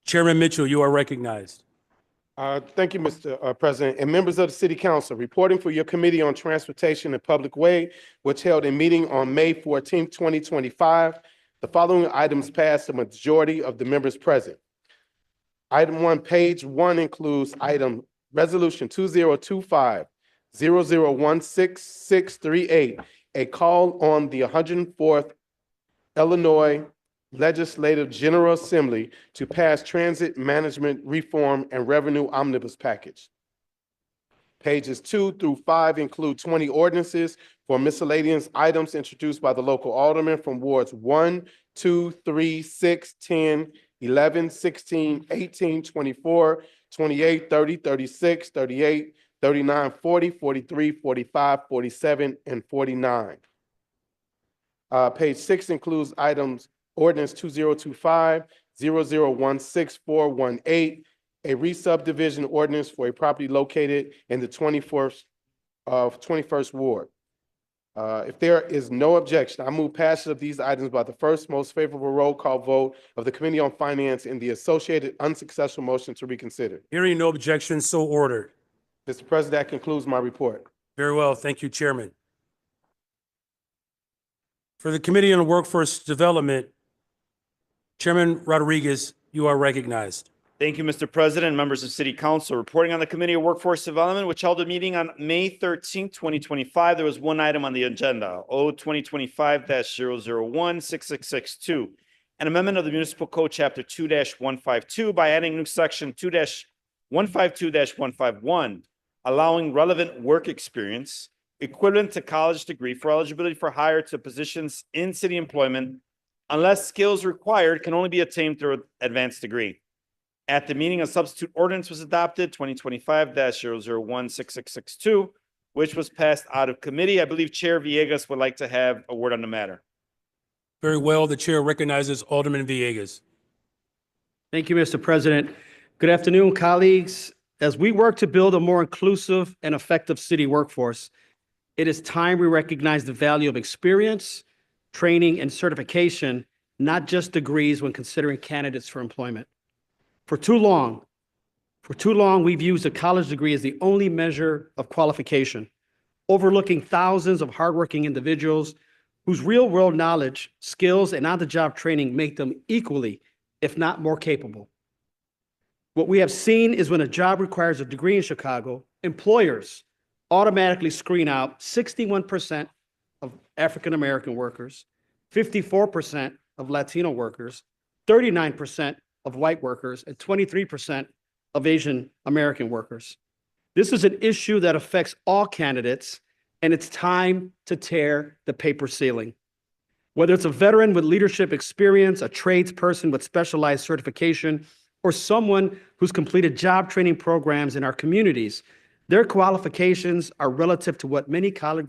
Chairman Mitchell, you are recognized. Thank you, Mr. President, and members of the City Council. Reporting for your Committee on Transportation and Public Way, which held a meeting on May 14th, 2025. The following items passed the majority of the members present. Item 1, page 1 includes item Resolution 2025-0016-638, a call on the 104th Illinois Legislative General Assembly to pass Transit Management Reform and Revenue Omnibus Package. Pages 2 through 5 include 20 ordinances for miscellaneous items introduced by the local aldermen from wards 1, 2, 3, 6, 10, 11, 16, 18, 24, 28, 30, 36, 38, 39, 40, 43, 45, 47, and 49. Page 6 includes items Ordinance 2025-0016-418, a re-subdivision ordinance for a property located in the 21st Ward. If there is no objection, I move passage of these items by the first most favorable roll call vote of the Committee on Finance and the associated unsuccessful motion to reconsider. Hearing no objections, so ordered. Mr. President, that concludes my report. Very well. Thank you, Chairman. For the Committee on Workforce Development, Chairman Rodriguez, you are recognized. Thank you, Mr. President, members of City Council. Reporting on the Committee of Workforce Development, which held a meeting on May 13th, 2025. There was one item on the agenda, O 2025-001-6662, an amendment of the Municipal Code Chapter 2-152 by adding new Section 2-152-151, allowing relevant work experience equivalent to college degree for eligibility for hire to positions in city employment unless skills required can only be attained through an advanced degree. At the meeting, a substitute ordinance was adopted, 2025-001-6662, which was passed out of committee. I believe Chair Villegas would like to have a word on the matter. Very well. The chair recognizes Alderman Villegas. Thank you, Mr. President. Good afternoon, colleagues. As we work to build a more inclusive and effective city workforce, it is time we recognize the value of experience, training, and certification, not just degrees when considering candidates for employment. For too long, we've used a college degree as the only measure of qualification, overlooking thousands of hardworking individuals whose real-world knowledge, skills, and on-the-job training make them equally, if not more capable. What we have seen is when a job requires a degree in Chicago, employers automatically screen out 61% of African-American workers, 54% of Latino workers, 39% of white workers, and 23% of Asian American workers. This is an issue that affects all candidates, and it's time to tear the paper ceiling. Whether it's a veteran with leadership experience, a tradesperson with specialized certification, or someone who's completed job training programs in our communities, their qualifications are relative to what many college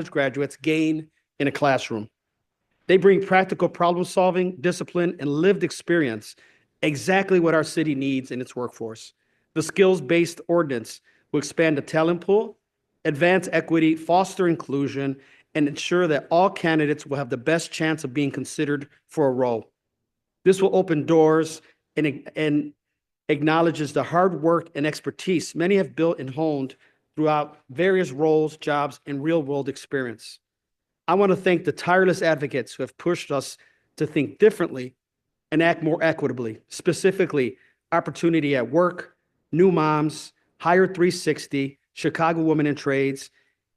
graduates gain in a classroom. They bring practical problem solving, discipline, and lived experience, exactly what our city needs in its workforce. The skills-based ordinance will expand the talent pool, advance equity, foster inclusion, and ensure that all candidates will have the best chance of being considered for a role. This will open doors and acknowledges the hard work and expertise many have built and honed throughout various roles, jobs, and real-world experience. I want to thank the tireless advocates who have pushed us to think differently and act more equitably, specifically Opportunity at Work, New Moms, Hire 360, Chicago Women in Trades,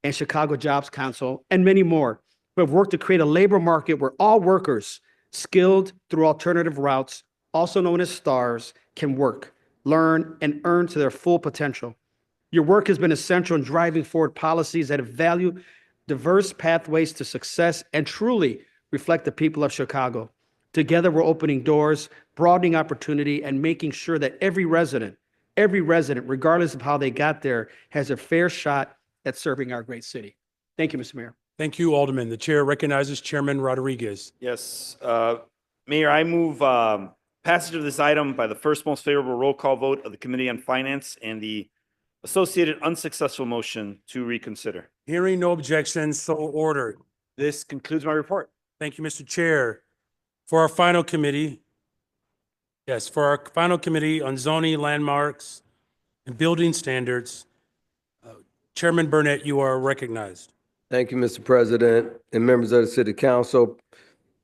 and Chicago Jobs Council, and many more, who have worked to create a labor market where all workers skilled through alternative routes, also known as STARS, can work, learn, and earn to their full potential. Your work has been essential in driving forward policies that value diverse pathways to success and truly reflect the people of Chicago. Together, we're opening doors, broadening opportunity, and making sure that every resident, regardless of how they got there, has a fair shot at serving our great city. Thank you, Mr. Mayor. Thank you, Alderman. The chair recognizes Chairman Rodriguez. Yes, Mayor, I move passage of this item by the first most favorable roll call vote of the Committee on Finance and the associated unsuccessful motion to reconsider. Hearing no objections, so ordered. This concludes my report. Thank you, Mr. Chair. For our final committee, on zoning, landmarks, and building standards, Chairman Burnett, you are recognized. Thank you, Mr. President, and members of the City Council.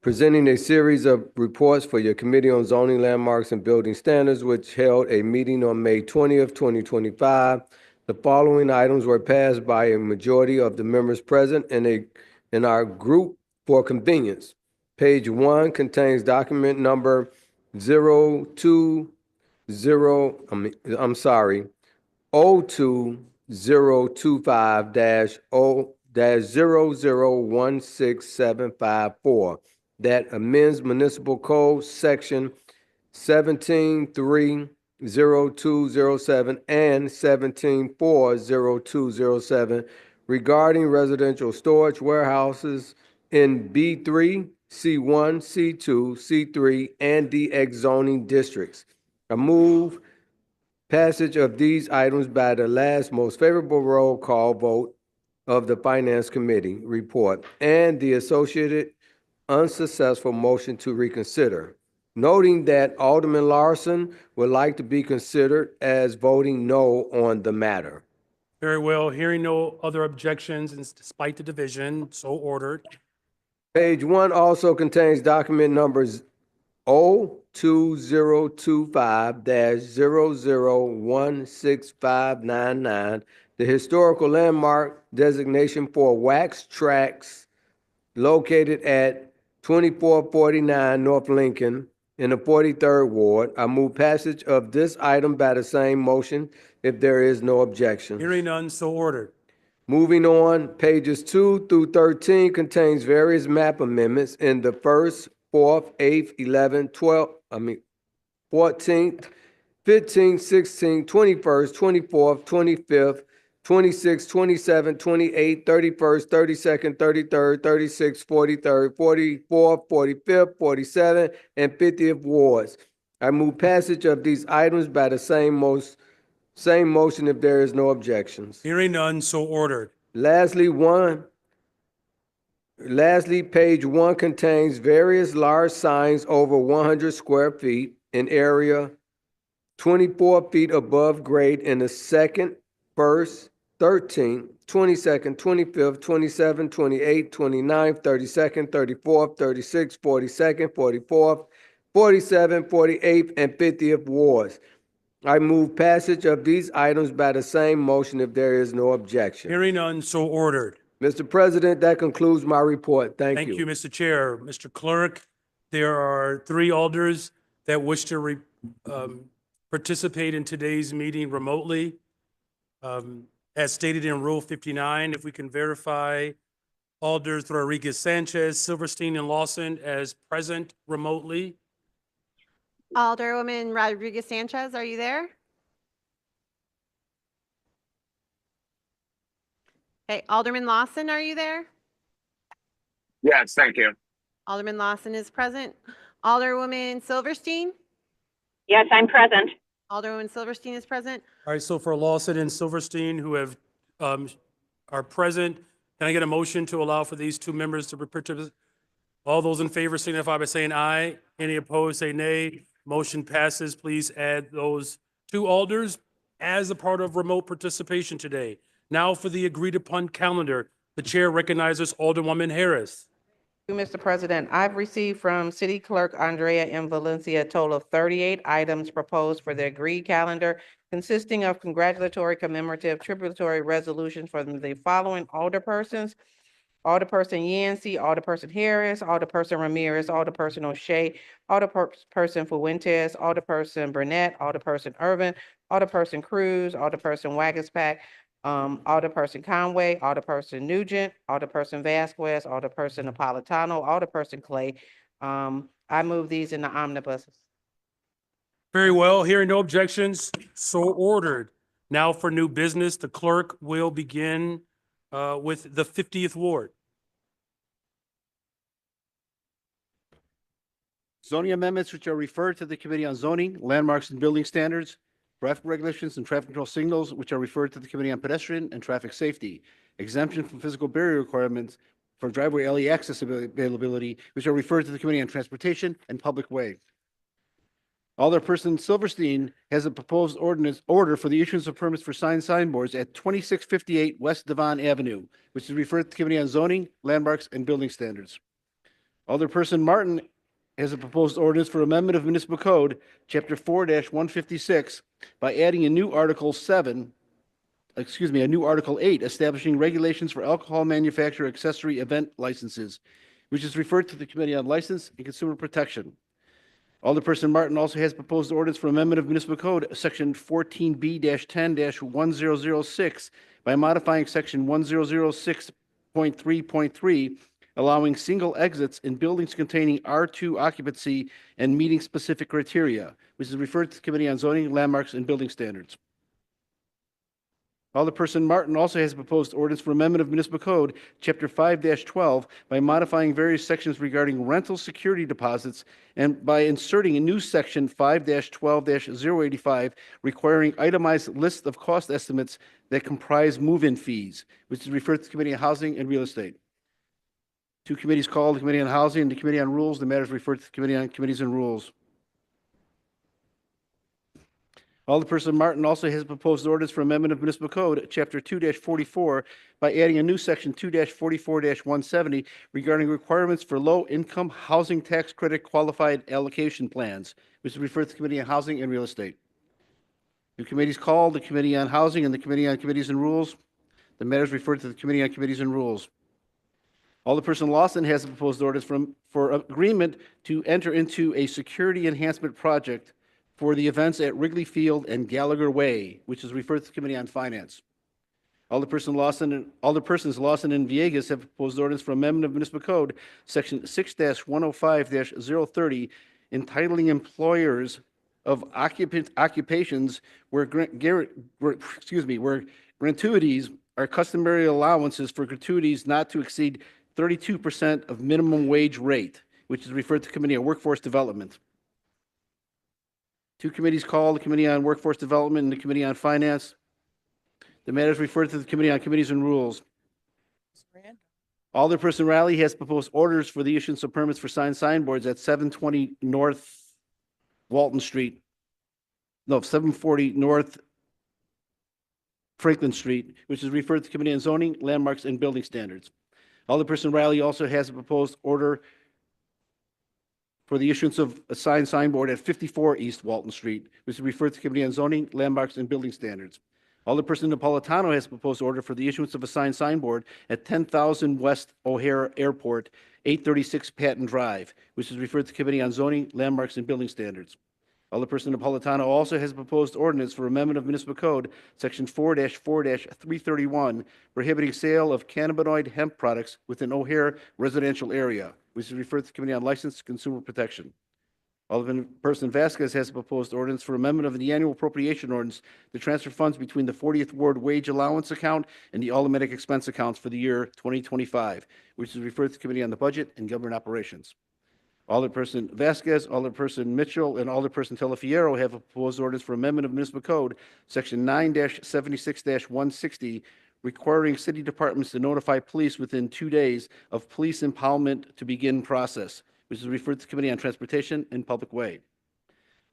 Presenting a series of reports for your Committee on Zoning, Landmarks, and Building Standards, which held a meeting on May 20th, 2025. The following items were passed by a majority of the members present in our group for convenience. Page 1 contains document number 02025-001675 that amends Municipal Code Section 17.30207 and 17.40207 regarding residential storage warehouses in B3, C1, C2, C3, and DX zoning districts. I move passage of these items by the last most favorable roll call vote of the Finance Committee report and the associated unsuccessful motion to reconsider, noting that Alderman Larson would like to be considered as voting no on the matter. Very well. Hearing no other objections, and despite the division, so ordered. Page 1 also contains document numbers 02025-00165999, the historical landmark designation for wax tracks located at 2449 North Lincoln in the 43rd Ward. I move passage of this item by the same motion if there is no objection. Hearing none, so ordered. Moving on, pages 2 through 13 contains various map amendments in the 1st, 4th, 8th, 11th, 14th, 15th, 16th, 21st, 24th, 25th, 26th, 27th, 28th, 31st, 32nd, 33rd, 36th, 43rd, 44th, 45th, 47th, and 50th wards. I move passage of these items by the same motion if there is no objections. Hearing none, so ordered. Lastly, page 1 contains various large signs over 100 square feet in area 24 feet above grade in the 2nd, 1st, 13th, 22nd, 25th, 27th, 28th, 29th, 32nd, 34th, 36th, 42nd, 44th, 47th, 48th, and 50th wards. I move passage of these items by the same motion if there is no objection. Hearing none, so ordered. Mr. President, that concludes my report. Thank you. Thank you, Mr. Chair. Mr. Clerk, there are 3 alders that wish to participate in today's meeting remotely. As stated in Rule 59, if we can verify Alders Rodriguez Sanchez, Silverstein, and Lawson as present remotely. Alderwoman Rodriguez Sanchez, are you there? Okay, Alderman Lawson, are you there? Yes, thank you. Alderman Lawson is present. Alderwoman Silverstein? Yes, I'm present. Alderwoman Silverstein is present. All right, so for Lawson and Silverstein, who have, are present, can I get a motion to allow for these two members to participate? All those in favor signify by saying aye. Any opposed, say nay. Motion passes. Please add those two alders as a part of remote participation today. Now for the agreed upon calendar, the chair recognizes Alderwoman Harris. Thank you, Mr. President. I've received from City Clerk Andrea M. Valencia a total of 38 items proposed for the agreed calendar, consisting of congratulatory, commemorative, tributary resolutions for the following alderpersons: Alderperson Yancey, Alderperson Harris, Alderperson Ramirez, Alderperson O'Shea, Alderperson Fuentes, Alderperson Burnett, Alderperson Irvin, Alderperson Cruz, Alderperson Wagispack, Alderperson Conway, Alderperson Nugent, Alderperson Vasquez, Alderperson Napolitano, Alderperson Clay. I move these in the omnibus. Very well. Hearing no objections, so ordered. Now for new business, the clerk will begin with the 50th Ward. Zoning amendments which are referred to the Committee on Zoning, Landmarks and Building Standards, traffic regulations and traffic control signals which are referred to the Committee on Pedestrian and Traffic Safety, exemption from physical barrier requirements for driveway alley access availability, which are referred to the Committee on Transportation and Public Way. Alderperson Silverstein has a proposed order for the issuance of permits for signboards at 2658 West Devon Avenue, which is referred to the Committee on Zoning, Landmarks, and Building Standards. Alderperson Martin has a proposed ordinance for amendment of municipal code, chapter 4-156, by adding a new Article 8, establishing regulations for alcohol manufacturer accessory event licenses, which is referred to the Committee on License and Consumer Protection. Alderperson Martin also has proposed ordinance for amendment of municipal code, section 14B-10-1006, by modifying section 1006.3.3, allowing single exits in buildings containing R2 occupancy and meeting specific criteria, which is referred to the Committee on Zoning, Landmarks, and Building Standards. Alderperson Martin also has proposed ordinance for amendment of municipal code, chapter 5-12, by modifying various sections regarding rental security deposits and by inserting a new section 5-12-085 requiring itemized list of cost estimates that comprise move-in fees, which is referred to the Committee on Housing and Real Estate. Two committees called, the Committee on Housing and the Committee on Rules. The matter is referred to the Committee on Committees and Rules. Alderperson Martin also has proposed ordinance for amendment of municipal code, chapter 2-44, by adding a new section 2-44-170 regarding requirements for low-income housing tax credit qualified allocation plans, which is referred to the Committee on Housing and Real Estate. Two committees called, the Committee on Housing and the Committee on Committees and Rules. The matter is referred to the Committee on Committees and Rules. Alderperson Lawson has a proposed ordinance for agreement to enter into a security enhancement project for the events at Wrigley Field and Gallagher Way, which is referred to the Committee on Finance. Alderpersons Lawson and Villegas have proposed ordinance for amendment of municipal code, section 6-105-030, entitling employers of occupations where gratuities are customary allowances for gratuities not to exceed 32% of minimum wage rate, which is referred to the Committee on Workforce Development. Two committees called, the Committee on Workforce Development and the Committee on Finance. The matter is referred to the Committee on Committees and Rules. Alderperson Riley has proposed orders for the issuance of permits for signboards at 720 North Walton Street. No, 740 North Franklin Street, which is referred to the Committee on Zoning, Landmarks, and Building Standards. Alderperson Riley also has a proposed order for the issuance of a signboard at 54 East Walton Street, which is referred to the Committee on Zoning, Landmarks, and Building Standards. Alderperson Napolitano has a proposed order for the issuance of a signboard at 10,000 West O'Hare Airport, 836 Patton Drive, which is referred to the Committee on Zoning, Landmarks, and Building Standards. Alderperson Napolitano also has a proposed ordinance for amendment of municipal code, section 4-4-331, prohibiting sale of cannabinoid hemp products within O'Hare residential area, which is referred to the Committee on License and Consumer Protection. Alderperson Vasquez has a proposed ordinance for amendment of the annual appropriation ordinance to transfer funds between the 40th Ward wage allowance account and the automatic expense accounts for the year 2025, which is referred to the Committee on the Budget and Government Operations. Alderperson Vasquez, Alderperson Mitchell, and Alderperson Telefiero have a proposed ordinance for amendment of municipal code, section 9-76-160, requiring city departments to notify police within 2 days of police impoundment to begin process, which is referred to the Committee on Transportation and Public Way.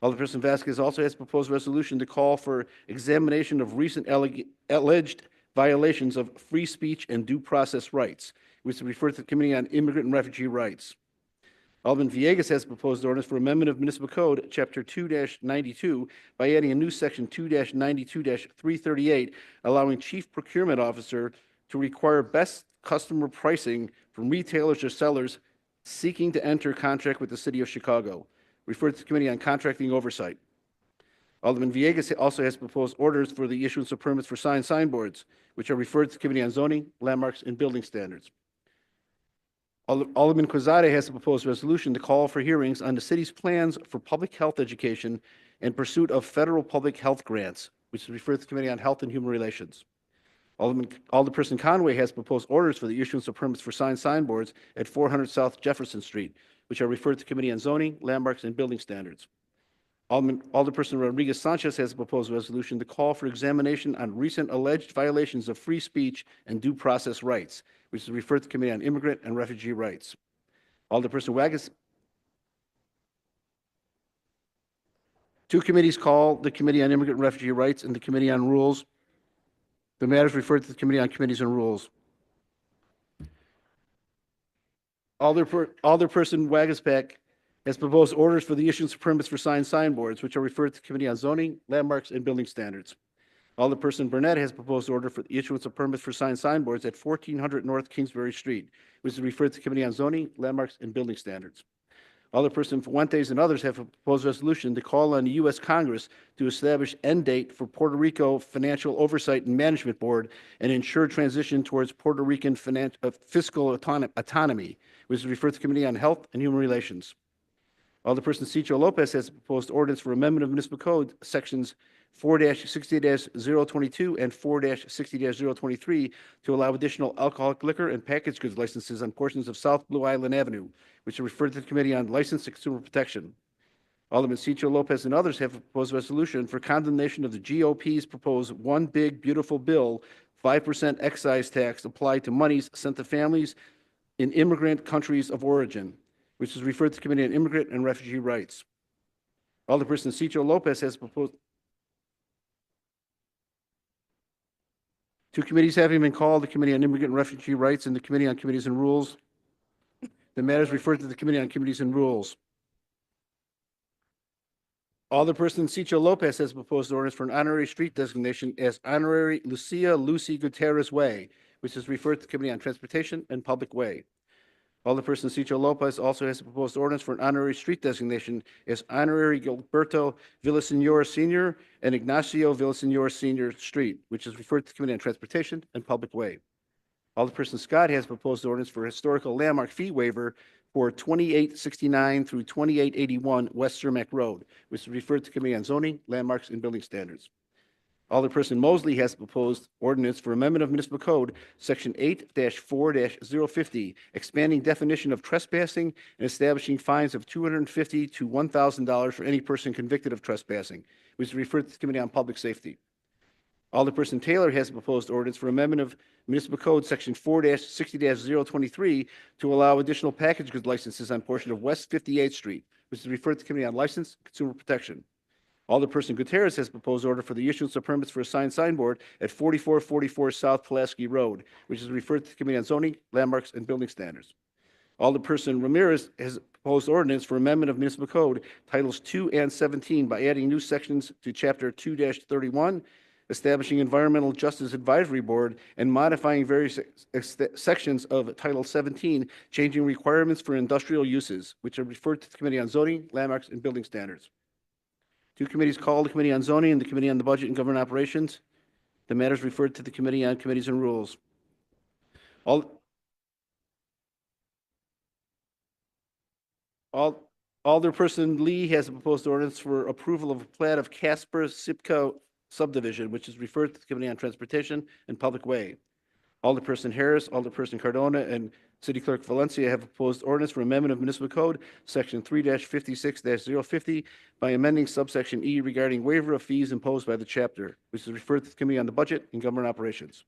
Alderperson Vasquez also has proposed resolution to call for examination of recent alleged violations of free speech and due process rights, which is referred to the Committee on Immigrant and Refugee Rights. Alderman Villegas has proposed ordinance for amendment of Municipal Code, Chapter 2-92, by adding a new Section 2-92-338, allowing Chief Procurement Officer to require best customer pricing from retailers or sellers seeking to enter contract with the City of Chicago, referred to the Committee on Contracting Oversight. Alderman Villegas also has proposed orders for the issuance of permits for signboards, which are referred to the Committee on Zoning, Landmarks, and Building Standards. Alderman Quezada has a proposed resolution to call for hearings on the city's plans for public health education and pursuit of federal public health grants, which is referred to the Committee on Health and Human Relations. Alderperson Conway has proposed orders for the issuance of permits for signboards at 400 South Jefferson Street, which are referred to the Committee on Zoning, Landmarks, and Building Standards. Alderperson Rodriguez Sanchez has a proposed resolution to call for examination on recent alleged violations of free speech and due process rights, which is referred to the Committee on Immigrant and Refugee Rights. Alderperson Waggis. Two committees called, the Committee on Immigrant and Refugee Rights and the Committee on Rules. The matter is referred to the Committee on Committees and Rules. Alderperson Wagispack has proposed orders for the issuance of permits for signboards, which are referred to the Committee on Zoning, Landmarks, and Building Standards. Alderperson Burnett has proposed order for the issuance of permits for signboards at 1400 North Kingsbury Street, which is referred to the Committee on Zoning, Landmarks, and Building Standards. Alderperson Fuentes and others have a proposed resolution to call on the U.S. Congress to establish end date for Puerto Rico Financial Oversight and Management Board and ensure transition towards Puerto Rican fiscal autonomy, which is referred to the Committee on Health and Human Relations. Alderperson Cicho Lopez has proposed ordinance for amendment of municipal code sections 4-60-022 and 4-60-023 to allow additional alcoholic liquor and packaged goods licenses on portions of South Blue Island Avenue, which are referred to the Committee on License and Consumer Protection. Alderman Cicho Lopez and others have proposed a resolution for condemnation of the GOP's proposed One Big Beautiful Bill 5% excise tax applied to monies sent to families in immigrant countries of origin, which is referred to the Committee on Immigrant and Refugee Rights. Alderperson Cicho Lopez has proposed. Two committees having been called, the Committee on Immigrant and Refugee Rights and the Committee on Committees and Rules. The matter is referred to the Committee on Committees and Rules. Alderperson Cicho Lopez has proposed orders for an honorary street designation as Honorary Lucia Lucy Gutierrez Way, which is referred to the Committee on Transportation and Public Way. Alderperson Cicho Lopez also has a proposed ordinance for an honorary street designation as Honorary Gilberto Villasenor Sr. and Ignacio Villasenor Sr. Street, which is referred to the Committee on Transportation and Public Way. Alderperson Scott has proposed ordinance for a historical landmark fee waiver for 2869 through 2881 West Cermak Road, which is referred to the Committee on Zoning, Landmarks, and Building Standards. Alderperson Mosley has proposed ordinance for amendment of municipal code, section 8-4-050, expanding definition of trespassing and establishing fines of $250 to $1,000 for any person convicted of trespassing, which is referred to the Committee on Public Safety. Alderperson Taylor has proposed ordinance for amendment of municipal code, section 4-60-023, to allow additional package goods licenses on portion of West 58th Street, which is referred to the Committee on License and Consumer Protection. Alderperson Gutierrez has proposed order for the issuance of permits for a signboard at 4444 South Pulaski Road, which is referred to the Committee on Zoning, Landmarks, and Building Standards. Alderperson Ramirez has proposed ordinance for amendment of municipal code, titles 2 and 17, by adding new sections to chapter 2-31, establishing Environmental Justice Advisory Board, and modifying various sections of Title 17, changing requirements for industrial uses, which are referred to the Committee on Zoning, Landmarks, and Building Standards. Two committees called, the Committee on Zoning and the Committee on the Budget and Government Operations. The matters referred to the Committee on Committees and Rules. Alderperson Lee has a proposed ordinance for approval of a plat of Casper Sipco subdivision, which is referred to the Committee on Transportation and Public Way. Alderperson Harris, Alderperson Cardona, and City Clerk Valencia have proposed ordinance for amendment of Municipal Code, Section 3-56-050, by amending subsection E regarding waiver of fees imposed by the chapter, which is referred to the Committee on the Budget and Government Operations.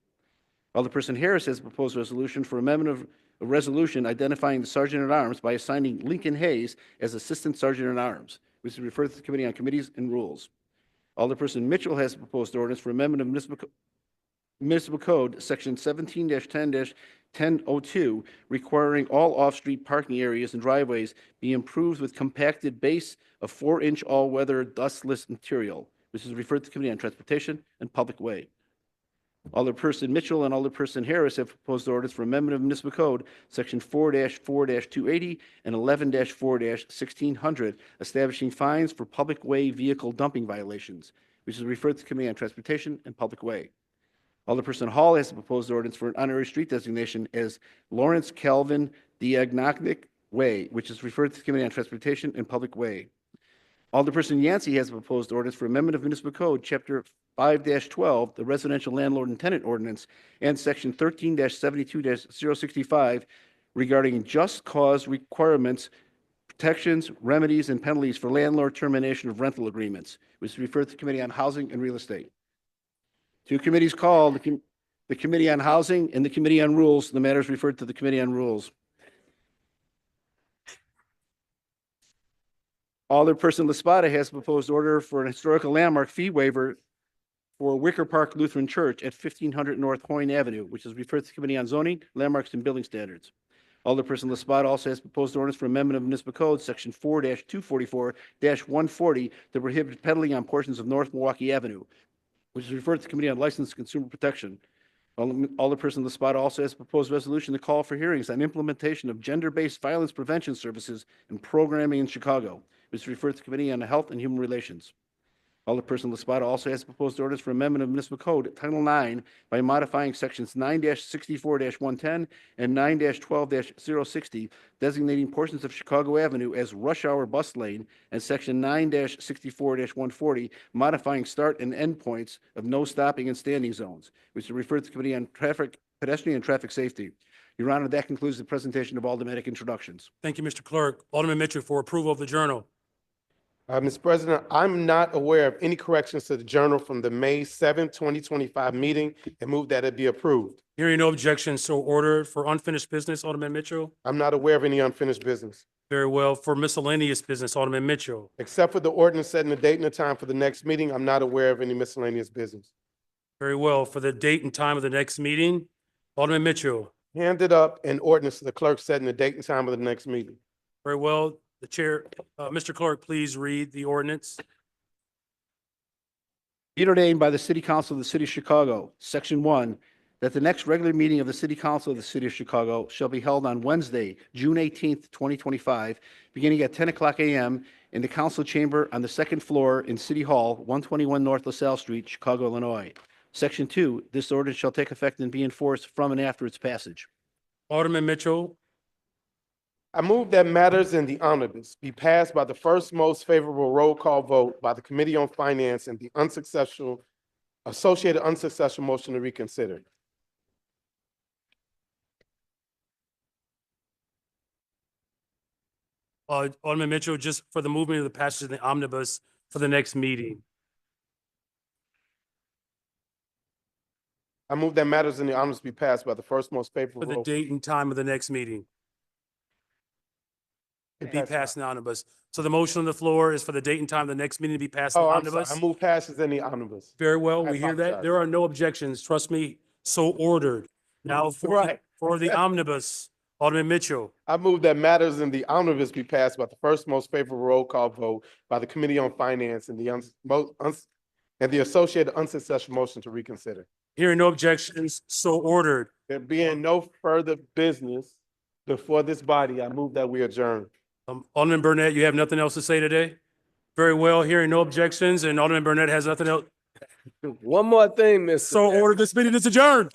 Alderperson Harris has proposed resolution for amendment of a resolution identifying the Sergeant at Arms by assigning Lincoln Hayes as Assistant Sergeant at Arms, which is referred to the Committee on Committees and Rules. Alderperson Mitchell has proposed ordinance for amendment of Municipal Code, Section 17-10-1002, requiring all off-street parking areas and driveways be improved with compacted base of 4-inch all-weather dustless material, which is referred to the Committee on Transportation and Public Way. Alderperson Mitchell and Alderperson Harris have proposed ordinance for amendment of Municipal Code, Section 4-4-280 and 11-4-1600, establishing fines for public way vehicle dumping violations, which is referred to the Committee on Transportation and Public Way. Alderperson Hall has a proposed ordinance for an honorary street designation as Lawrence Calvin Diagnostic Way, which is referred to the Committee on Transportation and Public Way. Alderperson Yancey has a proposed ordinance for amendment of Municipal Code, Chapter 5-12, the Residential Landlord and Tenant Ordinance, and Section 13-72-065 regarding just cause requirements, protections, remedies, and penalties for landlord termination of rental agreements, which is referred to the Committee on Housing and Real Estate. Two committees called, the Committee on Housing and the Committee on Rules. The matters referred to the Committee on Rules. Alderperson Laspada has proposed order for an historical landmark fee waiver for Wicker Park Lutheran Church at 1500 North Hoyne Avenue, which is referred to the Committee on Zoning, Landmarks, and Building Standards. Alderperson Laspada also has proposed ordinance for amendment of Municipal Code, Section 4-244-140, to prohibit peddling on portions of North Milwaukee Avenue, which is referred to the Committee on Licensed Consumer Protection. Alderperson Laspada also has proposed resolution to call for hearings on implementation of gender-based violence prevention services and programming in Chicago, which is referred to the Committee on Health and Human Relations. Alderperson Laspada also has proposed ordinance for amendment of Municipal Code, Title IX, by modifying Sections 9-64-110 and 9-12-060, designating portions of Chicago Avenue as rush hour bus lane, and Section 9-64-140, modifying start and end points of no stopping and standing zones, which is referred to the Committee on Pedestrian and Traffic Safety. Your Honor, that concludes the presentation of aldermanic introductions. Thank you, Mr. Clerk. Alderman Mitchell for approval of the journal. Mr. President, I'm not aware of any corrections to the journal from the May 7, 2025 meeting and move that it be approved. Hearing no objections, so ordered. For unfinished business, Alderman Mitchell. I'm not aware of any unfinished business. Very well. For miscellaneous business, Alderman Mitchell. Except for the ordinance setting the date and the time for the next meeting, I'm not aware of any miscellaneous business. Very well. For the date and time of the next meeting, Alderman Mitchell. Handed up an ordinance to the clerk setting the date and time of the next meeting. Very well. The chair, Mr. Clerk, please read the ordinance. Be it ordained by the City Council of the City of Chicago, Section 1, that the next regular meeting of the City Council of the City of Chicago shall be held on Wednesday, June 18th, 2025, beginning at 10 o'clock a.m. in the council chamber on the second floor in City Hall, 121 North LaSalle Street, Chicago, Illinois. Section 2, this ordinance shall take effect and be enforced from and after its passage. Alderman Mitchell. I move that matters in the omnibus be passed by the first most favorable roll call vote by the Committee on Finance and the associated unsuccessful motion to reconsider. Alderman Mitchell, just for the movement of the passage of the omnibus for the next meeting. I move that matters in the omnibus be passed by the first most favorable For the roll. date and time of the next meeting. To be passed in the omnibus. So the motion on the floor is for the date and time of the next meeting to be passed in the Oh, I'm sorry. omnibus. I move passes in the omnibus. Very well, I we hear that. apologize. There are no objections. Trust me, so ordered. Now Right. for the omnibus, Alderman Mitchell. I move that matters in the omnibus be passed by the first most favorable roll call vote by the Committee on Finance and the associated unsuccessful motion to reconsider. Hearing no objections, so ordered. There being no further business before this body, I move that we adjourn. Alderman Burnett, you have nothing else to say today? Very well. Hearing no objections and Alderman Burnett has nothing else. One more thing, Mr. So order this meeting is adjourned.